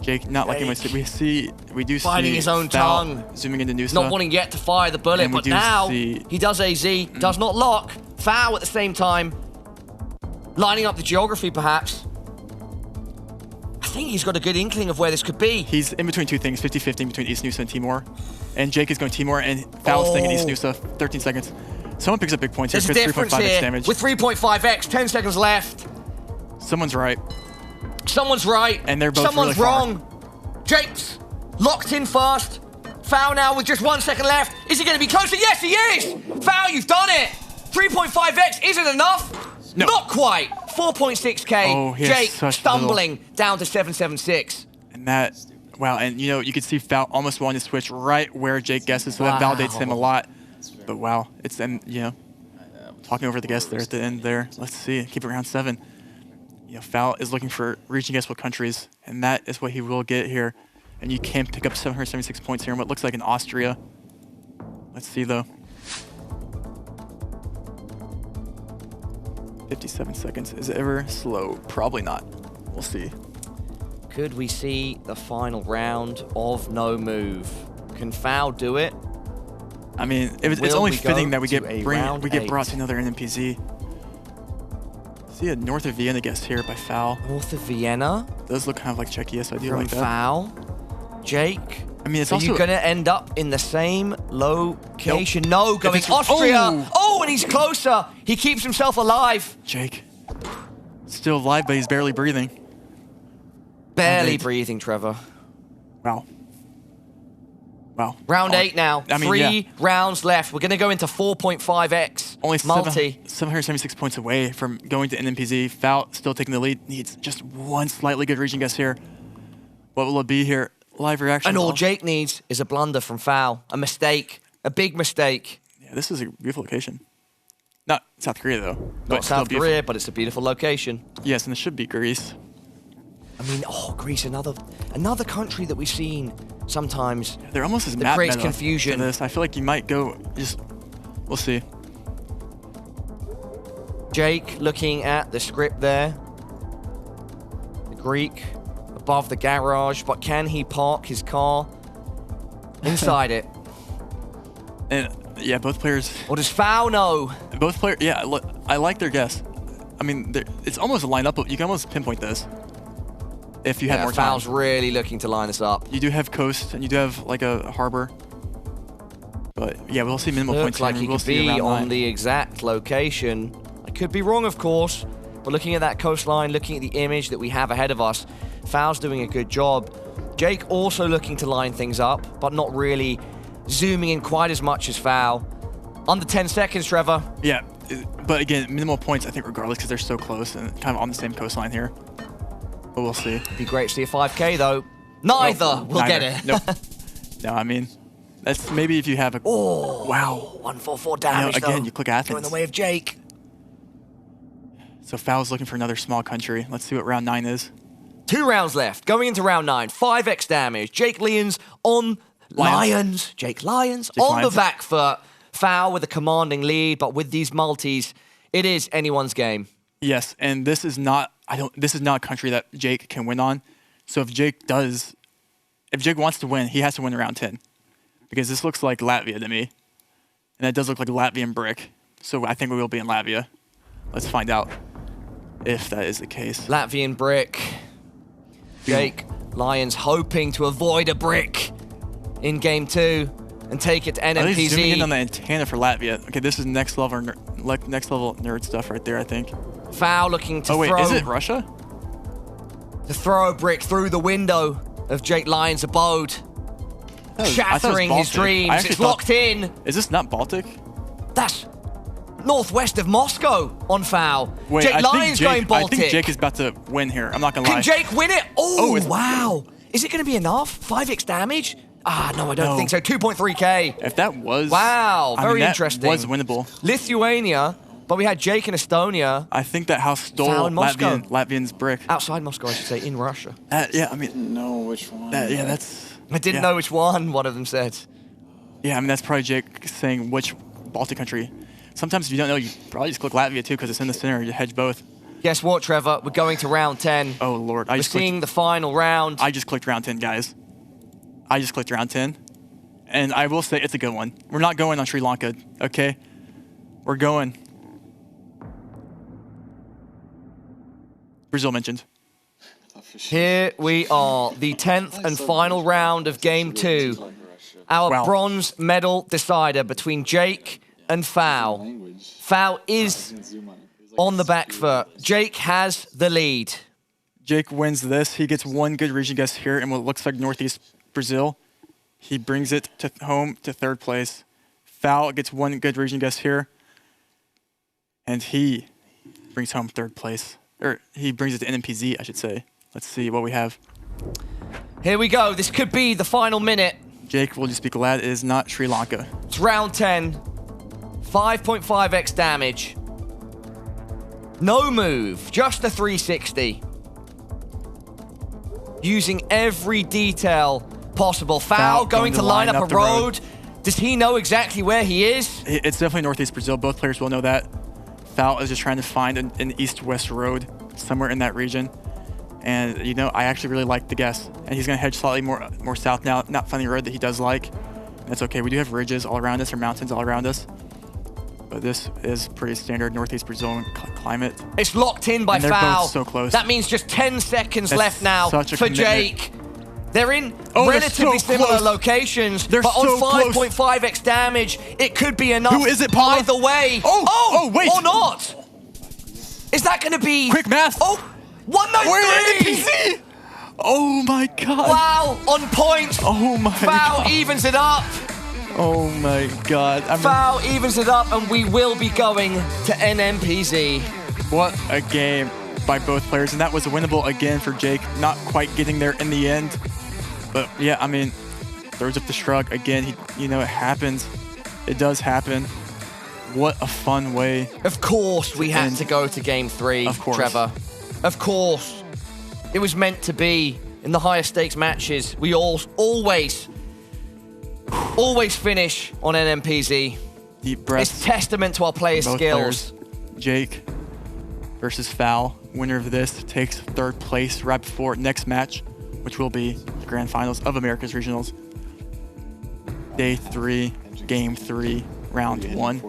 Jake not liking what we see. We do finding see his own Foul tongue. Zooming into Noosa. Not wanting yet to fire the bullet, And we but do now see- he does AZ, does not lock. Foul at the same time. Lining up the geography, perhaps. I think he's got a good inkling of where this could be. He's in between two things, 50-50 between East Noosa and Timor. And Jake is going Timor, and Foul's staying in East Noosa, 13 seconds. Someone picks up big points here. There's a difference 3.5x here damage. with 3.5x, 10 seconds left. Someone's right. Someone's right. And they're both Someone's really far. wrong. Jake's locked in fast. Foul now with just 1 second left. Is he going to be closer? Yes, he is. Foul, you've done it. 3.5x isn't enough. No. Not quite. 4.6k. Oh, he has Jake such stumbling down to 776. And that, wow, and you know, you can see Foul almost wanting to switch right where Jake guesses, so that validates him a lot. But wow, it's then, you know, talking over the guess there at the end there. Let's see, keep it around 7. You know, Foul is looking for region guessable countries, and that is what he will get here. And you can pick up 776 points here in what looks like in Austria. Let's see though. 57 seconds. Is it ever slow? Probably not. We'll see. Could we see the final round of no move? Can Foul do it? I mean, it's only fitting that we get brought to another NMPZ. See a north of Vienna guess here by Foul. North of Vienna? Does look kind of like Czechia, so I do From like that. Foul? Jake? I mean, it's Are also... you going to end up in the same location? No, going it's- Austria. Oh, and he's closer. He keeps himself alive. Jake. Still alive, but he's barely breathing. Barely breathing, Trevor. Wow. Wow. Round 8 now. I mean, 3 rounds left. We're going to go into 4.5x. Only multi. 776 points away from going to NMPZ. Foul still taking the lead. Needs just one slightly good region guess here. What will it be here? Live reaction. And all Jake needs is a blunder from Foul. A mistake. A big mistake. Yeah, this is a beautiful location. Not South Korea, though. Not South Korea, but it's a beautiful location. Yes, and it should be Greece. I mean, Greece, another country that we've seen sometimes. They're almost as that creates meta confusion. to this. I feel like you might go just. We'll see. Jake looking at the script there. The Greek above the garage, but can he park his car inside it? And yeah, both players. Or does Foul know? Both players. Yeah, look, I like their guess. I mean, it's almost a lineup. You can almost pinpoint this. If you had more time. Foul's really looking to line this up. You do have coast, and you do have like a harbor. But yeah, we'll see minimal points. Looks like he we'll could see be around on 9. the exact location. I could be wrong, of course, but looking at that coastline, looking at the image that we have ahead of us, Foul's doing a good job. Jake also looking to line things up, but not really zooming in quite as much as Foul. Under 10 seconds, Trevor. Yeah, but again, minimal points, I think, regardless, because they're so close and kind of on the same coastline here. But we'll see. Be great to see a 5K, though. Neither will get it. Nope. No, I mean, that's maybe if you have a... Oh, wow. 144 damage, again, though. you click Go in Athens. the way of Jake. So Foul's looking for another small country. Let's see what round 9 is. 2 rounds left. Going into round 9. 5x damage. Jake Lyons on Lyons. Jake Lyons on the back foot. Foul with a commanding lead, but with these multis, it is anyone's game. Yes, and this is not this is not a country that Jake can win on. So if Jake wants to win, he has to win around 10. Because this looks like Latvia to me. And that does look like a Latvian brick. So I think we will be in Latvia. Let's find out if that is the case. Latvian brick. Jake Lyons hoping to avoid a brick in game 2 and take it to At least zooming in NMPZ. on the antenna for Latvia. Okay, this is next level nerd stuff right there, I think. Foul looking to oh wait, throw. is it Russia? To throw a brick through the window of Jake Lyons' abode. Shattering his dreams. It's locked in. Is this not Baltic? That's northwest of Moscow on foul. Wait, Jake Lyons going Baltic. I think Jake is about to win here. I'm not gonna lie. Can Jake win it? Oh, wow. Is it going to be enough? 5x damage? Ah, no, I don't think so. 2.3k. If that was... Wow, I mean, very that interesting. was winnable. Lithuania, but we had Jake in Estonia. I think that house stole Foul in Moscow. Latvian's brick. Outside Moscow, I should say, in Russia. Yeah, I mean... No, which one? Yeah, that's... I didn't know which one of them said. Yeah, I mean, that's probably Jake saying which Baltic country. Sometimes if you don't know, you probably just click Latvia too, because it's in the center. You hedge both. Guess what, Trevor? We're going to round 10. Oh, Lord. We're seeing the final round. I just clicked round 10, guys. I just clicked round 10. And I will say it's a good one. We're not going on Sri Lanka, okay? We're going. Brazil mentioned. Here we are, the 10th and final round of game 2. Our bronze medal decider between Jake and Foul. Foul is on the back foot. Jake has the lead. Jake wins this. He gets one good region guess here in what looks like Northeast Brazil. He brings it to home to 3rd place. Foul gets one good region guess here. And he brings home 3rd place. Or he brings it to NMPZ, I should say. Let's see what we have. Here we go. This could be the final minute. Jake will just be glad it is not Sri Lanka. It's round 10. 5.5x damage. No move, just a 360. Using every detail possible. Foul going to line up a road. Does he know exactly where he is? It's definitely Northeast Brazil. Both players will know that. Foul is just trying to find an east-west road somewhere in that region. And, you know, I actually really like the guess. And he's going to hedge slightly more south now, not finding a road that he does like. That's okay. We do have ridges all around us or mountains all around us. But this is pretty standard Northeast Brazilian climate. It's locked in by and they're Foul. Both so close. That means just 10 seconds left now for commitment. Jake. They're in relatively similar locations, but on 5.5x damage, it could be enough. Who is it, Paula? Either way. Oh, wait. Or not. Is that going to be... Quick math. Oh, 193. Oh, my God. Wow, on point. Oh, my Foul God. evens it up. Oh, my God. Foul evens it up, and we will be going to NMPZ. What a game by both players, and that was winnable again for Jake. Not quite getting there in the end. But, yeah, I mean, throws up the shrug. Again, you know, it happens. It does happen. What a fun way. Of course we had to go to game 3, of course. Trevor. Of course. It was meant to be in the higher stakes matches. We always finish on NMPZ. Deep breaths. It's testament to our players' Both skills. Players. Jake versus Foul. Winner of this takes 3rd place right before next match, which will be the Grand Finals of America's Regionals. Day 3, Game 3, Round 1.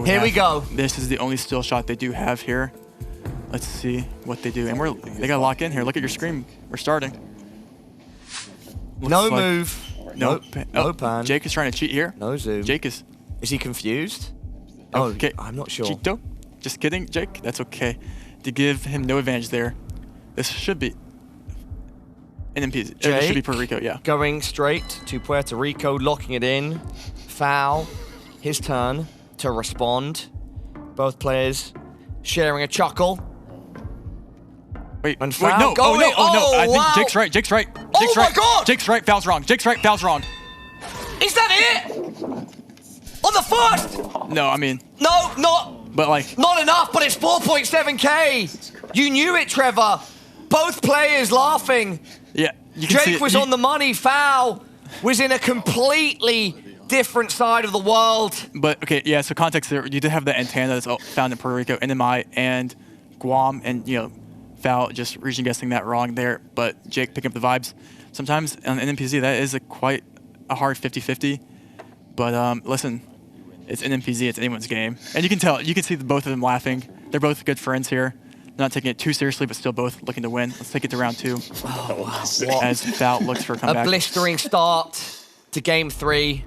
Here we go. This is the only still shot they do have here. Let's see what they do. And they got to lock in here. Look at your screen. We're starting. No move. Nope. No pan. Jake is trying to cheat here. No zoom. Jake is... Is he confused? Okay. I'm not sure. Cheeto? Just kidding, Jake. That's okay. To give him no advantage there. This should be... NMPZ. It should be Puerto Rico, yeah. Going straight to Puerto Rico, locking it in. Foul. His turn to respond. Both players sharing a chuckle. Wait, and Foul no, going. I think Jake's right. Jake's right. Jake's right. My God! Jake's right. Foul's wrong. Jake's right. Foul's wrong. Is that it? On the first? No, I mean. No, not. But like. Not enough. But it's 4.7k. You knew it, Trevor. Both players laughing. Yeah. Jake was on the money. Foul was in a completely different side of the world. But okay, yeah. So context there. You did have the antenna that's found in Puerto Rico, NMI, and Guam, and you know. Foul just region guessing that wrong there, but Jake picking up the vibes. Sometimes on NMPZ that is quite a hard 50-50. But listen, it's NMPZ, it's anyone's game. And you can tell, you can see both of them laughing. They're both good friends here. Not taking it too seriously, but still both looking to win. Let's take it to round 2. What? As Foul looks for a comeback. A blistering start to game 3.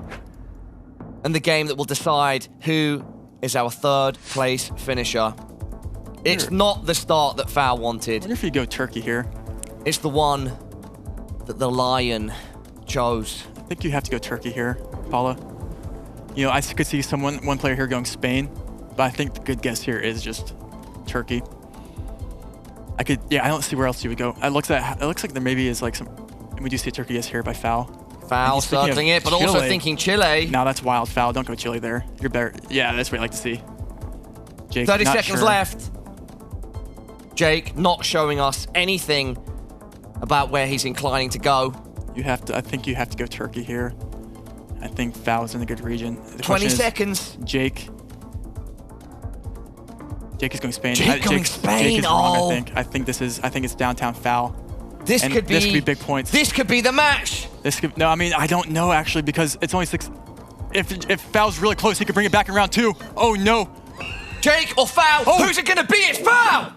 And the game that will decide who is our 3rd place finisher. It's not the start that Foul wanted. I wonder if you go Turkey here. It's the one that the Lion chose. I think you have to go Turkey here, Paula. You know, I could see one player here going Spain, but I think the good guess here is just Turkey. I don't see where else you would go. It looks like there maybe is like some. We do see a Turkey guess here by Foul. Foul starting it, but also thinking Chile. No, that's wild. Foul. Don't go Chile there. You're better. Yeah, that's what I like to see. Jake, 30 seconds left. Jake not showing us anything about where he's inclining to go. You have to. I think you have to go Turkey here. I think Foul's in a good region. 20 seconds. Jake is going Spain. Jake going Spain. Jake is wrong, I think it's downtown Foul. This could be big points. This could be the match. No, I mean I don't know actually because it's only 6. If Foul's really close, he could bring it back in round 2. Oh no. Jake or Foul? Oh. Who's it gonna be? It's Foul.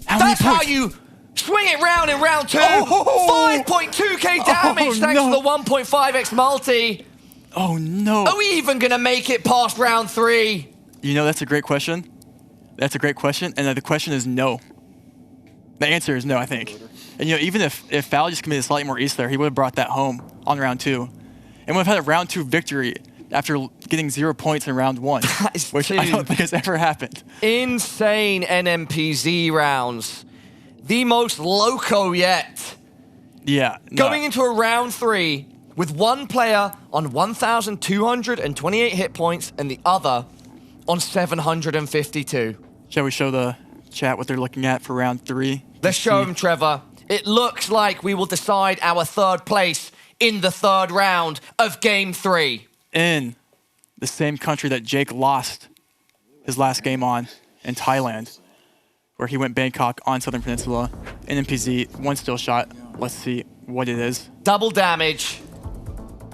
That's how you swing it round in round 2. 5.2k damage thanks to the 1.5x multi. Oh no. Are we even gonna make it past round 3? You know, that's a great question. That's a great question, and the question is no. The answer is no, I think. And you know, even if Foul just committed slightly more east there, he would have brought that home on round 2. And would have had a round 2 victory after getting 0 points in round 1, which I don't think has ever happened. Insane NMPZ rounds. The most loco yet. Yeah. Going into a round 3 with one player on 1,228 hit points and the other on 752. Shall we show the chat what they're looking at for round 3? Let's show them, Trevor. It looks like we will decide our 3rd place in the 3rd round of game 3. In the same country that Jake lost his last game on, in Thailand, where he went Bangkok on Southern Peninsula. NMPZ, 1 still shot. Let's see what it is. Double damage.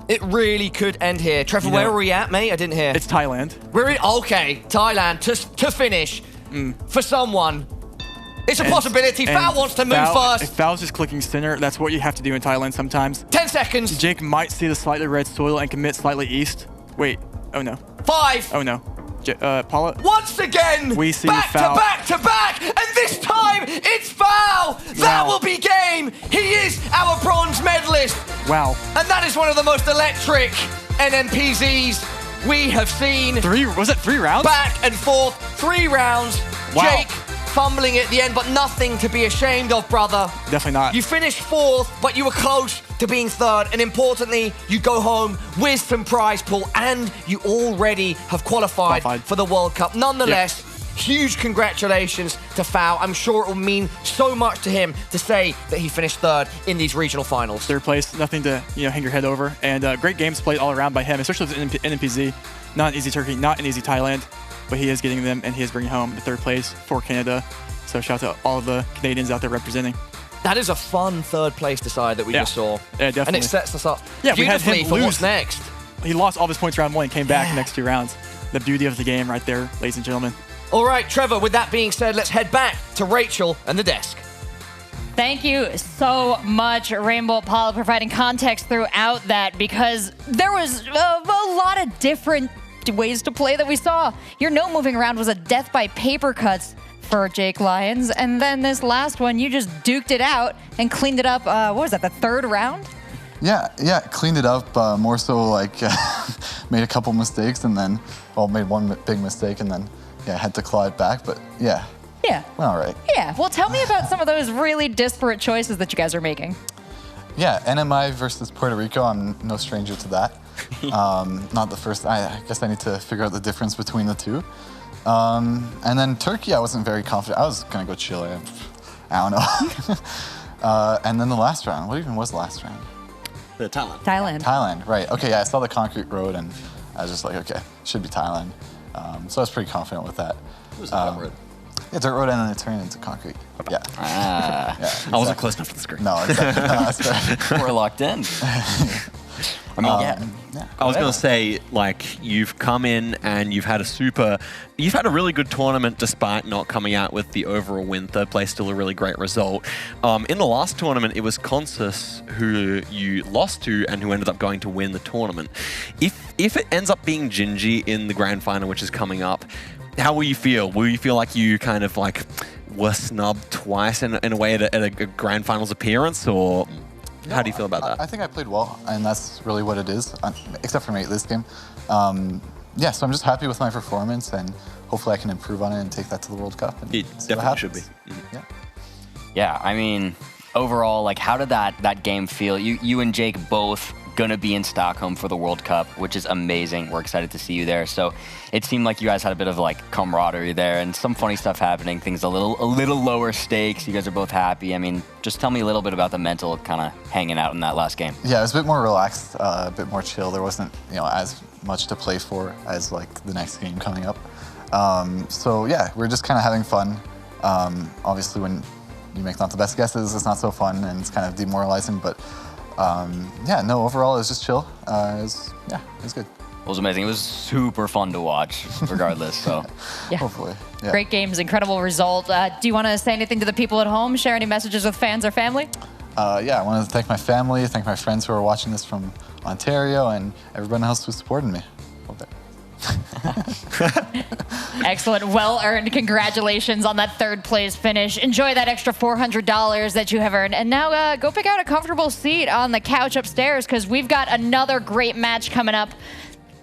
It really could end here. Trevor, where are we at, mate? I didn't hear. It's Thailand. Okay, Thailand to finish for someone. It's a possibility. Foul wants to move first. If Foul's just clicking center, that's what you have to do in Thailand sometimes. 10 seconds. Jake might see the slightly red soil and commit slightly east. Wait. Oh no. 5. Oh no. Paula. Once again. We see back Foul. to back to back, and this time it's Foul. That will be game. He is our bronze medalist. Wow. And that is one of the most electric NMPZs we have seen. Was it 3 rounds? Back and forth, 3 rounds. Wow. Jake fumbling at the end, but nothing to be ashamed of, brother. Definitely not. You finished 4th, but you were close to being 3rd, and importantly, you go home with some prize pool, and you already have qualified for the World Cup. Nonetheless, huge congratulations to Foul. I'm sure it will mean so much to him to say that he finished 3rd in these regional finals. 3rd place, nothing to hang your head over, and great games played all around by him, especially with NMPZ. Not an easy Turkey, not an easy Thailand, but he is getting them, and he is bringing home the 3rd place for Canada. So shout out to all of the Canadians out there representing. That is a fun 3rd place decide that we just saw. Yeah, definitely. And it sets us up we had beautifully him for lose. what's next. He lost all of his points round 1 and came back the next 2 rounds. The beauty of the game right there, ladies and gentlemen. All right, Trevor, with that being said, let's head back to Rachel and the desk. Thank you so much, Rainbolt, Paula, providing context throughout that, because there was a lot of different ways to play that we saw. Your no moving round was a death by paper cuts for Jake Lyons, and then this last one, you just duked it out and cleaned it up. What was that, the 3rd round? Yeah, cleaned it up, more so like made a couple mistakes and then, made one big mistake and then, had to claw it back, but yeah. Yeah. All right. Yeah, well, tell me about some of those really disparate choices that you guys are making. Yeah, NMI versus Puerto Rico, I'm no stranger to that. Not the first, I guess I need to figure out the difference between the 2. And then Turkey, I wasn't very confident. I was gonna go Chile, I don't know. And then the last round, what even was the last round? Thailand. Right, okay, I saw the concrete road and I was just like, okay, should be Thailand. So I was pretty confident with that. It was a dirt road. Yeah, dirt road and then it turned into concrete. Yeah. Ah. Exactly. I wasn't close enough to the screen. No, exactly. No, that's fair. We're locked in. I mean, I was going to say, like, you've come in and you've had a really good tournament despite not coming out with the overall win. Third place, still a really great result. In the last tournament, it was Consus who you lost to and who ended up going to win the tournament. If it ends up being Gingey in the grand final, which is coming up, how will you feel? Will you feel like you kind of like were snubbed twice in a way at a grand finals appearance, or how do you feel about that? I think I played well, and that's really what it is, except for this game. Yeah, so I'm just happy with my performance, and hopefully I can improve on it and take that to the World Cup. And it definitely should be. Yeah. Yeah, I mean, overall, like, how did that game feel? You and Jake both gonna be in Stockholm for the World Cup, which is amazing. We're excited to see you there. So it seemed like you guys had a bit of like camaraderie there and some funny stuff happening. Things a little lower stakes. You guys are both happy. I mean, just tell me a little bit about the mental kind of hanging out in that last game. Yeah, it was a bit more relaxed, a bit more chill. There wasn't as much to play for as like the next game coming up. So yeah, we're just kind of having fun. Obviously, when you make not the best guesses, it's not so fun and it's kind of demoralizing. But yeah, no, overall it was just chill. It was good. It was amazing. It was super fun to watch, regardless. So yeah. Hopefully. Yeah. Great games, incredible result. Do you want to say anything to the people at home? Share any messages with fans or family? Yeah, I want to thank my family, thank my friends who are watching this from Ontario, and everyone else who's supporting me. Excellent. Well-earned. Congratulations on that third place finish. Enjoy that extra $400 that you have earned. And now go pick out a comfortable seat on the couch upstairs because we've got another great match coming up.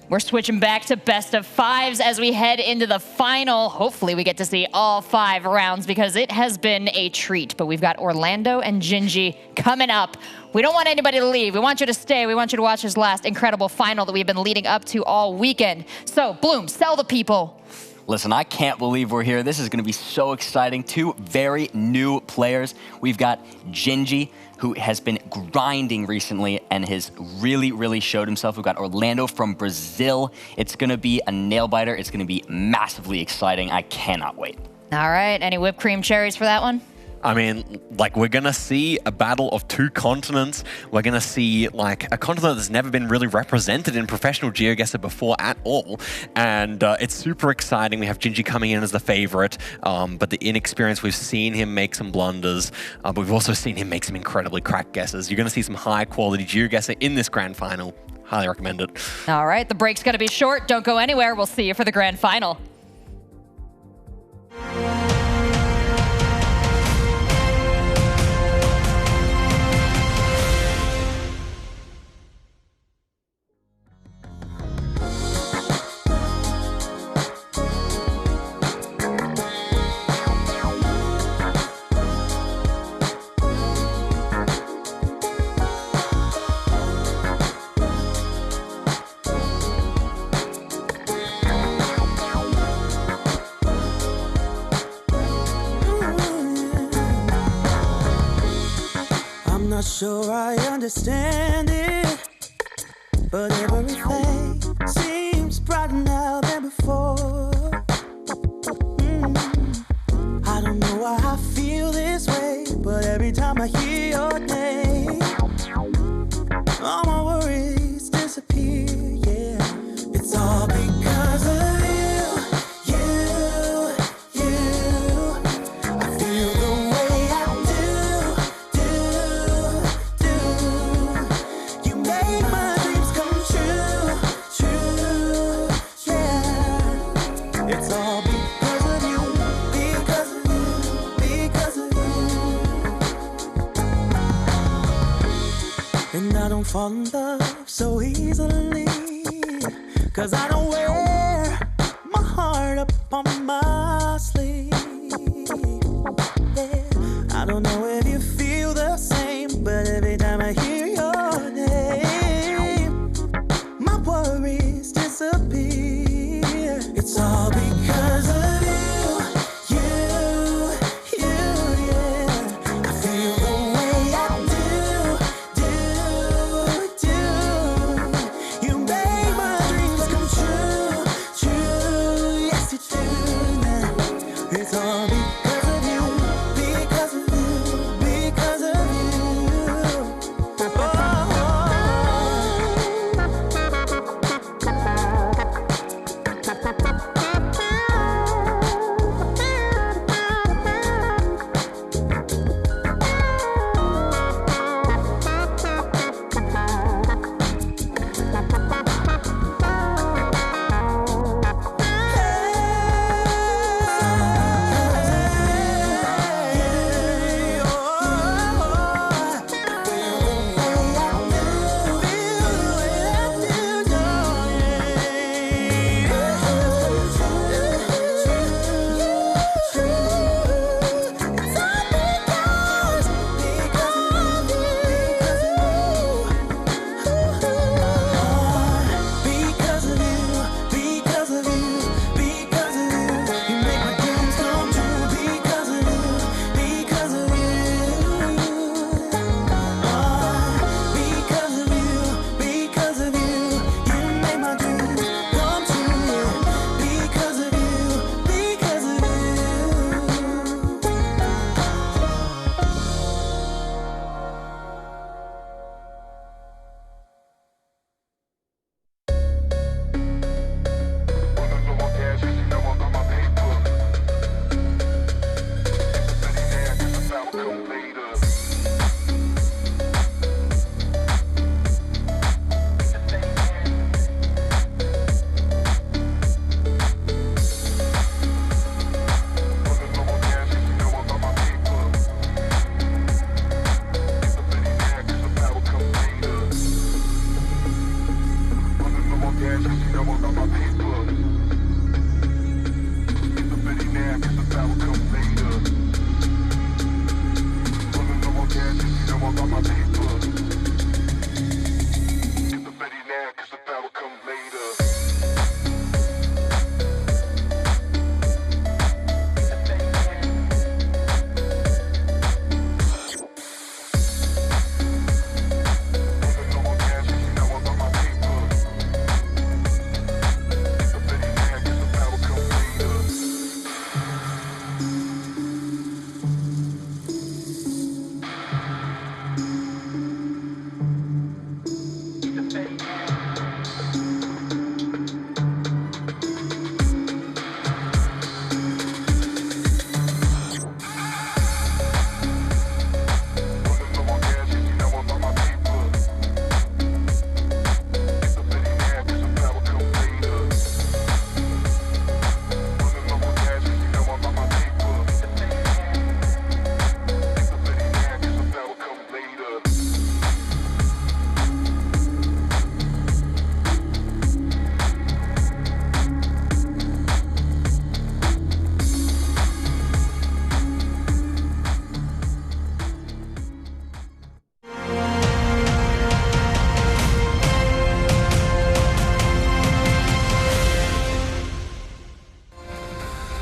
We're switching back to best of fives as we head into the final. Hopefully we get to see all 5 rounds because it has been a treat. But we've got Orlando and Gingey coming up. We don't want anybody to leave. We want you to stay. We want you to watch this last incredible final that we've been leading up to all weekend. So, Bloom, sell the people. Listen, I can't believe we're here. This is going to be so exciting. 2 very new players. We've got Gingey, who has been grinding recently and has really, really showed himself. We've got Orlando from Brazil. It's going to be a nail-biter. It's going to be massively exciting. I cannot wait. All right. Any whipped cream cherries for that one? I mean, like, we're going to see a battle of 2 continents. We're going to see, like, a continent that's never been really represented in professional GeoGuessr before at all. And it's super exciting. We have Gingey coming in as the favorite, but the inexperience, we've seen him make some blunders, but we've also seen him make some incredibly cracked guesses. You're going to see some high-quality GeoGuessr in this grand final. Highly recommend it. All right, the break's going to be short. Don't go anywhere. We'll see you for the grand final. Not sure I understand it, but everything seems brighter now than before. I don't know why I feel this way, but every time I hear your name, all my worries disappear, yeah. It's all because of fall in love so easily, 'cause I don't wear my heart up on my sleeve. Yeah. I don't know if you feel the same, but every time I hear your name, my worries disappear. It's all because of it's all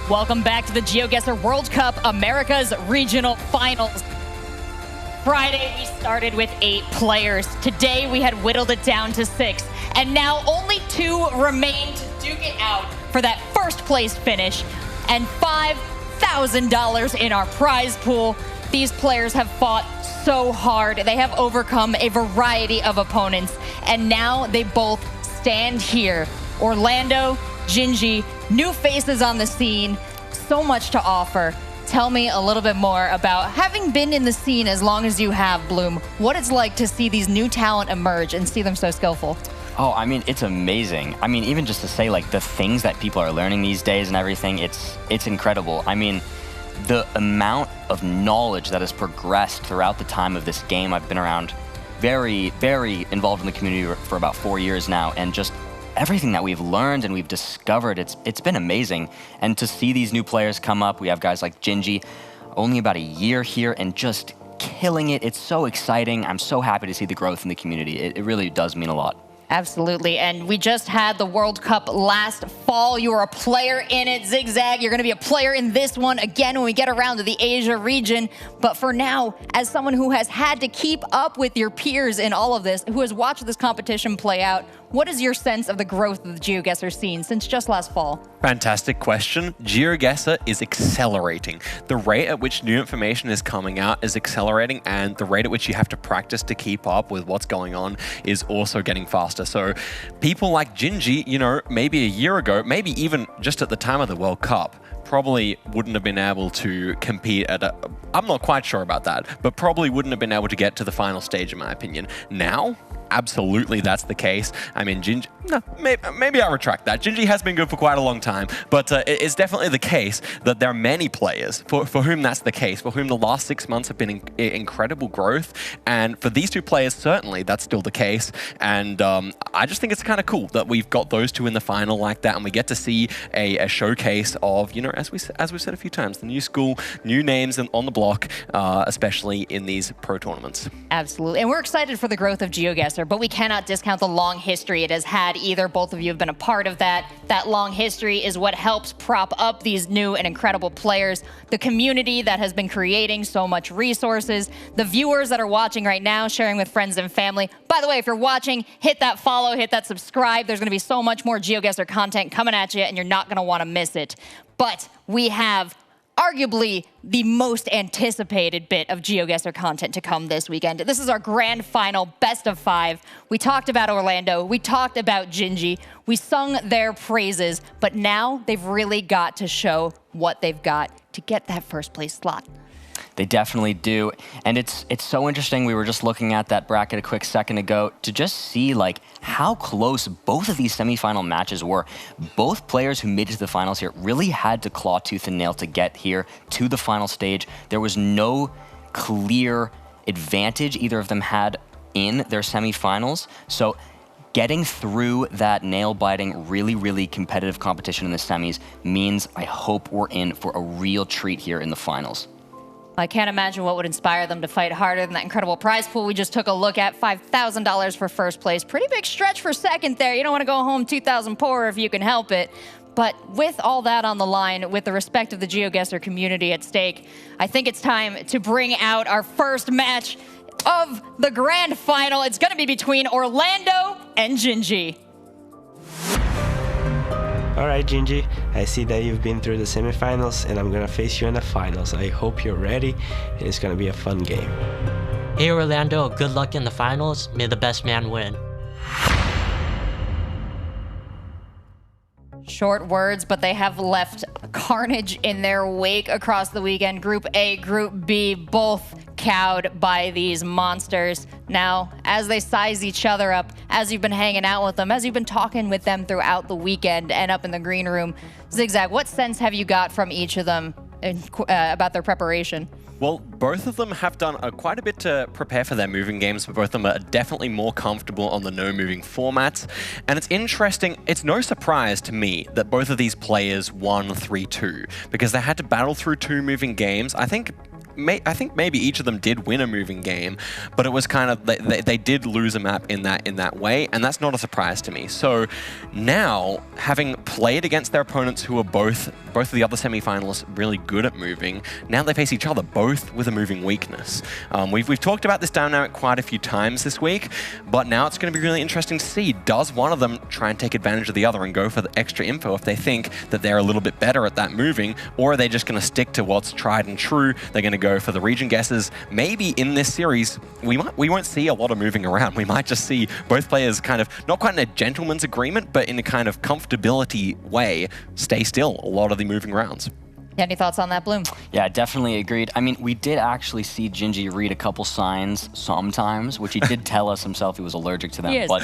Welcome back to the GeoGuessr World Cup Americas Regional Finals. Friday, we started with 8 players. Today, we had whittled it down to 6. And now only 2 remain to duke it out for that first place finish and $5,000 in our prize pool. These players have fought so hard. They have overcome a variety of opponents. And now they both stand here. Orlando, Gingey, new faces on the scene, so much to offer. Tell me a little bit more about, having been in the scene as long as you have, Bloom, what it's like to see these new talent emerge and see them so skillful. Oh, I mean, it's amazing. I mean, even just to say, like, the things that people are learning these days and everything, it's incredible. I mean, the amount of knowledge that has progressed throughout the time of this game. I've been around very, very involved in the community for about 4 years now, and just everything that we've learned and we've discovered, it's been amazing. And to see these new players come up, we have guys like Gingey, only about a year here and just killing it. It's so exciting. I'm so happy to see the growth in the community. It really does mean a lot. Absolutely, and we just had the World Cup last fall. You were a player in it, Zigzag. You're going to be a player in this one again when we get around to the Asia region. But for now, as someone who has had to keep up with your peers in all of this, who has watched this competition play out, what is your sense of the growth of the GeoGuessr scene since just last fall? Fantastic question. GeoGuessr is accelerating. The rate at which new information is coming out is accelerating, and the rate at which you have to practice to keep up with what's going on is also getting faster. So people like Gingey, you know, maybe a year ago, maybe even just at the time of the World Cup, probably wouldn't have been able to compete at a, I'm not quite sure about that, but probably wouldn't have been able to get to the final stage, in my opinion. Now, absolutely that's the case. I mean, Gingey, no, maybe I retract that. Gingey has been good for quite a long time, but it's definitely the case that there are many players for whom that's the case, for whom the last 6 months have been incredible growth. And for these two players, certainly that's still the case. And I just think it's kind of cool that we've got those two in the final like that, and we get to see a showcase of, you know, as we've said a few times, the new school, new names on the block, especially in these pro tournaments. Absolutely, and we're excited for the growth of GeoGuessr, but we cannot discount the long history it has had either. Both of you have been a part of that. That long history is what helps prop up these new and incredible players, the community that has been creating so much resources, the viewers that are watching right now, sharing with friends and family. By the way, if you're watching, hit that follow, hit that subscribe. There's going to be so much more GeoGuessr content coming at you, and you're not going to want to miss it. But we have arguably the most anticipated bit of GeoGuessr content to come this weekend. This is our grand final best of 5. We talked about Orlando, we talked about Gingey, we sung their praises, but now they've really got to show what they've got to get that first place slot. They definitely do. And it's so interesting. We were just looking at that bracket a quick second ago to just see like how close both of these semifinal matches were. Both players who made it to the finals here really had to claw tooth and nail to get here to the final stage. There was no clear advantage either of them had in their semifinals. So getting through that nail-biting, really, really competitive competition in the semis means I hope we're in for a real treat here in the finals. I can't imagine what would inspire them to fight harder than that incredible prize pool we just took a look at. $5,000 for first place. Pretty big stretch for second there. You don't want to go home 2,000 poorer if you can help it. But with all that on the line, with the respect of the GeoGuessr community at stake, I think it's time to bring out our first match of the grand final. It's going to be between Orlando and Gingey. All right, Gingey, I see that you've been through the semifinals, and I'm gonna face you in the finals. I hope you're ready, and it's gonna be a fun game. Hey Orlando, good luck in the finals. May the best man win. Short words, but they have left carnage in their wake across the weekend. Group A, Group B, both cowed by these monsters. Now, as they size each other up, as you've been hanging out with them, as you've been talking with them throughout the weekend and up in the green room, Zigzag, what sense have you got from each of them about their preparation? Well, both of them have done quite a bit to prepare for their moving games, but both of them are definitely more comfortable on the no-moving formats. And it's interesting, it's no surprise to me that both of these players won 3-2, because they had to battle through 2 moving games. I think maybe each of them did win a moving game, but it was kind of, they did lose a map in that way, and that's not a surprise to me. So now, having played against their opponents who are both of the other semifinalists really good at moving, now they face each other, both with a moving weakness. We've talked about this dynamic quite a few times this week, but now it's going to be really interesting to see, does one of them try and take advantage of the other and go for the extra info if they think that they're a little bit better at that moving, or are they just going to stick to what's tried and true? They're going to go for the region guesses. Maybe in this series, we won't see a lot of moving around. We might just see both players kind of, not quite in a gentleman's agreement, but in a kind of comfortability way, stay still a lot of the moving rounds. Yeah, any thoughts on that, Bloom? Yeah, definitely agreed. I mean, we did actually see Gingey read a couple signs sometimes, which he did tell us himself he was allergic to them, but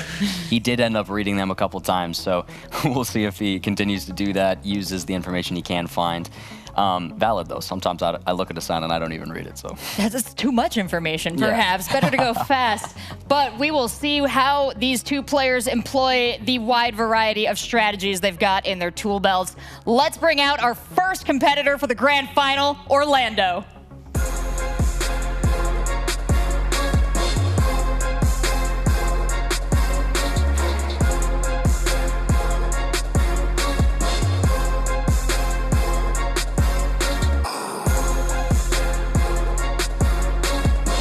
he did end up reading them a couple times. So we'll see if he continues to do that, uses the information he can find. Valid though, sometimes I look at a sign and I don't even read it, so. That's too much information, perhaps. Yeah. Better to go fast. But we will see how these two players employ the wide variety of strategies they've got in their tool belts. Let's bring out our first competitor for the grand final, Orlando.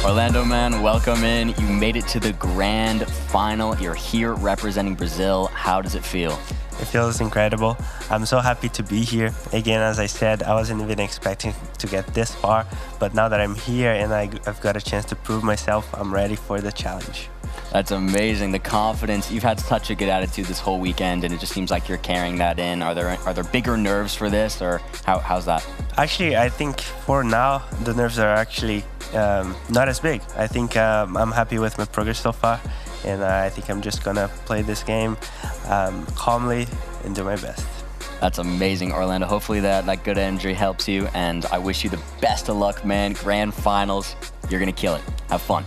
Orlando, man, welcome in. You made it to the grand final. You're here representing Brazil. How does it feel? It feels incredible. I'm so happy to be here. Again, as I said, I wasn't even expecting to get this far, but now that I'm here and I've got a chance to prove myself, I'm ready for the challenge. That's amazing. The confidence. You've had such a good attitude this whole weekend, and it just seems like you're carrying that in. Are there bigger nerves for this, or how's that? Actually, I think for now, the nerves are actually not as big. I think I'm happy with my progress so far, and I think I'm just gonna play this game calmly and do my best. That's amazing, Orlando. Hopefully that good energy helps you, and I wish you the best of luck, man. Grand finals, you're gonna kill it. Have fun.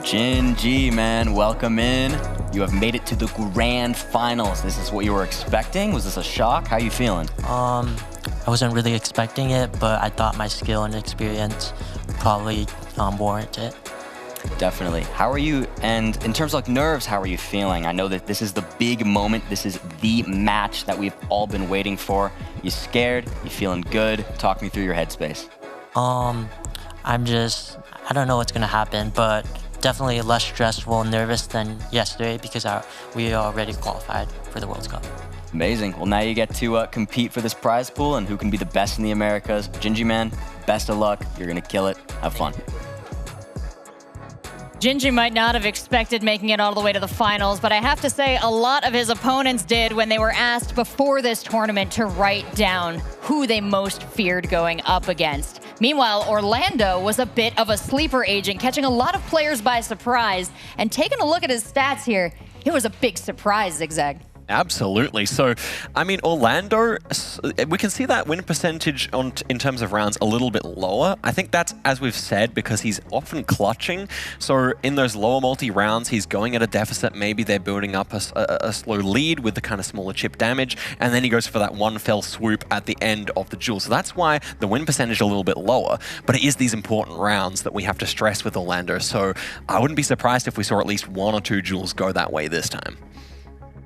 Gingey, man, welcome in. You have made it to the grand finals. This is what you were expecting? Was this a shock? How are you feeling? I wasn't really expecting it, but I thought my skill and experience probably warrant it. Definitely. How are you, and in terms of like nerves, how are you feeling? I know that this is the big moment. This is the match that we've all been waiting for. You scared? You feeling good? Talk me through your headspace. I don't know what's gonna happen, but definitely less stressful and nervous than yesterday because we already qualified for the World Cup. Amazing. Well, now you get to compete for this prize pool and who can be the best in the Americas. Gingey, man, best of luck. You're going to kill it. Have fun. Gingey might not have expected making it all the way to the finals, but I have to say a lot of his opponents did when they were asked before this tournament to write down who they most feared going up against. Meanwhile, Orlando was a bit of a sleeper agent, catching a lot of players by surprise. And taking a look at his stats here, it was a big surprise, Zigzag. Absolutely. So, I mean, Orlando, we can see that win percentage in terms of rounds a little bit lower. I think that's, as we've said, because he's often clutching. So in those lower multi-rounds, he's going at a deficit. Maybe they're building up a slow lead with the kind of smaller chip damage, and then he goes for that one fell swoop at the end of the duel. So that's why the win percentage is a little bit lower. But it is these important rounds that we have to stress with Orlando. So I wouldn't be surprised if we saw at least 1 or 2 duels go that way this time.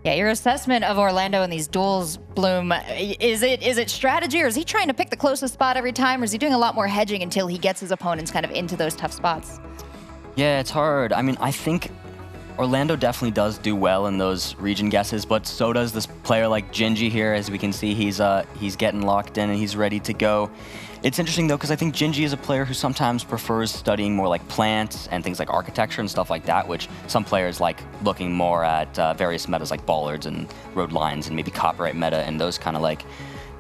Yeah, your assessment of Orlando in these duels, Bloom, is it strategy, or is he trying to pick the closest spot every time, or is he doing a lot more hedging until he gets his opponents kind of into those tough spots? Yeah, it's hard. I mean, I think Orlando definitely does do well in those region guesses, but so does this player like Gingey here. As we can see, he's getting locked in and he's ready to go. It's interesting, though, because I think Gingey is a player who sometimes prefers studying more like plants and things like architecture and stuff like that, which some players like looking more at various metas like bollards and road lines and maybe copyright meta and those kind of like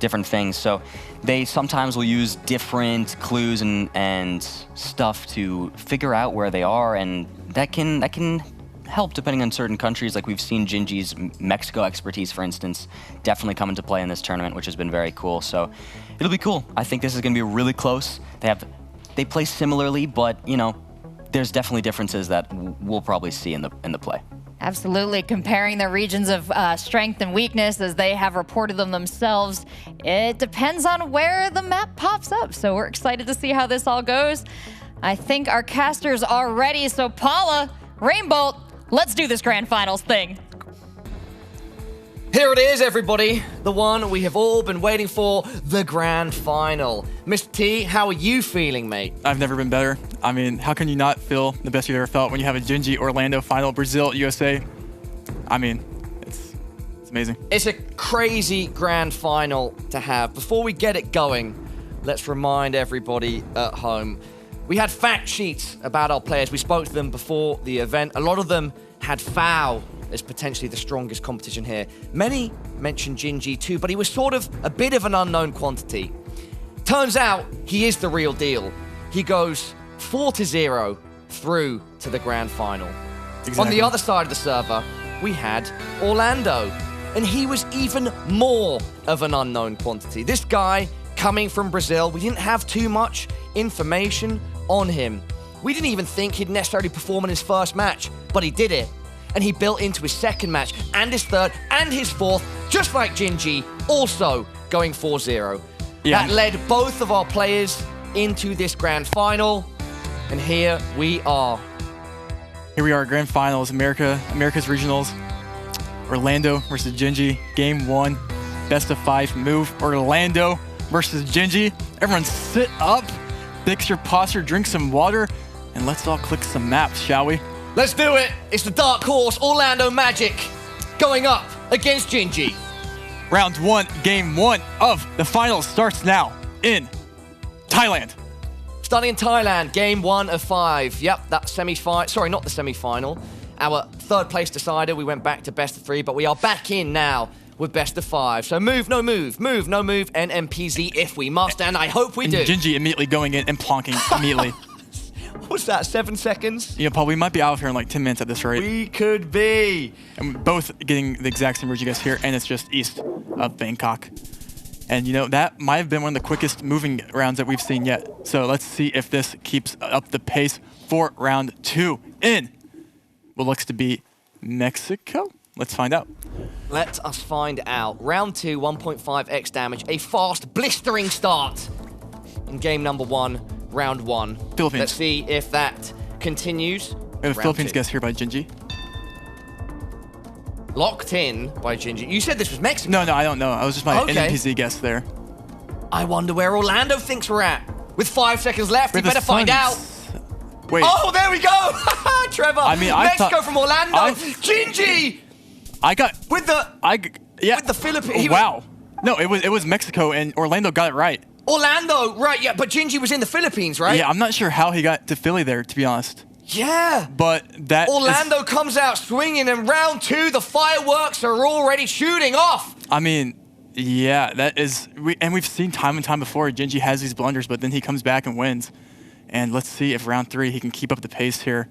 different things. So they sometimes will use different clues and stuff to figure out where they are, and that can help depending on certain countries. Like we've seen Gingey's Mexico expertise, for instance, definitely come into play in this tournament, which has been very cool. So it'll be cool. I think this is going to be really close. They play similarly, but you know, there's definitely differences that we'll probably see in the play. Absolutely, comparing their regions of strength and weakness as they have reported them themselves. It depends on where the map pops up, so we're excited to see how this all goes. I think our casters are ready, so Paula, rainbolt, let's do this grand finals thing. Here it is, everybody. The one we have all been waiting for, the grand final. Mr. T, how are you feeling, mate? I've never been better. I mean, how can you not feel the best you've ever felt when you have a Gingey Orlando final, Brazil, USA? I mean, it's amazing. It's a crazy grand final to have. Before we get it going, let's remind everybody at home. We had fact sheets about our players. We spoke to them before the event. A lot of them had FAO as potentially the strongest competition here. Many mentioned Gingey too, but he was sort of a bit of an unknown quantity. Turns out he is the real deal. He goes 4-0 through to the grand final. Exactly. On the other side of the server, we had Orlando, and he was even more of an unknown quantity. This guy coming from Brazil, we didn't have too much information on him. We didn't even think he'd necessarily perform in his first match, but he did it. And he built into his second match, and his third, and his fourth, just like Gingey, also going 4-0. Yeah. That led both of our players into this grand final, and here we are. Here we are, grand finals, America's regionals. Orlando versus Gingey, game 1, best of 5 move. Orlando versus Gingey. Everyone sit up, fix your posture, drink some water, and let's all click some maps, shall we? Let's do it. It's the dark horse, Orlando Magic, going up against Gingey. Round 1, game 1 of the finals starts now in Thailand. Starting in Thailand, game 1 of 5. Yep, that semi-final. Sorry, not the semi-final. Our third place decider. We went back to best of 3, but we are back in now with best of 5. So move, no move, move, no move, NMPZ if we must, and I hope we do. Gingey immediately going in and plonking immediately. What's that, 7 seconds? Yeah, Paul, we might be out of here in like 10 minutes at this rate. We could be. And we're both getting the exact same route you guys here, and it's just east of Bangkok. And you know, that might have been one of the quickest moving rounds that we've seen yet. So let's see if this keeps up the pace for round 2 in what looks to be Mexico. Let's find out. Let us find out. Round 2, 1.5x damage. A fast, blistering start in game number 1. Round 1. Philippines. Let's see if that continues. We have a Philippines guess here by Gingey. Locked in by Gingey. You said this was Mexico. No, I don't know. I was just my NPC guess there. I wonder where Orlando thinks we're at. With 5 seconds left, we better find out. Wait. Oh, there we go. Trevor. I mean, Mexico from Orlando. Gingey. I got... With the... Yeah. With the Philippines. Wow. No, it was Mexico, and Orlando got it right. Orlando, right, yeah, but Gingey was in the Philippines, right? Yeah, I'm not sure how he got to Philly there, to be honest. Yeah. But that Orlando comes out swinging in round 2. The fireworks are already shooting off. I mean, yeah, that is... we've seen time and time before, Gingey has these blunders, but then he comes back and wins. And let's see if round 3 he can keep up the pace here.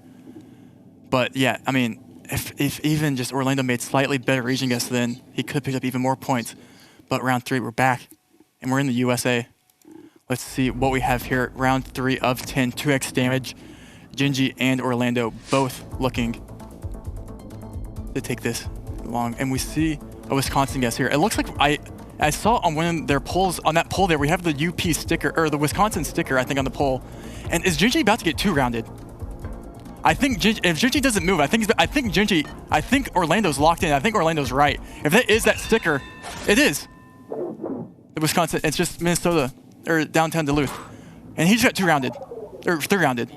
But yeah, I mean, if even just Orlando made slightly better region guess, then he could have picked up even more points. But round 3, we're back, and we're in the USA. Let's see what we have here. Round 3 of 10, 2x damage. Gingey and Orlando both looking to take this long. And we see a Wisconsin guess here. It looks like I saw on one of their polls, on that poll there, we have the UP sticker, or the Wisconsin sticker, I think, on the poll. And is Gingey about to get 2-rounded? I think if Gingey doesn't move, I think Orlando's locked in. I think Orlando's right. If that is that sticker, it is. The Wisconsin, it's just Minnesota, or downtown Duluth. And he just got 2-rounded, or 3-rounded.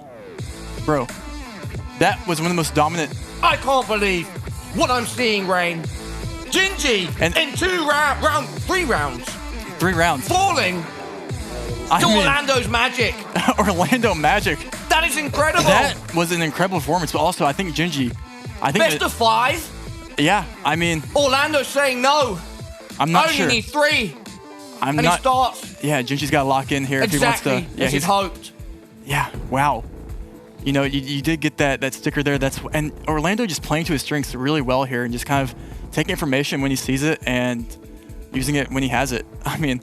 Bro, that was one of the most dominant. I can't believe what I'm seeing, Rain. Gingey in 3 rounds. 3 rounds. Falling to Orlando's magic. Orlando magic. That is incredible. That was an incredible performance, but also I think Gingey. Best of 5? Yeah, I mean. Orlando's saying no. I'm not sure. sure. Only need 3. And he starts. Yeah, Gingey's got to lock in here exactly, if he wants to. Yeah, he's hoped. Yeah, wow. You know, you did get that sticker there. And Orlando just playing to his strengths really well here and just kind of taking information when he sees it and using it when he has it. I mean,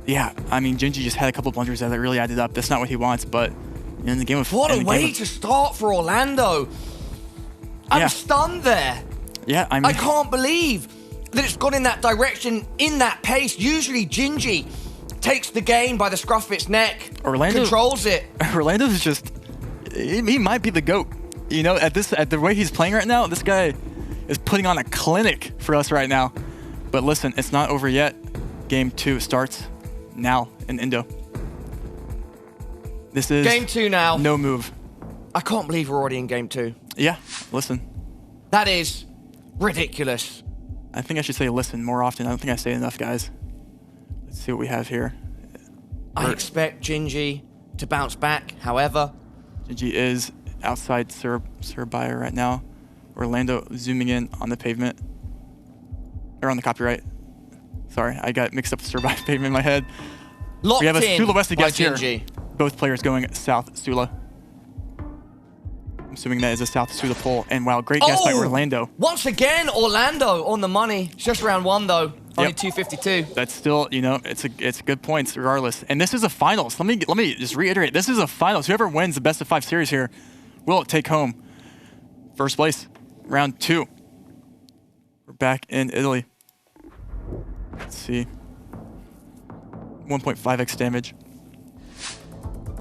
yeah, Gingey just had a couple blunders there that really added up. That's not what he wants, but in the game of what a way to start for Orlando. I'm stunned there. Yeah, I can't believe that it's gone in that direction, in that pace. Usually Gingey takes the game by the scruff of its neck, controls it. Orlando's just, he might be the GOAT. You know, at the way he's playing right now, this guy is putting on a clinic for us right now. But listen, it's not over yet. Game 2 starts now in Indo. This is game 2 now. No move. I can't believe we're already in game 2. Yeah, listen. That is ridiculous. I think I should say listen more often. I don't think I say enough, guys. Let's see what we have here. I expect Gingey to bounce back, however. Gingey is outside Surabaya right now. Orlando zooming in on the pavement. Or on the copyright. Sorry, I got mixed up with Surabaya pavement in my head. Locked we have a in Sula West guest here. Gingey. Both players going south Sula. I'm assuming that is a south Sula poll. And wow, great guess by Orlando. Once again, Orlando on the money. It's just round 1 though. Only 252. That's still, you know, it's good points regardless. And this is a finals. Let me just reiterate. This is a finals. Whoever wins the best of 5 series here will take home first place. Round 2. We're back in Italy. Let's see. 1.5x damage.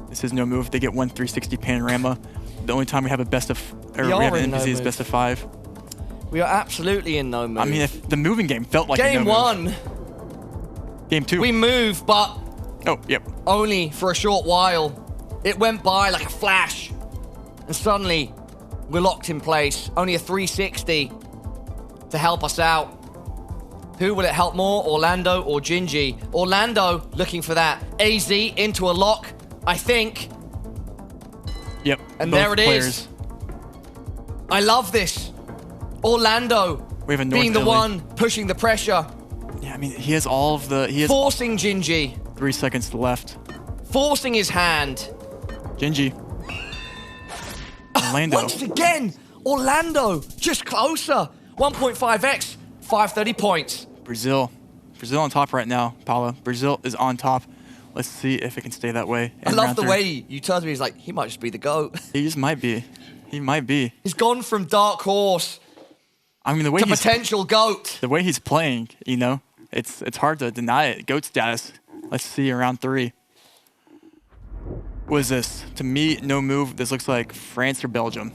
This is no move. They get 1 360 panorama. The only time we have a best of, or we have an NPC is best of 5. We are absolutely in no move. I mean, if the moving game felt like game a no 1. Move. Game 2. We move, but only for a short while. It went by like a flash, and suddenly we're locked in place. Only a 360 to help us out. Who will it help more, Orlando or Gingey? Orlando looking for that AZ into a lock, I think. Yep. And there it is. I love this. Orlando we have a being the one pushing the pressure. Yeah, I mean, he has all of the... forcing Gingey. 3 seconds left. Forcing his hand. Gingey. Orlando. Once again, Orlando just closer. 1.5x, 530 points. Brazil on top right now, Paula. Brazil is on top. Let's see if it can stay that way. I love the way you turned to me. He's like, he might just be the GOAT. He just might be. He might be. He's gone from dark horse. I mean, the way to potential GOAT. The way he's playing, you know, it's hard to deny it. GOAT status. Let's see round 3. What is this? To me, no move. This looks like France or Belgium.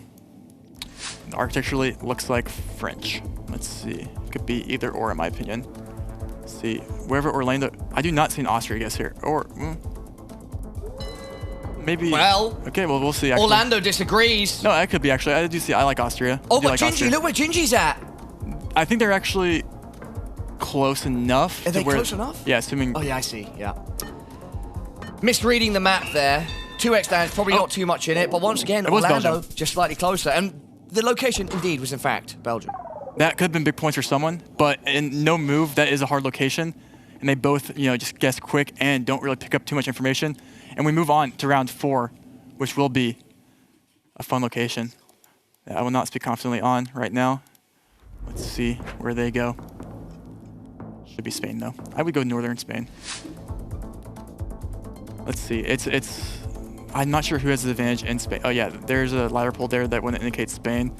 Architecturally, looks like French. Let's see. Could be either or, in my opinion. Let's see. Wherever Orlando... I do not see an Austria guess here. Or... maybe... Well... Okay, well, we'll see. Actually. Orlando disagrees. No, that could be, actually. I do see... I like Austria. Oh, but Gingey, look where Gingey's at. I think they're actually... close enough. Are they close enough? Yeah, assuming. Oh, yeah, I see. Yeah. Misreading the map there. 2x damage, probably not too much in it, but once again, It was Orlando Belgium. just slightly closer. And the location, indeed, was in fact Belgium. That could have been big points for someone, but in no move, that is a hard location. And they both, just guess quick and don't really pick up too much information. And we move on to round 4, which will be a fun location that I will not speak confidently on right now. Let's see where they go. Should be Spain, though. I would go northern Spain. Let's see. I'm not sure who has the advantage in Spain. Oh, yeah, there's a ladder pole there that wouldn't indicate Spain.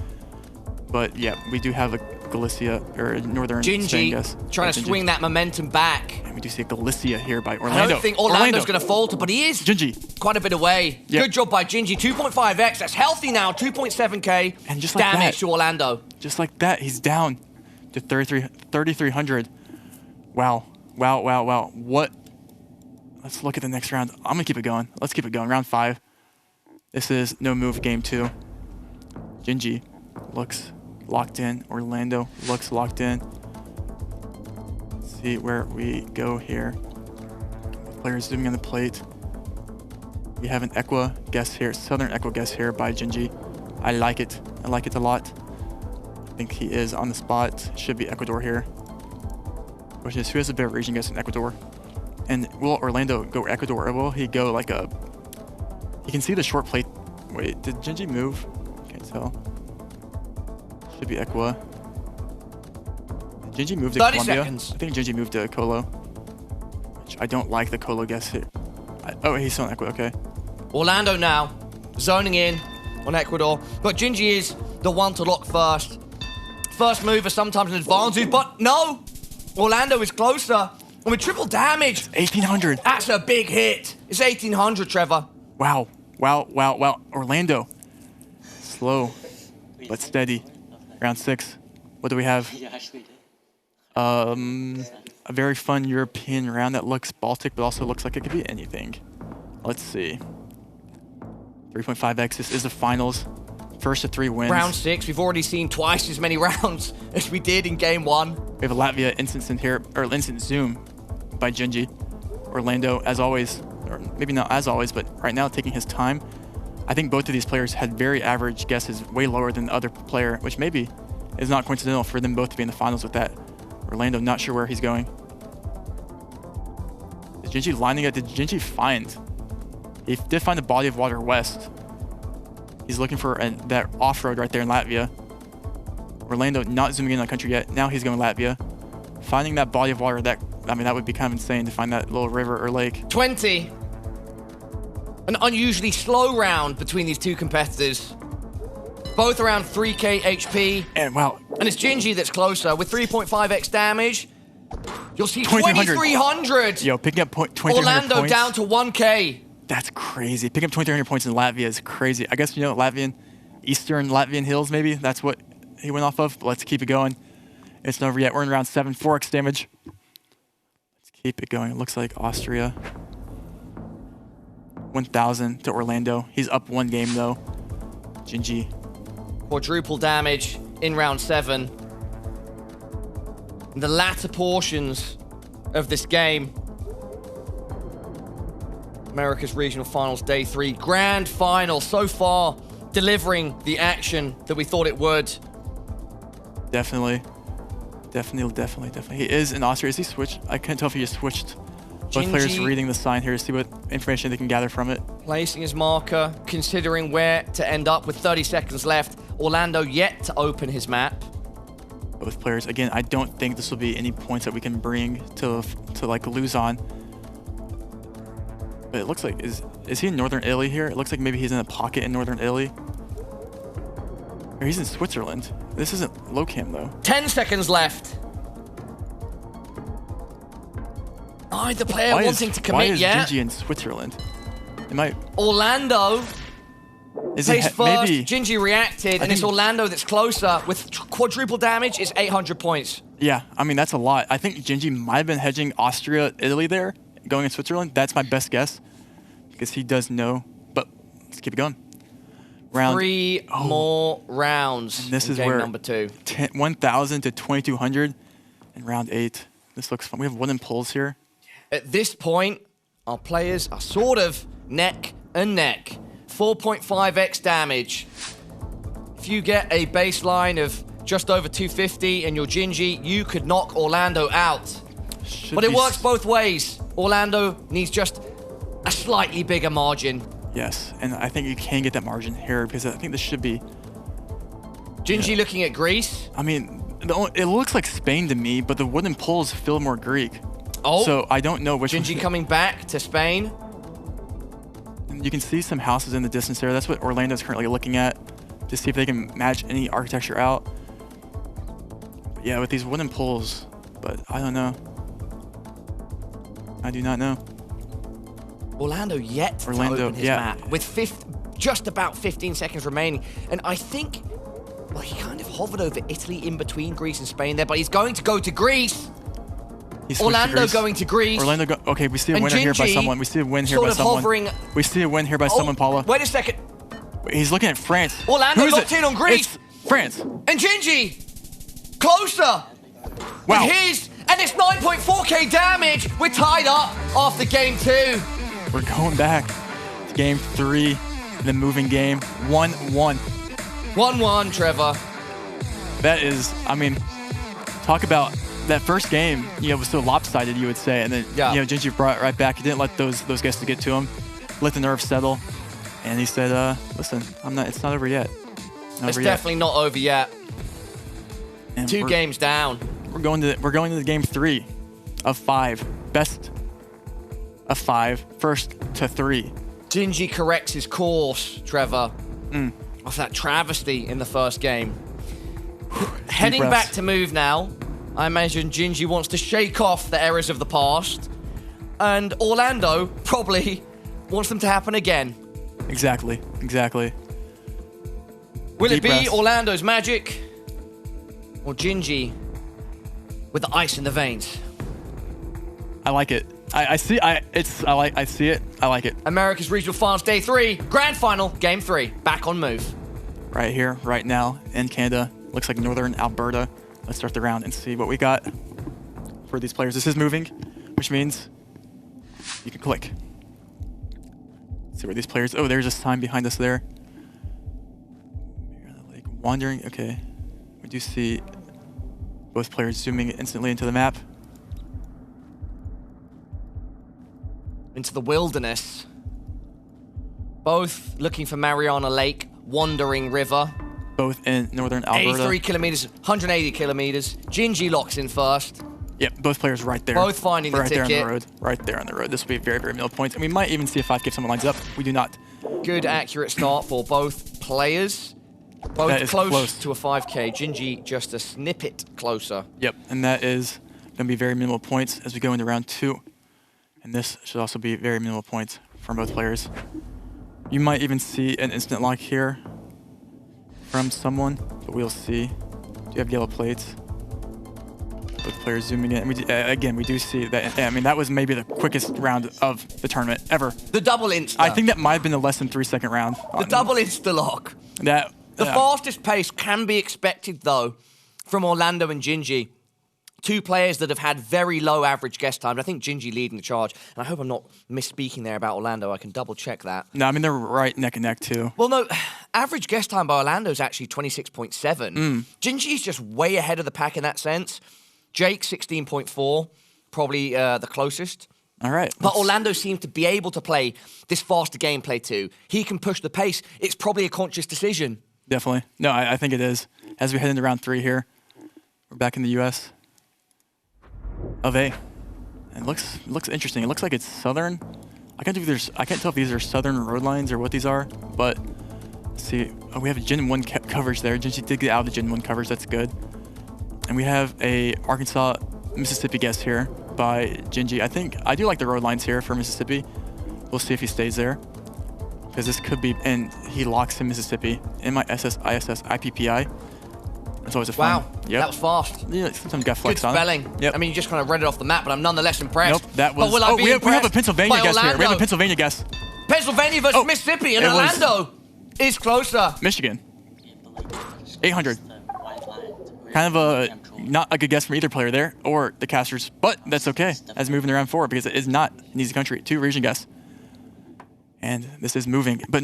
But, yeah, we do have a Galicia, or a northern Spain, Gingey trying to swing that momentum back. And we do see a Galicia here by Orlando. I don't think Orlando's going to falter, but he is Gingey. Quite a bit away. Yep. Good job by Gingey. 2.5x. That's healthy now. 2.7k and just like damage that, to Orlando. Just like that, he's down to 3,300. Wow. What? Let's look at the next round. I'm going to keep it going. Let's keep it going. Round 5. This is no move game 2. Gingey looks locked in. Orlando looks locked in. Let's see where we go here. Players zooming on the plate. We have an Equa guess here, Southern Equa guess here by Gingey. I like it. I like it a lot. I think he is on the spot. Should be Ecuador here. Question is, who has a better region guess in Ecuador? And will Orlando go Ecuador, or will he go like a... You can see the short plate. Wait, did Gingey move? Can't tell. Should be Equa. Did Gingey move to 30 Colombia? seconds. I think Gingey moved to Colo. Which I don't like the Colo guess here. Oh, he's still in Equa, okay. Orlando now, zoning in on Ecuador. But Gingey is the one to look first. First move is sometimes an advantage, but no! Orlando is closer. And with triple damage. 1,800. That's a big hit. It's 1,800, Trevor. Wow. Orlando. Slow, but steady. Round 6. What do we have? A very fun European round that looks Baltic, but also looks like it could be anything. Let's see. 3.5x. This is the finals. First of 3 wins. Round 6. We've already seen twice as many rounds as we did in game 1. We have a Latvia instant in here, or instant zoom by Gingey. Orlando, as always, or maybe not as always, but right now taking his time. I think both of these players had very average guesses, way lower than the other player, which maybe is not coincidental for them both to be in the finals with that. Orlando, not sure where he's going. Is Gingey lining it? Did Gingey find? He did find the body of water west. He's looking for that off-road right there in Latvia. Orlando not zooming in on the country yet. Now he's going Latvia. Finding that body of water, that would be kind of insane to find that little river or lake. 20. An unusually slow round between these two competitors. Both around 3k HP. And wow. And it's Gingey that's closer with 3.5x damage. You'll see 2,300. 2,300. Yo, picking up 2,300 Orlando points. down to 1k. That's crazy. Picking up 2,300 points in Latvia is crazy. I guess, Eastern Latvian hills, maybe. That's what he went off of. But let's keep it going. It's not over yet. We're in round 7, 4x damage. Let's keep it going. It looks like Austria. 1,000 to Orlando. He's up 1 game, though. Gingey. Quadruple damage in round 7. In the latter portions of this game. America's Regional Finals Day 3. Grand Final so far, delivering the action that we thought it would. Definitely. He is in Austria. Is he switched? I can't tell if he just switched. Both players reading the sign here to see what information they can gather from it. Placing his marker, considering where to end up with 30 seconds left. Orlando yet to open his map. Both players, again, I don't think this will be any points that we can bring to like lose on. But it looks like, is he in Northern Italy here? It looks like maybe he's in a pocket in Northern Italy. Or he's in Switzerland. This isn't low cam though. 10 seconds left. Neither player wanting to commit yet. Why is Gingey in Switzerland? It might. Orlando placed first. Maybe. Gingey reacted, and it's Orlando that's closer with quadruple damage. It's 800 points. Yeah, that's a lot. I think Gingey might have been hedging Austria, Italy there, going in Switzerland. That's my best guess because he does know. But let's keep it going. Round 3 more rounds. And this is game where number 2. 1,000 to 2,200 in round 8. This looks fun. We have wooden poles here. At this point, our players are sort of neck and neck. 4.5x damage. If you get a baseline of just over 250 and you're Gingey, you could knock Orlando out. But it works both ways. Orlando needs just a slightly bigger margin. Yes, and I think you can get that margin here because I think this should be... Gingey looking at Greece. I mean, it looks like Spain to me, but the wooden poles feel more Greek. Oh. So I don't know which Gingey coming back to Spain. You can see some houses in the distance there. That's what Orlando's currently looking at to see if they can match any architecture out. But yeah, with these wooden poles, but I don't know. I do not know. Orlando yet to open his map with just about 15 seconds remaining. And I think, well, he kind of hovered over Italy in between Greece and Spain there, but he's going to go to Greece. Orlando going to Greece. Orlando okay, we see a winner here by someone. We see a win here by someone. We see a win here by someone, Paula. Wait a second. He's looking at France. Orlando locked in on Greece. It's France. And Gingey closer. Wow. With his, and it's 9.4k damage. We're tied up after game 2. We're going back to game 3, the moving game. 1-1. 1-1, Trevor. That is, I mean, talk about that first game, you know, was so lopsided, you would say, and then you know, Gingey brought it right back. He didn't let those guys get to him, let the nerves settle, and he said, "Listen, it's not over yet. It's definitely not over yet. And 2 games down. We're going to the game 3 of 5, best of 5, first to 3. Gingey corrects his course, Trevor, off that travesty in the first game. Heading back to move now. I imagine Gingey wants to shake off the errors of the past, and Orlando probably wants them to happen again. Exactly. Will it be Orlando's magic, or Gingey with the ice in the veins? I like it. I see it. I like it. America's Regional Finals Day 3, Grand Final, Game 3, back on move. Right here, right now, in Canada. Looks like Northern Alberta. Let's start the round and see what we got for these players. This is moving, which means you can click. See where these players... Oh, there's a sign behind us there. Like wandering. Okay. We do see both players zooming instantly into the map. Into the wilderness. Both looking for Mariana Lake, Wandering River. Both in Northern Alberta. 83 kilometers, 180 kilometers. Gingey locks in first. Yep, both players right there. Both finding the ticket. There on the road. Right there on the road. This will be very, very middle points. And we might even see a 5K if someone lines up. We do not. Good, accurate start for both players. Both close to a 5K. Gingey just a snippet closer. Yep, and that is going to be very minimal points as we go into round 2. And this should also be very minimal points from both players. You might even see an instant lock here from someone, but we'll see. Do you have yellow plates? Both players zooming in. And we do see that. I mean, that was maybe the quickest round of the tournament ever. The double insta. I think that might have been the less than 3-second round. The double insta lock. The fastest pace can be expected, though, from Orlando and Gingey. 2 players that have had very low average guess times. I think Gingey leading the charge. And I hope I'm not misspeaking there about Orlando. I can double check that. No, I mean, they're right neck and neck, too. Well, no, average guess time by Orlando is actually 26.7. Gingey's just way ahead of the pack in that sense. Jake, 16.4, probably the closest. All right. But Orlando seems to be able to play this faster gameplay, too. He can push the pace. It's probably a conscious decision. Definitely. No, I think it is. As we head into round 3 here, we're back in the U.S. of A. And it looks interesting. It looks like it's southern. I can't tell if these are southern road lines or what these are, but let's see. Oh, we have a Gen 1 coverage there. Gingey did get out of the Gen 1 coverage. That's good. And we have a Arkansas, Mississippi guess here by Gingey. I do like the road lines here for Mississippi. We'll see if he stays there, because this could be, and he locks in Mississippi. MISS, ISS, IPPI. That's always a fun. Wow, that was fast. Yeah, sometimes got flex on it. Good spelling. Yep. I mean, you just kind of read it off the map, but I'm nonetheless impressed. Nope, that was. But will I be we have a Pennsylvania guess Orlando? here. We have a Pennsylvania guess. Pennsylvania versus Mississippi, and Orlando is closer. Michigan. 800. Kind of a not a good guess from either player there or the casters, but that's okay as moving around 4 because it is not an easy country. 2 region guess. And this is moving, but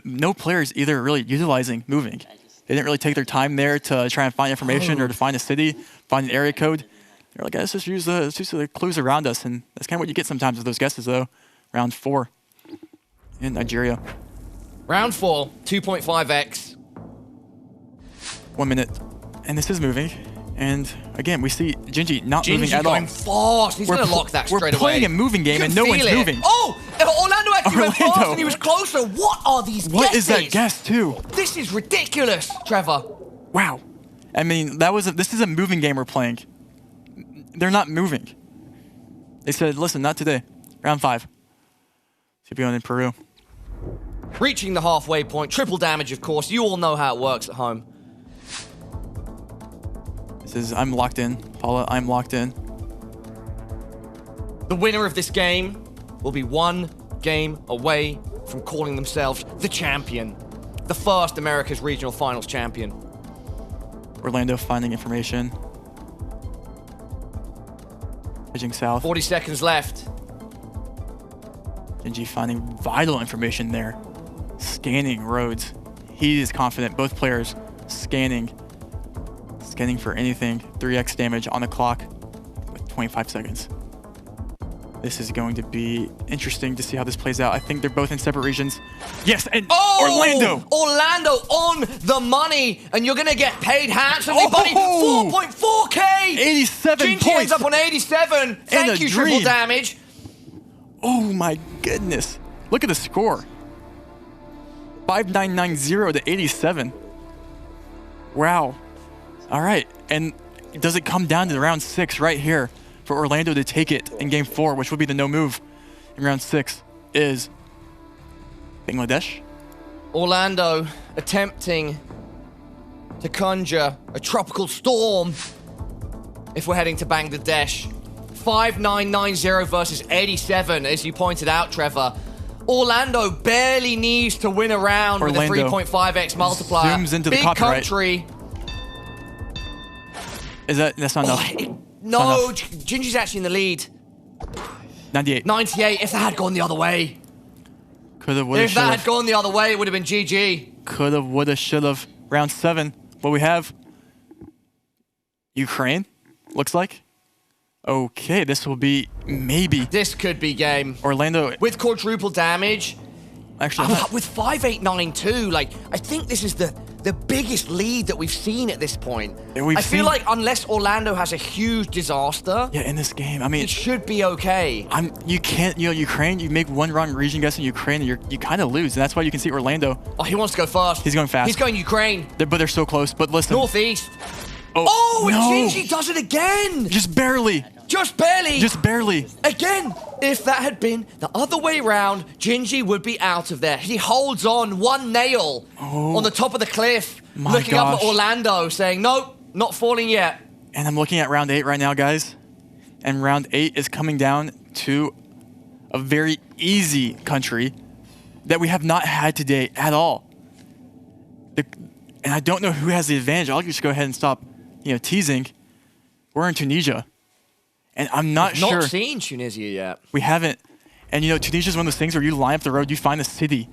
no players either really utilizing moving. They didn't really take their time there to try and find information or to find a city, find an area code. They're like, let's just use the clues around us, and that's kind of what you get sometimes with those guesses though. Round 4 in Nigeria. Round 4, 2.5x. 1 minute. And this is moving. And again, we see Gingey not moving at all. Going fast. He's going to lock that straight away. We're playing a moving game and no one's moving. Oh, Orlando actually went fast and he was closer. What are these guesses? What is that guess too? This is ridiculous, Trevor. Wow. I mean, this is a moving game we're playing. They're not moving. They said, listen, not today. Round 5. CPO in Peru. Reaching the halfway point. Triple damage, of course. You all know how it works at home. This is, I'm locked in. Paula, I'm locked in. The winner of this game will be 1 game away from calling themselves the champion. The first America's Regional Finals champion. Orlando finding information. Edging south. 40 seconds left. Gingey finding vital information there. Scanning roads. He is confident. Both players scanning for anything. 3x damage on the clock with 25 seconds. This is going to be interesting to see how this plays out. I think they're both in separate regions. Yes, and Orlando! Orlando on the money, and you're going to get paid handsomely, buddy. 4.4K! 87 Gingey points! ends up on 87. Thank you, triple damage. Oh my goodness. Look at the score. 5990 to 87. Wow. All right, and does it come down to round 6 right here for Orlando to take it in game 4, which would be the no move in round 6, is Bangladesh? Orlando attempting to conjure a tropical storm if we're heading to Bangladesh. 5990 versus 87, as you pointed out, Trevor. Orlando barely needs to win a round with a 3.5x multiplier. Zooms into the Big copyright. country. That's not enough. No, Gingey's actually in the lead. 98. 98, if that had gone the other way. Coulda, woulda, If that had should've. gone the other way, it would have been GG. Coulda, woulda, should've. Round 7. What we have? Ukraine, looks like. Okay, this will be maybe. This could be game. Orlando. With quadruple damage. Actually, with 5892, like, I think this is the biggest lead that we've seen at this point. I feel like unless Orlando has a huge disaster. Yeah, in this game, I mean, it should be okay. You can't, Ukraine, you make one wrong region guess in Ukraine, and you kind of lose. And that's why you can see Orlando. Oh, he wants to go fast. He's going fast. He's going Ukraine. But they're so close. But listen. Northeast. Oh, and no. Gingey does it again. Just barely. Just barely. Just barely. Again, if that had been the other way round, Gingey would be out of there. He holds on one nail on the top of the cliff, looking up at Orlando, saying, nope, not falling yet. And I'm looking at round 8 right now, guys. And round 8 is coming down to a very easy country that we have not had today at all. And I don't know who has the advantage. I'll just go ahead and stop, teasing. We're in Tunisia. And I'm not sure. We've not seen Tunisia yet. We haven't. And Tunisia is one of those things where you line up the road, you find a city.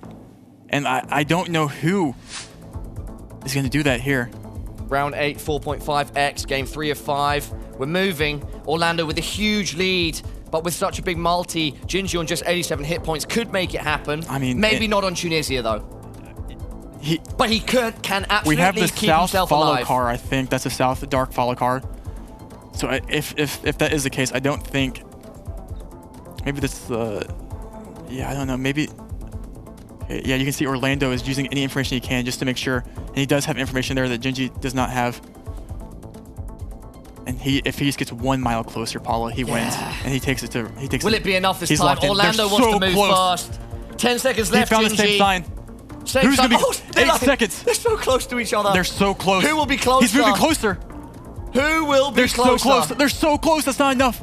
And I don't know who is going to do that here. Round 8, 4.5x, game 3 of 5. We're moving. Orlando with a huge lead, but with such a big multi, Gingey on just 87 hit points could make it happen. I mean, maybe not on Tunisia though. But he can absolutely we have the keep south himself follow alive. car, I think. That's the south dark follow car. So if that is the case, I don't think. Maybe this. Yeah, I don't know. Maybe. Okay, yeah, you can see Orlando is using any information he can just to make sure, and he does have information there that Gingey does not have. And if he just gets 1 mile closer, Paula, he wins, and he takes it to. Will it be enough this he's time? locked in. Orlando They're wants so to move close. fast. 10 seconds left. He found Gingey. the same sign. Who's gonna be 8 like, seconds? They're so close to each other. They're so close. Who will be closer? He's moving closer. Who will be They're closer? so close. They're so close. That's not enough.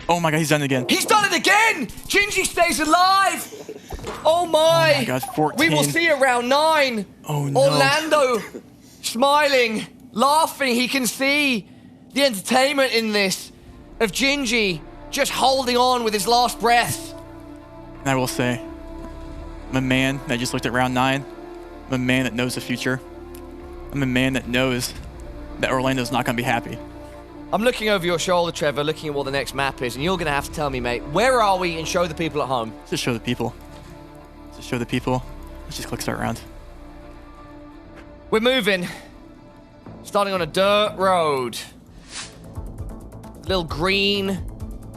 Oh my God, he's done it again. He's done it again. Gingey stays alive. Oh my. Oh my God, 14. We will see around 9. Oh no. Orlando smiling laughing. He can see the entertainment in this of Gingey just holding on with his last breath. And I will say, I'm a man that just looked at round 9. I'm a man that knows the future. I'm a man that knows that Orlando's not going to be happy. I'm looking over your shoulder, Trevor, looking at what the next map is, and you're going to have to tell me, mate, where are we, and show the people at home. Just show the people. Just show the people. Let's just click start round. We're moving. Starting on a dirt road. Little green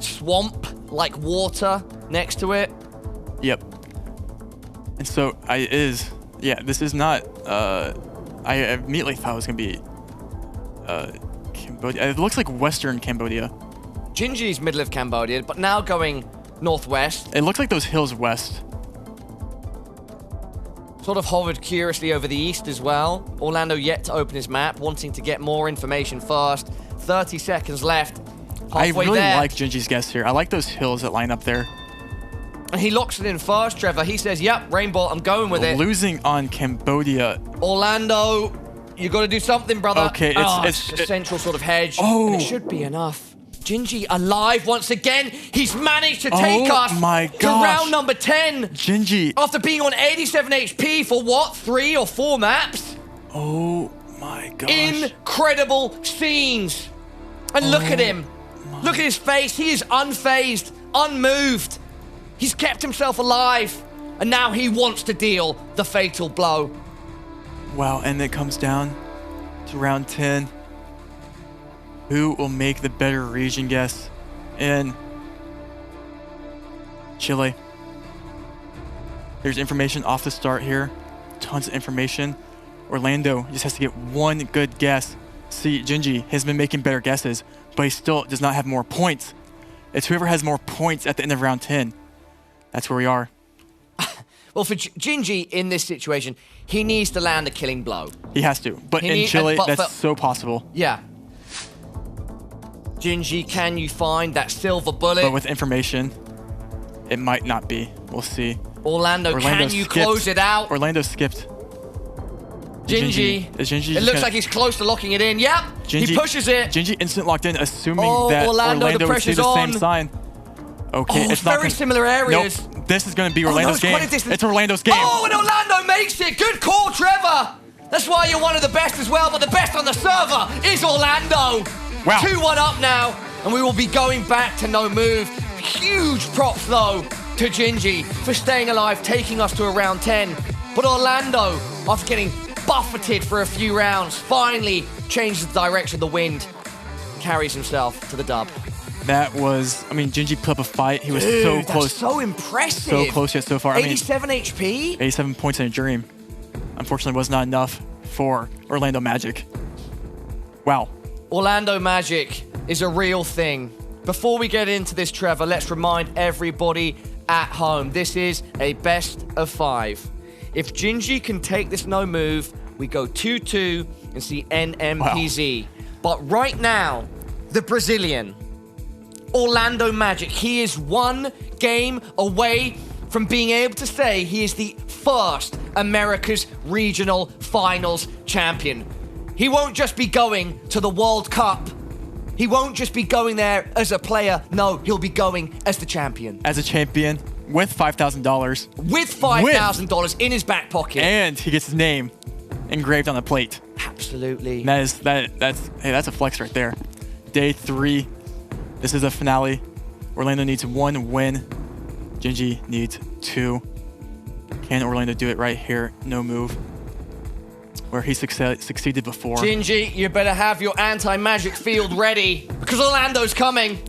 swamp-like water next to it. Yep. And so this is not, I immediately thought it was going to be Cambodia. It looks like Western Cambodia. Gingey's middle of Cambodia, but now going northwest. It looks like those hills west. Sort of hovered curiously over the east as well. Orlando yet to open his map, wanting to get more information first. 30 seconds left. I really there. like Gingey's guess here. I like those hills that line up there. And he locks it in first, Trevor. He says, yep, rainbolt, I'm going with it. Losing on Cambodia. Orlando, you got to do something, brother. Okay, it's a central sort of hedge. Oh. And it should be enough. Gingey alive once again. He's managed to take us to round number 10. Gingey. After being on 87 HP for what, 3 or 4 maps? Oh my gosh. Incredible scenes. And look at him. Look at his face. He is unfazed, unmoved. He's kept himself alive. And now he wants to deal the fatal blow. Wow, and it comes down to round 10. Who will make the better region guess in Chile? There's information off the start here. Tons of information. Orlando just has to get one good guess. See, Gingey has been making better guesses, but he still does not have more points. It's whoever has more points at the end of round 10. That's where we are. Well, for Gingey in this situation, he needs to land a killing blow. He has to, but in Chile, that's so possible. Yeah. Gingey, can you find that silver bullet? But with information, it might not be. We'll see. Orlando can you close it out? Orlando skipped. Gingey. It looks like he's close to locking it in. Yep. He pushes it. Gingey instant locked in, assuming that Orlando would see the same sign. Okay, it's very similar areas. Nope. This is going to be Orlando's game. It's Orlando's game. Oh, and Orlando makes it. Good call, Trevor. That's why you're one of the best as well, but the best on the server is Orlando. Wow. 2-1 up now, and we will be going back to no move. Huge props, though, to Gingey for staying alive, taking us to a round 10. But Orlando, after getting buffeted for a few rounds, finally changes the direction of the wind, carries himself to the dub. That was, Gingey put up a fight. He was so close. That's so impressive. So close yet so far. 87 HP? 87 points in a dream. Unfortunately, was not enough for Orlando Magic. Wow. Orlando Magic is a real thing. Before we get into this, Trevor, let's remind everybody at home, this is a best of 5. If Gingey can take this no move, we go 2-2 and see NMPZ. Wow. But right now, the Brazilian, Orlando Magic, he is one game away from being able to say he is the first America's Regional Finals champion. He won't just be going to the World Cup. He won't just be going there as a player. No, he'll be going as the champion. As a champion with $5,000. With $5,000 in his back pocket. And he gets his name engraved on the plate. Absolutely. And that's a flex right there. Day 3. This is a finale. Orlando needs 1 win. Gingey needs 2. Can Orlando do it right here? No move. Where he succeeded before. Gingey, you better have your anti-magic field ready because Orlando's coming.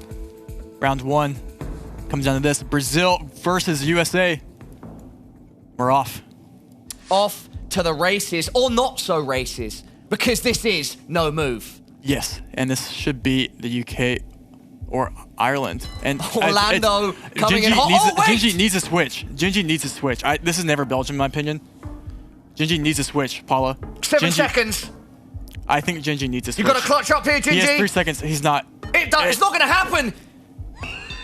Round 1 comes down to this. Brazil versus USA. We're off. Off to the races, or not so races, because this is no move. Yes, and this should be the UK or Ireland. And Orlando coming in hot. Gingey needs a switch. Gingey needs a switch. This is never Belgium, in my opinion. Gingey needs a switch, Paula. 7 seconds. I think Gingey needs a switch. You got to clutch up here, Gingey. He has 3 seconds. He's not. It's not going to happen.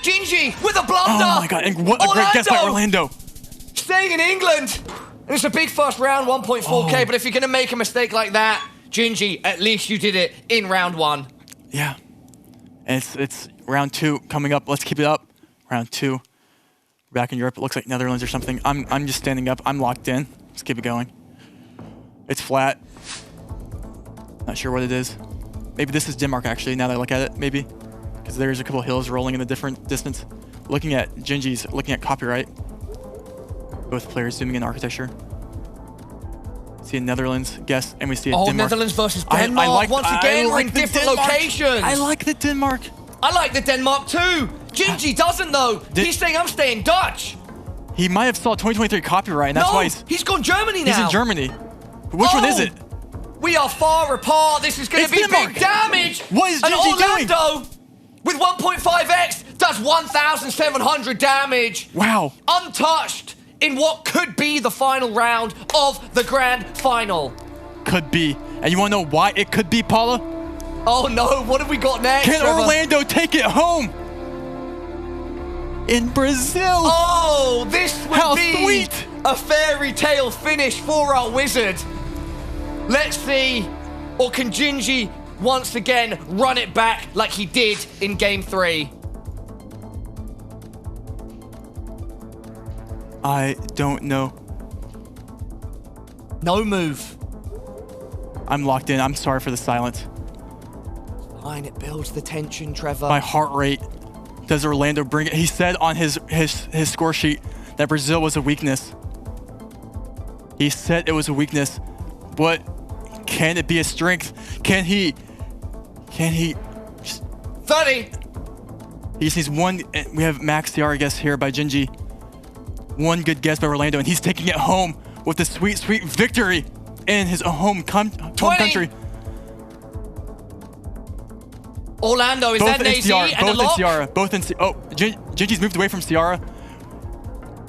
Gingey with a blunder. Oh my God! And what a great guess by Orlando. Staying in England. And it's a big first round, 1.4K. But if you're going to make a mistake like that, Gingey, at least you did it in round 1. Yeah. And it's round 2 coming up. Let's keep it up. Round 2. Back in Europe. It looks like Netherlands or something. I'm just standing up. I'm locked in. Let's keep it going. It's flat. Not sure what it is. Maybe this is Denmark, actually, now that I look at it, maybe. Because there's a couple hills rolling in a different distance. Looking at Gingey's, looking at copyright. Both players zooming in architecture. See a Netherlands guess, and we see a Denmark. Netherlands versus Denmark. Once again, we're in different locations. I like the Denmark. I like the Denmark too. Gingey doesn't though. He's saying I'm staying Dutch. He might have saw 2023 copyright, and that's why he's gone Germany now. He's in Germany. Which one is it? We are far apart. This is going to be Denmark. big damage. What is and Gingey doing? Orlando with 1.5x does 1,700 damage. Wow. Untouched in what could be the final round of the grand final. Could be. And you want to know why it could be, Paula? Oh no, what have we got next? Can Trevor? Orlando take it home? In Brazil. Oh, this would be sweet. A fairy tale finish for our wizard. Let's see, or can Gingey once again run it back like he did in game 3? I don't know. No move. I'm locked in. I'm sorry for the silence. Fine, it builds the tension, Trevor. My heart rate. Does Orlando bring it? He said on his score sheet that Brazil was a weakness. He said it was a weakness. But can it be a strength? Can he just 30. He just needs one. We have Max Ciara guess here by Gingey. One good guess by Orlando, and he's taking it home with a sweet, sweet victory in his home country. Orlando, is that an AZ and a lock? Both in Ciara. Both in Ciara. Oh, Gingey's moved away from Ciara.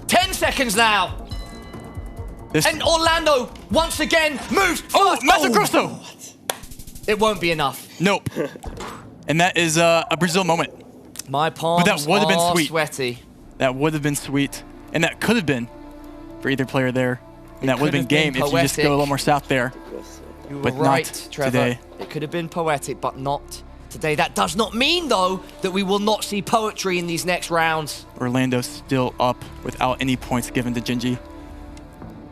10 seconds now. And Orlando, once again, moves. Oh, Master Grosso! It won't be enough. Nope. And that is a Brazil moment. My palms but that would have been sweet. Sweaty. That would have been sweet. And that could have been for either player there. And that would have been game if you just go a little more south there. You were but right, not Trevor. today. It could have been poetic, but not today. That does not mean, though, that we will not see poetry in these next rounds. Orlando's still up without any points given to Gingey.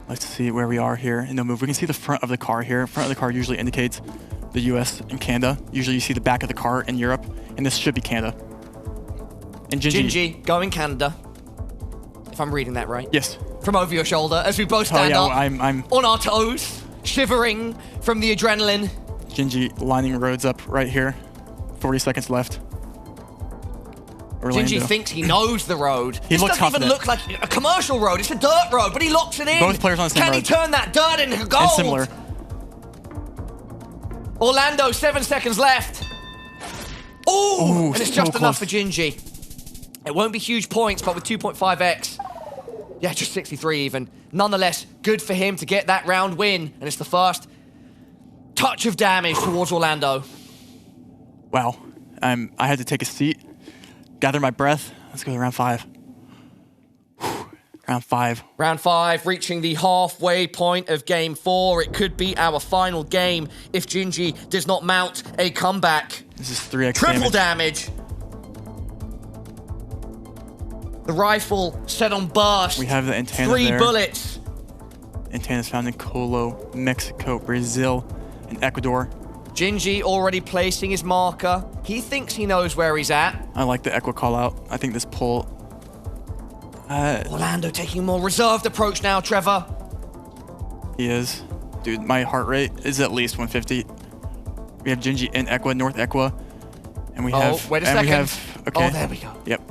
Let's see where we are here in the move. We can see the front of the car here. Front of the car usually indicates the US and Canada. Usually you see the back of the car in Europe, and this should be Canada. And Gingey going Canada, if I'm reading that right. Yes. From over your shoulder as we both stand up I'm on our toes, shivering from the adrenaline. Gingey lining roads up right here. 40 seconds left. Gingey thinks he knows the road. He looks doesn't confident. even look like a commercial road. It's a dirt road, but he locks it in. Both players on the same Can road. he turn that dirt into gold? And similar. Orlando, 7 seconds left. Ooh, and it's so just enough for close. Gingey. It won't be huge points, but with 2.5x, yeah, just 63 even. Nonetheless, good for him to get that round win, and it's the first touch of damage towards Orlando. Wow. I had to take a seat, gather my breath. Let's go to round 5. Round 5. Round 5, reaching the halfway point of game 4. It could be our final game if Gingey does not mount a comeback. This is 3x Triple damage. The rifle set on burst. We have the antenna 3 there. bullets. Antenna is found in Colo, Mexico, Brazil, and Ecuador. Gingey already placing his marker. He thinks he knows where he's at. I like the Equa call out. I think this pull. Orlando taking a more reserved approach now, Trevor. He is. Dude, my heart rate is at least 150. We have Gingey in Equa, North Equa. And we have. Wait a and second. We have, okay. Oh, there we go. Yep.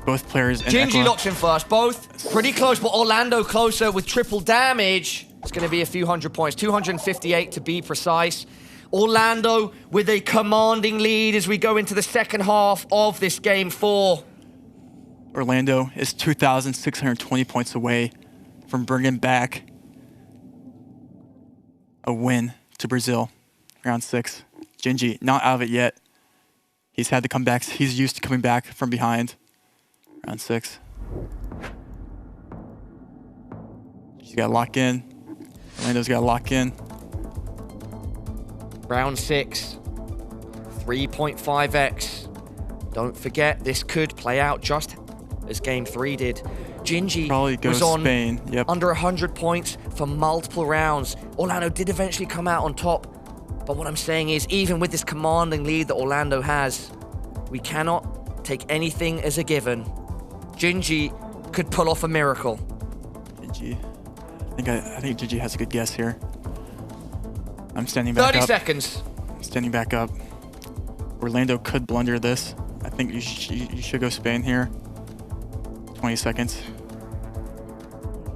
Both players in Gingey Equa. locks in first. Both pretty close, but Orlando closer with triple damage. It's going to be a few hundred points, 258 to be precise. Orlando with a commanding lead as we go into the second half of this game 4. Orlando is 2,620 points away from bringing back a win to Brazil. Round 6. Gingey, not out of it yet. He's had the comebacks. He's used to coming back from behind. Round 6. He's got to lock in. Orlando's got to lock in. Round 6. 3.5x. Don't forget, this could play out just as Game 3 did. Gingey was on Spain. Yep. under 100 points for multiple rounds. Orlando did eventually come out on top. But what I'm saying is, even with this commanding lead that Orlando has, we cannot take anything as a given. Gingey could pull off a miracle. Gingey. I think Gingey has a good guess here. I'm standing back 30 up. seconds. Standing back up. Orlando could blunder this. I think you should go Spain here. 20 seconds.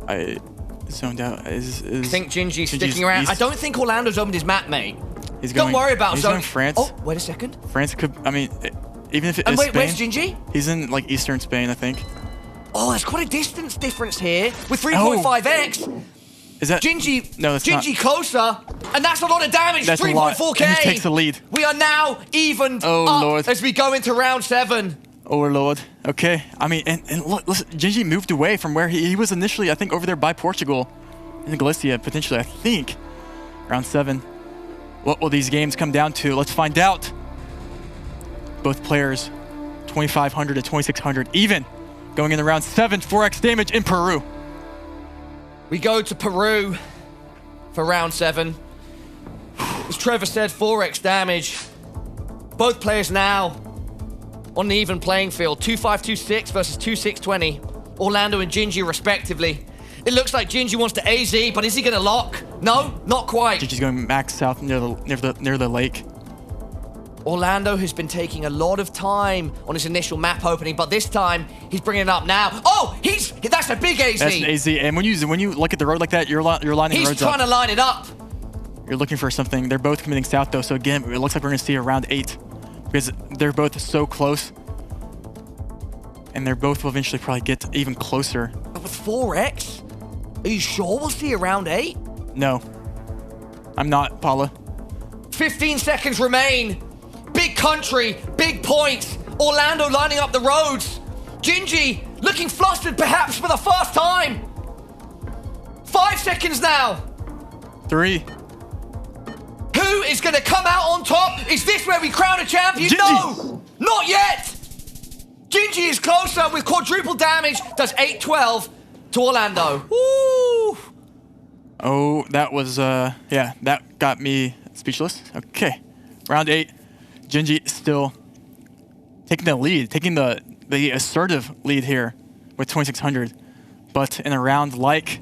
I zoned out. I think Gingey's sticking around. I don't think Orlando's opened his map, mate. Don't worry about He's going France. Oh, wait a second. France could, I mean, even if it is wait, Spain. Where's Gingey? He's in like Eastern Spain, I think. Oh, there's quite a distance difference here with 3.5x. Is that Gingey? No, that's Gingey closer, and that's a lot of damage. That's 3.4k. And he takes the lead. We are now evened up Lord. as we go into round 7. Oh Lord. Okay. I mean, and look, listen, Gingey moved away from where he was initially. I think over there by Portugal, in Galicia, potentially. I think round 7. What will these games come down to? Let's find out. Both players, 2,500 to 2,600, even. Going into round 7, 4x damage in Peru. We go to Peru for round 7. As Trevor said, 4x damage. Both players now on the even playing field. 2,526 versus 2,620. Orlando and Gingey respectively. It looks like Gingey wants to AZ, but is he going to lock? No, not quite. Gingey's going max south near the lake. Orlando has been taking a lot of time on his initial map opening, but this time he's bringing it up now. Oh, that's a big AZ. That's an AZ, and when you look at the road like that, you're lining the roads up. He's trying to line it up. You're looking for something. They're both committing south though, so again, it looks like we're going to see a round 8 because they're both so close, and they're both will eventually probably get even closer. But with 4x, are you sure we'll see a round 8? No, I'm not, Paula. 15 seconds remain. Big country, big points. Orlando lining up the roads. Gingey looking flustered perhaps for the first time. 5 seconds now. 3. Who is going to come out on top? Is this where we crown a champion? Gingey. No, not yet. Gingey is closer with quadruple damage. Does 8-12 to Orlando. Woo! Oh, that was, yeah, that got me speechless. Okay, round 8. Gingey still taking the lead, taking the assertive lead here with 2,600. But in a round like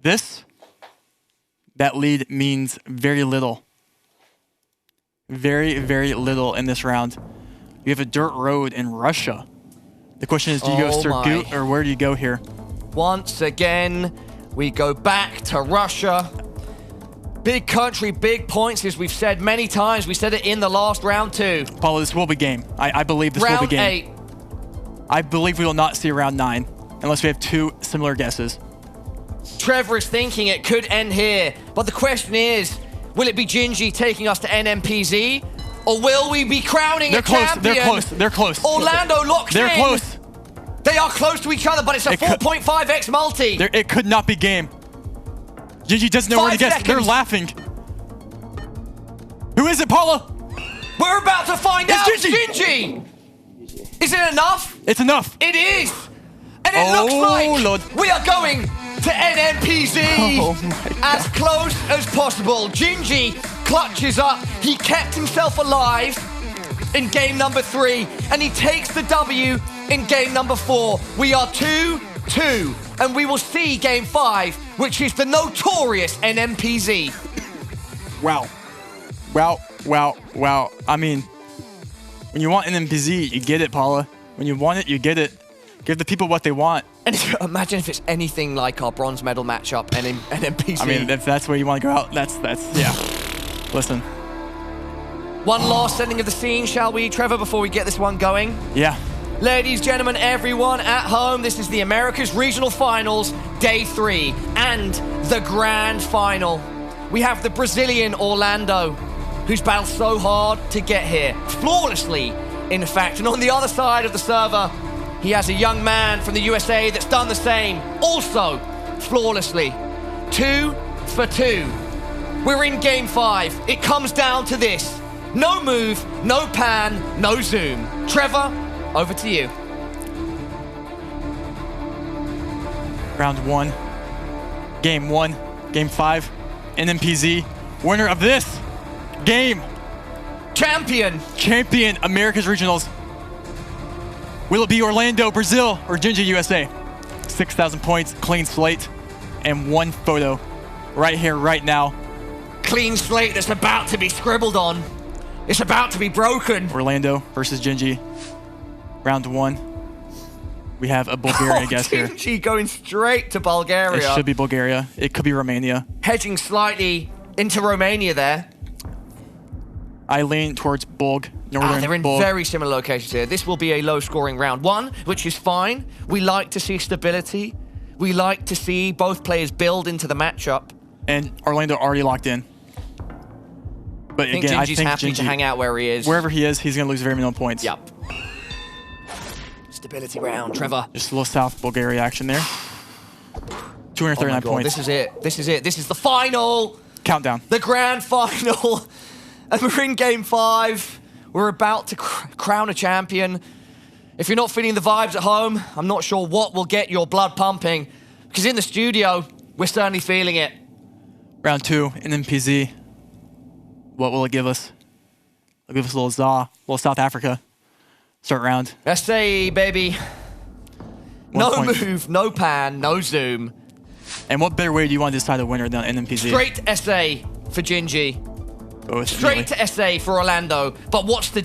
this, that lead means very little. Very, very little in this round. You have a dirt road in Russia. The question is, do you go Surgut or where do you go here? Once again, we go back to Russia. Big country, big points, as we've said many times. We said it in the last round 2. Paula, this will be game. I believe this will be game. Round 8. I believe we will not see a round 9 unless we have 2 similar guesses. Trevor is thinking it could end here, but the question is, will it be Gingey taking us to NMPZ, or will we be crowning a champion? They're close. They're close. Orlando locks in. They're close. They are close to each other, but it's a 4.5x multi. It could not be game. Gingey doesn't know where to guess. They're laughing. Who is it, Paula? We're about to find out. It's Gingey. Is it enough? It's enough. It is. And it looks like Lord. we are going to NMPZ as close as possible. Gingey clutches up. He kept himself alive in game number 3, and he takes the W in game number 4. We are 2-2, and we will see game 5, which is the notorious NMPZ. Wow. Wow, wow, wow. I mean, when you want NMPZ, you get it, Paula. When you want it, you get it. Give the people what they want. And imagine if it's anything like our bronze medal matchup and NMPZ. I mean, if that's where you want to go out, that's yeah. Listen. One last setting of the scene, shall we, Trevor, before we get this one going? Yeah. Ladies, gentlemen, everyone at home, this is the Americas Regional Finals, Day 3, and the Grand Final. We have the Brazilian Orlando, who's battled so hard to get here, flawlessly, in fact. And on the other side of the server, he has a young man from the USA that's done the same, also flawlessly. 2 for 2. We're in game 5. It comes down to this. No move, no pan, no zoom. Trevor, over to you. Round 1. Game 1. Game 5. NMPZ. Winner of this game. Champion America's Regionals. Will it be Orlando, Brazil, or Gingey, USA? 6,000 points, clean slate, and 1 photo right here, right now. Clean slate that's about to be scribbled on. It's about to be broken. Orlando versus Gingey. Round 1. We have a Bulgaria guess here. Gingey going straight to Bulgaria. It should be Bulgaria. It could be Romania. Hedging slightly into Romania there. I lean towards Bulg. They're in very similar locations here. This will be a low-scoring round 1, which is fine. We like to see stability. We like to see both players build into the matchup. And Orlando already locked in. But I think Gingey's happy to hang out where he is. Wherever he is, he's going to lose very minimal points. Yep. Stability round, Trevor. Just a little South Bulgaria action there. 239 points. This is it. This is it. This is the final. Countdown. The grand final. And we're in game 5. We're about to crown a champion. If you're not feeling the vibes at home, I'm not sure what will get your blood pumping. Because in the studio, we're certainly feeling it. Round 2 in MPZ. What will it give us? It'll give us a little ZA, a little South Africa. Start round. SA, baby. No move, no pan, no zoom. And what better way do you want to decide a winner than NMPZ? Straight to SA for Gingey. Straight to SA for Orlando. But what's the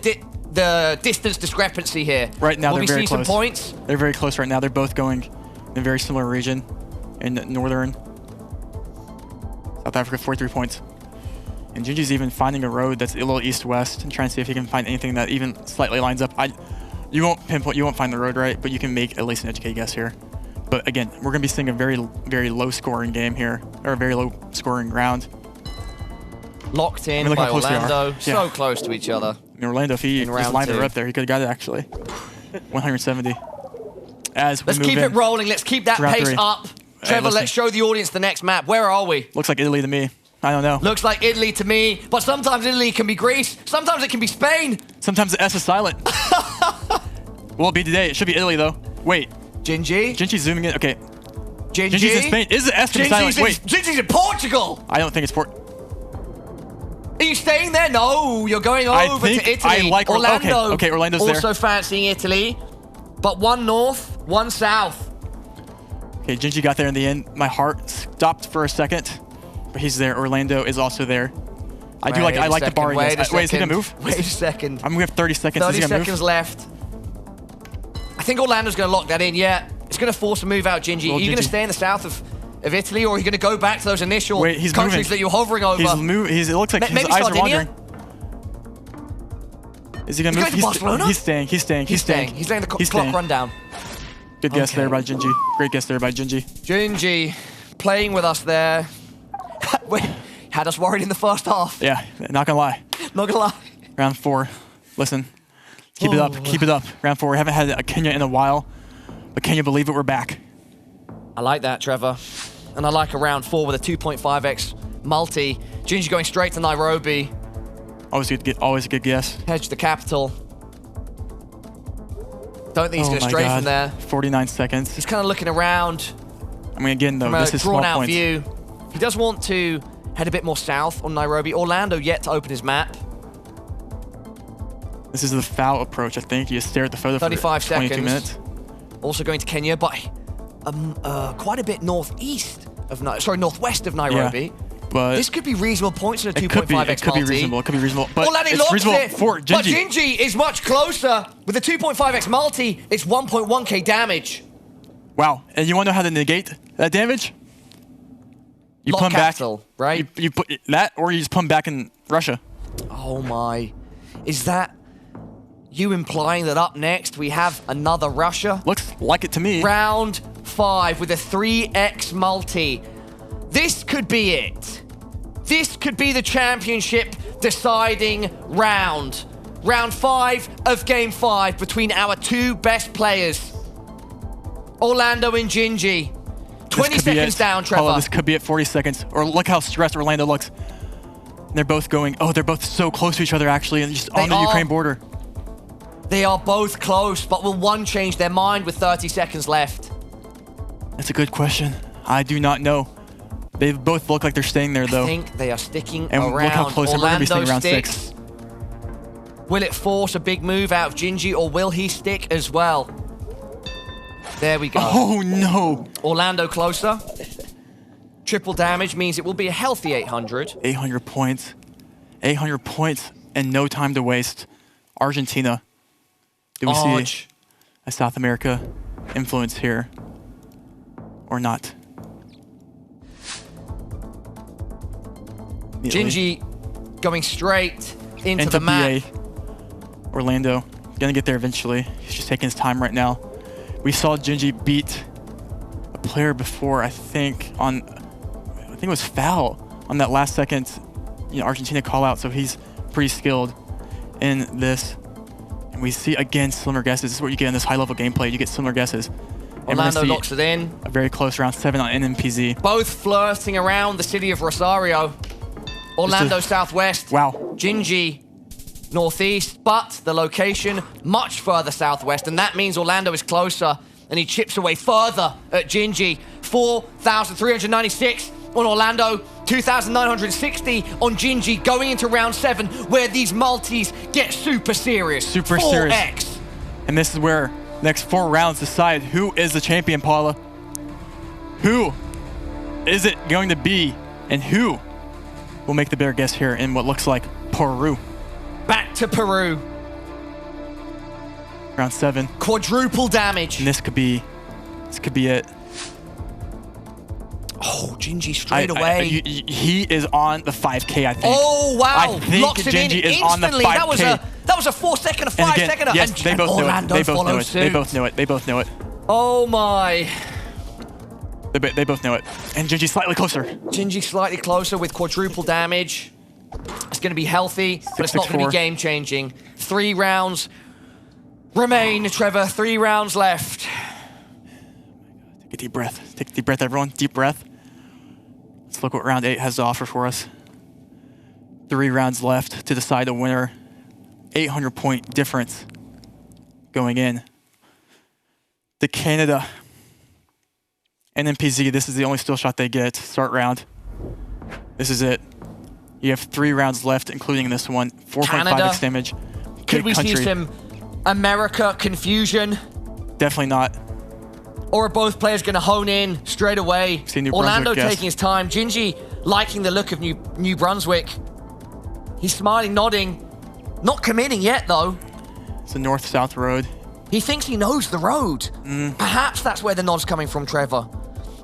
distance discrepancy here? Right now, they're very close. Will we see some points? They're very close right now. They're both going in a very similar region in northern South Africa, 43 points. And Gingey's even finding a road that's a little east-west and trying to see if he can find anything that even slightly lines up. You won't pinpoint, you won't find the road right, but you can make at least an educated guess here. But again, we're going to be seeing a very, very low-scoring game here, or a very low-scoring round. Locked in by Orlando, so close to each other. I mean, Orlando, if he just lined her up there, he could have got it actually. 170. Let's keep it rolling. Let's keep that pace up. Trevor, let's show the audience the next map. Where are we? Looks like Italy to me. I don't know. Looks like Italy to me, but sometimes Italy can be Greece. Sometimes it can be Spain. Sometimes the S is silent. Will it be today? It should be Italy though. Wait. Gingey? Gingey's zooming in. Okay. Gingey? Gingey's in Spain. Is the S to be silent? Wait. Gingey's in Portugal. I don't think it's Are you staying there? No, you're going over to Italy. I like Orlando. Okay, Orlando's also there. Also fancying Italy, but one north, one south. Okay, Gingey got there in the end. My heart stopped for a second, but he's there. Orlando is also there. I like the bar. Wait, is he gonna move? Wait a second. I'm gonna have 30 seconds. 30 seconds left. I think Orlando's gonna lock that in. Yeah, it's gonna force a move out, Gingey. Are you gonna stay in the south of Italy, or are you going to go back to those initial countries that you're hovering over? It looks like his eyes are wandering. Is he going to move? To Barcelona? He's staying. He's staying. He's letting the clock run down. Good guess there by Gingey. Great guess there by Gingey. Gingey playing with us there. Wait, had us worried in the first half. Yeah, not going to lie. Not going to lie. Round 4. Listen, keep it up. Keep it up. Round 4. We haven't had a Kenya in a while, but can you believe it? We're back. I like that, Trevor. And I like a round 4 with a 2.5x multi. Gingey going straight to Nairobi. Always a good guess. Hedge the capital. Don't think he's going to stray from there. 49 seconds. He's kind of looking around. I mean, again, though, this is small drawn out points. view. He does want to head a bit more south on Nairobi. Orlando yet to open his map. This is the foul approach, I think. You stare at the photo 35 for 22 seconds. minutes. Also going to Kenya, but quite a bit northwest of Nairobi. Yeah, but this could be reasonable points in a 2.5x multi. It could be reasonable. It could be reasonable. But Orlando it's locks reasonable it. for Gingey. But Gingey is much closer. With a 2.5x multi, it's 1.1k damage. Wow. And you want to know how to negate that damage? You Lock put him capital, back, right? You put that, or you just put him back in Russia. Oh my. Is that you implying that up next we have another Russia? Looks like it to me. Round 5 with a 3x multi. This could be it. This could be the championship deciding round. Round 5 of game 5 between our two best players. Orlando and Gingey. 20 seconds down, Trevor. This could be it, 40 seconds. Or look how stressed Orlando looks. they're both going, oh, they're both so close to each other actually, and just on the Ukraine border. They are both close, but will one change their mind with 30 seconds left? That's a good question. I do not know. They both look like they're staying there, though. I think they are sticking and around. Look how close they're going to be staying around 6. Will it force a big move out of Gingey, or will he stick as well? There we go. Oh, no. Orlando closer. Triple damage means it will be a healthy 800. 800 points. 800 points and no time to waste. Argentina. Do we see a South America influence here or not? Gingey going straight into the map. Orlando. Gonna get there eventually. He's just taking his time right now. We saw Gingey beat a player before, I think it was foul on that last second, Argentina call out. So he's pretty skilled in this. And we see again similar guesses. This is what you get in this high level gameplay. You get similar guesses. Orlando locks it in. A very close round 7 on NMPZ. Both flirting around the city of Rosario. Orlando southwest. Wow. Gingey northeast, but the location much further southwest, and that means Orlando is closer, and he chips away further at Gingey. 4,396 on Orlando, 2,960 on Gingey, going into round 7, where these multis get super serious. Super 4X. serious. And this is where the next 4 rounds decide who is the champion, Paula. Who is it going to be, and who will make the better guess here in what looks like Peru? Back to Peru. Round 7. Quadruple damage. And this could be it. Oh, Gingey straight away. He is on the 5K, I think. Oh, wow. I think Locks it in Gingey is on the 5K. That was a 4-second, a 5-second. Yes, they both know it. They both know it. Suit. They both know it. They both know it. Oh, my. They both know it. And Gingey slightly closer. Gingey slightly closer with quadruple damage. It's going to be healthy, but it's not going to be game-changing. 3 rounds remain, Trevor. 3 rounds left. Take a deep breath. Take a deep breath, everyone. Deep breath. Let's look what round 8 has to offer for us. 3 rounds left to decide the winner. 800-point difference going in. To Canada. NMPZ, this is the only still shot they get. Start round. This is it. You have 3 rounds left, including this one. 4.5x damage. Could we see some America confusion? Definitely not. Or are both players going to hone in straight away? Orlando taking his time. Gingey liking the look of New Brunswick. He's smiling, nodding. Not committing yet, though. It's a north-south road. He thinks he knows the road. Perhaps that's where the nod's coming from, Trevor.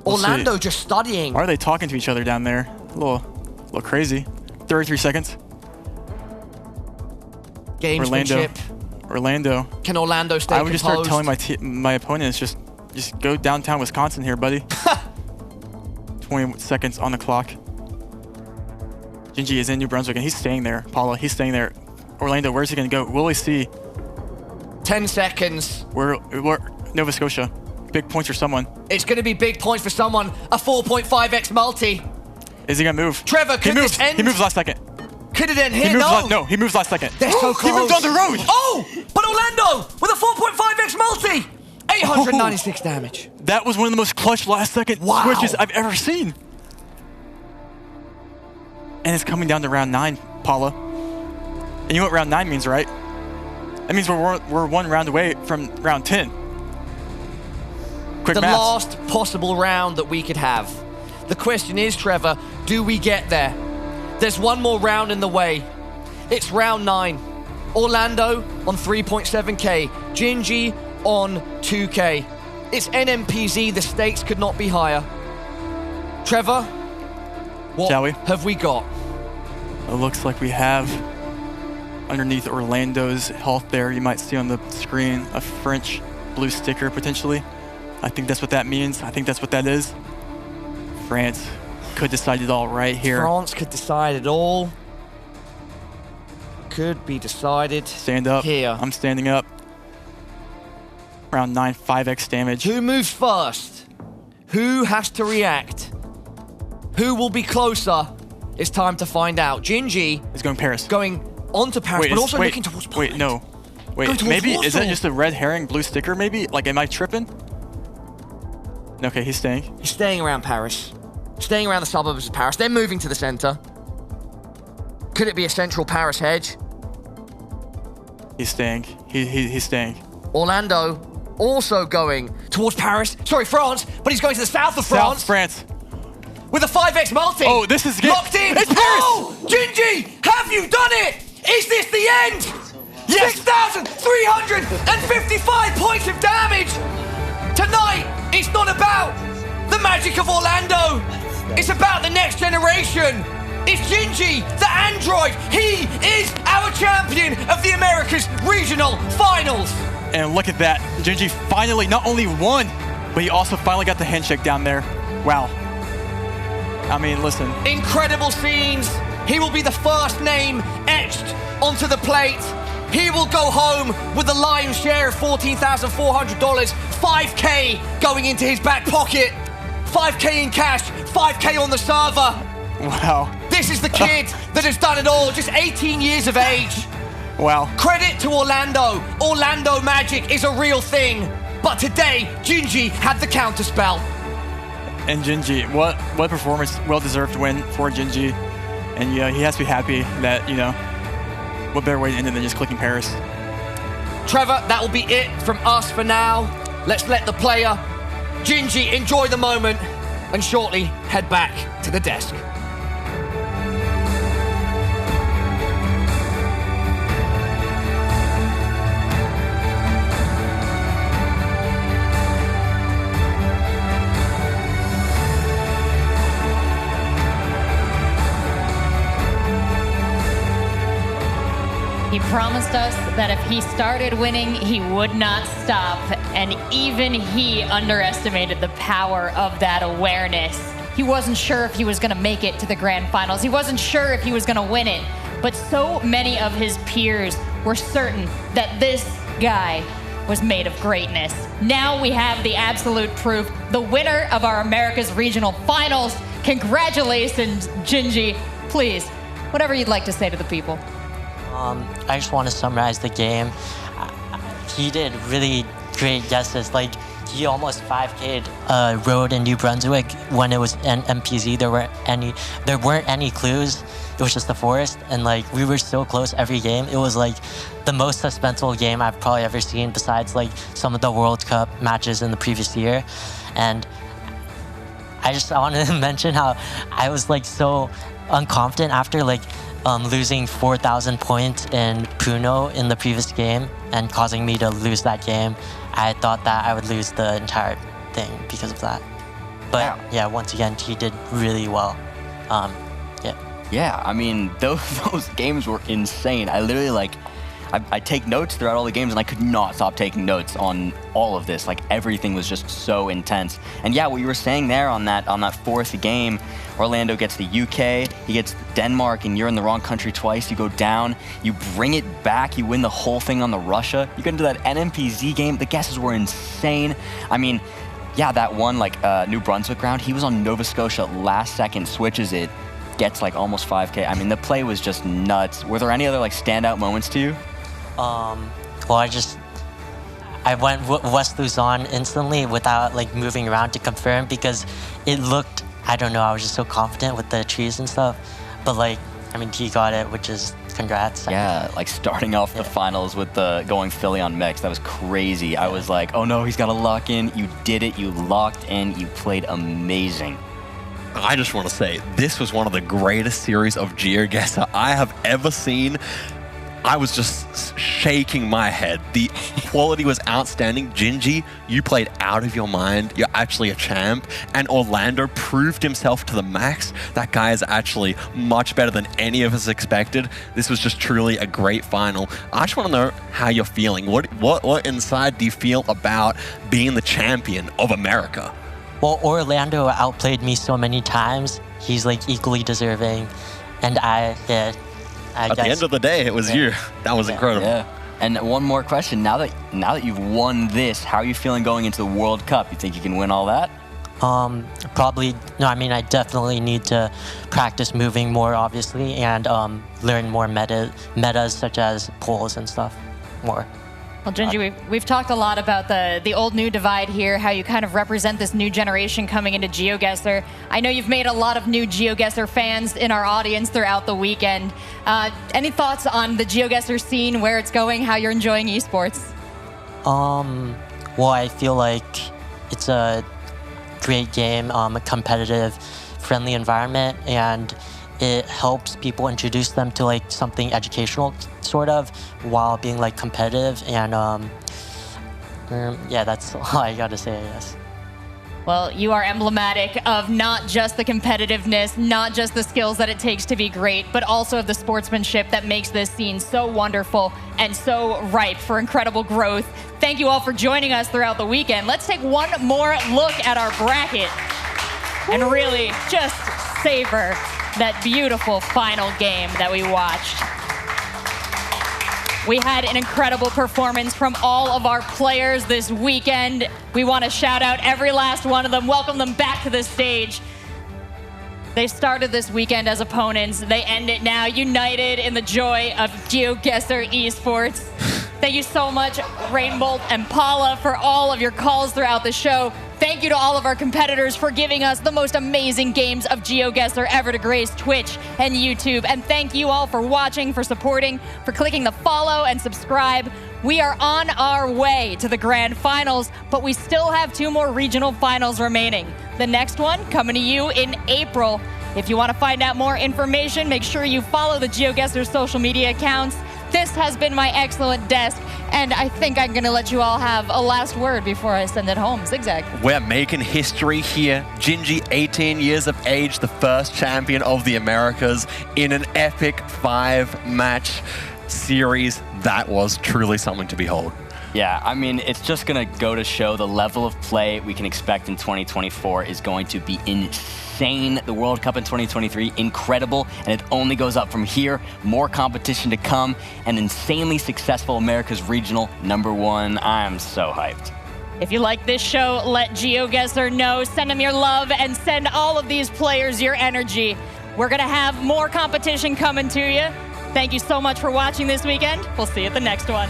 Orlando just studying. Why are they talking to each other down there? A little crazy. 33 seconds. Gamesmanship. Orlando. Can Orlando stay composed? I would just start telling my opponents, just go downtown Wisconsin here, buddy. 20 seconds on the clock. Gingey is in New Brunswick, and he's staying there. Paula, he's staying there. Orlando, where's he going to go? Will he see? 10 seconds. We're Nova Scotia. Big points for someone. It's going to be big points for someone. A 4.5x multi. Is he going to move? Trevor, could this end? He moves last second. Could it end here? No. He moves last second. They're so close. He moved on the road. Oh, but Orlando with a 4.5x multi. 896 damage. That was one of the most clutch last second switches I've ever seen. And it's coming down to round 9, Paula. And you know what round 9 means, right? That means we're 1 round away from round 10. Quick the maths. Last possible round that we could have. The question is, Trevor, do we get there? There's 1 more round in the way. It's round 9. Orlando on 3.7k. Gingey on 2k. It's NMPZ. The stakes could not be higher. Trevor, what have we got? It looks like we have underneath Orlando's health there, you might see on the screen a French blue sticker potentially. I think that's what that means. I think that's what that is. France could decide it all right here. France could decide it all. Could be decided. Stand up. Here. I'm standing up. Round 9, 5x damage. Who moves first? Who has to react? Who will be closer It's time to find out. Gingey is going Paris. Going on to Paris, but also looking towards Poland. Wait, no. Wait, maybe, is that just a red herring blue sticker maybe? Like, am I tripping? Okay, he's staying. He's staying around Paris. Staying around the suburbs of Paris. They're moving to the center. Could it be a central Paris hedge? He's staying. He's staying. Orlando also going towards Paris. Sorry, France, but he's going to the south of France. South France. With a 5x multi. Oh, this is locked in. It's Paris! Oh, Gingey, have you done it? Is this the end? Yes. 6,355 points of damage. Tonight, it's not about the magic of Orlando. It's about the next generation. It's Gingey, the android. He is our champion of the Americas Regional Finals. And look at that. Gingey finally not only won, but he also finally got the handshake down there. Wow. I mean, listen. Incredible scenes. He will be the first name etched onto the plate. He will go home with the Lyons share of $14,400, 5K going into his back pocket, 5K in cash, 5K on the server. Wow. This is the kid that has done it all, just 18 years of age. Wow. Credit to Orlando. Orlando magic is a real thing. But today, Gingey had the counterspell. And Gingey, what performance, well-deserved win for Gingey. And yeah, he has to be happy that, you know, what better way to end it than just clicking Paris. Trevor, that will be it from us for now. Let's let the player, Gingey, enjoy the moment and shortly head back to the desk. He promised us that if he started winning, he would not stop. And even he underestimated the power of that awareness. He wasn't sure if he was going to make it to the grand finals. He wasn't sure if he was going to win it. But so many of his peers were certain that this guy was made of greatness. Now we have the absolute proof. The winner of our America's Regional Finals. Congratulations, Gingey. Please, whatever you'd like to say to the people. I just want to summarize the game. He did really great guesses. Like, he almost 5K'd road in New Brunswick when it was an MPZ. There weren't any clues. It was just the forest, and like we were so close every game. It was like the most suspenseful game I've probably ever seen, besides like some of the World Cup matches in the previous year. And I wanted to mention how I was like so unconfident after like losing 4,000 points in Puno in the previous game and causing me to lose that game. I thought that I would lose the entire thing because of that. But yeah, once again, he did really well. Yeah, I mean, those games were insane. I literally I take notes throughout all the games, and I could not stop taking notes on all of this. Like, everything was just so intense. And yeah, what you were saying there on that fourth game, Orlando gets the UK, he gets Denmark, and you're in the wrong country twice. You go down, you bring it back, you win the whole thing on the Russia. You get into that NMPZ game, the guesses were insane. I mean, yeah, that one New Brunswick round, he was on Nova Scotia, last second, switches it, gets like almost 5K. I mean, the play was just nuts. Were there any other standout moments to you? Well, I went West Luzon instantly without moving around to confirm, because it looked, I don't know, I was just so confident with the trees and stuff. But I mean, he got it, which is congrats. Yeah, starting off the finals with the going Philly on mix, that was crazy. Yeah. I was like, oh no, he's got to lock in. You did it, you locked in, you played amazing. I just want to say, this was one of the greatest series of GeoGuessr I have ever seen. I was just shaking my head. The quality was outstanding. Gingey, you played out of your mind. You're actually a champ. And Orlando proved himself to the max. That guy is actually much better than any of us expected. This was just truly a great final. I just want to know how you're feeling. What inside do you feel about being the champion of America? Well, Orlando outplayed me so many times. He's equally deserving. And at the end of the day, it was you. That was incredible. Yeah. And one more question. Now that you've won this, how are you feeling going into the World Cup? You think you can win all that? Probably, no, I mean, I definitely need to practice moving more, obviously, and learn more metas such as pulls and stuff more. Well, Gingey, we've talked a lot about the old-new divide here, how you kind of represent this new generation coming into GeoGuessr. I know you've made a lot of new GeoGuessr fans in our audience throughout the weekend. Any thoughts on the GeoGuessr scene, where it's going, how you're enjoying esports? Well, I feel like it's a great game, a competitive, friendly environment, and it helps people introduce them to like something educational, sort of, while being like competitive. And yeah, that's all I gotta say, I guess. Well, you are emblematic of not just the competitiveness, not just the skills that it takes to be great, but also of the sportsmanship that makes this scene so wonderful and so ripe for incredible growth. Thank you all for joining us throughout the weekend. Let's take one more look at our bracket and really just savor that beautiful final game that we watched. We had an incredible performance from all of our players this weekend. We want to shout out every last one of them, welcome them back to the stage. They started this weekend as opponents. They end it now united in the joy of GeoGuessr esports. Thank you so much, Rainbolt and Paula, for all of your calls throughout the show. Thank you to all of our competitors for giving us the most amazing games of GeoGuessr ever to grace Twitch and YouTube. And thank you all for watching, for supporting, for clicking the follow and subscribe. We are on our way to the grand finals, but we still have 2 more regional finals remaining. The next one coming to you in April. If you want to find out more information, make sure you follow the GeoGuessr social media accounts. This has been my excellent desk, and I think I'm going to let you all have a last word before I send it home. Zigzag. We're making history here. Gingey, 18 years of age, the first champion of the Americas in an epic 5-match series. That was truly something to behold. Yeah, I mean, it's just going to go to show the level of play we can expect in 2024 is going to be insane. The World Cup in 2023, incredible, and it only goes up from here. More competition to come, and insanely successful America's Regional #1. I am so hyped. If you like this show, let GeoGuessr know. Send them your love and send all of these players your energy. We're going to have more competition coming to you. Thank you so much for watching this weekend. We'll see you at the next one.